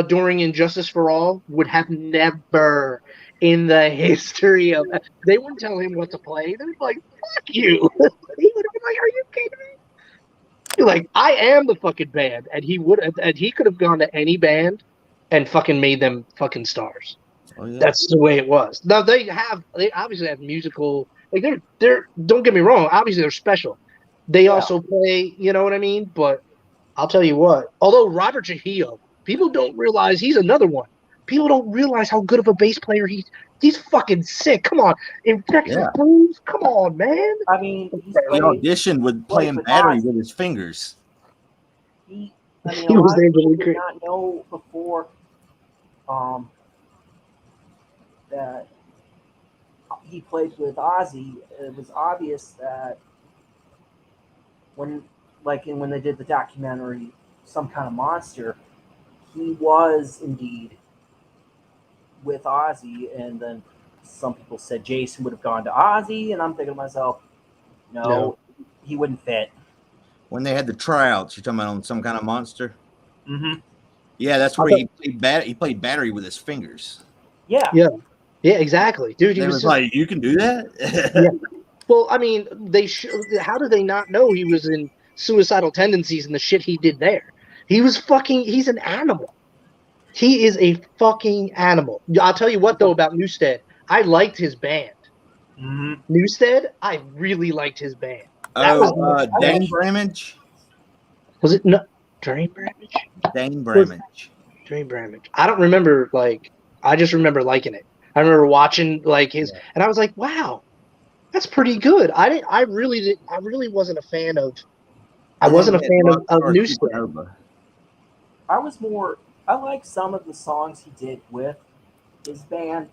during Injustice for All would have never in the history of. They wouldn't tell him what to play. They'd be like, "Fuck you." He would have been like, "Are you kidding me?" Like, I am the fucking band, and he could have gone to any band and fucking made them fucking stars. Oh, yeah. That's the way it was. Now they obviously have musical, like they're don't get me wrong, obviously they're special. They also play, you know what I mean? But I'll tell you what, although Robert Trujillo, people don't realize he's another one. People don't realize how good of a bass player he's fucking sick. Come on. Infectious Yeah. Blues, come on, man. I mean, he's He auditioned with playing with battery Ozzy. with his fingers. I mean, He a was lot of people Angelique did Kiddo. not know before that he played with Ozzy. It was obvious that when they did the documentary, Some Kind of Monster, he was indeed with Ozzy, and then some people said Jason would have gone to Ozzy, and I'm thinking to myself, no. He wouldn't fit. When they had the tryouts, you're talking about on Some Kind of Monster? Mm-hmm. Yeah, that's where he played battery with his fingers. Yeah. Yeah, exactly, dude. They was like, you can do that? Yeah. Well, I mean, how do they not know he was in Suicidal Tendencies and the shit he did there? He's an animal. He is a fucking animal. I'll tell you what, though, about Newstead. I liked his band. Mm-hmm. Newstead, I really liked his band. That was Dane Bramage? Was it no Drain Bramage? Dane Bramage. Drain Bramage. I don't remember, I just remember liking it. I remember watching his and I was like, wow, that's pretty good. I really wasn't a fan of Newstead. I like some of the songs he did with his band.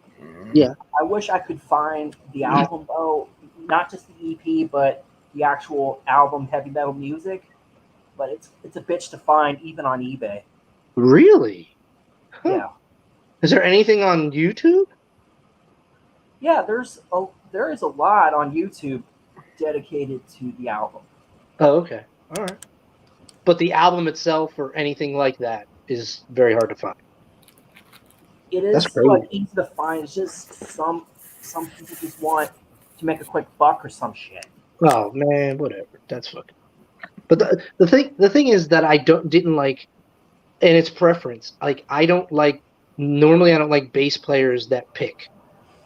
Yeah. I wish I could find the album though, not just the EP, but the actual album, Heavy Metal Music. But it's a bitch to find even on eBay. Really? Huh. Yeah. Is there anything on YouTube? Yeah, there is a lot on YouTube dedicated to the album. Oh, okay. All right. But the album itself or anything like that is very hard to find. It is easy to find. It's just some people just want to make a quick buck or some shit. Oh man, whatever. That's fucking. But the thing is that I didn't like, and it's preference. Like I don't like. Normally, I don't like bass players that pick.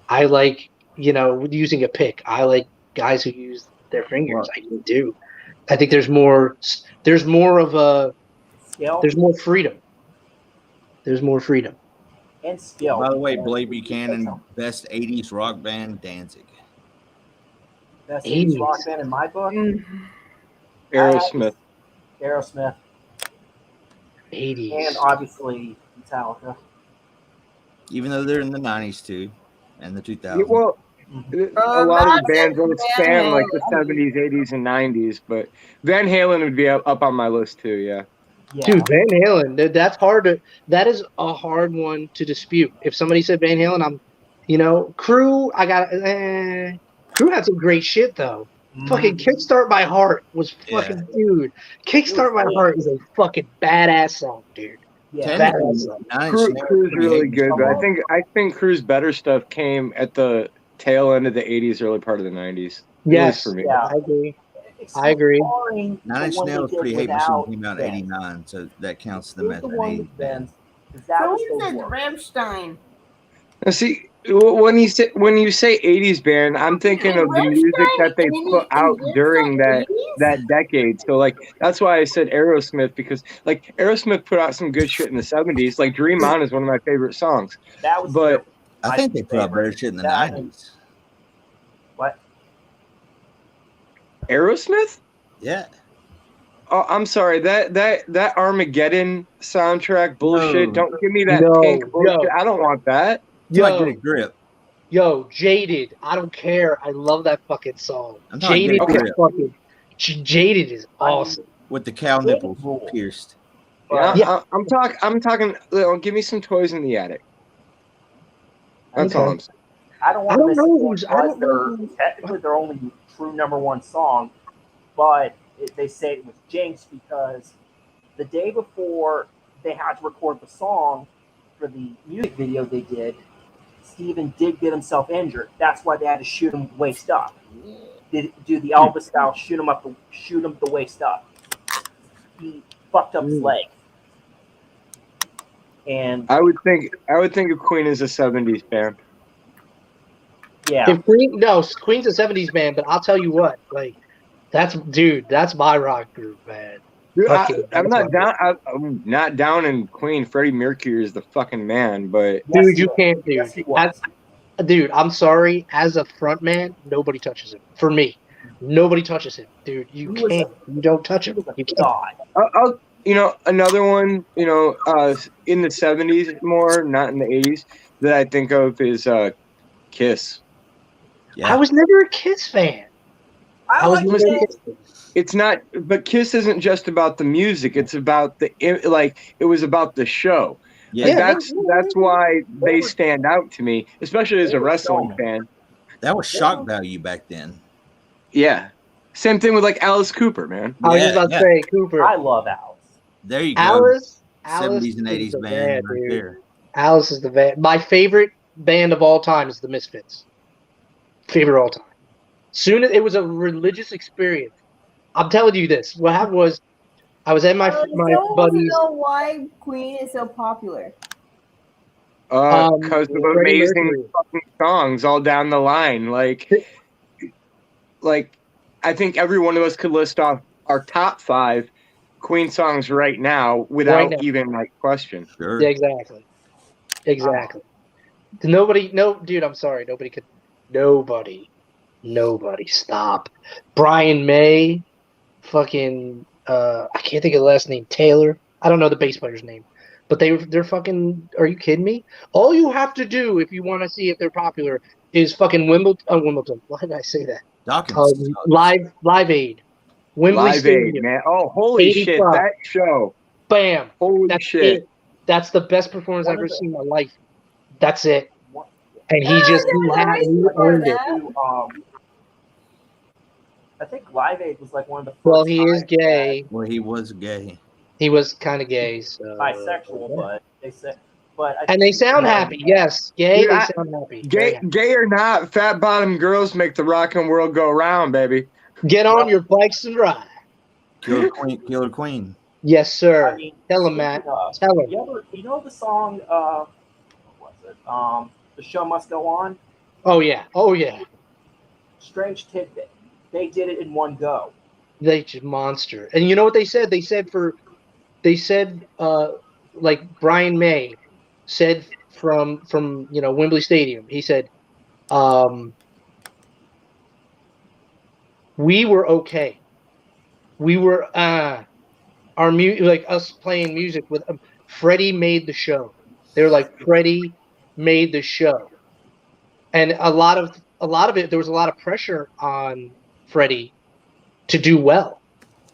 I like using a pick. I like guys who use their fingers. I do. I think there's more of a skill. There's more freedom. There's more freedom. And skill. By the way, Blake Buchanan, best 80s rock band, Danzig. Best 80s rock band in my book? Aerosmith. Aerosmith. 80s. And obviously Metallica. Even though they're in the 90s too, and the 2000s. Yeah, well, a lot of the bands don't span like the 70s, 80s, and 90s, but Van Halen would be up on my list too, yeah. Dude, Van Halen, that's hard that is a hard one to dispute. If somebody said Van Halen, Crew, Crew had some great shit though. Fucking Kickstart My Heart was fucking dude. Kickstart My Heart is a fucking badass song, dude. Yeah. Crew's really good, but I think Crew's better stuff came at the tail end of the 80s, early part of the 90s. Yes, for me. Yeah, I agree. Nine Inch Nails Pretty Hate Machine came out in 89, so that counts them as an 80s band. So he said Rammstein. Now, see, when you say 80s band, I'm thinking of the music that they put out during that decade. So like that's why I said Aerosmith, because like Aerosmith put out some good shit in the 70s. Like Dream On is one of my favorite songs. But I think they put out better shit in the 90s. What? Aerosmith? Yeah. Oh, I'm sorry. That Armageddon soundtrack bullshit. No. Don't give me that pink bullshit. I don't want that. Grip. Yo, Jaded. I don't care. I love that fucking song. Jaded is fucking. Jaded is awesome. With the cow nipples pierced. Yeah, I'm talking. Give me some Toys in the Attic. That's all I'm saying. I don't want to miss technically their only true number one song, but they say it was Jinx because the day before they had to record the song for the music video they did, Steven did get himself injured. That's why they had to shoot him waist up. Did do the Elvis style, shoot him the waist up. He fucked up his leg. And I would think of Queen as a 70s band. yeah. If Queen's a 70s band, but I'll tell you what, like, that's my rock group, man. Dude, Fucking- I'm not down. I'm not down in Queen. Freddie Mercury is the fucking man, but Dude, you can't, dude. Yes, he was. Dude, I'm sorry. As a front man, nobody touches him. For me, nobody touches him, dude. You can't. You don't touch him. You can't. I'll another one, in the 70s more, not in the 80s, that I think of is Kiss. I was never a Kiss fan. I was never a Kiss fan. It's not, but Kiss isn't just about the music. It's about it was about the show. Yeah. Like, that's why they stand out to me, especially as a wrestling fan. That was shock value back then. Yeah. Same thing with like Alice Cooper, man. I was just about to say Cooper. I love Alice. There you go. Alice 70s and 80s is the band right dude. there. Alice is the band. My favorite band of all time is the Misfits. Favorite of all time. Soon as it was a religious experience. I'm telling you this. What happened was, I was at my buddy's. know why Queen is so popular. Because of Freddie amazing Mercury. fucking songs all down the line. Like I think every one of us could list off our top 5 Queen songs right now without even question. Sure. Yeah, exactly. Exactly. Dude, I'm sorry. Nobody stop. Brian May, fucking, I can't think of the last name, Taylor. I don't know the bass player's name. But they're fucking, are you kidding me? All you have to do if you want to see if they're popular is fucking Wimbledon. Why did I say that? Live Aid. Wembley Live Stadium. Aid, man. Oh, holy 85. shit, that show. Bam. Holy That's shit. it. That's the best performance I've ever seen in my life. That's it. And he earned it. I think Live Aid was like one of the first Well, he is times gay. Well, he was gay. He was kind of gay, so. bisexual, but they said, And they sound happy. Yes, gay. Dude, They I- sound happy. Gay or not, fat bottom girls make the rockin' world go round, baby. Get on your bikes and ride. Kill the queen. Yes, sir. I mean, Tell him, Matt. Tell him. You know the song? What was it? The Show Must Go On. Oh yeah. Oh yeah. Strange tidbit. They did it in one go. They just monster. And you know what they said? They said like Brian May said from Wembley Stadium. He said, we were okay. We were our like us playing music with Freddie made the show. They were like, Freddie made the show. And a lot of it, there was a lot of pressure on Freddie to do well.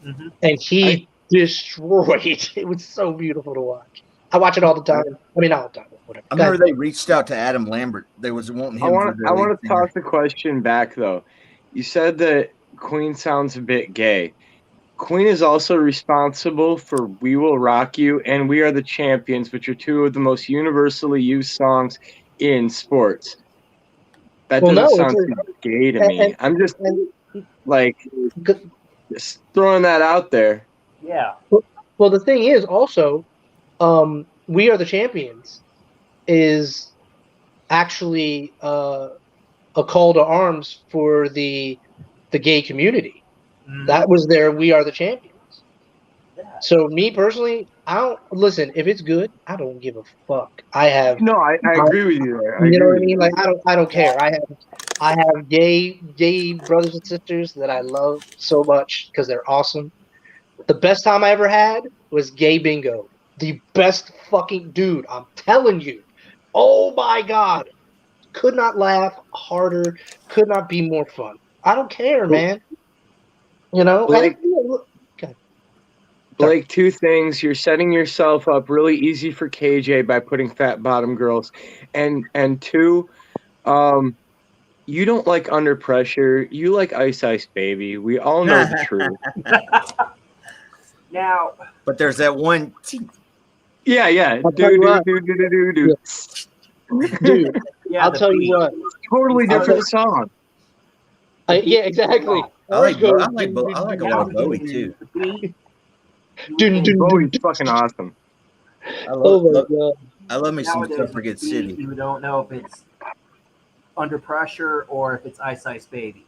Mm-hmm. And he destroyed. It was so beautiful to watch. I watch it all the time. I mean, not all the time, but whatever. I remember they reached out to Adam Lambert. They was wanting him. I want for the to toss the question back though. You said that Queen sounds a bit gay. Queen is also responsible for "We Will Rock You" and "We Are the Champions," which are 2 of the most universally used songs in sports. That doesn't sound too gay to me. I'm just just throwing that out there. Yeah. Well, the thing is also, "We Are the Champions" is actually a call to arms for the gay community. That was their "We Are the Champions." So me personally, I don't listen. If it's good, I don't give a fuck. I agree with you there. You know what I mean? Like I don't care. I have gay brothers and sisters that I love so much because they're awesome. The best time I ever had was gay bingo. The best fucking dude. I'm telling you. Oh my god. Could not laugh harder. Could not be more fun. I don't care, man. You know, Blake, 2 things. You're setting yourself up really easy for KJ by putting fat bottom girls. And 2, you don't like Under Pressure. You like Ice Ice Baby. We all know the truth. Now, but there's that one. Yeah. I'll tell you what. Do. Dude, Yeah, I'll the tell you beat. what. Totally I'll different tell- song. yeah, exactly. I Ours like goes. I like a lot of Bowie too. Bowie's fucking awesome. Oh my god. I love me some Nowadays, Forget the beat, City. you don't know if it's Under Pressure or if it's Ice Ice Baby.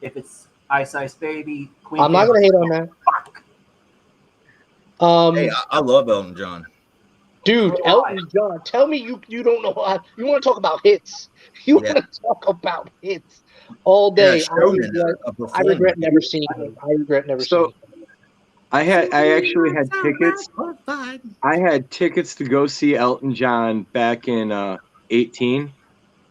If it's Ice Ice Baby, Queen. I'm not gonna hate on that. Hey, I love Elton John. Dude, Elton John. Tell me you don't know how you want to talk about hits. You Yeah. want to talk about hits all Yeah, day. showman, a I performer. regret never seeing him. I regret never seeing him. I actually had tickets. I had tickets to go see Elton John back in 18.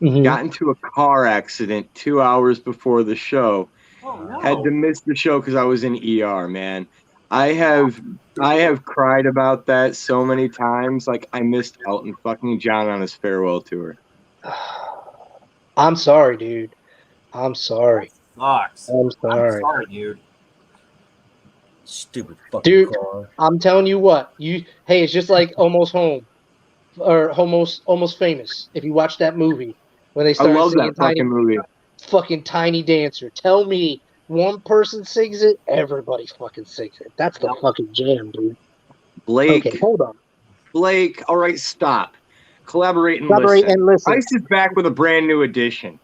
Mm-hmm. Got into a car accident 2 hours before the show. Oh, no. Had to miss the show because I was in ER, man. I have cried about that so many times. Like I missed Elton fucking John on his farewell tour. I'm sorry, dude. I'm sorry. Sucks. I'm sorry. I'm sorry, dude. Stupid fucking Dude, car. I'm telling you what. Hey, it's just like Almost Home or Almost Famous. If you watch that movie when they I started love singing that fucking movie. fucking Tiny Dancer. Tell me one person sings it, everybody fucking sings it. That's the fucking jam, dude. Blake. Okay, hold on. Blake, all right, stop. Collaborate and Collaborate listen. and listen. Ice is back with a brand new edition.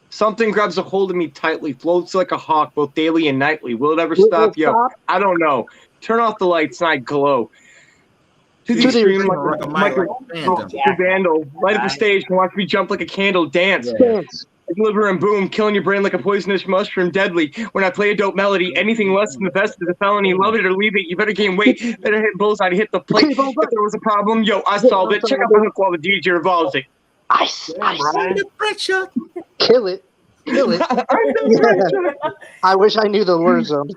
Something grabs a hold of me tightly, floats like a hawk, both daily and nightly. Will it ever stop? Yo, I don't know. Turn off the lights and I glow. To the extreme, like a vandal. Light up the stage and watch me jump like a candle. Dance. Deliver and boom, killing your brain like a poisonous mushroom, deadly. When I play a dope melody, anything less than the best is a felony. Love it or leave it. You better gain weight. Better hit bullseye to hit the plate. If there was a problem, yo, I solved it. Check out the hook while the DJ revolves it. Ice. Under pressure. Kill it. Under pressure. I wish I knew the words of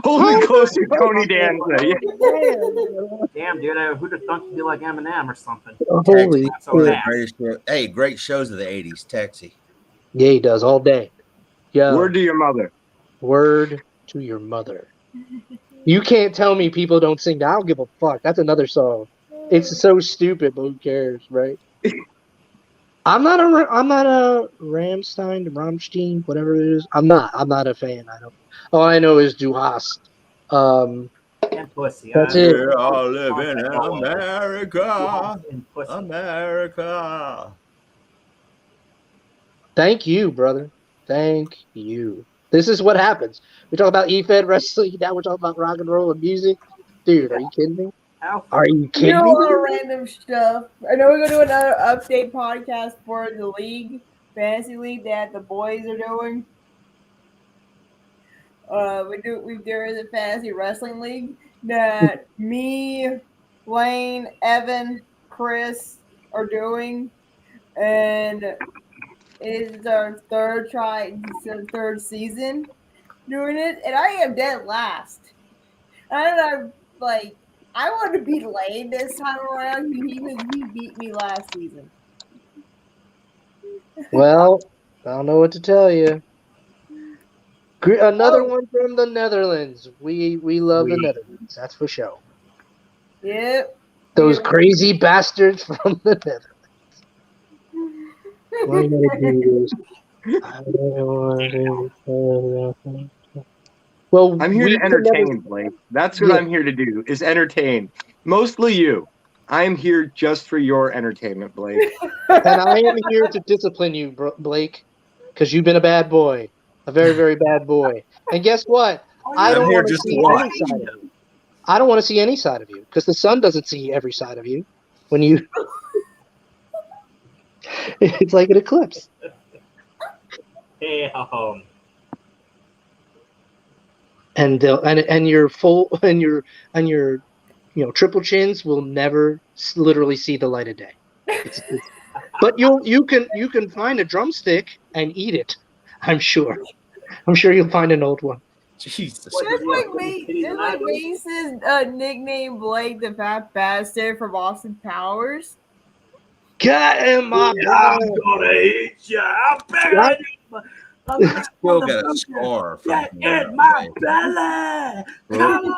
Hold me closer, Tony Danza. Yeah. Damn, dude, who'd have thought you'd be like Eminem or something? Holy Hey, great shows of the 80s, Taxi. Yeah, he does all day. Yo. Word to your mother. Word to your mother. You can't tell me people don't sing that. I don't give a fuck. That's another song. It's so stupid, but who cares, right? I'm not a Rammstein, whatever it is. I'm not a fan. All I know is Du Hast. And pussy. That's it. We're all living in America. America. Thank you, brother. Thank you. This is what happens. We talk about E-Fed wrestling. Now we're talking about rock and roll and music. Dude, are you kidding me? Are you You kidding know, me? a lot of random stuff. I know we're gonna do another update podcast for the league, fantasy league that the boys are doing. There is a fantasy wrestling league that me, Wayne, Evan, Chris are doing, and it is our third season doing it, and I am dead last. I'm like, I want to beat Lane this time around. He beat me last season. Well, I don't know what to tell you. Another one from the Netherlands. We love the Netherlands. That's for sure. Yep. Those crazy bastards from the Netherlands. Why did I do this? Well, I'm here to entertain, Blake. That's what I'm here to do, is entertain. Mostly you. I'm here just for your entertainment, Blake. And I am here to discipline you, Blake, because you've been a bad boy. A very, very bad boy. And guess what? I don't want to see any side of you. I don't want to see any side of you, because the sun doesn't see every side of you. When you... It's like an eclipse. Damn. And your triple chins will never literally see the light of day. But you can find a drumstick and eat it. I'm sure you'll find an old one. Jesus. Just like Mace's nickname Blake the Fat Bastard from Austin Powers. Get in my I'm gonna eat you. I'm better. Still got a scar from Get in my belly. Come on.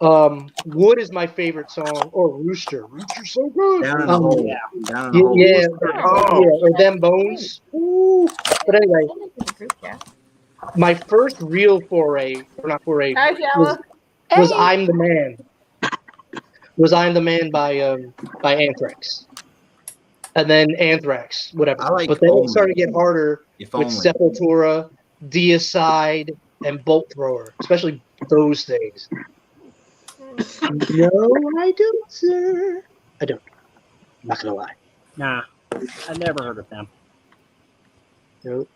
Wood is my favorite song, or Rooster. Rooster's so good. Down in the hole. Yeah. Down in the hole. Yeah, Oh. yeah, or Them Bones. Ooh. But anyway, my first real foray, or not foray, Hi, was, Shala. was Hey. I'm the Man. Was I'm the Man by Anthrax. And then Anthrax, whatever. I like but then Omen. it started to get harder If with only. Sepultura, Deicide, and Bolt Thrower, especially those things. No, I don't, sir. I don't. I'm not gonna lie. Nah, I never heard of them. Nope.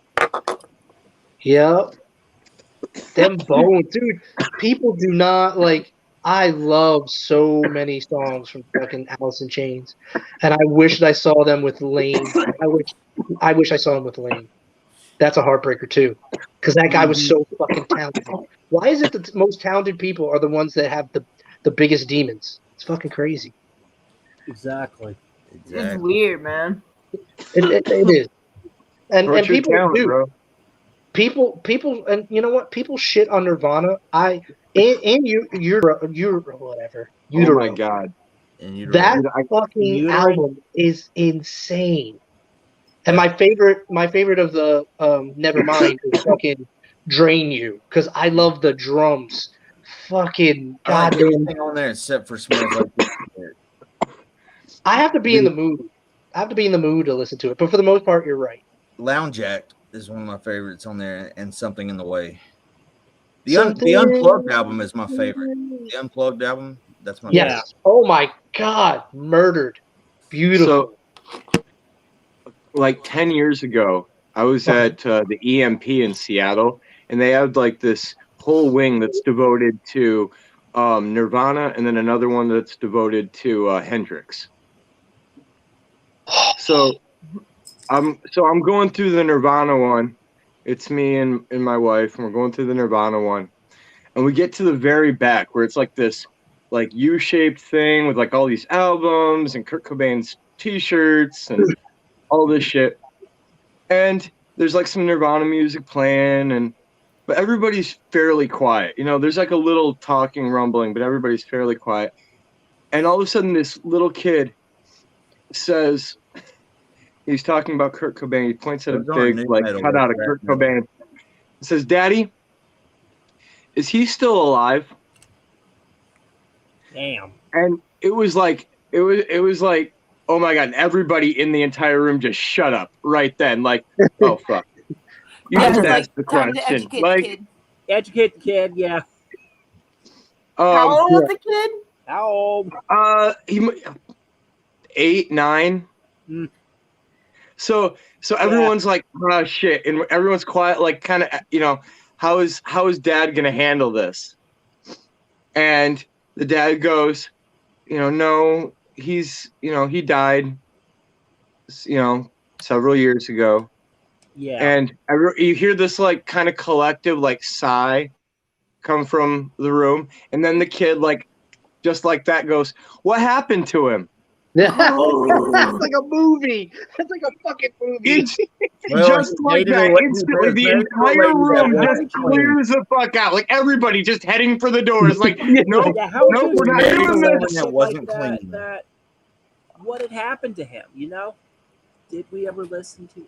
Yep. Them Bones, dude. People do not like. I love so many songs from fucking Alice in Chains, and I wish that I saw them with Lane. I wish I saw them with Lane. That's a heartbreaker too, because that guy was so fucking talented. Why is it that the most talented people are the ones that have the biggest demons? It's fucking crazy. Exactly. It's weird, man. It is, and What's your people talent, do. bro? People, and you know what? People shit on Nirvana. You're whatever. Oh my god. That Dude, fucking Utero? album is insane. And my favorite of the Nevermind is fucking Drain You, because I love the drums. Fucking I like goddamn. everything on there except for Smells Like Teen Spirit. I have to be in the mood. I have to be in the mood to listen to it. But for the most part, you're right. Lounge Act is one of my favorites on there, and Something in the Way. The Something Unplugged album is my favorite. The Unplugged album, that's my favorite. Yes. Oh my god, Murdered. Beautiful. So, like 10 years ago, I was at the EMP in Seattle, and they had like this whole wing that's devoted to Nirvana, and then another one that's devoted to Hendrix. So I'm going through the Nirvana one. It's me and my wife, and we're going through the Nirvana one, and we get to the very back where it's like this like U-shaped thing with like all these albums and Kurt Cobain's T-shirts and all this shit. And there's like some Nirvana music playing, but everybody's fairly quiet. You know, there's like a little talking, rumbling, but everybody's fairly quiet. And all of a sudden, this little kid says, he's talking about Kurt Cobain. He points at a Those aren't big new like metal, cutout of they're Kurt rap metal. Cobain. He says, "Daddy, is he still alive?" Damn. And it was like, oh my god! And everybody in the entire room just shut up right then. Like, oh fuck! You Yeah, just like, asked the time to question. educate the Like, kid. Educate the kid, yeah. How old was the kid? How old? He 8, 9. Mm. So everyone's like, oh shit, and everyone's quiet, like kind of, you know, how is dad gonna handle this? And the dad goes, you know, no, he's, you know, he died, you know, several years ago. Yeah. And you hear this like kind of collective like sigh come from the room, and then the kid like just like that goes, "What happened to him?" That's like a movie. That's like a fucking movie. Just like that, instantly, the entire room just clears the fuck out. Like everybody just heading for the doors. Like, nope, Yeah, how would nope, you we're not explain doing someone this. shit like that, what had happened to him, you know? Did we ever listen to?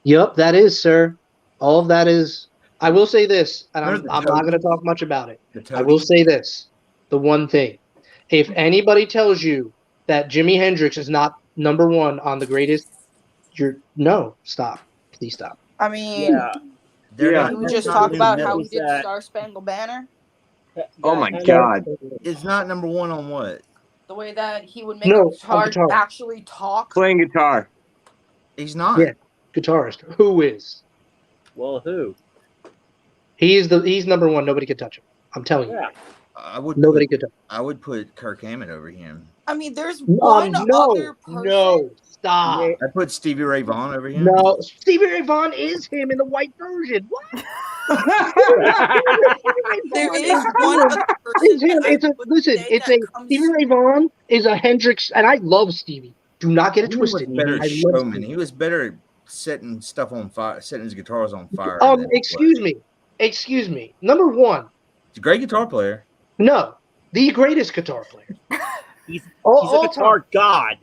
Yep, that is, sir. All of that is. I will say this, and There's I'm the not toady. going to talk much about it. The I will toady. say this: the one thing, if anybody tells you that Jimi Hendrix is not number one on the greatest, stop, please stop. I mean, Yeah. can we just talk about how he did Star Spangled Banner? Oh my god. It's not number one on what? The way that he would make No, a guitar, on guitar. actually talk. Playing guitar. He's not. Yeah, guitarist. Who is? Well, who? He's number one. Nobody can touch him. I'm telling you. I would. Nobody could touch him. I would put Kirk Hammett over him. I mean, there's one other person. No, stop. I put Stevie Ray Vaughan over him. No, Stevie Ray Vaughan is him in the white version. What? There is one other It's him. It's a Stevie Ray Vaughan is a Hendrix, and I love Stevie. Do not get it He was twisted. better I love showman. Stevie. He was better at setting stuff on fire, setting his guitars on fire. Excuse me. Number one, a great guitar player. No, the greatest guitar player. He's all a guitar time. god.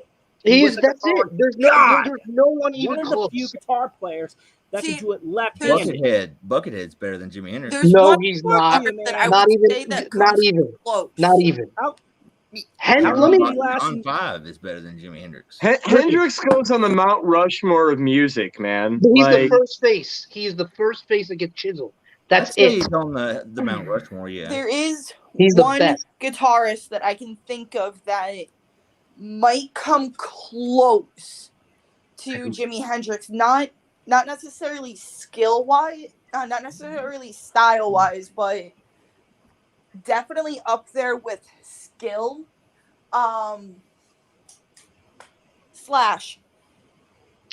He was a That's guitar it. There's god. no one even One of close. the few guitar players that can do it left-handed. Buckethead's better than Jimi Hendrix. There's No, one he's more not. player that I Not would even. say that Not comes even. close. Not even. Let me. John 5 is better than Jimi Hendrix. Hendrix goes on the Mount Rushmore of music, man. He's the Like, first face. He's the first face that gets chiseled. That's I'd say it. He's on the Mount Rushmore, yeah. There is He's the one best. guitarist that I can think of that might come close to Jimi Hendrix. Not necessarily skill wise, not necessarily style wise, but definitely up there with skill. Slash.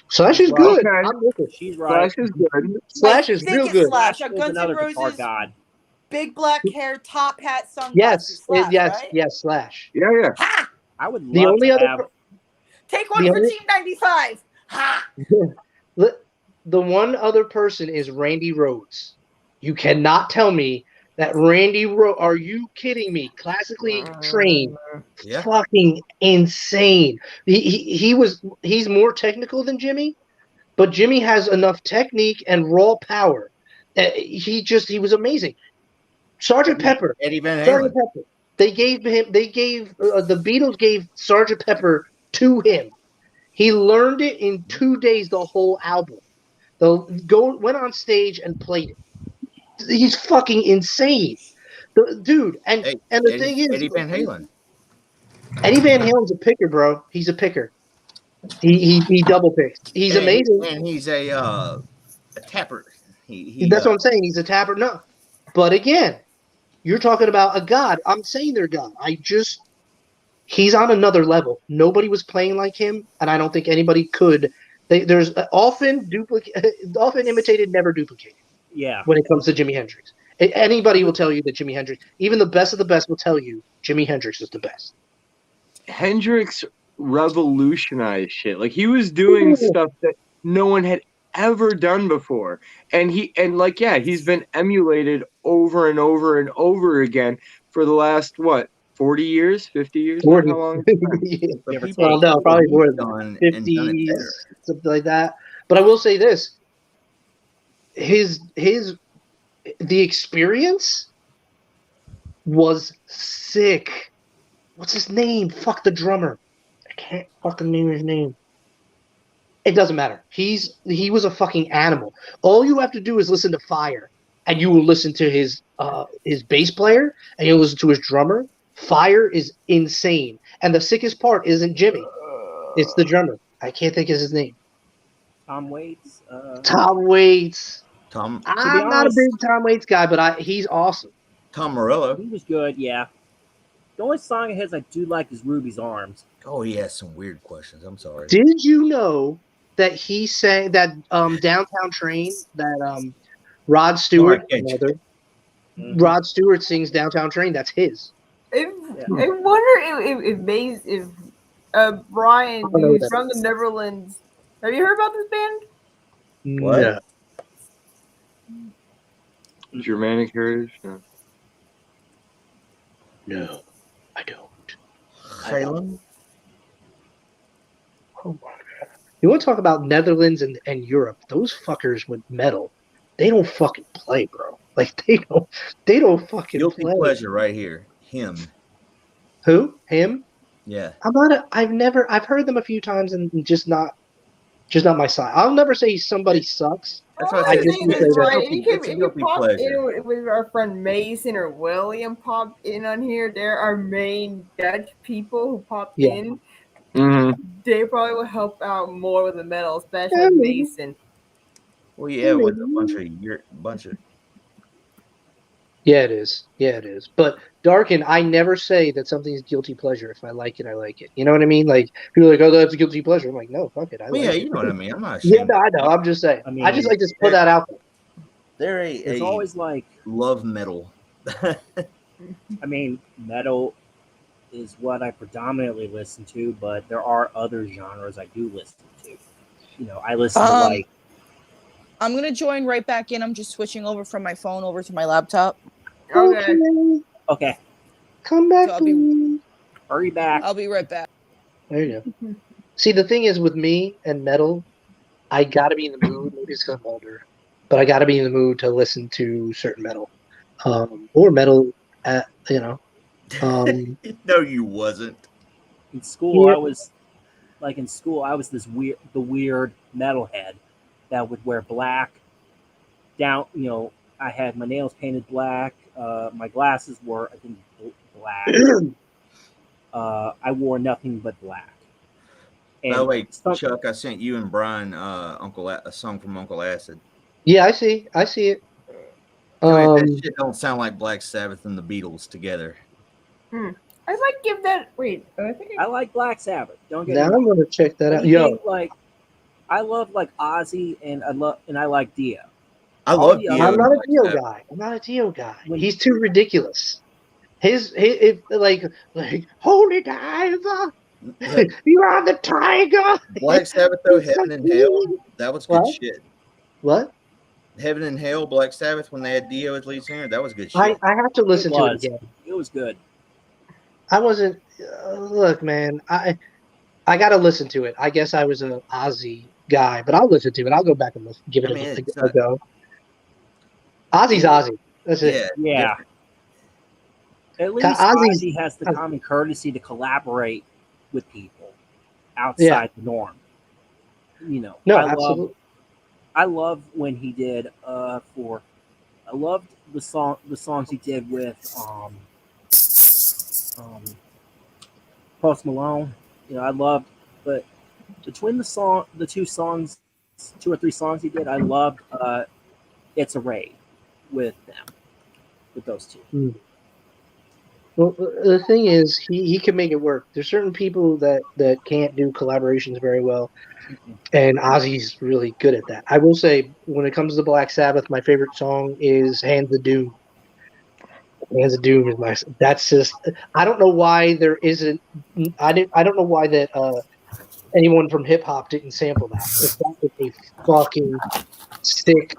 Slash is good. I'm with it. She's right. Slash is good. Slash is real good. Slash. is Guns N' another guitar Roses. god. Big black hair, top hat, sunglasses. Yes. Slash, Yes. right? Yes. Slash. Yeah. I would love The only to other. have. Take one The for only- Team 95. Ha! The one other person is Randy Rhoads. You cannot tell me that Randy Rhoads. Are you kidding me? Classically trained, fucking insane. He's more technical than Jimmy, but Jimmy has enough technique and raw power. He was amazing. Sergeant Pepper, Eddie Van Halen. Sergeant Pepper. The Beatles gave Sergeant Pepper to him. He learned it in 2 days, the whole album. Went on stage and played it. He's fucking insane. Dude, and the thing is, Eddie Van Halen. Eddie Van Halen's a picker, bro. He's a picker. He double picks. He's amazing. And he's a tapper. That's what I'm saying. He's a tapper. No. But again, you're talking about a god. I'm saying they're god. He's on another level. Nobody was playing like him, and I don't think anybody could. There's often imitated, never duplicated. Yeah. When it comes to Jimi Hendrix, anybody will tell you that Jimi Hendrix, even the best of the best, will tell you Jimi Hendrix is the best. Hendrix revolutionized shit. Like, he was doing stuff that no one had ever done before, and he's been emulated over and over and over again for the last 40 years, 50 years? 40. How long? Well, no, probably more than 50, something like that. But I will say this: the experience was sick. What's his name? Fuck the drummer. I can't fucking name his name. It doesn't matter. He was a fucking animal. All you have to do is listen to Fire, and you will listen to his bass player, and you'll listen to his drummer. Fire is insane, and the sickest part isn't Jimmy; it's the drummer. I can't think of his name. Tom Waits. Tom Waits. I'm not a big Tom Waits guy, but he's awesome. Tom Morello. He was good, yeah. The only song of his I do like is Ruby's Arms. Oh, he has some weird questions. I'm sorry. Did you know that he sang that Downtown Train that Rod Stewart Rod Stewart sings Downtown Train? That's his. I wonder if Brian, who's from the Netherlands, have you heard about this band? What? No. Germanic heritage? No, I don't. Salem? Oh my God. You want to talk about Netherlands and Europe? Those fuckers with metal, they don't fucking play, bro. Like they don't fucking Guilty play. pleasure right here. Him. Who? Him? Yeah. I've heard them a few times and just not my side. I'll never say somebody sucks. That's what I I just said. say that. It's a guilty pop pleasure. in with our friend Mason or William pop in on here. They're our main Dutch people who pop in. Mm-hmm. They probably will help out more with the metal, especially Mason. Well, yeah, with a bunch of. Yeah, it is. Yeah, it is. But Darkin, I never say that something's guilty pleasure. If I like it, I like it. You know what I mean? Like people are like, "Oh, that's a guilty pleasure." I'm like, "No, fuck it, I like it." You know what I mean. I'm not Yeah, ashamed. no, I know. I'm just saying. I just like to put that out there. They're It's always like love metal. I mean, metal is what I predominantly listen to, but there are other genres I do listen to. You know, I listen to like. I'm gonna join right back in. I'm just switching over from my phone over to my laptop. Okay. Okay. Come back, So I'll be- please. Hurry back. I'll be right back. There you go. See, the thing is with me and metal, I gotta be in the mood. Maybe it's because I'm older, but I gotta be in the mood to listen to certain metal, or metal. You know. No, you wasn't. In school, Yeah. I was this weird metalhead that would wear black. Down, I had my nails painted black. My glasses were, I think, black. I wore nothing but black. By the way, Chuck, I sent you and Brian a song from Uncle Acid. Yeah, I see it. That shit don't sound like Black Sabbath and the Beatles together. I might give that. Wait, I like Black Sabbath. Don't get Now me I'm wrong. gonna check that out. Anything Yo, I love Ozzy and I like Dio. I love the Dio. I'm not a Black Dio Sabbath. guy. I'm not a Dio guy. He's too ridiculous. His like holy diver, you are the tiger. Black Sabbath though, Heaven and Hell, that was good What? shit. What? Heaven and Hell, Black Sabbath, when they had Dio as lead singer, that was good I shit. have to listen to it again. It was good. I wasn't. Look, man, I got to listen to it. I guess I was a Ozzy guy, but I'll listen to it. I'll go back and give it a go. Ozzy's Ozzy. That's it. Yeah. At least Ozzy has the common courtesy to collaborate with people outside the norm. No, absolutely. I love when he did I loved the songs he did with Post Malone. I loved, but between the two or three songs he did, I loved It's a Raid with those two. Well, the thing is, he can make it work. There's certain people that can't do collaborations very well, and Ozzy's really good at that. I will say, when it comes to Black Sabbath, my favorite song is "Hands of Doom." Hands of Doom is that's just. I don't know why there isn't. I don't know why that anyone from hip hop didn't sample that. It's not that they fucking stick.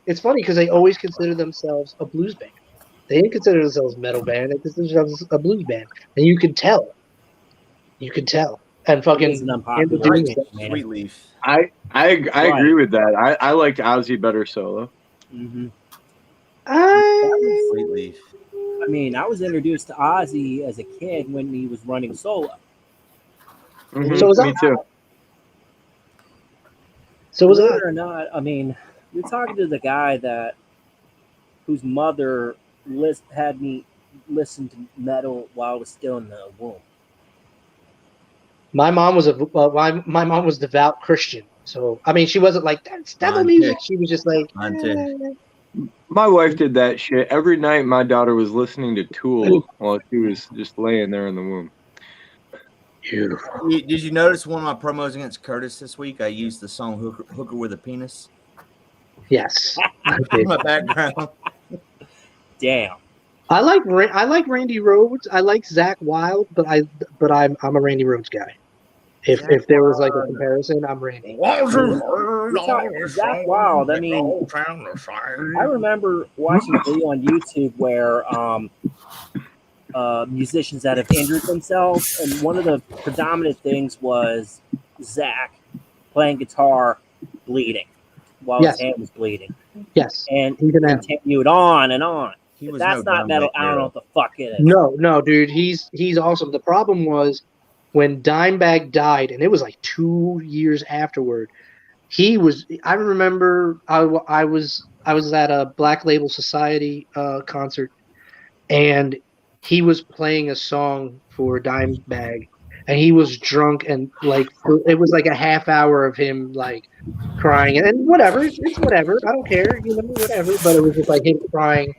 It's funny because they always consider themselves a blues band. They didn't consider themselves a metal band. They consider themselves a blues band, and you could tell. And fucking Sweet Leaf. I agree with that. I liked Ozzy better solo. Mm-hmm. Sweet Leaf. I mean, I was introduced to Ozzy as a kid when he was running solo. Mm-hmm. So was Me too. So was Believe it or not, I mean, you're talking to the guy whose mother had me listen to metal while I was still in the womb. My mom was my mom was devout Christian, so I mean, she wasn't like that's devil music. She was just like. My wife did that shit every night. My daughter was listening to Tool while she was just laying there in the womb. Beautiful. Did you notice one of my promos against Curtis this week? I used the song "Hooker with a Penis." Yes, in my background. Damn. I like Randy Rhoads. I like Zach Wilde, but I'm a Randy Rhoads guy. If there was like a comparison, I'm Randy. Zach Wilde. I mean, I remember watching a video on YouTube where musicians that have injured themselves, and one of the predominant things was Zach playing guitar, bleeding while his hand was bleeding. Yes, and continued on and on. If was that's no not metal. I don't know what the fuck it is. No, dude, he's awesome. The problem was when Dimebag died, and it was like 2 years afterward. I remember I was at a Black Label Society concert, and he was playing a song for Dimebag, and he was drunk, and like it was like a half hour of him like crying, and whatever, it's whatever. I don't care, whatever. But it was just like him crying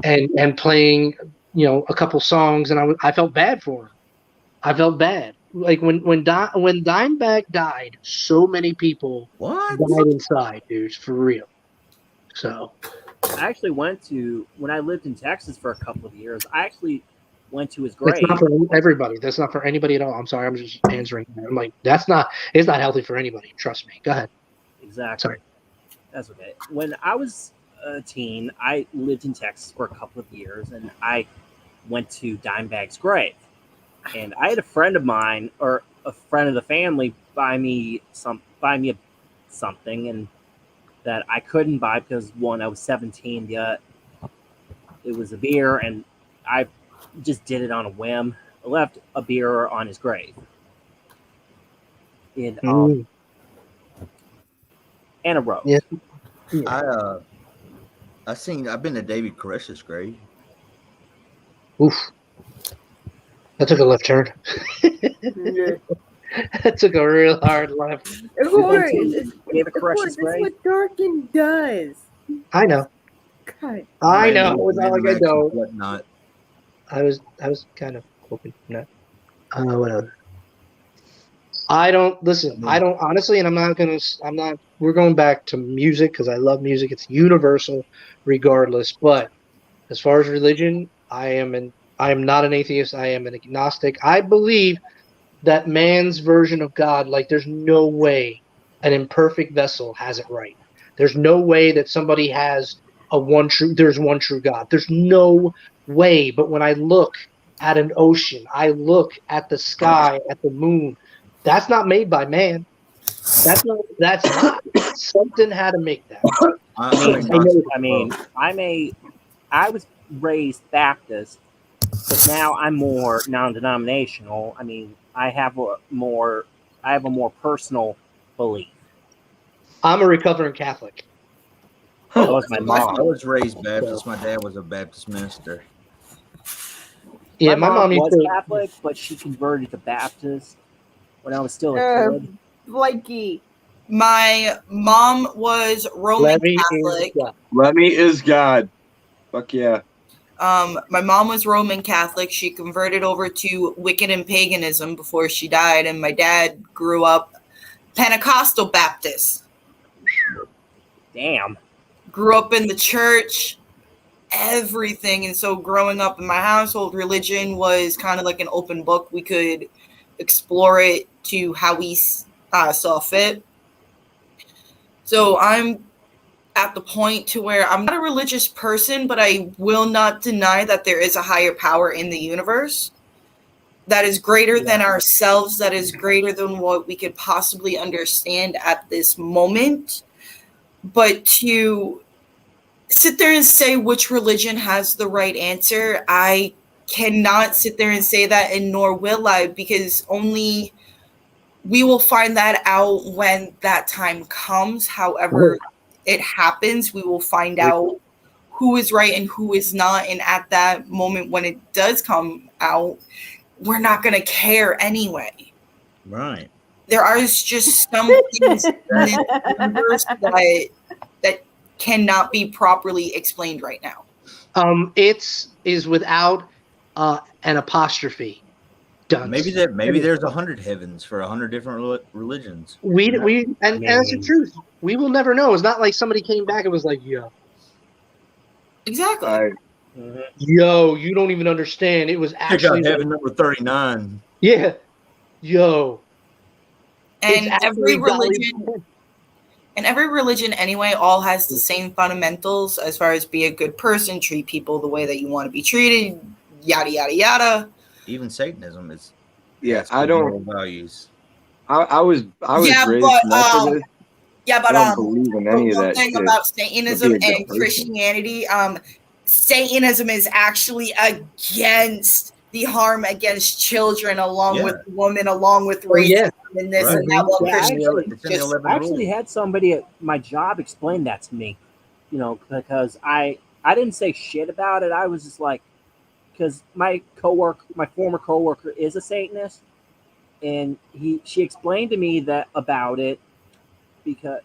and playing, a couple songs, and I felt bad for him. I felt bad. Like when Dimebag died, so many people died inside, dude, for real. So I actually went to, when I lived in Texas for a couple of years, I actually went to his grave. it's not for everybody. That's not for anybody at all. I'm sorry. I'm just answering. I'm like, it's not healthy for anybody. Trust me. Go ahead. Exactly. Sorry. That's okay. When I was a teen, I lived in Texas for a couple of years, and I went to Dimebag's grave. And I had a friend of mine, or a friend of the family, buy me something, and that I couldn't buy because one, I was 17, yet it was a beer, and I just did it on a whim. I left a beer on his grave. And and a rose. Yeah. I've been to David Koresh's grave. Oof. That took a left turn. That took a real hard left. Of course, that's what Darkin does. I know. God. I know. It was not like I don't. Whatnot. I was kind of hoping not. Whatever. I don't listen. I don't honestly, and I'm not. We're going back to music because I love music. It's universal, regardless. But as far as religion, I am not an atheist. I am an agnostic. I believe that man's version of God, like there's no way an imperfect vessel has it right. There's no way that somebody has there's one true God. There's no way. But when I look at an ocean, I look at the sky, at the moon, that's not made by man. That's not. Something had to make that. I was raised Baptist, but now I'm more non-denominational. I mean, I have a more personal belief. I'm a recovering Catholic. That was my mom. I was raised Baptist. My dad was a Baptist minister. Yeah, my mom was used to- Catholic, but she converted to Baptist when I was still a kid. Blakey. My mom was Roman Catholic. Lemmy is God. Fuck yeah. My mom was Roman Catholic. She converted over to Wiccan and paganism before she died, and my dad grew up Pentecostal Baptist. Damn. Grew up in the church, everything. And so growing up in my household, religion was kind of like an open book. We could explore it to how we saw fit. So I'm at the point to where I'm not a religious person, but I will not deny that there is a higher power in the universe that is greater than ourselves, that is greater than what we could possibly understand at this moment. But to sit there and say which religion has the right answer, I cannot sit there and say that, and nor will I, because only we will find that out when that time comes. However it happens, we will find out who is right and who is not. And at that moment when it does come out, we're not going to care anyway. Right. There are just some things in the universe that cannot be properly explained right now. It's without an apostrophe. Done. Maybe there's 100 heavens for 100 different religions. And that's the truth. We will never know. It's not like somebody came back and was like, "Yo, exactly. Yo, you don't even understand. It was actually heaven number 39." Yeah, yo. And every religion anyway all has the same fundamentals as far as be a good person, treat people the way that you want to be treated, yada yada yada. Even Satanism is I don't values. I was raised Methodist. Yeah, but I don't believe in any of one that thing shit. about Satanism Be a good and person. Christianity, Satanism is actually against the harm against children, along with women, along with racism and this and that. Well, Christianity I actually had somebody at my job explain that to me, because I didn't say shit about it. I was just like, because my former coworker is a Satanist, and she explained to me about it because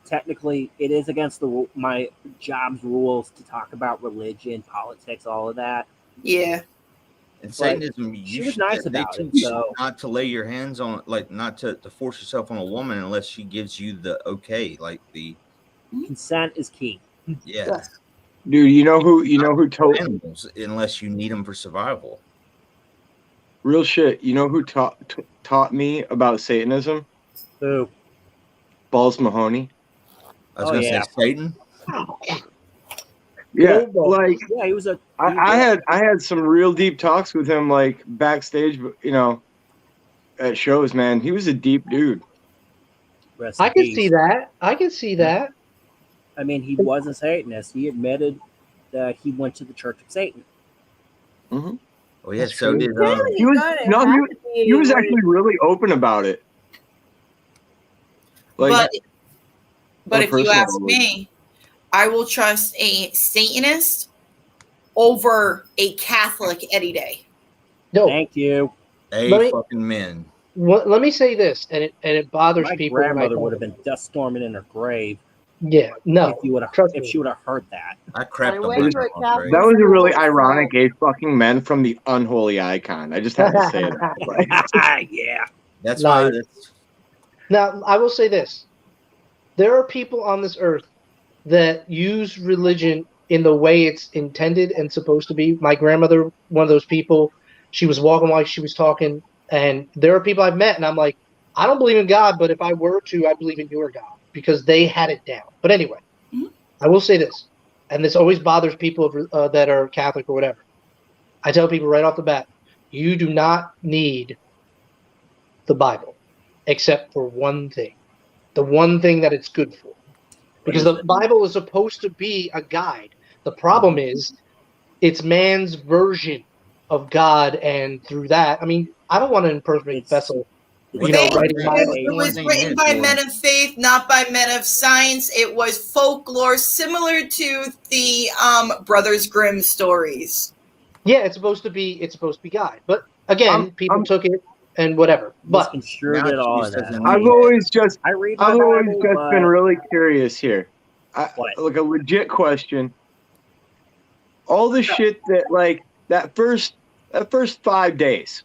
technically it is against my job's rules to talk about religion, politics, all of that. Yeah. In Satanism, she was nice about it. teach So not to lay your hands on, like, not to force yourself on a woman unless she gives you the okay, like the consent is key. Yeah. Dude, you know who told animals unless you need them for survival. Real shit. You know who taught me about Satanism? Who? Balls Mahoney. I was going to say Satan. Yeah, like Yeah, he was a. I had some real deep talks with him, like backstage, you know, at shows. Man, he was a deep dude. Rest I in can peace. see that. I can see that. I mean, he was a Satanist. He admitted that he went to the Church of Satan. Mm-hmm. Oh yeah, so did He was actually really open about it. Like, But if you ask me, I will trust a Satanist over a Catholic any day. No. Thank you. Fucking men. Let me say this, and it bothers My people. when I grandmother talk would have about been dust storming in her grave. Yeah, no. If she would have heard that. I crapped on wait my for a grandma's grave. that was a really ironic gay fucking men from the unholy icon. I just have to say that. Like, yeah. That's No. why. Now, I will say this. There are people on this earth that use religion in the way it's intended and supposed to be. My grandmother, one of those people, she was walking while she was talking, and there are people I've met, and I'm like, I don't believe in God, but if I were to, I believe in your God, because they had it down. But anyway, I will say this, and this always bothers people that are Catholic or whatever. I tell people right off the bat, you do not need the Bible, except for one thing. The one thing that it's good for. Because the Bible is supposed to be a guide. The problem is it's man's version of God, and through that, I mean, I don't want an imperfect vessel, writing Bible. It was written by men of faith, not by men of science. It was folklore similar to the Brothers Grimm stories. Yeah, it's supposed to be God. But again, people took it and whatever. But Misconstrued it all of that. I've always just Bible, been really curious here. Like a legit question. All the shit that like that first 5 days.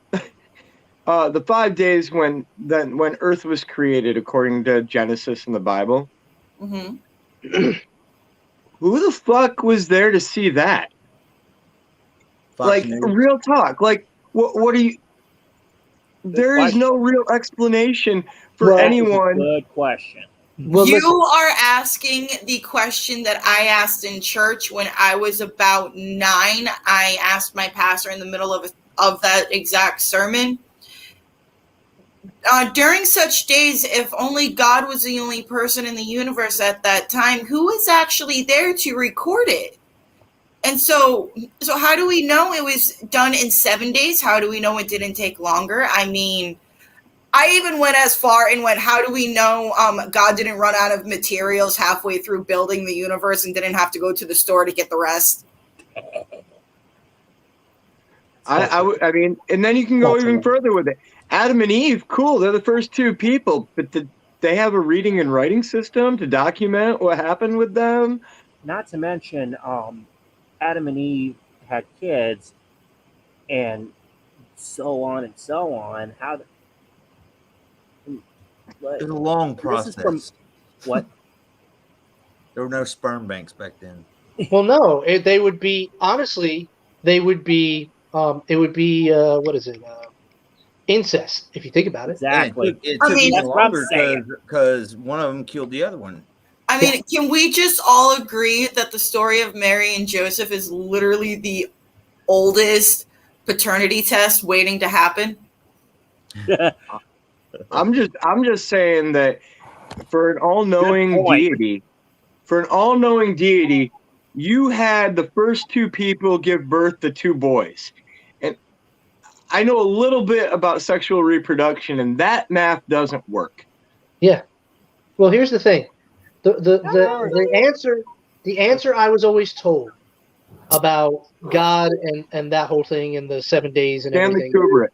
The 5 days when Earth was created according to Genesis and the Bible. Mm-hmm. Who the fuck was there to see that? Fox News. Real talk. Like what are you? There is no real explanation for anyone. Good question. You are asking the question that I asked in church when I was about 9. I asked my pastor in the middle of that exact sermon. During such days, if only God was the only person in the universe at that time, who was actually there to record it? And so how do we know it was done in 7 days? How do we know it didn't take longer? I mean, I even went as far and went, how do we know God didn't run out of materials halfway through building the universe and didn't have to go to the store to get the rest? I mean, and then you can go even further with it. Adam and Eve, cool. They're the first 2 people, but did they have a reading and writing system to document what happened with them? Not to mention, Adam and Eve had kids, and so on and so on. It was a long process. What? There were no sperm banks back then. Well, no, they would be honestly. They would be. It would be what is it? Incest. If you think about it. Exactly. It took even longer because one of them killed the other one. I mean, can we just all agree that the story of Mary and Joseph is literally the oldest paternity test waiting to happen? I'm just saying that for an all-knowing deity, you had the first 2 people give birth to 2 boys. And I know a little bit about sexual reproduction, and that math doesn't work. Yeah. Well, here's the thing. The answer I was always told about God and that whole thing and the 7 days and Stanley everything. Kubrick.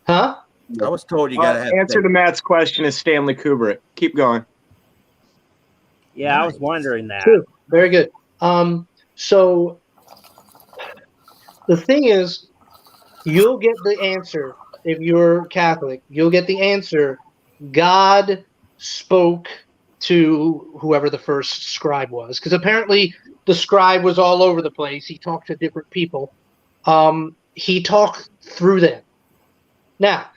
Huh? I was told you gotta have answer to Matt's question is Stanley Kubrick. Keep going. Yeah, I was wondering that. True. Very good. So the thing is, you'll get the answer if you're Catholic. You'll get the answer. God spoke to whoever the first scribe was, because apparently the scribe was all over the place. He talked to different people. He talked through them. Now,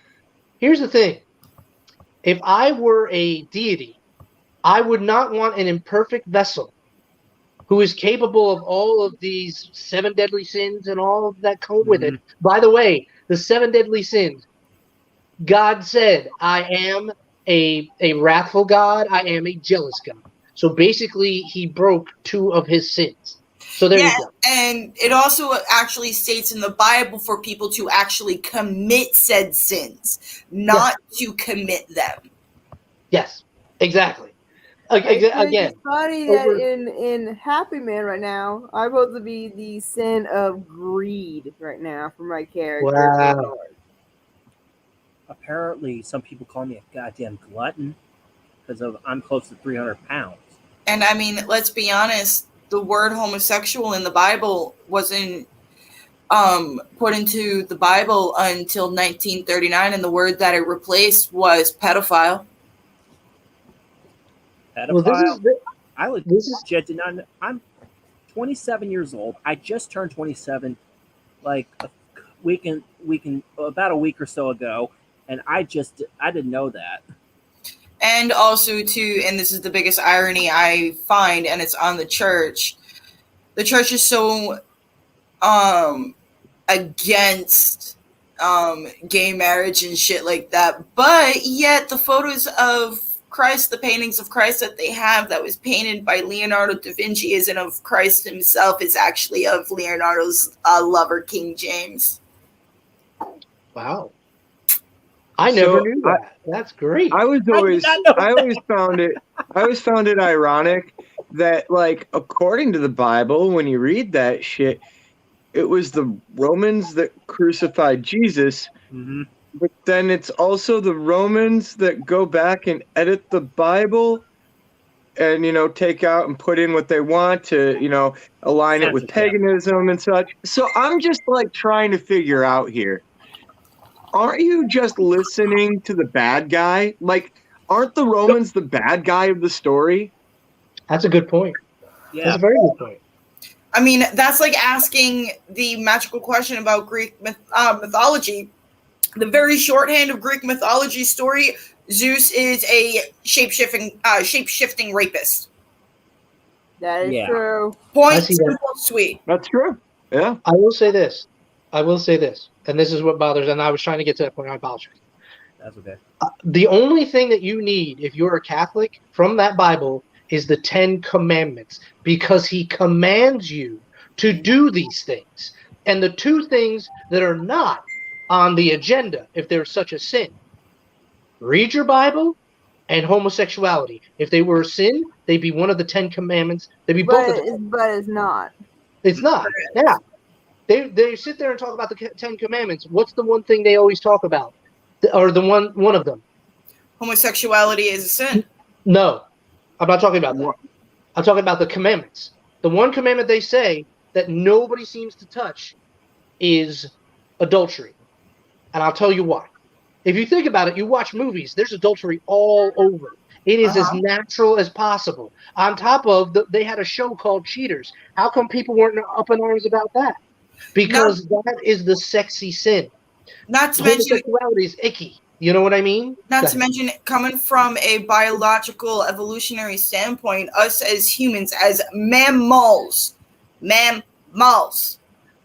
here's the thing. If I were a deity I would not want an imperfect vessel who is capable of all of these 7 deadly sins and all of that come with it. By the way, the 7 deadly sins, God said, I am a wrathful God, I am a jealous God. So basically, he broke 2 of his sins. So there you go. And it also actually states in the Bible for people to actually commit said sins, not to commit them. Yes, exactly. I think Again, it's funny that in Happy Man right now, I'm supposed to be the sin of greed right now for my character. Wow. Apparently, some people call me a goddamn glutton because I'm close to 300 pounds. And I mean, let's be honest, the word homosexual in the Bible wasn't put into the Bible until 1939, and the word that it replaced was pedophile. Pedophile. I legit did not. I'm 27 years old. I just turned 27, like about a week or so ago, and I didn't know that. And also, too, and this is the biggest irony I find, and it's on the church. The church is so against gay marriage and shit like that, but yet the photos of Christ, the paintings of Christ that they have that was painted by Leonardo da Vinci isn't of Christ himself, it's actually of Leonardo's lover, King James. Wow. I never knew that. That's great. I always found it ironic that, like, according to the Bible, when you read that shit, it was the Romans that crucified Jesus. Mm-hmm. But then it's also the Romans that go back and edit the Bible and, take out and put in what they want to, align it with paganism and such. So I'm just, like, trying to figure out here. Aren't you just listening to the bad guy? Like, aren't the Romans the bad guy of the story? That's a good point. Yeah. That's a very good point. I mean, that's like asking the magical question about Greek mythology. The very shorthand of Greek mythology story, Zeus is a shape-shifting rapist. That is true. Point, simple, sweet. That's true. Yeah. I will say this, and this is what bothers, and I was trying to get to that point, I apologize. That's okay. The only thing that you need, if you're a Catholic, from that Bible is the 10 Commandments, because he commands you to do these things. And the 2 things that are not on the agenda, if there's such a sin, read your Bible and homosexuality. If they were a sin, they'd be one of the 10 Commandments. They'd be both of them. But it's not. It's not. Yeah. They sit there and talk about the 10 Commandments. What's the one thing they always talk about? Or the one of them? Homosexuality is a sin. No. I'm not talking about that. I'm talking about the commandments. The one commandment they say that nobody seems to touch is adultery. And I'll tell you why. If you think about it, you watch movies, there's adultery all over. It is as natural as possible. On top of, they had a show called Cheaters. How come people weren't up in arms about that? Because that is the sexy sin. Not to mention, homosexuality is icky. You know what I mean? Not to mention, coming from a biological evolutionary standpoint, us as humans, as mammals,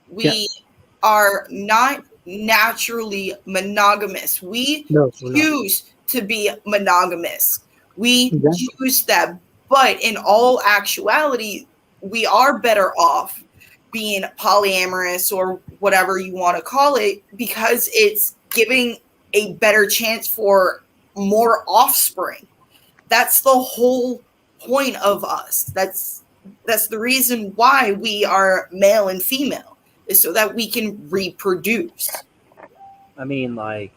we are not naturally monogamous. We choose to be monogamous. We choose that. But in all actuality, we are better off being polyamorous or whatever you want to call it, because it's giving a better chance for more offspring. That's the whole point of us. That's the reason why we are male and female, is so that we can reproduce. I mean, like,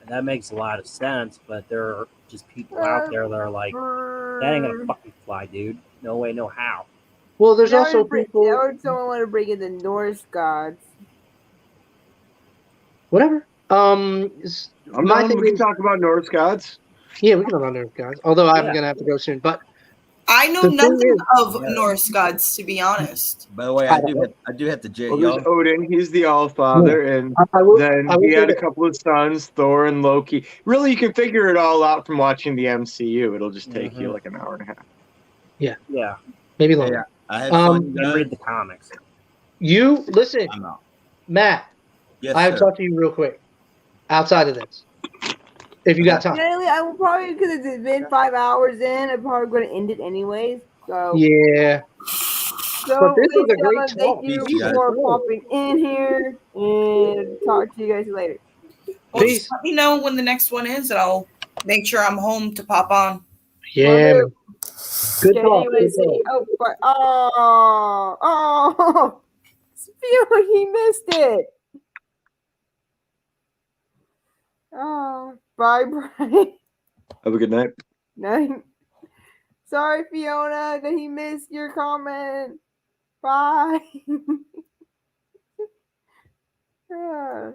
that makes a lot of sense, but there are just people out there that are like, that ain't gonna fucking fly, dude. No way, no how. Well, there's also people. Or someone want to bring in the Norse gods. Whatever. We can talk about Norse gods. Yeah, we can talk about Norse gods. Although I'm gonna have to go soon. But I know The thing nothing is- of Norse gods, to be honest. By the way, I do have to Well, there's y'all. Odin. He's the All Father, and I will then say he had a that- couple of sons, Thor and Loki. Really, you can figure it all out from watching the MCU. It'll just take you like an hour and a half. Yeah. Yeah. Maybe Hey, longer. I had fun. Then read the comics. You listen, I'm out. Matt. Yes, I have to sir. talk to you real quick. Outside of this, if you got time. Generally, I will probably, because it's been 5 hours in, I'm probably going to end it anyways. So Yeah. So, But this was ladies a and gentlemen, great thank talk. you Peace, guys. for popping in here, and talk to you guys later. Well, just let me know when the next one is, and I'll make sure I'm home to pop on. Yeah, man. Good Okay, talk. anyway, Good see, talk. oh, Spew, he missed it. Oh, bye, Brian. Have a good night. Night. Sorry, Fiona, that he missed your comment. Bye. Yeah.